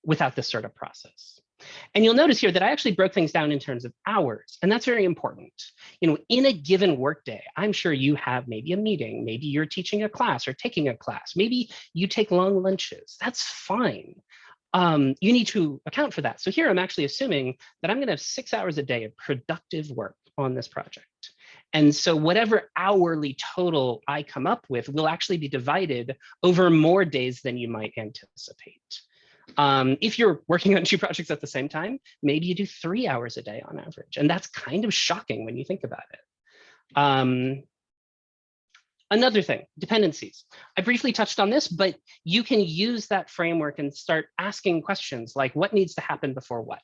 without this sort of process. And you'll notice here that I actually broke things down in terms of hours, and that's very important. In a given workday, I'm sure you have maybe a meeting, maybe you're teaching a class or taking a class, maybe you take long lunches. That's fine. You need to account for that. So here I'm actually assuming that I'm going to have 6 hours a day of productive work on this project. And so whatever hourly total I come up with will actually be divided over more days than you might anticipate. If you're working on 2 projects at the same time, maybe you do 3 hours a day on average. And that's kind of shocking when you think about it. Another thing, dependencies. I briefly touched on this, but you can use that framework and start asking questions like, what needs to happen before what?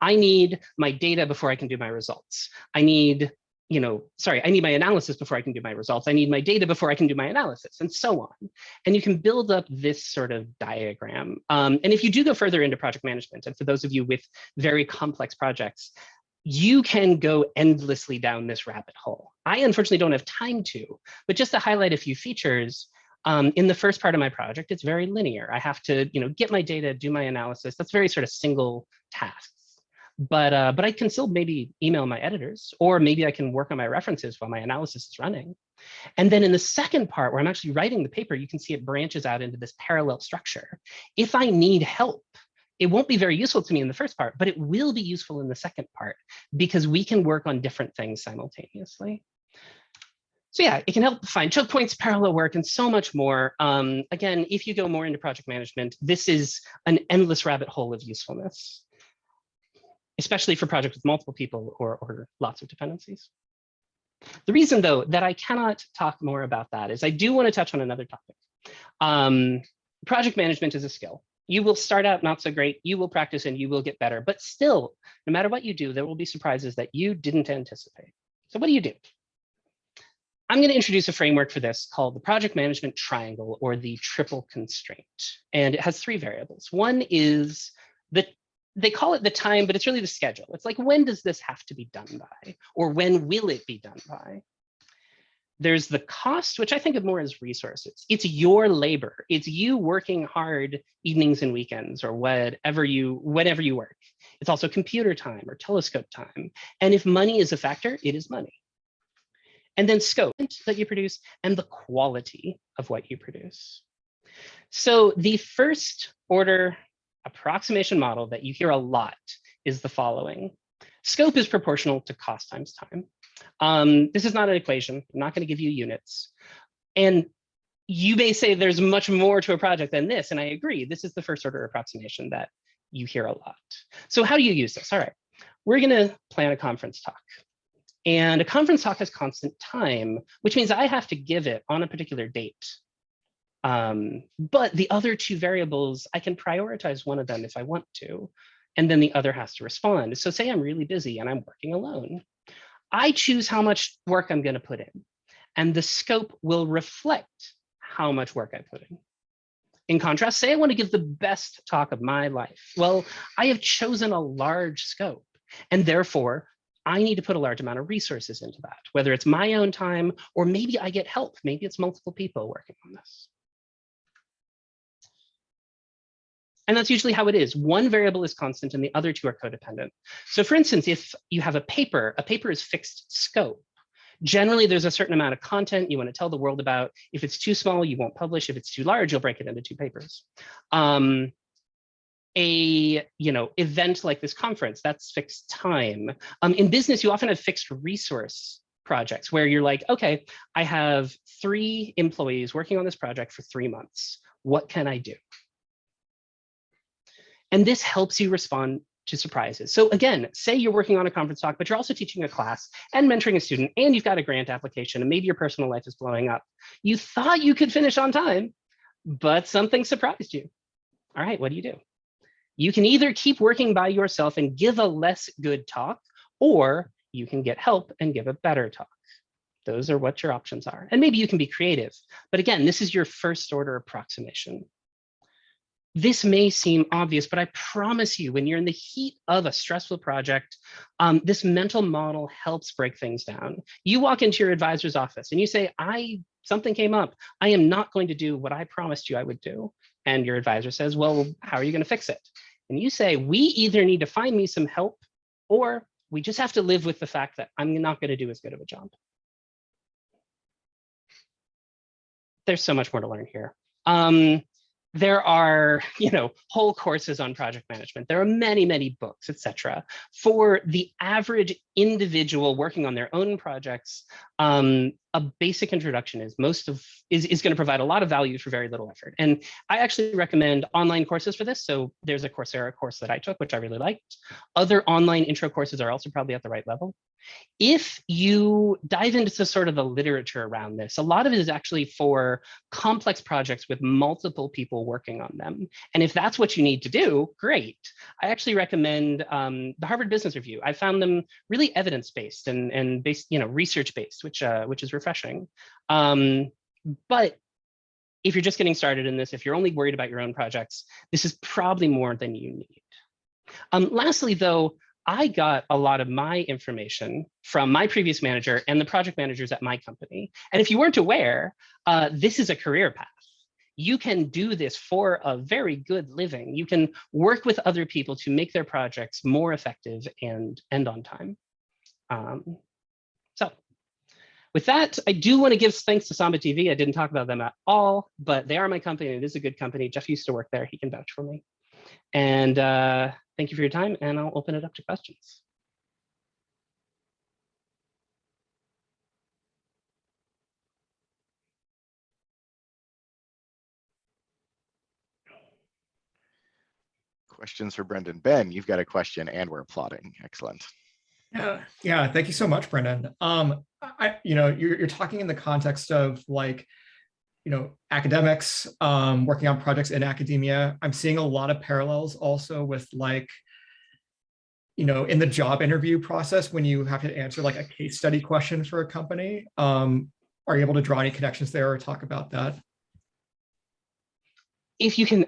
I need my data before I can do my results. I need my analysis before I can do my results. I need my data before I can do my analysis, and so on. And you can build up this sort of diagram. And if you do go further into project management, and for those of you with very complex projects, you can go endlessly down this rabbit hole. I unfortunately don't have time to, but just to highlight a few features, in the first part of my project, it's very linear. I have to get my data, do my analysis. That's very sort of single tasks. But I can still maybe email my editors, or maybe I can work on my references while my analysis is running. And then in the second part where I'm actually writing the paper, you can see it branches out into this parallel structure. If I need help, it won't be very useful to me in the first part, but it will be useful in the second part because we can work on different things simultaneously. So yeah, it can help find choke points, parallel work, and so much more. Again, if you go more into project management, this is an endless rabbit hole of usefulness, especially for projects with multiple people or lots of dependencies. The reason, though, that I cannot talk more about that is I do want to touch on another topic. Project management is a skill. You will start out not so great, you will practice and you will get better, but still, no matter what you do, there will be surprises that you didn't anticipate. So what do you do? I'm going to introduce a framework for this called the project management triangle, or the triple constraint. And it has 3 variables. One is they call it the time, but it's really the schedule. It's like, when does this have to be done by? Or when will it be done by? There's the cost, which I think of more as resources. It's your labor. It's you working hard evenings and weekends, or whenever you work. It's also computer time or telescope time. And if money is a factor, it is money. And then scope that you produce and the quality of what you produce. So the first order approximation model that you hear a lot is the following. Scope is proportional to cost times time. This is not an equation. I'm not going to give you units. And you may say there's much more to a project than this, and I agree. This is the first order approximation that you hear a lot. So how do you use this? All right, we're going to plan a conference talk. And a conference talk has constant time, which means I have to give it on a particular date. But the other 2 variables, I can prioritize one of them if I want to. and then the other has to respond. So say I'm really busy and I'm working alone. I choose how much work I'm going to put in, and the scope will reflect how much work I put in. In contrast, say I want to give the best talk of my life. Well, I have chosen a large scope, and therefore I need to put a large amount of resources into that, whether it's my own time or maybe I get help. Maybe it's multiple people working on this. And that's usually how it is. One variable is constant and the other two are codependent. So for instance, if you have a paper is fixed scope. Generally, there's a certain amount of content you want to tell the world about. If it's too small, you won't publish. If it's too large, you'll break it into 2 papers. Event like this conference, that's fixed time. In business, you often have fixed resource projects where you're like, okay, I have 3 employees working on this project for 3 months. What can I do? And this helps you respond to surprises. So again, say you're working on a conference talk, but you're also teaching a class and mentoring a student, and you've got a grant application, and maybe your personal life is blowing up. You thought you could finish on time, but something surprised you. All right, what do? You can either keep working by yourself and give a less good talk, or you can get help and give a better talk. Those are what your options are. And maybe you can be creative. But again, this is your first order approximation. This may seem obvious, but I promise you, when you're in the heat of a stressful project, this mental model helps break things down. You walk into your advisor's office and you say, something came up. I am not going to do what I promised you I would do. And your advisor says, well, how are you going to fix it? And you say, we either need to find me some help, or we just have to live with the fact that I'm not going to do as good of a job. There's so much more to learn here. There are, whole courses on project management. There are many, many books, etc. For the average individual working on their own projects, a basic introduction is going to provide a lot of value for very little effort. And I actually recommend online courses for this. So there's a Coursera course that I took, which I really liked. Other online intro courses are also probably at the right level. If you dive into sort of the literature around this, a lot of it is actually for complex projects with multiple people working on them. And if that's what you need to do, great. I actually recommend the Harvard Business Review. I found them really evidence-based and based, research-based, which is refreshing. But if you're just getting started in this, if you're only worried about your own projects, this is probably more than you need. Lastly, though, I got a lot of my information from my previous manager and the project managers at my company. And if you weren't aware, this is a career path. You can do this for a very good living. You can work with other people to make their projects more effective and on time. So with that, I do want to give thanks to Samba TV. I didn't talk about them at all, but they are my company. And it is a good company. Jeff used to work there. He can vouch for me. And thank you for your time, and I'll open it up to questions. Questions for Brendan. Ben, you've got a question and we're applauding. Excellent. Yeah, thank you so much, Brendan. You're talking in the context of academics working on projects in academia. I'm seeing a lot of parallels also with in the job interview process, when you have to answer a case study question for a company. Are you able to draw any connections there or talk about that? If you can,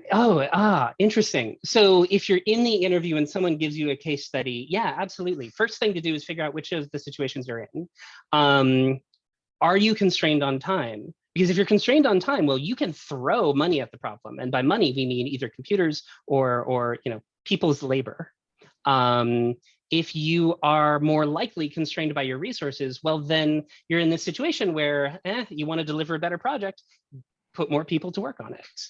interesting. So if you're in the interview and someone gives you a case study, yeah, absolutely. First thing to do is figure out which of the situations you're in. Are you constrained on time? Because if you're constrained on time, well, you can throw money at the problem. And by money, we mean either computers or people's labor. If you are more likely constrained by your resources, well, then you're in this situation where you want to deliver a better project, put more people to work on it.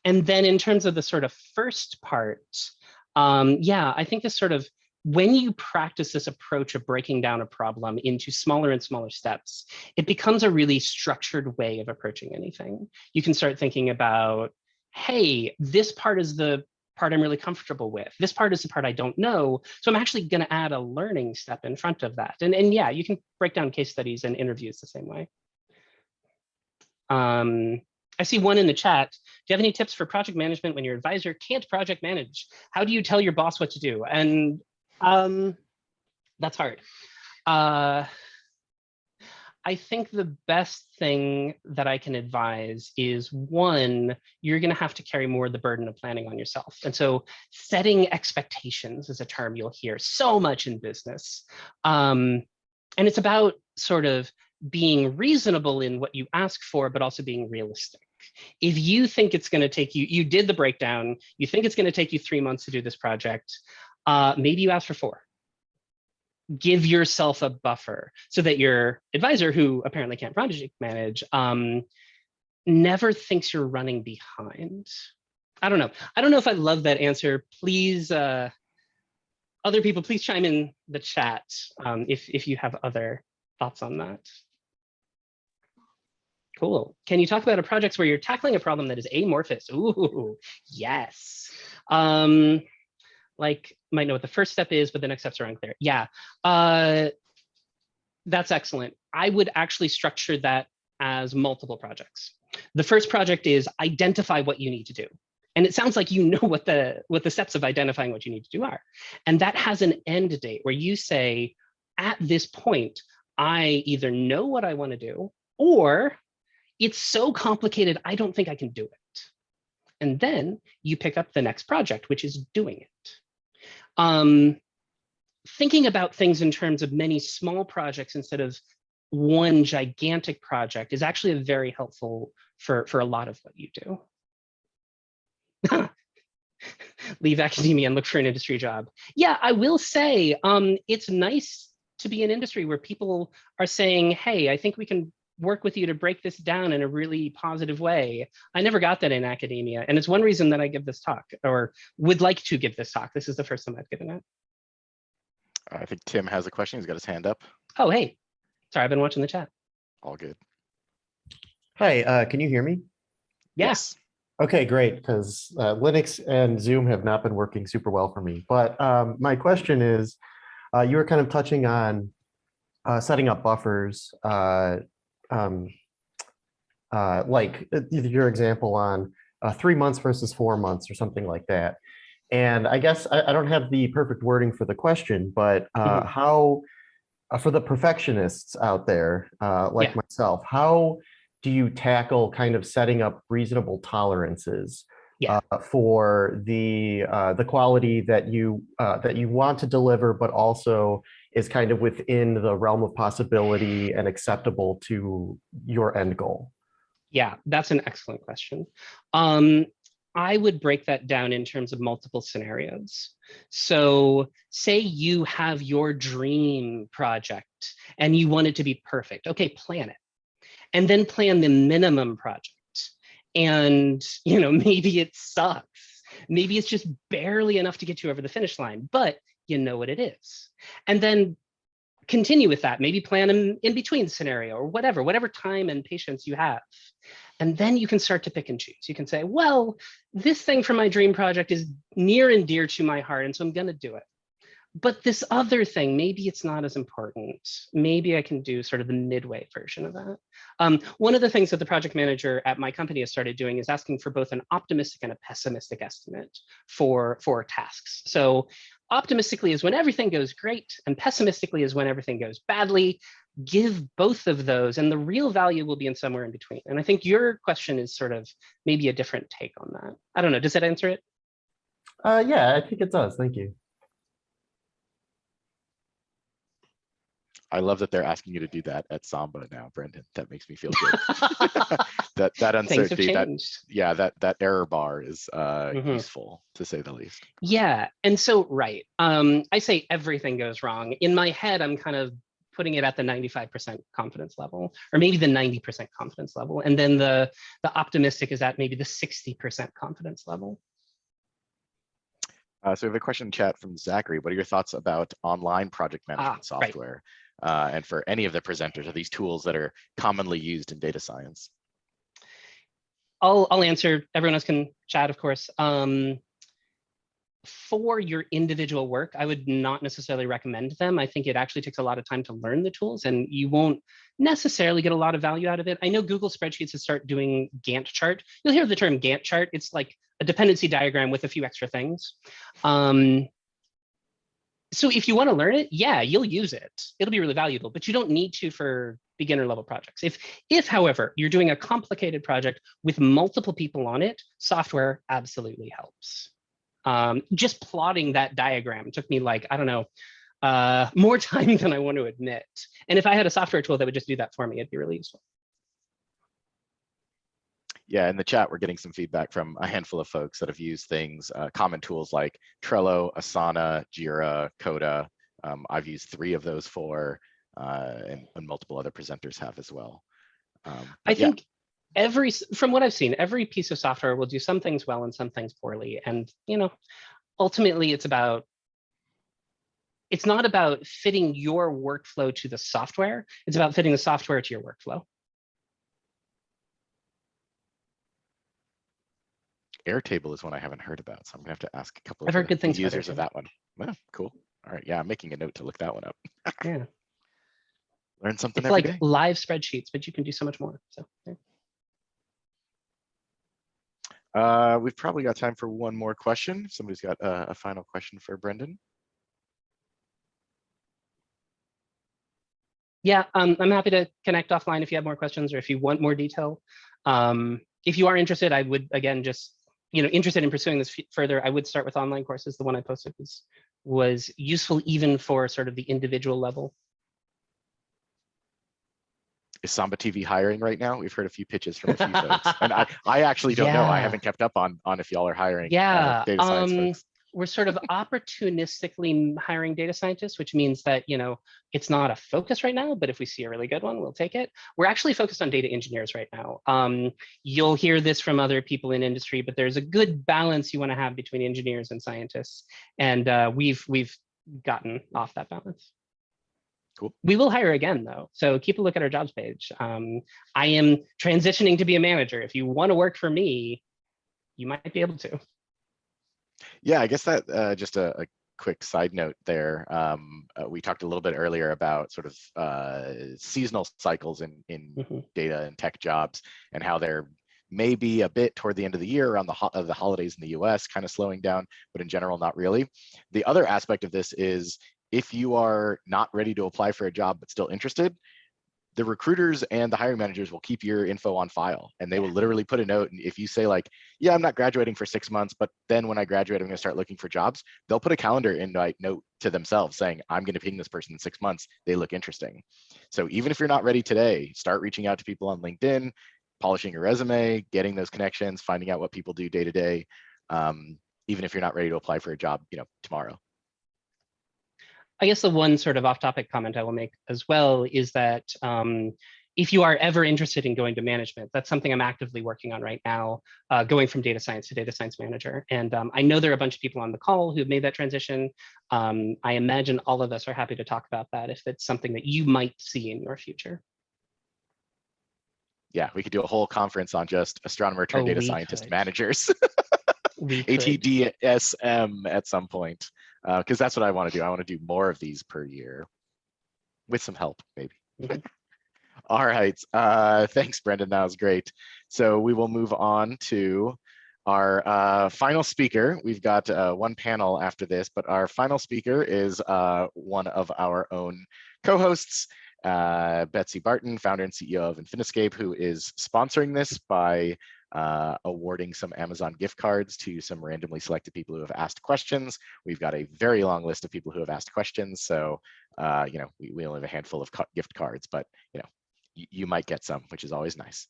And then in terms of the sort of first part, I think this sort of, when you practice this approach of breaking down a problem into smaller and smaller steps, it becomes a really structured way of approaching anything. You can start thinking about, hey, this part is the part I'm really comfortable with. This part is the part I don't know. So I'm actually going to add a learning step in front of that. And yeah, you can break down case studies and interviews the same way. I I see one in the chat. Do you have any tips for project management when your advisor can't project manage? How do you tell your boss what to do? And that's hard. I think the best thing that I can advise is, one, you're going to have to carry more of the burden of planning on yourself. And so setting expectations is a term you'll hear so much in business. And it's about sort of being reasonable in what you ask for, but also being realistic. If you think it's going to take you, you did the breakdown, you think it's going to take you 3 months to do this project, maybe you ask for 4. Give yourself a buffer so that your advisor, who apparently can't project manage, never thinks you're running behind. I don't know. I don't know if I love that answer. Please, other people, please chime in the chat if you have other thoughts on that. Cool. Can you talk about a project where you're tackling a problem that is amorphous? Ooh, yes. Like, might know what the first step is, but the next steps are unclear. Yeah, that's excellent. I would actually structure that as multiple projects. The first project is identify what you need to do. And it sounds like you know what the steps of identifying what you need to do are. And that has an end date where you say, at this point, I either know what I want to do, or it's so complicated, I don't think I can do it. And then you pick up the next project, which is doing it. Thinking about things in terms of many small projects instead of one gigantic project is actually very helpful for a lot of what you do. Leave academia and look for an industry job. Yeah, I will say it's nice to be in industry where people are saying, hey, I think we can work with you to break this down in a really positive way. I never got that in academia. And it's one reason that I give this talk, or would like to give this talk. This is the first time I've given it. I think Tim has a question. He's got his hand up. Oh, hey. Sorry, I've been watching the chat. All good. Hi, can you hear me? Yes. Okay, great, because Linux and Zoom have not been working super well for me. But my question is, you were kind of touching on setting up buffers, like your example on 3 months versus 4 months or something like that. And I guess I don't have the perfect wording for the question, but how, for the perfectionists out there, like myself, how do you tackle kind of setting up reasonable tolerances for the quality that you want to deliver, but also is kind of within the realm of possibility and acceptable to your end goal? Yeah, that's an excellent question. I would break that down in terms of multiple scenarios. So say you have your dream project and you want it to be perfect. Okay, plan it. And then plan the minimum project. And maybe it sucks. Maybe it's just barely enough to get you over the finish line, but you know what it is. And then continue with that. Maybe plan an in-between scenario or whatever time and patience you have. And then you can start to pick and choose. You can say, well, this thing for my dream project is near and dear to my heart, and so I'm going to do it. But this other thing, maybe it's not as important. Maybe I can do sort of the midway version of that. One of the things that the project manager at my company has started doing is asking for both an optimistic and a pessimistic estimate for tasks. So optimistically is when everything goes great, and pessimistically is when everything goes badly. Give both of those, and the real value will be in somewhere in between. And I think your question is sort of maybe a different take on that. I don't know, does that answer it? Yeah, I think it does, thank you. I love that they're asking you to do that at Samba now, Brendan. That makes me feel good. that uncertainty, that error bar is useful, to say the least. Yeah, and so right. I say everything goes wrong. In my head, I'm kind of putting it at the 95% confidence level, or maybe the 90% confidence level, and then the optimistic is at maybe the 60% confidence level. So we have a question in chat from Zachary. What are your thoughts about online project management software? And for any of the presenters, are these tools that are commonly used in data science? I'll answer. Everyone else can chat, of course. for your individual work, I would not necessarily recommend them. I think it actually takes a lot of time to learn the tools, and you won't necessarily get a lot of value out of it. I know Google Spreadsheets has started doing Gantt chart. You'll hear the term Gantt chart. It's like a dependency diagram with a few extra things. So if you want to learn it, yeah, you'll use it. It'll be really valuable, but you don't need to for beginner level projects. If, however, you're doing a complicated project with multiple people on it, software absolutely helps. Just plotting that diagram took me like, I don't know, more time than I want to admit. And if I had a software tool that would just do that for me, it'd be really useful. Yeah, in the chat, we're getting some feedback from a handful of folks that have used things, common tools like Trello, Asana, Jira, Coda. I've used 3 of those 4, and multiple other presenters have as well. I think from what I've seen, every piece of software will do some things well and some things poorly. And, you know, ultimately it's not about fitting your workflow to the software. It's about fitting the software to your workflow. Airtable is one I haven't heard about, so I'm gonna have to ask a couple I've heard good the things users of that one. Well, cool. All right, yeah, I'm making a note to look that one up. Yeah. Learn something It's every like day. live spreadsheets, but you can do so much more. So yeah. We've probably got time for one more question. Somebody's got a final question for Brendan. Yeah, I'm happy to connect offline if you have more questions or if you want more detail. If you are interested, I would, again, just, you know, interested in pursuing this further, I would start with online courses. The one I posted was useful even for sort of the individual level. Is Samba TV hiring right now? We've heard a few pitches from a few folks, and I actually don't know. I haven't kept up on if y'all are hiring data science folks. We're sort of opportunistically hiring data scientists, which means that, you know, it's not a focus right now, but if we see a really good one, we'll take it. We're actually focused on data engineers right now. You'll hear this from other people in industry, but there's a good balance you want to have between engineers and scientists. And we've gotten off that balance. Cool. We will hire again, though, so keep a look at our jobs page. I am transitioning to be a manager. If you want to work for me, you might be able to. Yeah, I guess that just a quick side note there. We talked a little bit earlier about sort of seasonal cycles in data and tech jobs, and how they're maybe a bit toward the end of the year around the holidays in the US, kind of slowing down, but in general, not really. The other aspect of this is if you are not ready to apply for a job but still interested, the recruiters and the hiring managers will keep your info on file, and they will literally put a note. And if you say like, yeah, I'm not graduating for 6 months, but then when I graduate, I'm gonna start looking for jobs, they'll put a calendar invite note to themselves saying, I'm gonna ping this person in 6 months. They look interesting. So even if you're not ready today, start reaching out to people on LinkedIn, polishing your resume, getting those connections, finding out what people do day to day, even if you're not ready to apply for a job, you know, tomorrow. I guess the one sort of off-topic comment I will make as well is that if you are ever interested in going to management, that's something I'm actively working on right now, going from data science to data science manager. And I know there are a bunch of people on the call who've made that transition. I imagine all of us are happy to talk about that if it's something that you might see in your future. Yeah, we could do a whole conference on just astronomer turned data scientist managers. ATDS at some point, because that's what I want to do. I want to do more of these per year with some help, maybe. All right. Thanks, Brendan. That was great. So we will move on to our final speaker. We've got one panel after this, but our final speaker is one of our own co-hosts, Betsy Barton, founder and CEO of Infiniscape, who is sponsoring this by awarding some Amazon gift cards to some randomly selected people who have asked questions. We've got a very long list of people who have asked questions, so you know, we only have a handful of gift cards, but you know, you might get some, which is always nice.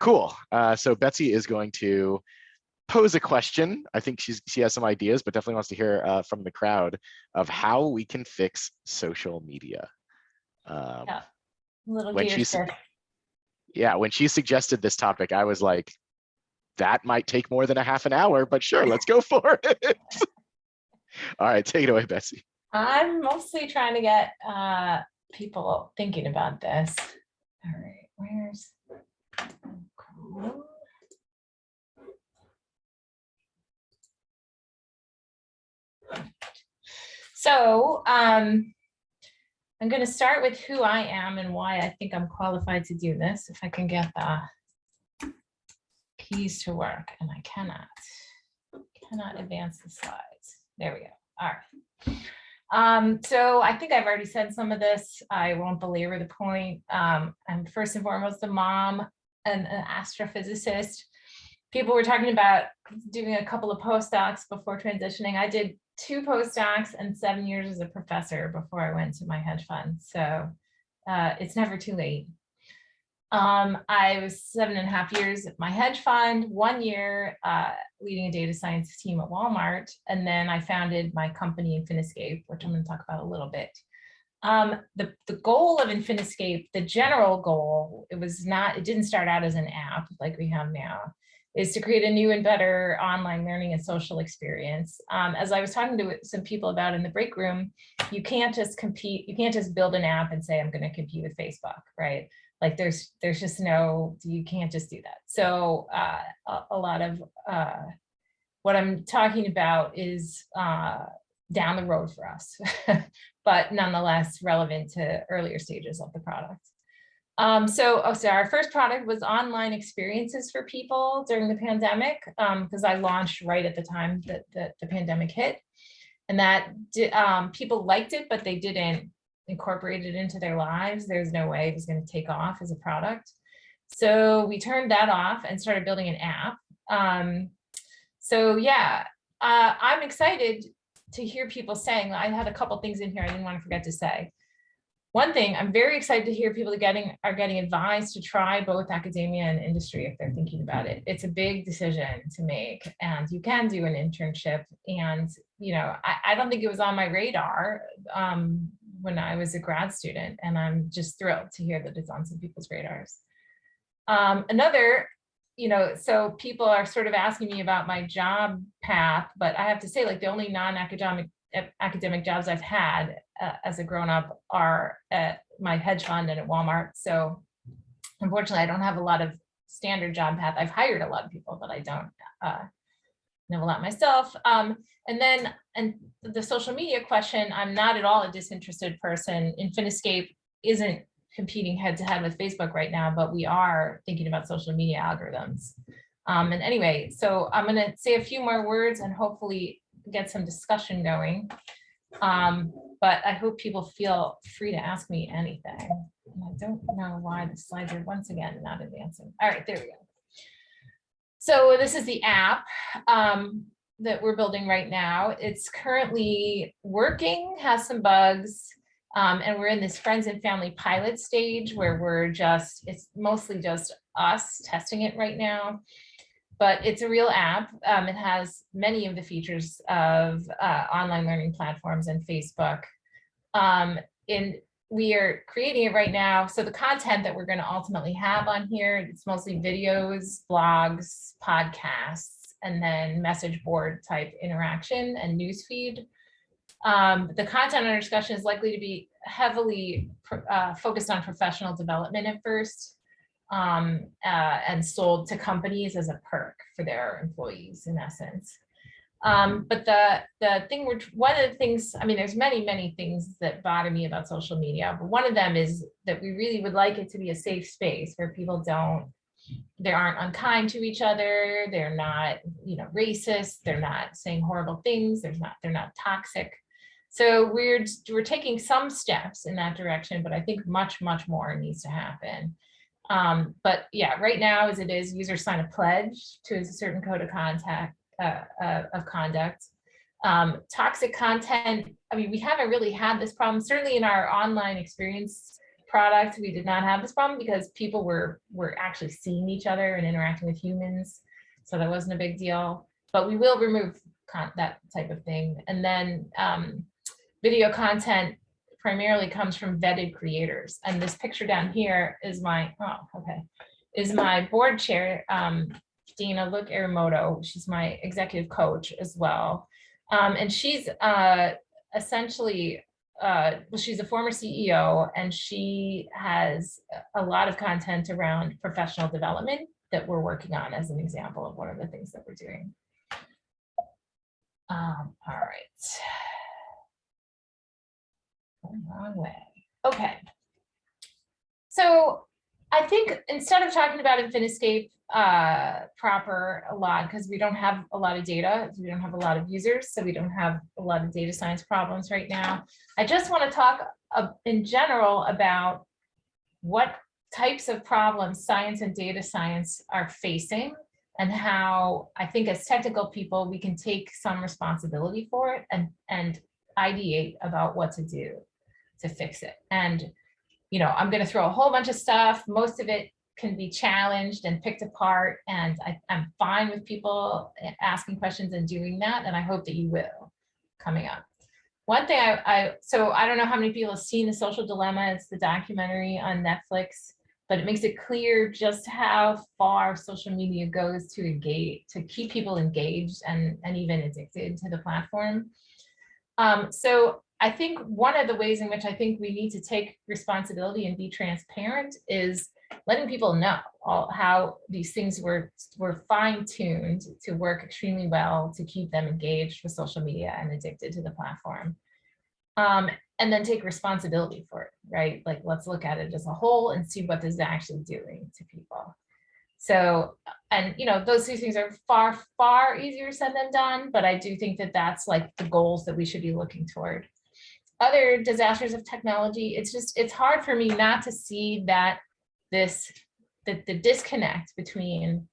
Cool. So Betsy is going to pose a question. I think she has some ideas, but definitely wants to hear from the crowd of how we can fix social media. Yeah, little when gear she when she suggested this topic, I was like, that might take more than a half an hour, but sure, let's go for it. All right, take it away, Betsy. I'm mostly trying to get people thinking about this. All right, where's So I'm going to start with who I am and why I think I'm qualified to do this. If I can get the keys to work, and I cannot advance the slides. There we go. All right. So I think I've already said some of this. I won't belabor the point. I'm first and foremost a mom and an astrophysicist. People were talking about doing a couple of postdocs before transitioning. I did 2 postdocs and 7 years as a professor before I went to my hedge fund. So it's never too late. I was 7.5 years at my hedge fund, 1 year leading a data science team at Walmart. And then I founded my company Infiniscape, which I'm going to talk about a little bit. The goal of Infiniscape, the general goal, it didn't start out as an app like we have now, is to create a new and better online learning and social experience. As I was talking to some people about in the break room, you can't just compete, you can't just build an app and say, I'm going to compete with Facebook, right? Like there's just no, you can't just do that. So a lot of what I'm talking about is down the road for us, but nonetheless relevant to earlier stages of the product. So our first product was online experiences for people during the pandemic, because I launched right at the time that the pandemic hit, and that people liked it, but they didn't incorporate it into their lives. There's no way it was going to take off as a product. So we turned that off and started building an app. I'm excited to hear people saying, I had a couple things in here I didn't want to forget to say. One thing, I'm very excited to hear people are getting advised to try both academia and industry if they're thinking about it. It's a big decision to make, and you can do an internship. And I don't think it was on my radar when I was a grad student, and I'm just thrilled to hear that it's on some people's radars. So people are sort of asking me about my job path, but I have to say, like, the only non-academic jobs I've had as a grown-up are at my hedge fund and at Walmart. So unfortunately, I don't have a lot of standard job path. I've hired a lot of people, but I don't know a lot myself. And the social media question, I'm not at all a disinterested person. Infiniscape isn't competing head-to-head with Facebook right now, but we are thinking about social media algorithms. And anyway, so I'm going to say a few more words and hopefully get some discussion going. But I hope people feel free to ask me anything. And I don't know why the slides are once again not advancing. All right, there we go. So this is the app that we're building right now. It's currently working, has some bugs, and we're in this friends and family pilot stage where it's mostly just us testing it right now. But it's a real app. It has many of the features of online learning platforms and Facebook. We are creating it right now. So the content that we're going to ultimately have on here, it's mostly videos, blogs, podcasts, and then message board type interaction and newsfeed. The content under discussion is likely to be heavily focused on professional development at first. And sold to companies as a perk for their employees, in essence. But one of the things, I mean, there's many things that bother me about social media, but one of them is that we really would like it to be a safe space where people they aren't unkind to each other, they're not, racist, they're not saying horrible things, they're not toxic. So we're taking some steps in that direction, but I think much more needs to happen. But yeah, right now as it is, users sign a pledge to a certain code of conduct. Toxic content, I mean, we haven't really had this problem. Certainly in our online experience product, we did not have this problem because people were actually seeing each other and interacting with humans. So that wasn't a big deal, but we will remove that type of thing. And then video content primarily comes from vetted creators. And this picture down here is my board chair, Dina Look-Aramoto. She's my executive coach as well. And she's essentially, she's a former CEO, and she has a lot of content around professional development that we're working on as an example of one of the things that we're doing. All right. Wrong way. Okay. So I think instead of talking about Infiniscape proper a lot, because we don't have a lot of data, we don't have a lot of users, so we don't have a lot of data science problems right now. I just want to talk in general about what types of problems science and data science are facing, and how I think as technical people, we can take some responsibility for it and ideate about what to do to fix it. And, you know, I'm going to throw a whole bunch of stuff. Most of it can be challenged and picked apart. And I'm fine with people asking questions and doing that. And I hope that you will coming up. One thing so I don't know how many people have seen The Social Dilemma. It's the documentary on Netflix, but it makes it clear just how far social media goes to keep people engaged and even addicted to the platform. So I think one of the ways in which I think we need to take responsibility and be transparent is letting people know how these things were fine-tuned to work extremely well to keep them engaged with social media and addicted to the platform. And then take responsibility for it, right? Like, let's look at it as a whole and see what this is actually doing to people. So, and you know, those two things are far, far easier said than done, but I do think that that's like the goals that we should be looking toward. Other disasters of technology, it's hard for me not to see that the disconnect between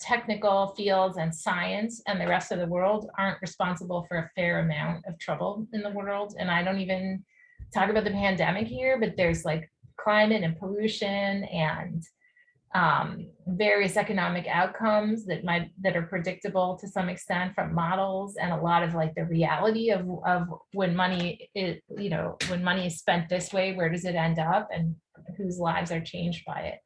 technical fields and science and the rest of the world aren't responsible for a fair amount of trouble in the world. And I don't even talk about the pandemic here, but there's like climate and pollution and various economic outcomes that are predictable to some extent from models, and a lot of like the reality of when money is, you know, when money is spent this way, where does it end up and whose lives are changed by it.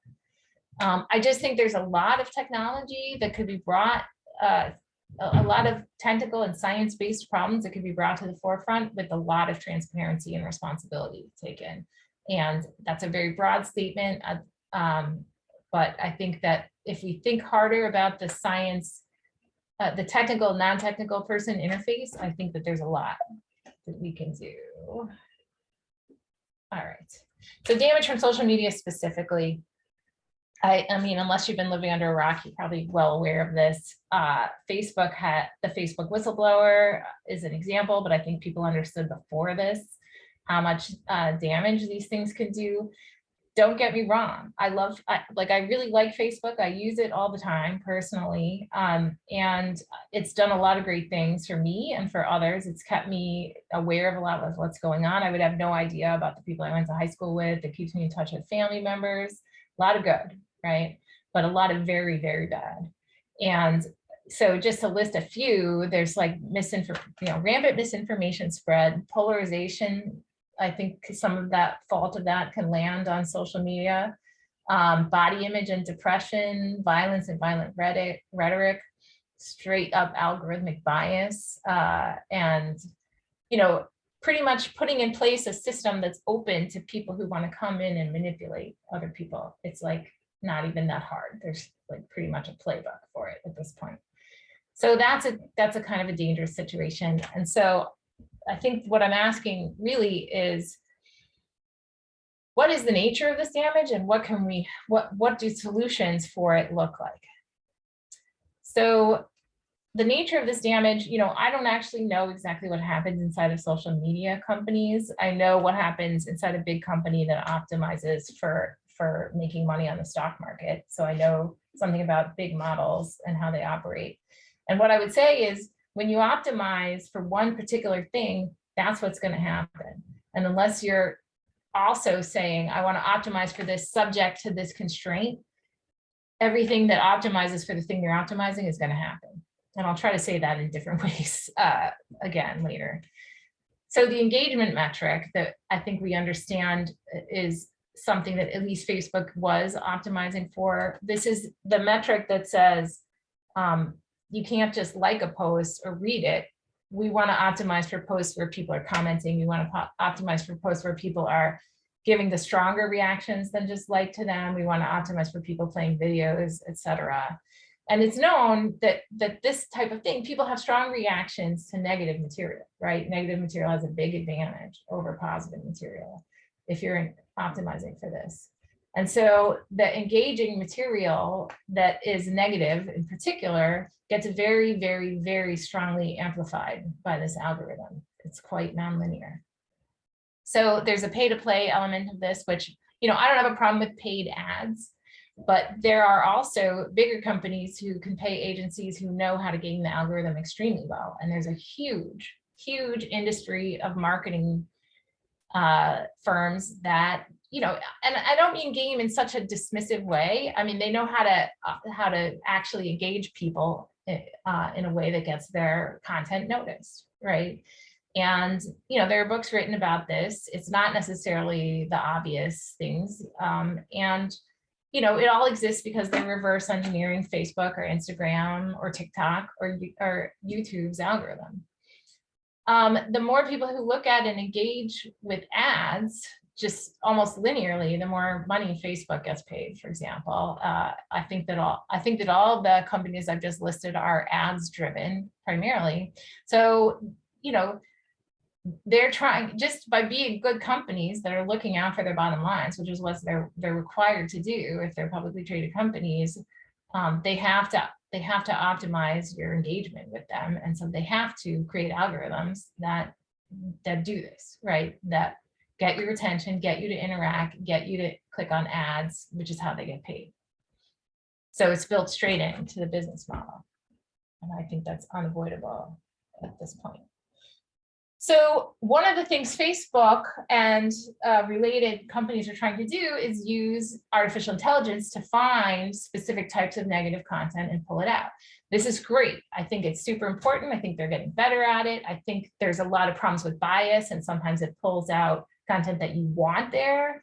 I just think there's a lot of technology that could be brought, a lot of technical and science-based problems that could be brought to the forefront with a lot of transparency and responsibility taken. And that's a very broad statement. But I think that if we think harder about the science, the technical, non-technical person interface, I think that there's a lot that we can do. All right. So damage from social media specifically. I mean, unless you've been living under a rock, you're probably well aware of this. Facebook had the Facebook whistleblower is an example, but I think people understood before this how much damage these things can do. Don't get me wrong. I really like Facebook. I use it all the time personally. And it's done a lot of great things for me and for others. It's kept me aware of a lot of what's going on. I would have no idea about the people I went to high school with. It keeps me in touch with family members. A lot of good, right? But a lot of very, very bad. And so just to list a few, there's like rampant misinformation spread, polarization. I think some of that fault of that can land on social media, body image and depression, violence and violent rhetoric, straight up algorithmic bias, and, you know, pretty much putting in place a system that's open to people who want to come in and manipulate other people. It's like not even that hard. There's like pretty much a playbook for it at this point. So that's a kind of a dangerous situation. And so I think what I'm asking really is, what is the nature of this damage and what do solutions for it look like? So the nature of this damage, you know, I don't actually know exactly what happens inside of social media companies. I know what happens inside a big company that optimizes for making money on the stock market. So I know something about big models and how they operate. And what I would say is, when you optimize for one particular thing, that's what's going to happen. And unless you're also saying, I want to optimize for this subject to this constraint, everything that optimizes for the thing you're optimizing is going to happen. And I'll try to say that in different ways again later. So the engagement metric that I think we understand is something that at least Facebook was optimizing for. This is the metric that says, you can't just like a post or read it. We want to optimize for posts where people are commenting. We want to optimize for posts where people are giving the stronger reactions than just like to them. We want to optimize for people playing videos, etc. And it's known that this type of thing, people have strong reactions to negative material, right? Negative material has a big advantage over positive material if you're optimizing for this. And so the engaging material that is negative in particular gets very, very, very strongly amplified by this algorithm. It's quite nonlinear. So there's a pay to play element of this, which, you know, I don't have a problem with paid ads, but there are also bigger companies who can pay agencies who know how to game the algorithm extremely well. And there's a huge, huge industry of marketing firms that, you know, and I don't mean game in such a dismissive way. I mean, they know how to actually engage people in a way that gets their content noticed, right? And, you know, there are books written about this. It's not necessarily the obvious things. And, you know, it all exists because they're reverse engineering Facebook or Instagram or TikTok or YouTube's algorithm. The more people who look at and engage with ads, just almost linearly, the more money Facebook gets paid, for example. I think that all of the companies I've just listed are ads driven primarily. So, you know, they're trying, just by being good companies that are looking out for their bottom lines, which is what they're required to do if they're publicly traded companies, they have to optimize your engagement with them. And so they have to create algorithms that do this, right? That get your attention, get you to interact, get you to click on ads, which is how they get paid. So it's built straight into the business model. And I think that's unavoidable at this point. So one of the things Facebook and related companies are trying to do is use artificial intelligence to find specific types of negative content and pull it out. This is great. I think it's super important. I think they're getting better at it. I think there's a lot of problems with bias, and sometimes it pulls out content that you want there.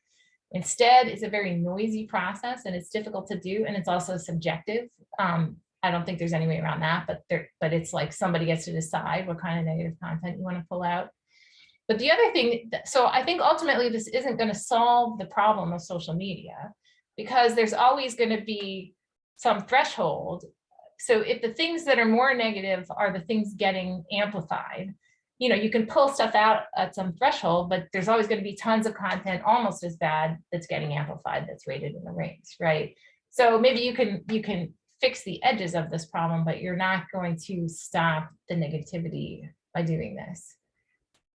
Instead, it's a very noisy process, and it's difficult to do, and it's also subjective. I don't think there's any way around that, but it's like somebody gets to decide what kind of negative content you want to pull out. But the other thing, so I think ultimately this isn't going to solve the problem of social media, because there's always going to be some threshold. So if the things that are more negative are the things getting amplified, you know, you can pull stuff out at some threshold, but there's always going to be tons of content almost as bad that's getting amplified, that's rated in the rings, right? So maybe you can fix the edges of this problem, but you're not going to stop the negativity by doing this.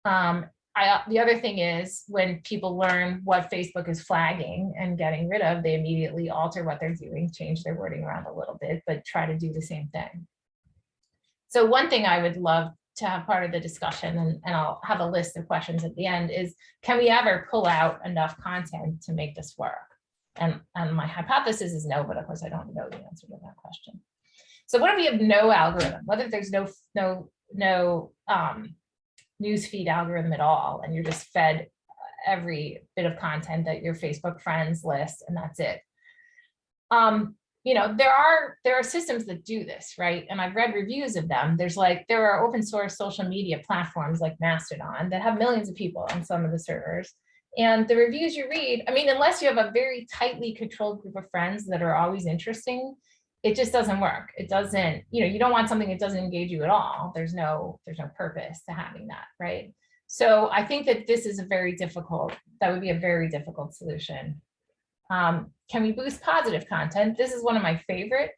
The other thing is, when people learn what Facebook is flagging and getting rid of, they immediately alter what they're doing, change their wording around a little bit, but try to do the same thing. So one thing I would love to have part of the discussion, and I'll have a list of questions at the end, is can we ever pull out enough content to make this work? And my hypothesis is no, but of course I don't know the answer to that question. So what if we have no algorithm? What if there's no newsfeed algorithm at all, and you're just fed every bit of content that your Facebook friends list, and that's it? You know, there are systems that do this, right? And I've read reviews of them. There are open source social media platforms like Mastodon that have millions of people on some of the servers. And the reviews you read, I mean, unless you have a very tightly controlled group of friends that are always interesting, it just doesn't work. It doesn't, you know, you don't want something that doesn't engage you at all. There's no purpose to having that, right? So I think that this is that would be a very difficult solution. Can we boost positive content? This is one of my favorite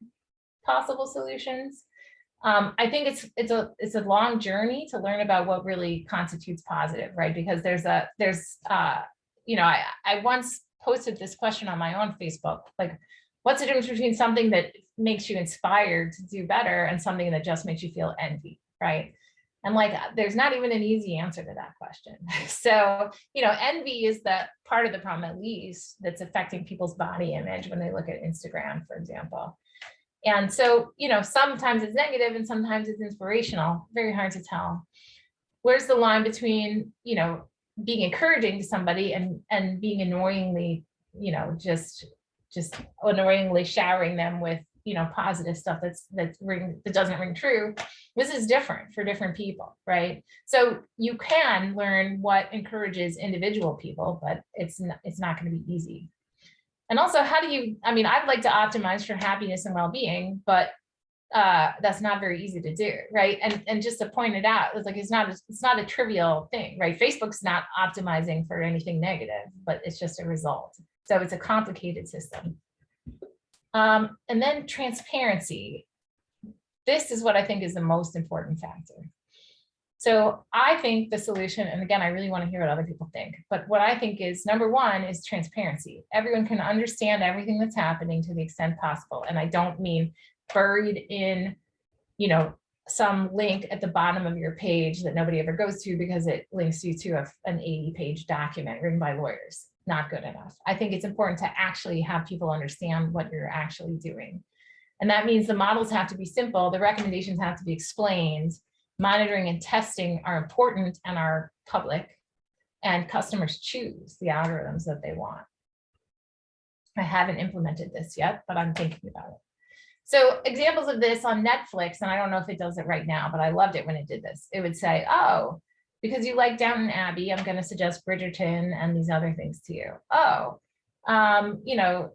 possible solutions. I think it's a long journey to learn about what really constitutes positive, right? Because you know, I once posted this question on my own Facebook, like, what's the difference between something that makes you inspired to do better and something that just makes you feel envy, right? And like, there's not even an easy answer to that question. So, you know, envy is that part of the problem, at least, that's affecting people's body image when they look at Instagram, for example. And so, you know, sometimes it's negative and sometimes it's inspirational. Very hard to tell. Where's the line between, you know, being encouraging to somebody and being annoyingly, you know, just annoyingly showering them with, you know, positive stuff that doesn't ring true? This is different for different people, right? So you can learn what encourages individual people, but it's not going to be easy. And also, how do you, I mean, I'd like to optimize for happiness and well-being, but that's not very easy to do, right? And just to point it out, it's like it's not a trivial thing, right? Facebook's not optimizing for anything negative, but it's just a result. So it's a complicated system. And then transparency. This is what I think is the most important factor. So I think the solution, and again, I really want to hear what other people think, but what I think is number one is transparency. Everyone can understand everything that's happening to the extent possible. And I don't mean buried in, you know, some link at the bottom of your page that nobody ever goes to because it links you to an 80-page document written by lawyers. Not good enough. I think it's important to actually have people understand what you're actually doing. And that means the models have to be simple, the recommendations have to be explained, monitoring and testing are important and are public, and customers choose the algorithms that they want. I haven't implemented this yet, but I'm thinking about it. So examples of this on Netflix, and I don't know if it does it right now, but I loved it when it did this. It would say, oh, because you like Downton Abbey, I'm going to suggest Bridgerton and these other things to you. Oh, you know,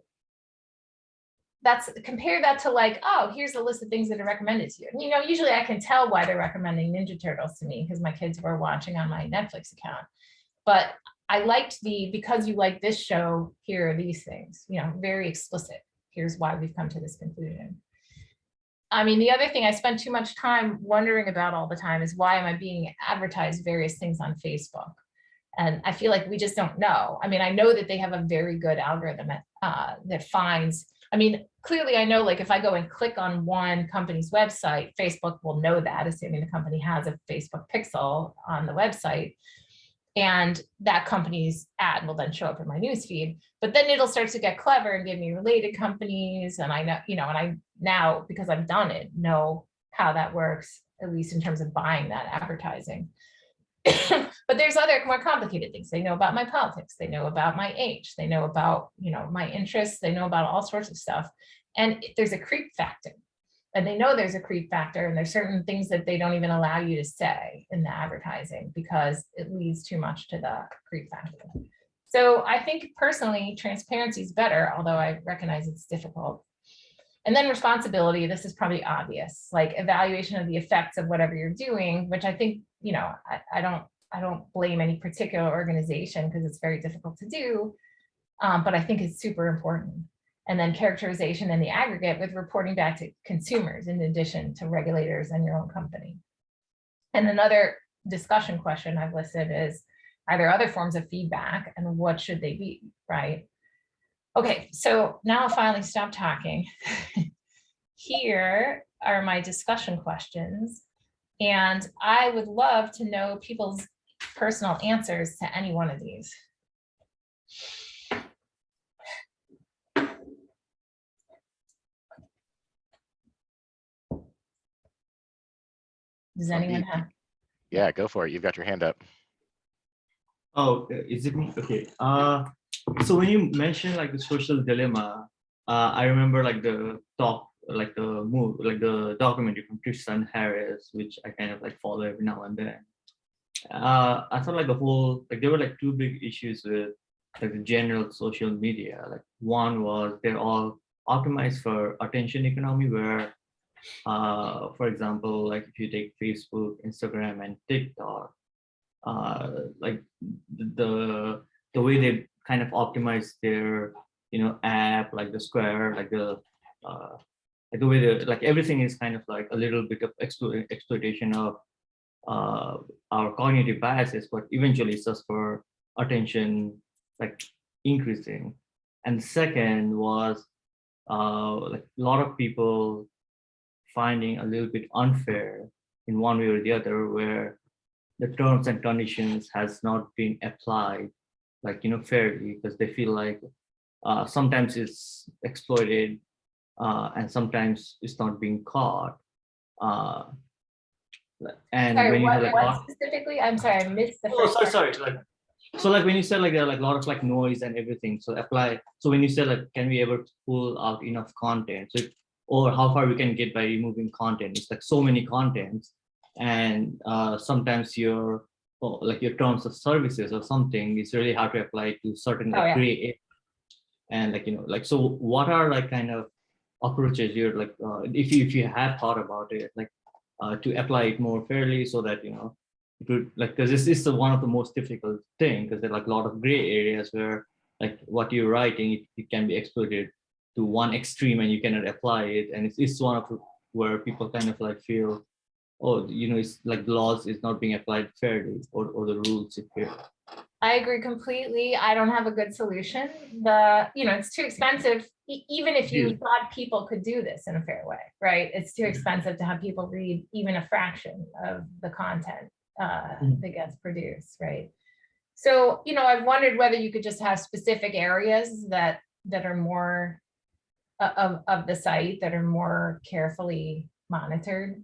compare that to like, oh, here's a list of things that are recommended to you. And, you know, usually I can tell why they're recommending Ninja Turtles to me because my kids were watching on my Netflix account. But I liked because you like this show, here are these things, you know, very explicit. Here's why we've come to this conclusion. I mean, the other thing I spend too much time wondering about all the time is why am I being advertised various things on Facebook? And I feel like we just don't know. I mean, I know that they have a very good algorithm that finds, I mean, clearly I know like if I go and click on one company's website, Facebook will know that, assuming the company has a Facebook pixel on the website. And that company's ad will then show up in my newsfeed, but then it'll start to get clever and give me related companies. And I know, you know, and I now, because I've done it, know how that works, at least in terms of buying that advertising. But there's other more complicated things. They know about my politics. They know about my age. They know about, you know, my interests. They know about all sorts of stuff. And there's a creep factor. And they know there's a creep factor, and there's certain things that they don't even allow you to say in the advertising because it leads too much to the creep factor. So I think personally, transparency is better, although I recognize it's difficult. And then responsibility, this is probably obvious, like evaluation of the effects of whatever you're doing, which I think, you know, I don't blame any particular organization because it's very difficult to do, but I think it's super important. And then characterization in the aggregate with reporting back to consumers in addition to regulators and your own company. And another discussion question I've listed is, are there other forms of feedback and what should they be, right? Okay, so now I'll finally stop talking. Here are my discussion questions. And I would love to know people's personal answers to any one of these. Does anyone have? Yeah, go for it. You've got your hand up. Oh, is it me? Okay. So when you mentioned like the social dilemma, I remember like the talk, like the documentary from Tristan Harris, which I kind of like follow every now and then. I thought like the whole, like there were like two big issues with like the general social media. Like one was they're all optimized for attention economy, where for example, like if you take Facebook, Instagram, and TikTok, like the way they kind of optimize their, you know, app, like the Square, like the way they, like everything is kind of like a little bit of exploitation of our cognitive biases, but eventually it's just for attention, like increasing. And the second was like a lot of people finding a little bit unfair in one way or the other, where the terms and conditions has not been applied, like, you know, fairly, because they feel like sometimes it's exploited and sometimes it's not being caught. And sorry, when you have like what specifically? I'm sorry, I missed the oh, first sorry, part. like, so like when you said like there are like a lot of like noise and everything, so apply. So when you said like, can we ever pull out enough content? So or how far we can get by removing content? It's like so many contents, and sometimes your like your terms of services or something, it's really hard to apply to certain like gray area. And like, you know, like, so what are like kind of approaches you're like, if you had thought about it, like to apply it more fairly so that, it would like, because this is one of the most difficult thing, because there are like a lot of gray areas where like what you're writing, it can be exploited to one extreme and you cannot apply it. And it's one of where people kind of like feel, oh, it's like the laws is not being applied fairly, or the rules if fair. I agree completely. I don't have a good solution. It's too expensive. Even if you thought people could do this in a fair way, right? It's too expensive to have people read even a fraction of the content that gets produced, right? So, I've wondered whether you could just have specific areas that are more of the site that are more carefully monitored.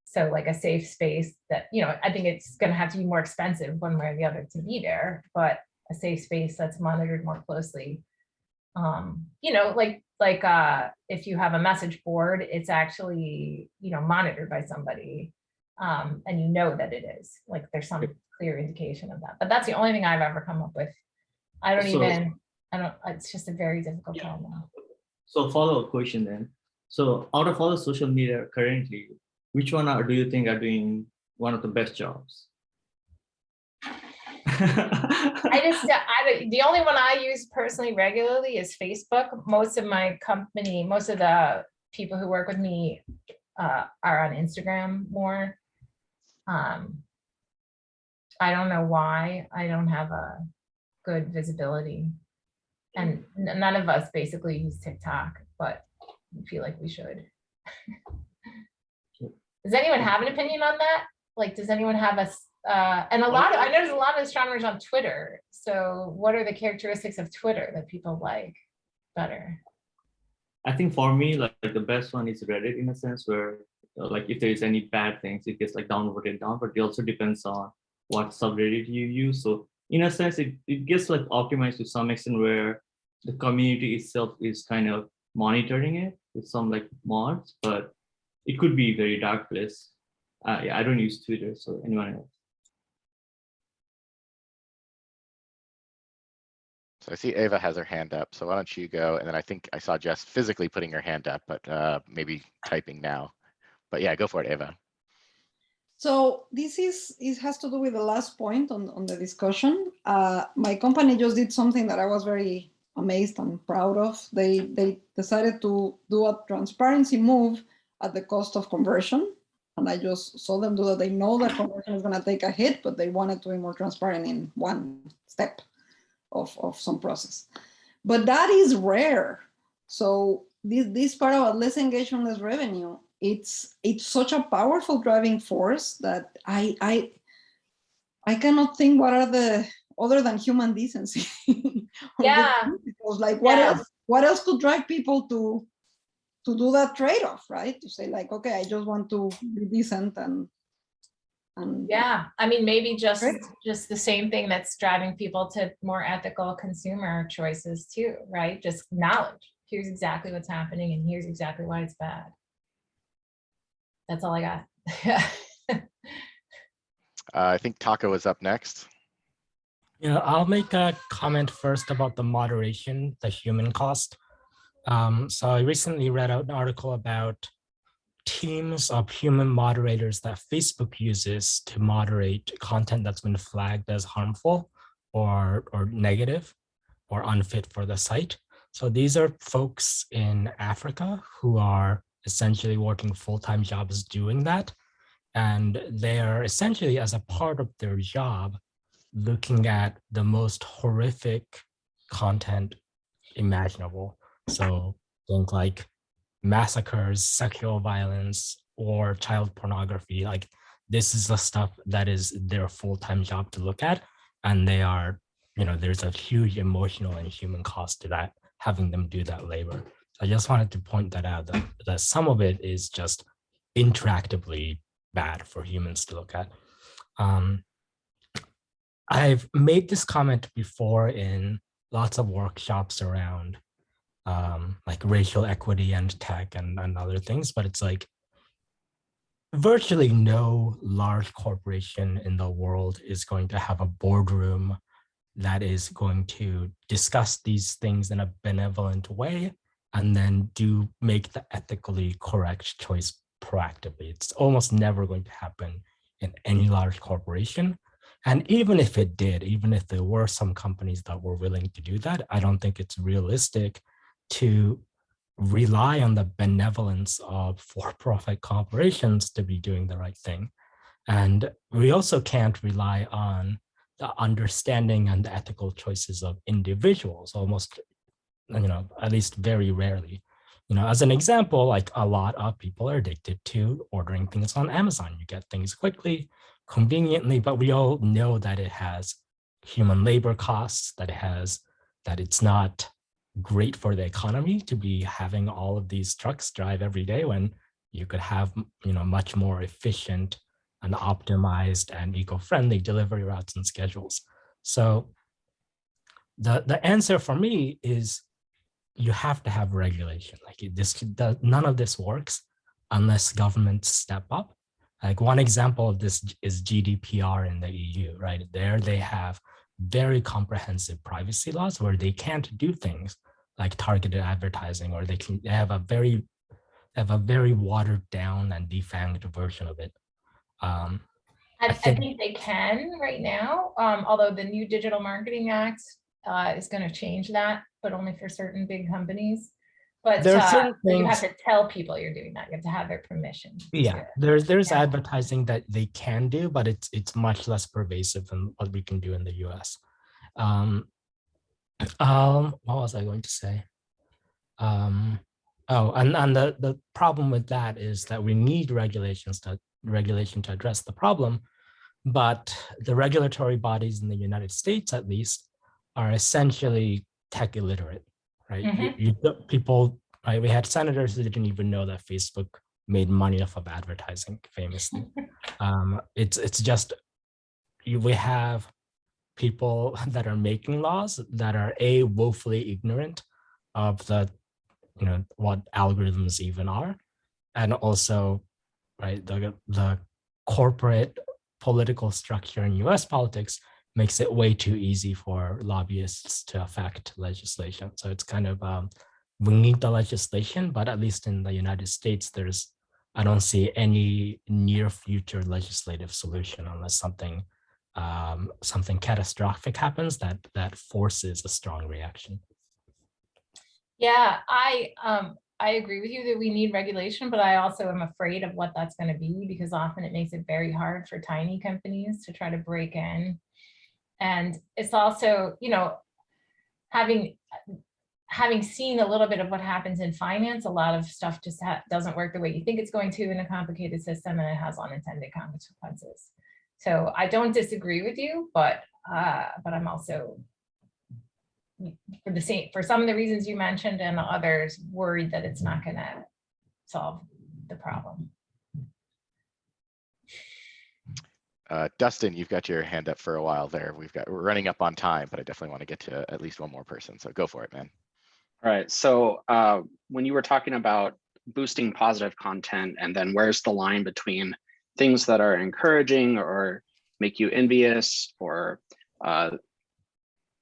So like a safe space that, I think it's going to have to be more expensive one way or the other to be there, but a safe space that's monitored more closely. If you have a message board, it's actually, monitored by somebody, and that it is. Like there's some clear indication of that. But that's the only thing I've ever come up with. It's just a very difficult problem. So follow-up question then. So out of all the social media currently, which one do you think are doing one of the best jobs? The only one I use personally regularly is Facebook. Most of the people who work with me are on Instagram more. I don't know why. I don't have a good visibility. And none of us basically use TikTok, but I feel like we should. Does anyone have an opinion on that? Like, does anyone have I know there's a lot of astronomers on Twitter. So what are the characteristics of Twitter that people like better? I think for me, like the best one is Reddit in a sense where like if there is any bad things, it gets like downvoted down, but it also depends on what subreddit you use. So in a sense, it gets like optimized to some extent where the community itself is kind of monitoring it with some like mods, but it could be very dark place. I don't use Twitter, so anyone else? So I see Eva has her hand up, so why don't you go? And then I think I saw Jess physically putting her hand up, but maybe typing now. But yeah, go for it, Eva. So this has to do with the last point on the discussion. My company just did something that I was very amazed and proud of. They decided to do a transparency move at the cost of conversion. And I just saw them do that. They know that conversion is going to take a hit, but they wanted to be more transparent in one step of some process. But that is rare. So this part of less engagement, less revenue, it's such a powerful driving force that I cannot think what are the other than human decency. Yeah. Because like what else could drive people to do that trade-off, right? To say like, okay, I just want to be decent and yeah, I mean, maybe just the same thing that's driving people to more ethical consumer choices too, right? Just knowledge. Here's exactly what's happening and here's exactly why it's bad. That's all I got. I think Taka was up next. Yeah, I'll make a comment first about the moderation, the human cost. So I recently read out an article about teams of human moderators that Facebook uses to moderate content that's been flagged as harmful or negative or unfit for the site. So these are folks in Africa who are essentially working full-time jobs doing that. And they are essentially, as a part of their job, looking at the most horrific content imaginable. So think like massacres, sexual violence, or child pornography. Like this is the stuff that is their full-time job to look at. And they are, there's a huge emotional and human cost to that, having them do that labor. So I just wanted to point that out, that some of it is just interactively bad for humans to look at. I've made this comment before in lots of workshops around like racial equity and tech and other things, but it's like virtually no large corporation in the world is going to have a boardroom that is going to discuss these things in a benevolent way and then do make the ethically correct choice proactively. It's almost never going to happen in any large corporation. And even if it did, even if there were some companies that were willing to do that, I don't think it's realistic to rely on the benevolence of for-profit corporations to be doing the right thing. And we also can't rely on the understanding and the ethical choices of individuals, almost, at least very rarely. As an example, like a lot of people are addicted to ordering things on Amazon. You get things quickly, conveniently, but we all know that it has human labor costs, that it's not great for the economy to be having all of these trucks drive every day when you could have, much more efficient and optimized and eco-friendly delivery routes and schedules. So the answer for me is you have to have regulation. Like none of this works unless governments step up. Like one example of this is GDPR in the EU, right? There they have very comprehensive privacy laws where they can't do things like targeted advertising, or they have a very watered down and defanged version of it. I think they can right now, although the new Digital Marketing Act is going to change that, but only for certain big companies. But there are certain things, you have to tell people you're doing that. You have to have their permission. Yeah, there's advertising that they can do, but it's much less pervasive than what we can do in the US. What was I going to say? And the problem with that is that we need regulation to address the problem, but the regulatory bodies in the United States, at least, are essentially tech illiterate, right? People, right? We had senators who didn't even know that Facebook made money off of advertising, famously. It's just, we have people that are making laws that are woefully ignorant of the, what algorithms even are, and also, right, the corporate political structure in US politics makes it way too easy for lobbyists to affect legislation. So it's kind of, we need the legislation, but at least in the United States, I don't see any near future legislative solution unless something catastrophic happens that forces a strong reaction. Yeah, I agree with you that we need regulation, but I also am afraid of what that's going to be, because often it makes it very hard for tiny companies to try to break in. And it's also, having seen a little bit of what happens in finance, a lot of stuff just doesn't work the way you think it's going to in a complicated system, and it has unintended consequences. So I don't disagree with you, but I'm also, for some of the reasons you mentioned and others, worried that it's not going to solve the problem. Dustin, you've got your hand up for a while there. We're running up on time, but I definitely want to get to at least one more person. So go for it, man. All right. So when you were talking about boosting positive content, and then where's the line between things that are encouraging or make you envious, or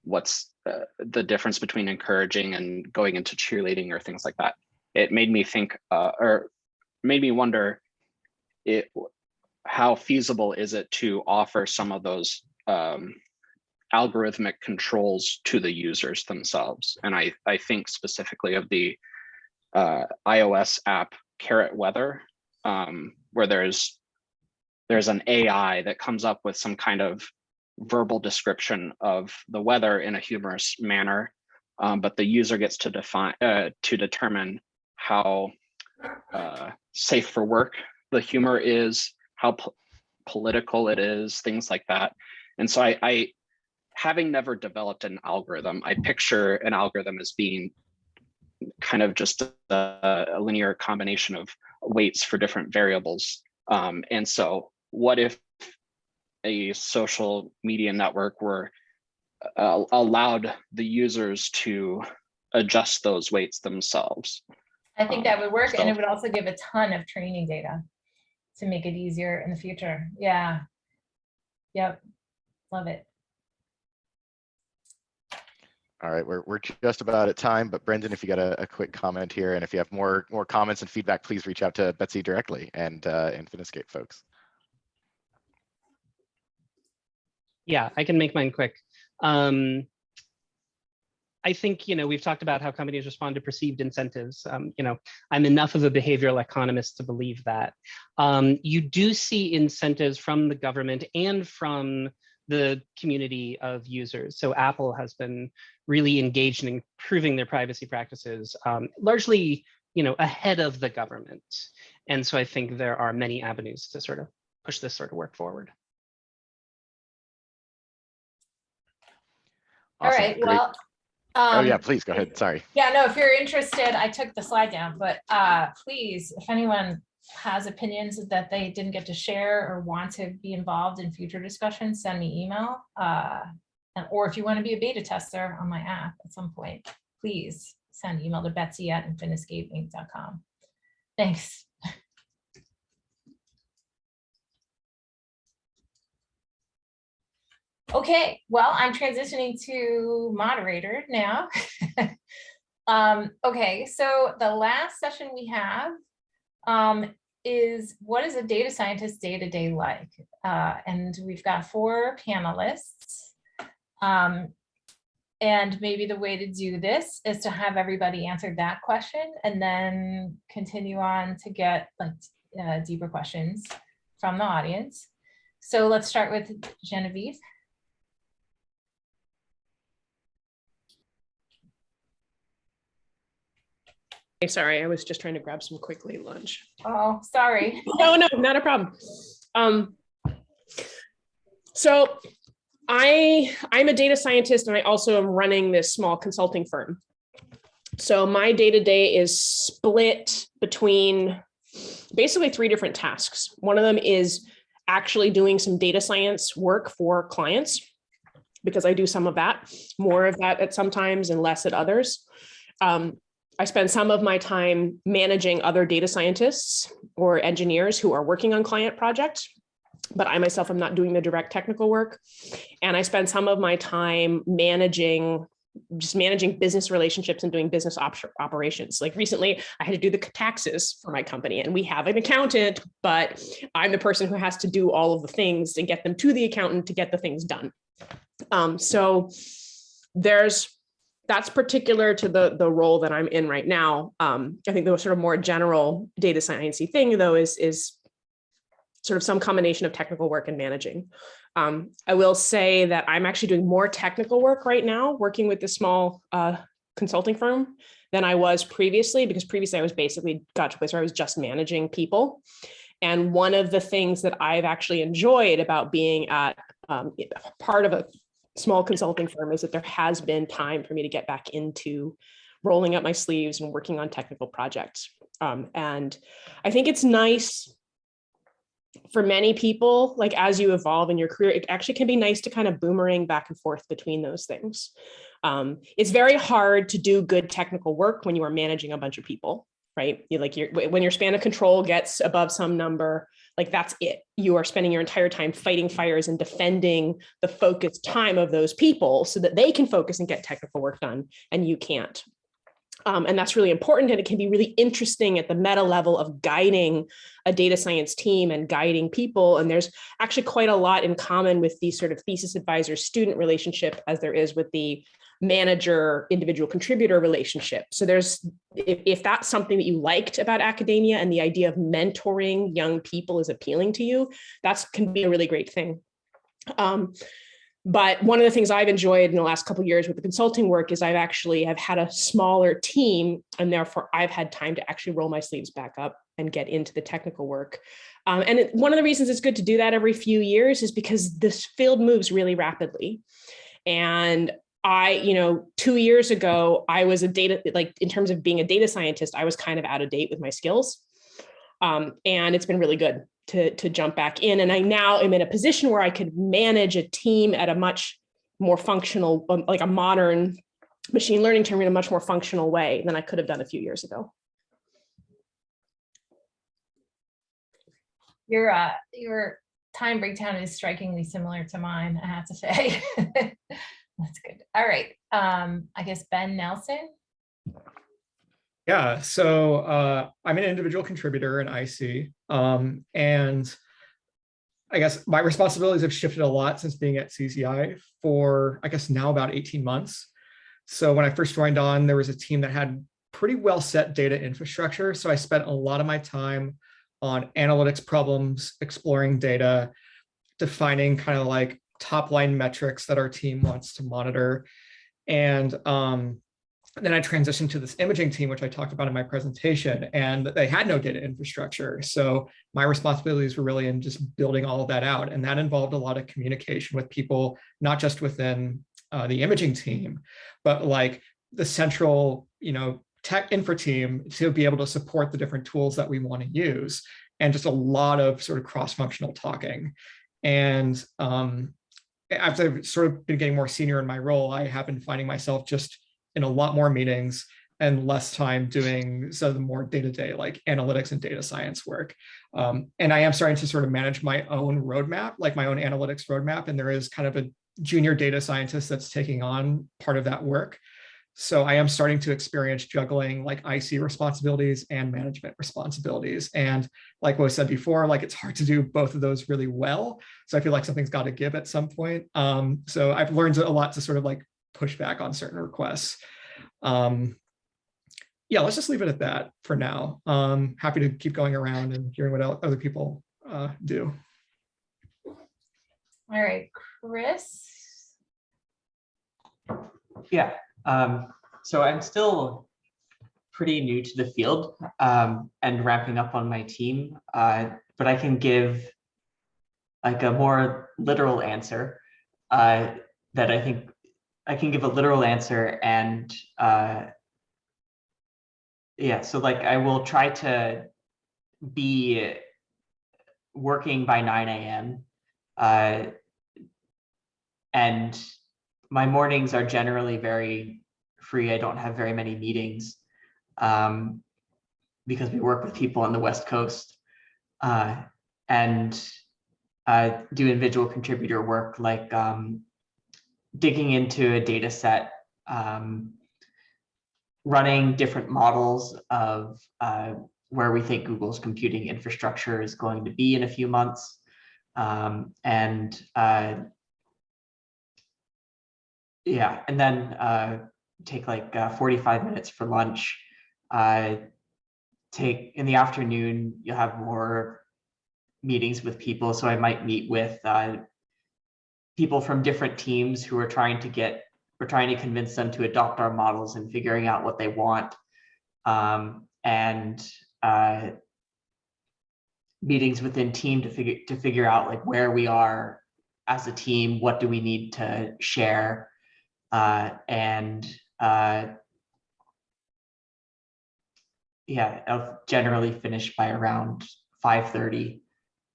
what's the difference between encouraging and going into cheerleading or things like that? It made me think, or made me wonder, how feasible is it to offer some of those algorithmic controls to the users themselves? And I think specifically of the iOS app Carrot Weather, where there's an AI that comes up with some kind of verbal description of the weather in a humorous manner, but the user gets to determine how safe for work the humor is, how political it is, things like that. And so I having never developed an algorithm, I picture an algorithm as being kind of just a linear combination of weights for different variables. And so what if a social media network were allowed the users to adjust those weights themselves? I think that would work, and it would also give a ton of training data to make it easier in the future. Yeah. Yep. Love it. All right, we're just about at time, but Brendan, if you got a quick comment here, and if you have more comments and feedback, please reach out to Betsy directly and Finiscape folks. Yeah, I can make mine quick. I think, we've talked about how companies respond to perceived incentives. I'm enough of a behavioral economist to believe that. You do see incentives from the government and from the community of users. So Apple has been really engaged in improving their privacy practices, largely, ahead of the government. And so I think there are many avenues to sort of push this sort of work forward. Awesome. All right, Great. well. Oh yeah, please go ahead. Sorry. Yeah, no, if you're interested, I took the slide down, but please, if anyone has opinions that they didn't get to share or want to be involved in future discussions, send me email. Or if you want to be a beta tester on my app at some point, please send email to betsy@infiniscapeinc.com. Thanks. Okay, well, I'm transitioning to moderator now. Okay, so the last session we have is what is a data scientist's day-to-day like? And we've got 4 panelists. And maybe the way to do this is to have everybody answer that question and then continue on to get like deeper questions from the audience. So let's start with Genevieve. Sorry, I was just trying to grab some quick late lunch. Oh, sorry. No, not a problem. So I'm a data scientist and I also am running this small consulting firm. So my day-to-day is split between basically 3 different tasks. One of them is actually doing some data science work for clients, because I do some of that, more of that at some times and less at others. I spend some of my time managing other data scientists or engineers who are working on client projects, but I myself am not doing the direct technical work. And I spend some of my time managing business relationships and doing business operations. Like recently, I had to do the taxes for my company, and we have an accountant, but I'm the person who has to do all of the things and get them to the accountant to get the things done. So that's particular to the role that I'm in right now. I think the sort of more general data science-y thing, though, is sort of some combination of technical work and managing. I will say that I'm actually doing more technical work right now, working with this small consulting firm than I was previously, because previously I was basically got to a place where I was just managing people. And one of the things that I've actually enjoyed about being at part of a small consulting firm is that there has been time for me to get back into rolling up my sleeves and working on technical projects. And I think it's nice for many people, like as you evolve in your career, it actually can be nice to kind of boomerang back and forth between those things. It's very hard to do good technical work when you are managing a bunch of people, right? When your span of control gets above some number, like that's it. You are spending your entire time fighting fires and defending the focused time of those people so that they can focus and get technical work done, and you can't. And that's really important, and it can be really interesting at the meta level of guiding a data science team and guiding people. And there's actually quite a lot in common with the sort of thesis advisor-student relationship as there is with the manager individual contributor relationship. So if that's something that you liked about academia and the idea of mentoring young people is appealing to you, that can be a really great thing. But one of the things I've enjoyed in the last couple of years with the consulting work is I've actually have had a smaller team, and therefore I've had time to actually roll my sleeves back up and get into the technical work. One of the reasons it's good to do that every few years is because this field moves really rapidly. And 2 years ago, I was in terms of being a data scientist, I was kind of out of date with my skills. And it's been really good to jump back in. And I now am in a position where I could manage a team at a much more functional, like a modern machine learning term, in a much more functional way than I could have done a few years ago. Your time breakdown is strikingly similar to mine, I have to say. That's good. All right. I guess Ben Nelson. Yeah, so I'm an individual contributor in IC, and I guess my responsibilities have shifted a lot since being at CCI for, I guess, now about 18 months. So when I first joined on, there was a team that had pretty well set data infrastructure. So I spent a lot of my time on analytics problems, exploring data, defining kind of like top line metrics that our team wants to monitor. And then I transitioned to this imaging team, which I talked about in my presentation, and they had no data infrastructure. So my responsibilities were really in just building all of that out. And that involved a lot of communication with people, not just within the imaging team, but like the central, tech infra team to be able to support the different tools that we want to use, and just a lot of sort of cross-functional talking. And as I've sort of been getting more senior in my role, I have been finding myself just in a lot more meetings and less time doing some of the more day-to-day like analytics and data science work. And I am starting to sort of manage my own roadmap, like my own analytics roadmap. And there is kind of a junior data scientist that's taking on part of that work. So I am starting to experience juggling like IC responsibilities and management responsibilities. And like what I said before, like it's hard to do both of those really well. So I feel like something's got to give at some point. So I've learned a lot to sort of like push back on certain requests. Yeah, let's just leave it at that for now. Happy to keep going around and hearing what other people do. All right, Chris. Yeah. So I'm still pretty new to the field and ramping up on my team, but I can give like a more literal answer that I think I can give a literal answer. And yeah, so like I will try to be working by 9 a.m. And my mornings are generally very free. I don't have very many meetings because we work with people on the West Coast and do individual contributor work like digging into a data set, running different models of where we think Google's computing infrastructure is going to be in a few months. Yeah, and then take like 45 minutes for lunch. Take in the afternoon, you'll have more meetings with people. So I might meet with people from different teams who are trying to convince them to adopt our models and figuring out what they want. And meetings within team to figure out like where we are as a team, what do we need to share. Yeah, I'll generally finish by around 5:30.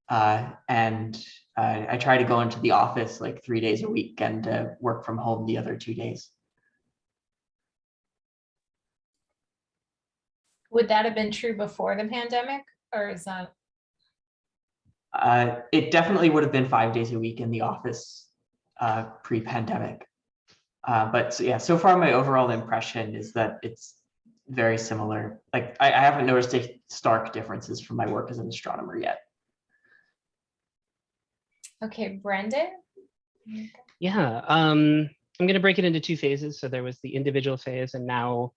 And I try to go into the office like 3 days a week and work from home the other 2 days. Would that have been true before the pandemic, or is that? It definitely would have been 5 days a week in the office pre-pandemic. But so, yeah, so far my overall impression is that it's very similar. Like I haven't noticed stark differences from my work as an astronomer yet. Okay, Brendan. Yeah, I'm going to break it into two phases. So there was the individual phase, and now,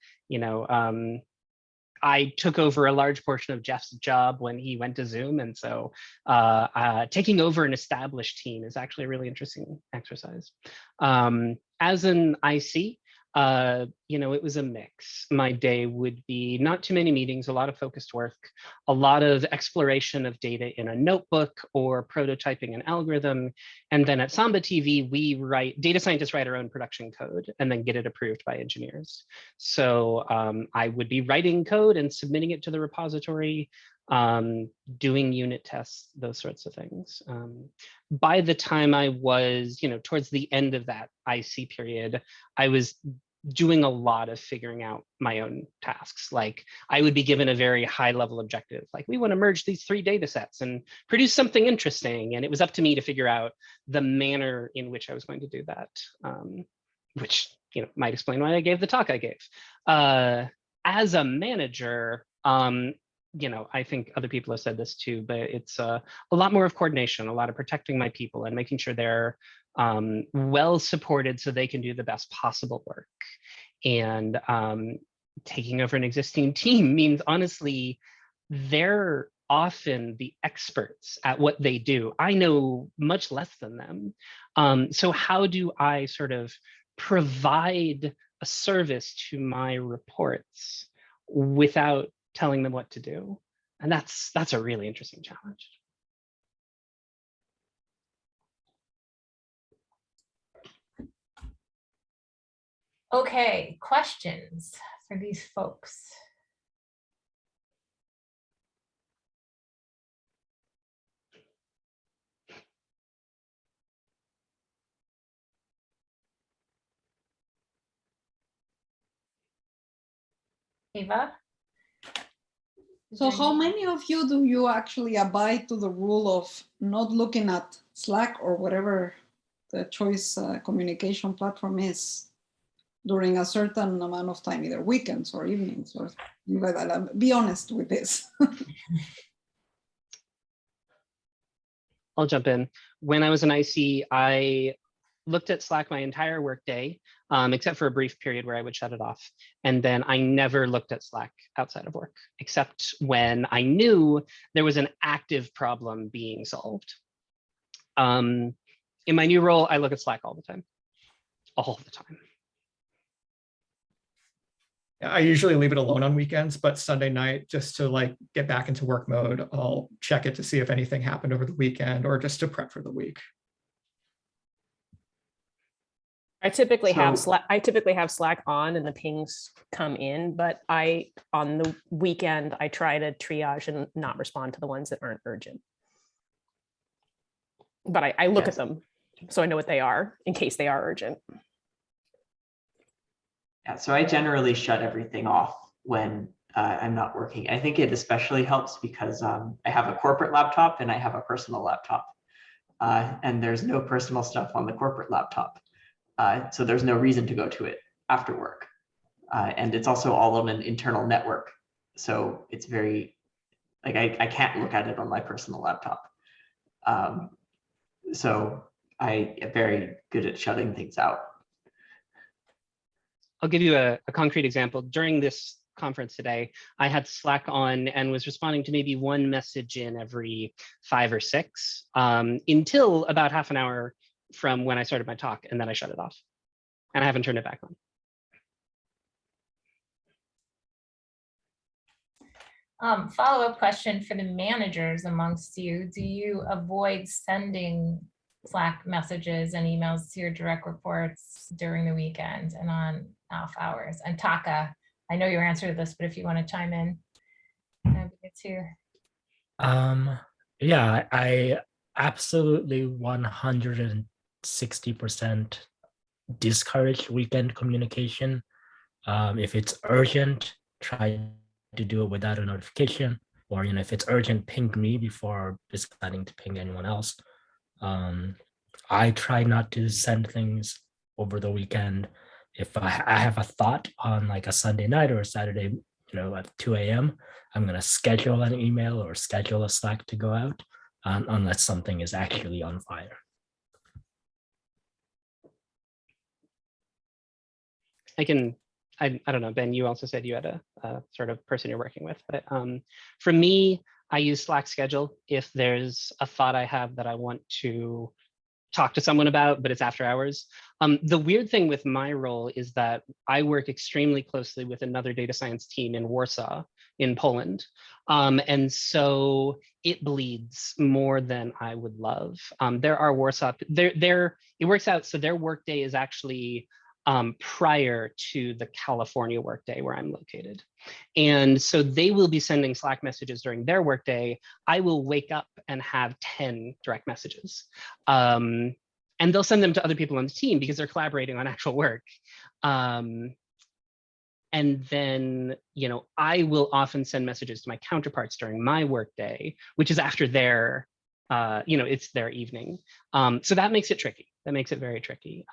I took over a large portion of Jeff's job when he went to Zoom. And so taking over an established team is actually a really interesting exercise. As an IC, it was a mix. My day would be not too many meetings, a lot of focused work, a lot of exploration of data in a notebook or prototyping an algorithm. And then at Samba TV, data scientists write our own production code and then get it approved by engineers. So I would be writing code and submitting it to the repository, doing unit tests, those sorts of things. By the time I was, towards the end of that IC period, I was doing a lot of figuring out my own tasks. Like I would be given a very high level objective, like we want to merge these 3 data sets and produce something interesting. And it was up to me to figure out the manner in which I was going to do that. which might explain why I gave the talk I gave. As a manager, I think other people have said this too, but it's a lot more of coordination, a lot of protecting my people and making sure they're well supported so they can do the best possible work. And taking over an existing team means, honestly, they're often the experts at what they do. I know much less than them. So how do I sort of provide a service to my reports without telling them what to do? And that's a really interesting challenge. Okay, questions for these folks? Eva? So how many of you do you actually abide to the rule of not looking at Slack or whatever the choice communication platform is during a certain amount of time, either weekends or evenings, or you gotta be honest with this? I'll jump in. When I was an IC, I looked at Slack my entire workday, except for a brief period where I would shut it off. And then I never looked at Slack outside of work, except when I knew there was an active problem being solved. In my new role, I look at Slack all the time. All the time. I usually leave it alone on weekends, but Sunday night, just to get back into work mode, I'll check it to see if anything happened over the weekend or just to prep for the week. I typically have Slack on and the pings come in, but on the weekend, I try to triage and not respond to the ones that aren't urgent. But I look at them so I know what they are in case they are urgent. Yeah, so I generally shut everything off when I'm not working. I think it especially helps because I have a corporate laptop and I have a personal laptop. And there's no personal stuff on the corporate laptop. So there's no reason to go to it after work. And it's also all on an internal network. So it's very, I can't look at it on my personal laptop. So I am very good at shutting things out. I'll give you a concrete example. During this conference today, I had Slack on and was responding to maybe one message in every 5 or 6 until about half an hour from when I started my talk, and then I shut it off. And I haven't turned it back on. Follow-up question for the managers amongst you. Do you avoid sending Slack messages and emails to your direct reports during the weekend and on off hours? And Taka, I know your answer to this, but if you want to chime in, that'd be good too. Yeah, I absolutely 160% discourage weekend communication. If it's urgent, try to do it without a notification, or if it's urgent, ping me before deciding to ping anyone else. I try not to send things over the weekend. If I have a thought on a Sunday night or a Saturday, at 2 a.m., I'm going to schedule an email or schedule a Slack to go out unless something is actually on fire. I don't know, Ben, you also said you had a sort of person you're working with, but for me, I use Slack schedule if there's a thought I have that I want to talk to someone about, but it's after hours. The weird thing with my role is that I work extremely closely with another data science team in Warsaw, in Poland. And so it bleeds more than I would love. There are Warsaw, it works out, so their workday is actually prior to the California workday where I'm located. And so they will be sending Slack messages during their workday. I will wake up and have 10 direct messages. And they'll send them to other people on the team because they're collaborating on actual work. And then, I will often send messages to my counterparts during my workday, which is after their, it's their evening. So that makes it tricky. That makes it very tricky.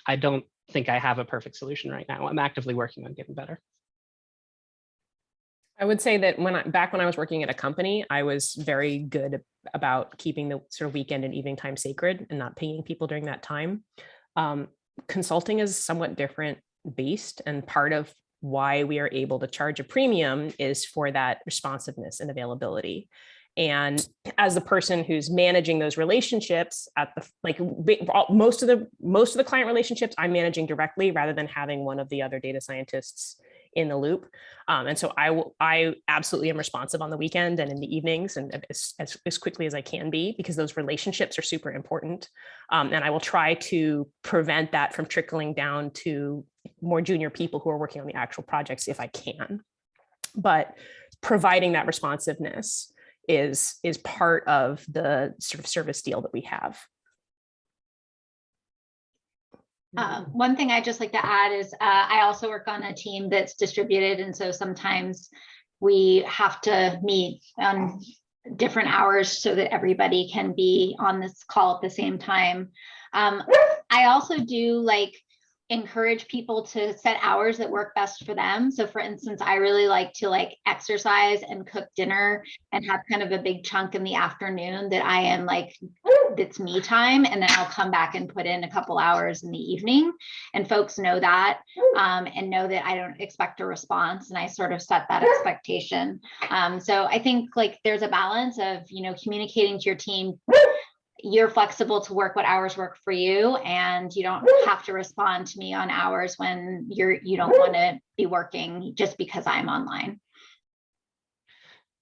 I don't think I have a perfect solution right now. I'm actively working on getting better. I would say that back when I was working at a company, I was very good about keeping the sort of weekend and evening time sacred and not paying people during that time. Consulting is somewhat different beast, and part of why we are able to charge a premium is for that responsiveness and availability. And as the person who's managing those relationships at the most of the client relationships, I'm managing directly rather than having one of the other data scientists in the loop. And so I absolutely am responsive on the weekend and in the evenings and as quickly as I can be, because those relationships are super important. And I will try to prevent that from trickling down to more junior people who are working on the actual projects if I can. But providing that responsiveness is part of the sort of service deal that we have. One thing I'd just like to add is I also work on a team that's distributed. And so sometimes we have to meet on different hours so that everybody can be on this call at the same time. I also do encourage people to set hours that work best for them. So for instance, I really like to exercise and cook dinner and have kind of a big chunk in the afternoon that I am that's me time. And then I'll come back and put in a couple hours in the evening. And folks know that and know that I don't expect a response. And I sort of set that expectation. So I think there's a balance of, communicating to your team, you're flexible to work what hours work for you, and you don't have to respond to me on hours when you don't want to be working just because I'm online.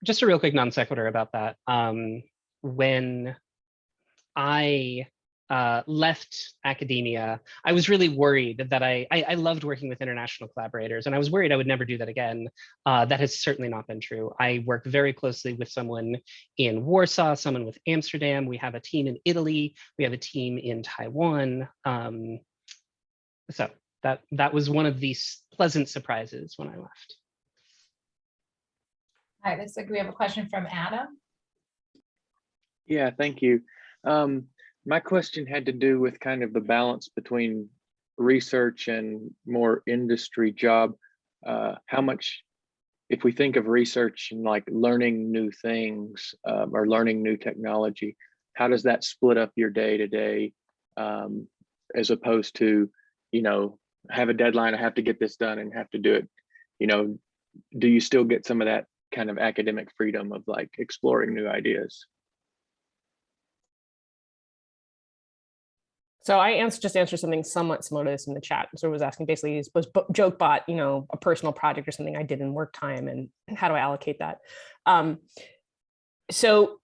Just a real quick non sequitur about that. When I left academia, I was really worried that I loved working with international collaborators, and I was worried I would never do that again. That has certainly not been true. I work very closely with someone in Warsaw, someone with Amsterdam. We have a team in Italy. We have a team in Taiwan. So that was one of these pleasant surprises when I left. All right, looks like we have a question from Adam. Yeah, thank you. My question had to do with kind of the balance between research and more industry job. How much, if we think of research and learning new things or learning new technology, how does that split up your day to day as opposed to, have a deadline, I have to get this done and have to do it? Do you still get some of that kind of academic freedom of exploring new ideas? So I just answered something somewhat similar to this in the chat. So I was asking basically, was JokeBot, a personal project or something I did in work time, and how do I allocate that? So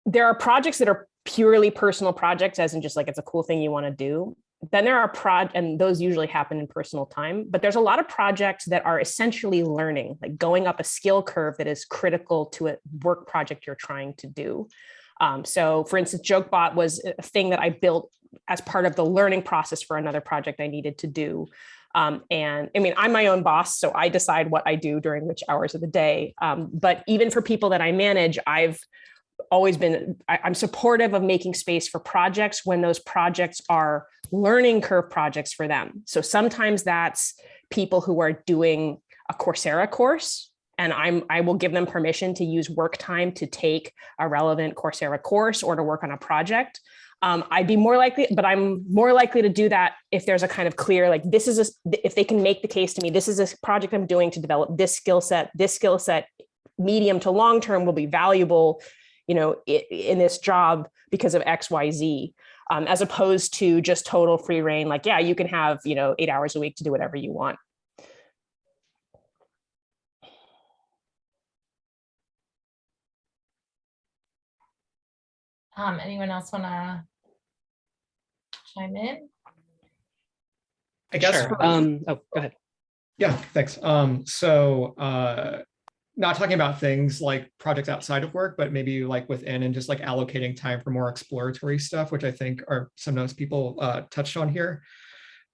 there are projects that are purely personal projects, as in just it's a cool thing you want to do. Then there are and those usually happen in personal time, but there's a lot of projects that are essentially learning, going up a skill curve that is critical to a work project you're trying to do. So for instance, JokeBot was a thing that I built as part of the learning process for another project I needed to do. And I mean, I'm my own boss, so I decide what I do during which hours of the day. But even for people that I manage, I've always been, I'm supportive of making space for projects when those projects are learning curve projects for them. So sometimes that's people who are doing a Coursera course, and I will give them permission to use work time to take a relevant Coursera course or to work on a project. I'd be more likely, but I'm more likely to do that if there's a kind of clear, if they can make the case to me, this is a project I'm doing to develop this skill set, medium to long term will be valuable, in this job because of X, Y, Z, as opposed to just total free reign. Yeah, you can have, 8 hours a week to do whatever you want. Anyone else want to chime in? I guess. Sure. Oh, go ahead. Yeah, thanks. Not talking about things like projects outside of work, but maybe within, and just allocating time for more exploratory stuff, which I think are sometimes people touched on here.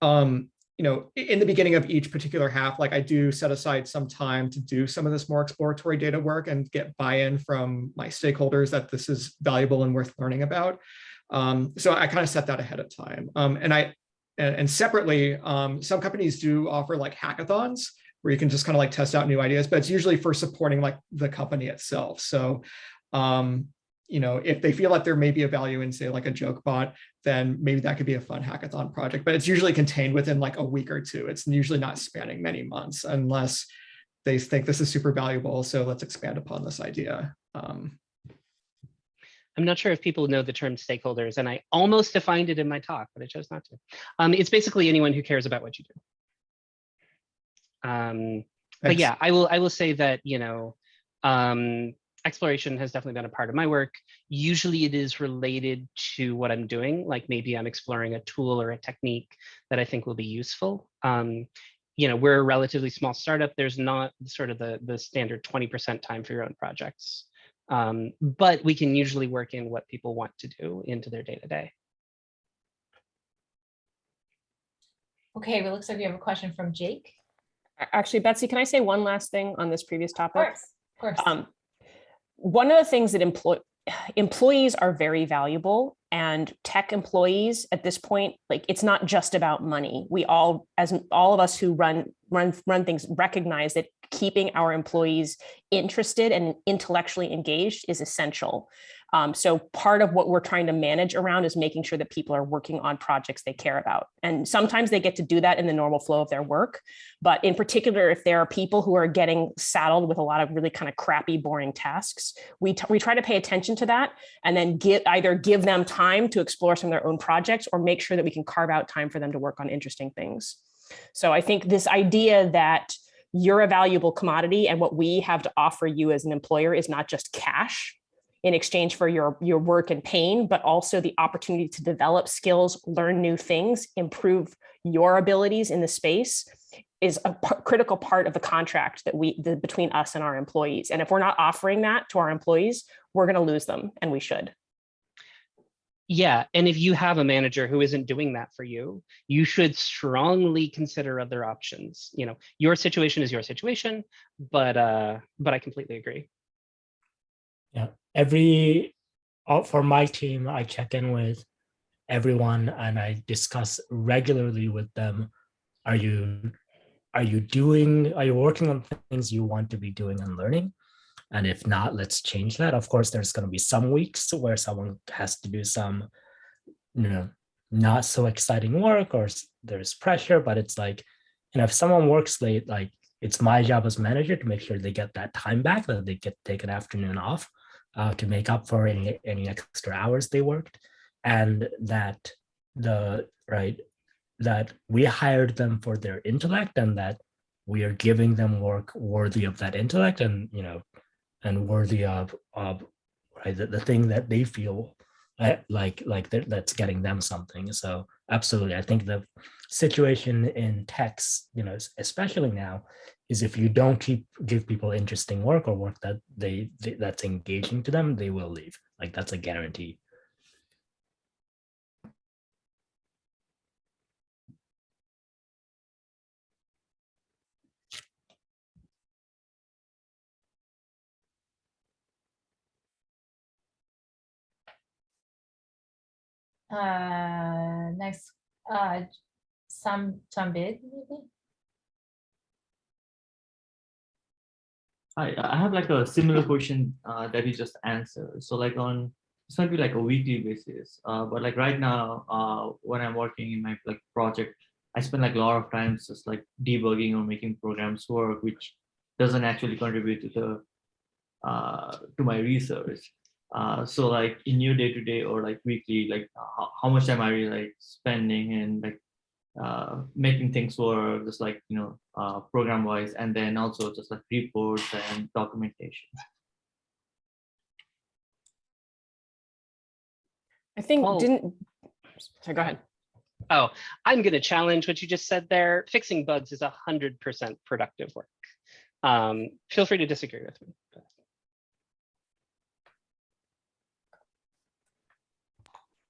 In the beginning of each particular half, I do set aside some time to do some of this more exploratory data work and get buy-in from my stakeholders that this is valuable and worth learning about. So I kind of set that ahead of time. And and separately, some companies do offer like hackathons where you can just kind of like test out new ideas, but it's usually for supporting like the company itself. So, you know, if they feel like there may be a value in, say, like a joke bot, then maybe that could be a fun hackathon project, but it's usually contained within like a week or two. It's usually not spanning many months unless they think this is super valuable. So let's expand upon this idea. I'm not sure if people know the term stakeholders, and I almost defined it in my talk, but I chose not to. It's basically anyone who cares about what you do. But yeah, I will say that, you know, exploration has definitely been a part of my work. Usually it is related to what I'm doing, like maybe I'm exploring a tool or a technique that I think will be useful. You know, we're a relatively small startup. There's not sort of the standard 20% time for your own projects. But we can usually work in what people want to do into their day-to-day. Okay, well, it looks like we have a question from Jake. Actually, Betsy, can I say one last thing on this previous topic? Of course. One of the things that employees are very valuable, and tech employees at this point, like, it's not just about money. We all, as all of us who run things, recognize that keeping our employees interested and intellectually engaged is essential. So part of what we're trying to manage around is making sure that people are working on projects they care about. And sometimes they get to do that in the normal flow of their work. But in particular, if there are people who are getting saddled with a lot of really kind of crappy, boring tasks, we try to pay attention to that and then either give them time to explore some of their own projects or make sure that we can carve out time for them to work on interesting things. So I think this idea that you're a valuable commodity and what we have to offer you as an employer is not just cash in exchange for your work and pain, but also the opportunity to develop skills, learn new things, improve your abilities in the space is a critical part of the contract that between us and our employees. And if we're not offering that to our employees, we're going to lose them, and we should. Yeah, and if you have a manager who isn't doing that for you, you should strongly consider other options. You know, your situation is your situation, but I completely agree. Yeah, for my team, I check in with everyone and I discuss regularly with them. Are you working on things you want to be doing and learning? And if not, let's change that. Of course, there's going to be some weeks where someone has to do some, you know, not so exciting work, or there's pressure, but it's like, you know, if someone works late, like, it's my job as manager to make sure they get that time back, that they get take an afternoon off to make up for any extra hours they worked, and that that we hired them for their intellect, and that we are giving them work worthy of that intellect, and, you know, and worthy of the thing that they feel like that's getting them something. So absolutely, I think the situation in techs, you know, especially now, is if you don't give people interesting work or work that that's engaging to them, they will leave. Like, that's a guarantee. Next, some bid maybe. I have like a similar question that you just answered. So like it's might be like a weekly basis, but like right now, when I'm working in my like project, I spend like a lot of times just like debugging or making programs work, which doesn't actually contribute to my research. So like in your day-to-day or like weekly, like how much time are you like spending and like making things work, just like, you know, program wise, and then also just like reports and documentation? I think sorry, go ahead. Oh, I'm going to challenge what you just said there. Fixing bugs is 100% productive work. Feel free to disagree with me.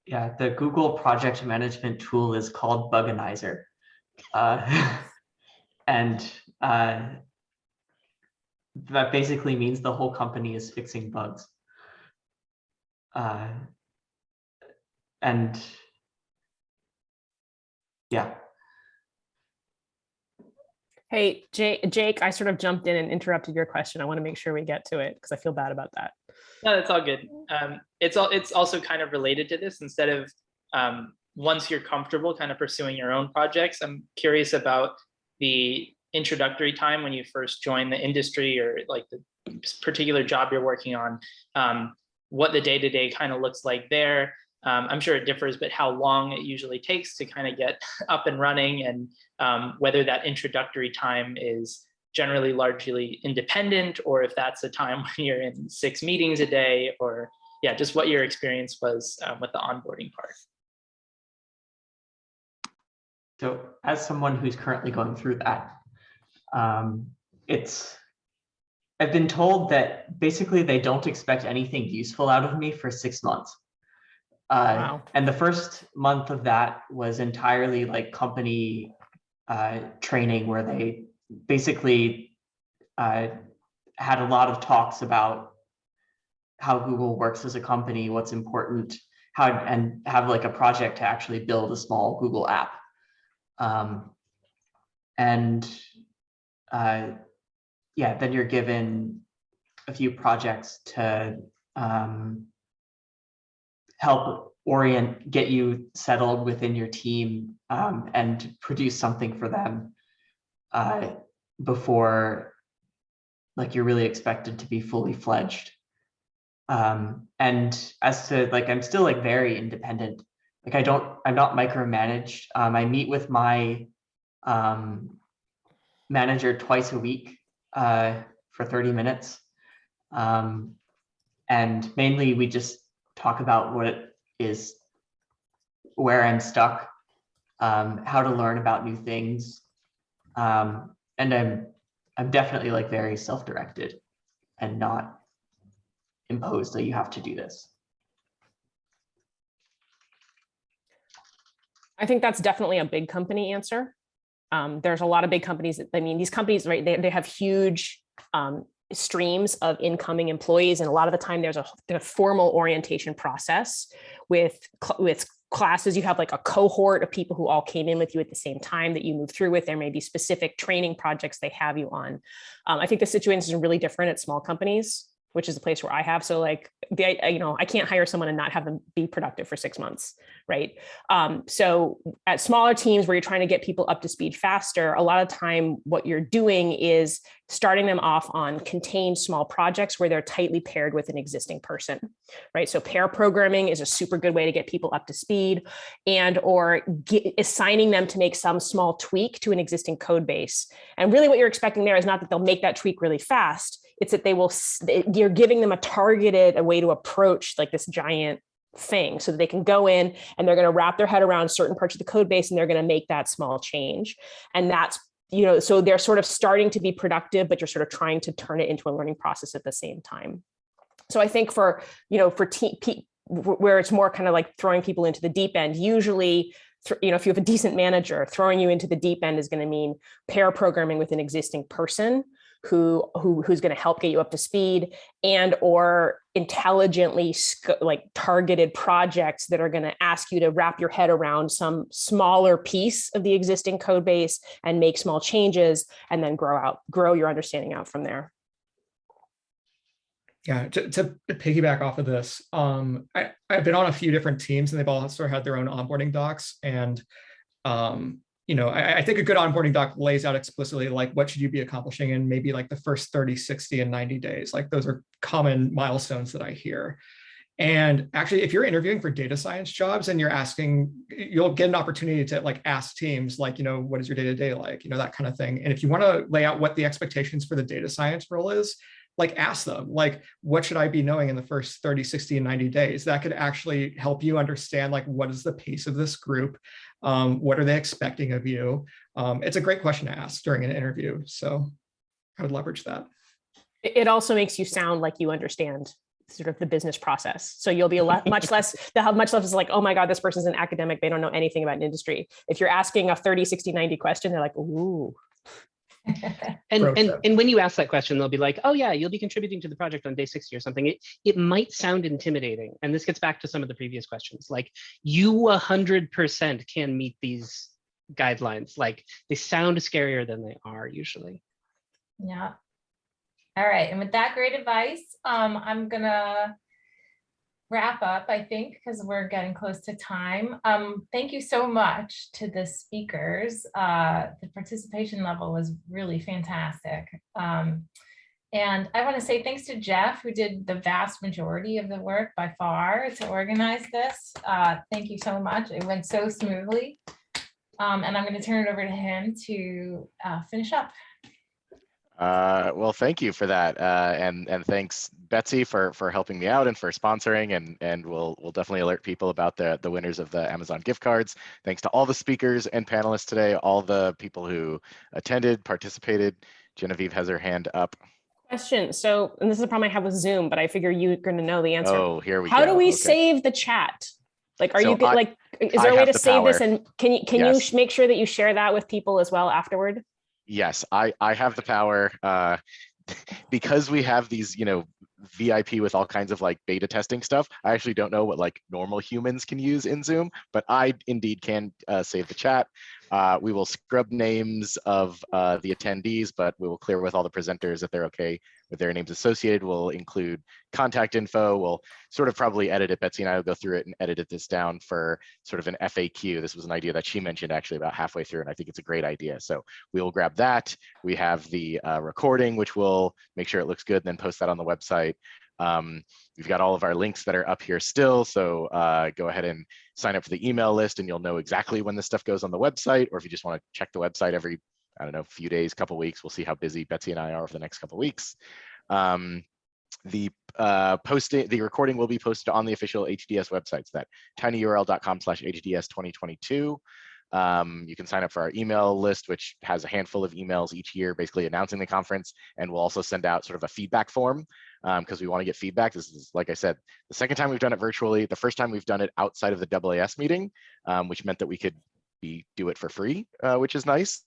Yeah, the Google project management tool is called Buganizer. And that basically means the whole company is fixing bugs. And Yeah. Hey, Jake, I sort of jumped in and interrupted your question. I want to make sure we get to it because I feel bad about that. No, that's all good. It's also kind of related to this. Instead of once you're comfortable kind of pursuing your own projects, I'm curious about the introductory time when you first join the industry or like the particular job you're working on, what the day-to-day kind of looks like there. I'm sure it differs, but how long it usually takes to kind of get up and running, and whether that introductory time is generally largely independent, or if that's a time when you're in 6 meetings a day, or yeah, just what your experience was with the onboarding part. So as someone who's currently going through that, I've been told that basically they don't expect anything useful out of me for 6 months. Wow. And the first month of that was entirely like company training, where they basically had a lot of talks about how Google works as a company, what's important, and have like a project to actually build a small Google app. Yeah, then you're given a few projects to help get you settled within your team, and produce something for them before like you're really expected to be fully fledged. And as to like, I'm still like very independent. Like I'm not micromanaged. I meet with my manager twice a week for 30 minutes. And mainly we just talk about what it is, where I'm stuck, how to learn about new things. And I'm definitely like very self-directed and not imposed that you have to do this. I think that's definitely a big company answer. There's a lot of big companies that, I mean, these companies, right, they have huge streams of incoming employees. And a lot of the time there's a formal orientation process with classes. You have like a cohort of people who all came in with you at the same time that you move through with. There may be specific training projects they have you on. I think the situation is really different at small companies, which is a place where I have. So like, I can't hire someone and not have them be productive for 6 months, right? So at smaller teams where you're trying to get people up to speed faster, a lot of time what you're doing is starting them off on contained small projects where they're tightly paired with an existing person, right? So pair programming is a super good way to get people up to speed, or assigning them to make some small tweak to an existing code base. And really what you're expecting there is not that they'll make that tweak really fast, it's that you're giving them a way to approach like this giant thing so that they can go in and they're going to wrap their head around certain parts of the code base and they're going to make that small change. And that's, so they're sort of starting to be productive, but you're sort of trying to turn it into a learning process at the same time. So I think for where it's more kind of like throwing people into the deep end, usually, if you have a decent manager, throwing you into the deep end is going to mean pair programming with an existing person who's going to help get you up to speed, and or intelligently like targeted projects that are going to ask you to wrap your head around some smaller piece of the existing code base and make small changes and then grow your understanding out from there. Yeah, to piggyback off of this, I've been on a few different teams and they've all sort of had their own onboarding docs. And I think a good onboarding doc lays out explicitly like what should you be accomplishing in maybe like the first 30, 60, and 90 days. Like those are common milestones that I hear. And actually, if you're interviewing for data science jobs and you'll get an opportunity to like ask teams like, what is your day-to-day like, that kind of thing. And if you want to lay out what the expectations for the data science role is, like ask them, like, what should I be knowing in the first 30, 60, and 90 days? That could actually help you understand like, what is the pace of this group? What are they expecting of you? It's a great question to ask during an interview. So I would leverage that. It also makes you sound like you understand sort of the business process. So you'll be much less like, oh my God, this person's an academic. They don't know anything about an industry. If you're asking a 30, 60, 90 question, they're like, ooh. And when you ask that question, they'll be like, oh yeah, you'll be contributing to the project on day 60 or something. It might sound intimidating. And this gets back to some of the previous questions. Like you 100% can meet these guidelines. Like they sound scarier than they are usually. Yeah. All right. And with that great advice, I'm gonna wrap up, I think, because we're getting close to time. Thank you so much to the speakers. The participation level was really fantastic. And I want to say thanks to Jeff, who did the vast majority of the work by far to organize this. Thank you so much. It went so smoothly. And I'm going to turn it over to him to finish up. Well, thank you for that, and thanks Betsy for helping me out and for sponsoring, and we'll definitely alert people about the winners of the Amazon gift cards. Thanks to all the speakers and panelists today, all the people who attended, participated. Genevieve has her hand up. Question. So, and this is a problem I have with Zoom, but I figure you're going to know the answer. Oh, here we go. How do we Okay. save the chat? Like, are So you like? Is there a way to save this? And can Yes. you make sure that you share that with people as well afterward? Yes, I have the power because we have these, VIP with all kinds of like beta testing stuff. I actually don't know what like normal humans can use in Zoom, but I indeed can save the chat. We will scrub names of the attendees, but we will clear with all the presenters that they're okay with their names associated. We'll include contact info. We'll sort of probably edit it. Betsy and I will go through it and edit this down for sort of an FAQ. This was an idea that she mentioned actually about halfway through, and I think it's a great idea. So we will grab that. We have the recording, which we'll make sure it looks good, and then post that on the website. We've got all of our links that are up here still. So go ahead and sign up for the email list and you'll know exactly when this stuff goes on the website. Or if you just want to check the website every, I don't know, few days, couple weeks, we'll see how busy Betsy and I are over the next couple weeks. The recording will be posted on the official ATDS website. So that tinyurl.com/ATDS2022. You can sign up for our email list, which has a handful of emails each year, basically announcing the conference, and we'll also send out sort of a feedback form because we want to get feedback. This is, like I said, the second time we've done it virtually. The first time we've done it outside of the AAS meeting, which meant that we could do it for free, which is nice.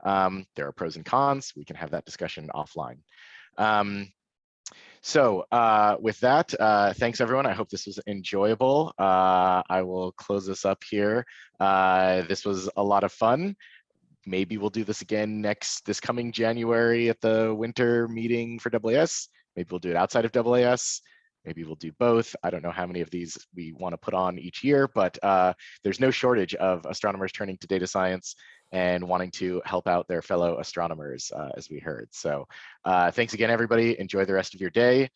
There are pros and cons. We can have that discussion offline. So with that, thanks everyone. I hope this was enjoyable. I will close this up here. This was a lot of fun. Maybe we'll do this again this coming January at the winter meeting for AAS. Maybe we'll do it outside of AAS. Maybe we'll do both. I don't know how many of these we want to put on each year, but there's no shortage of astronomers turning to data science and wanting to help out their fellow astronomers, as we heard. So thanks again, everybody. Enjoy the rest of your day.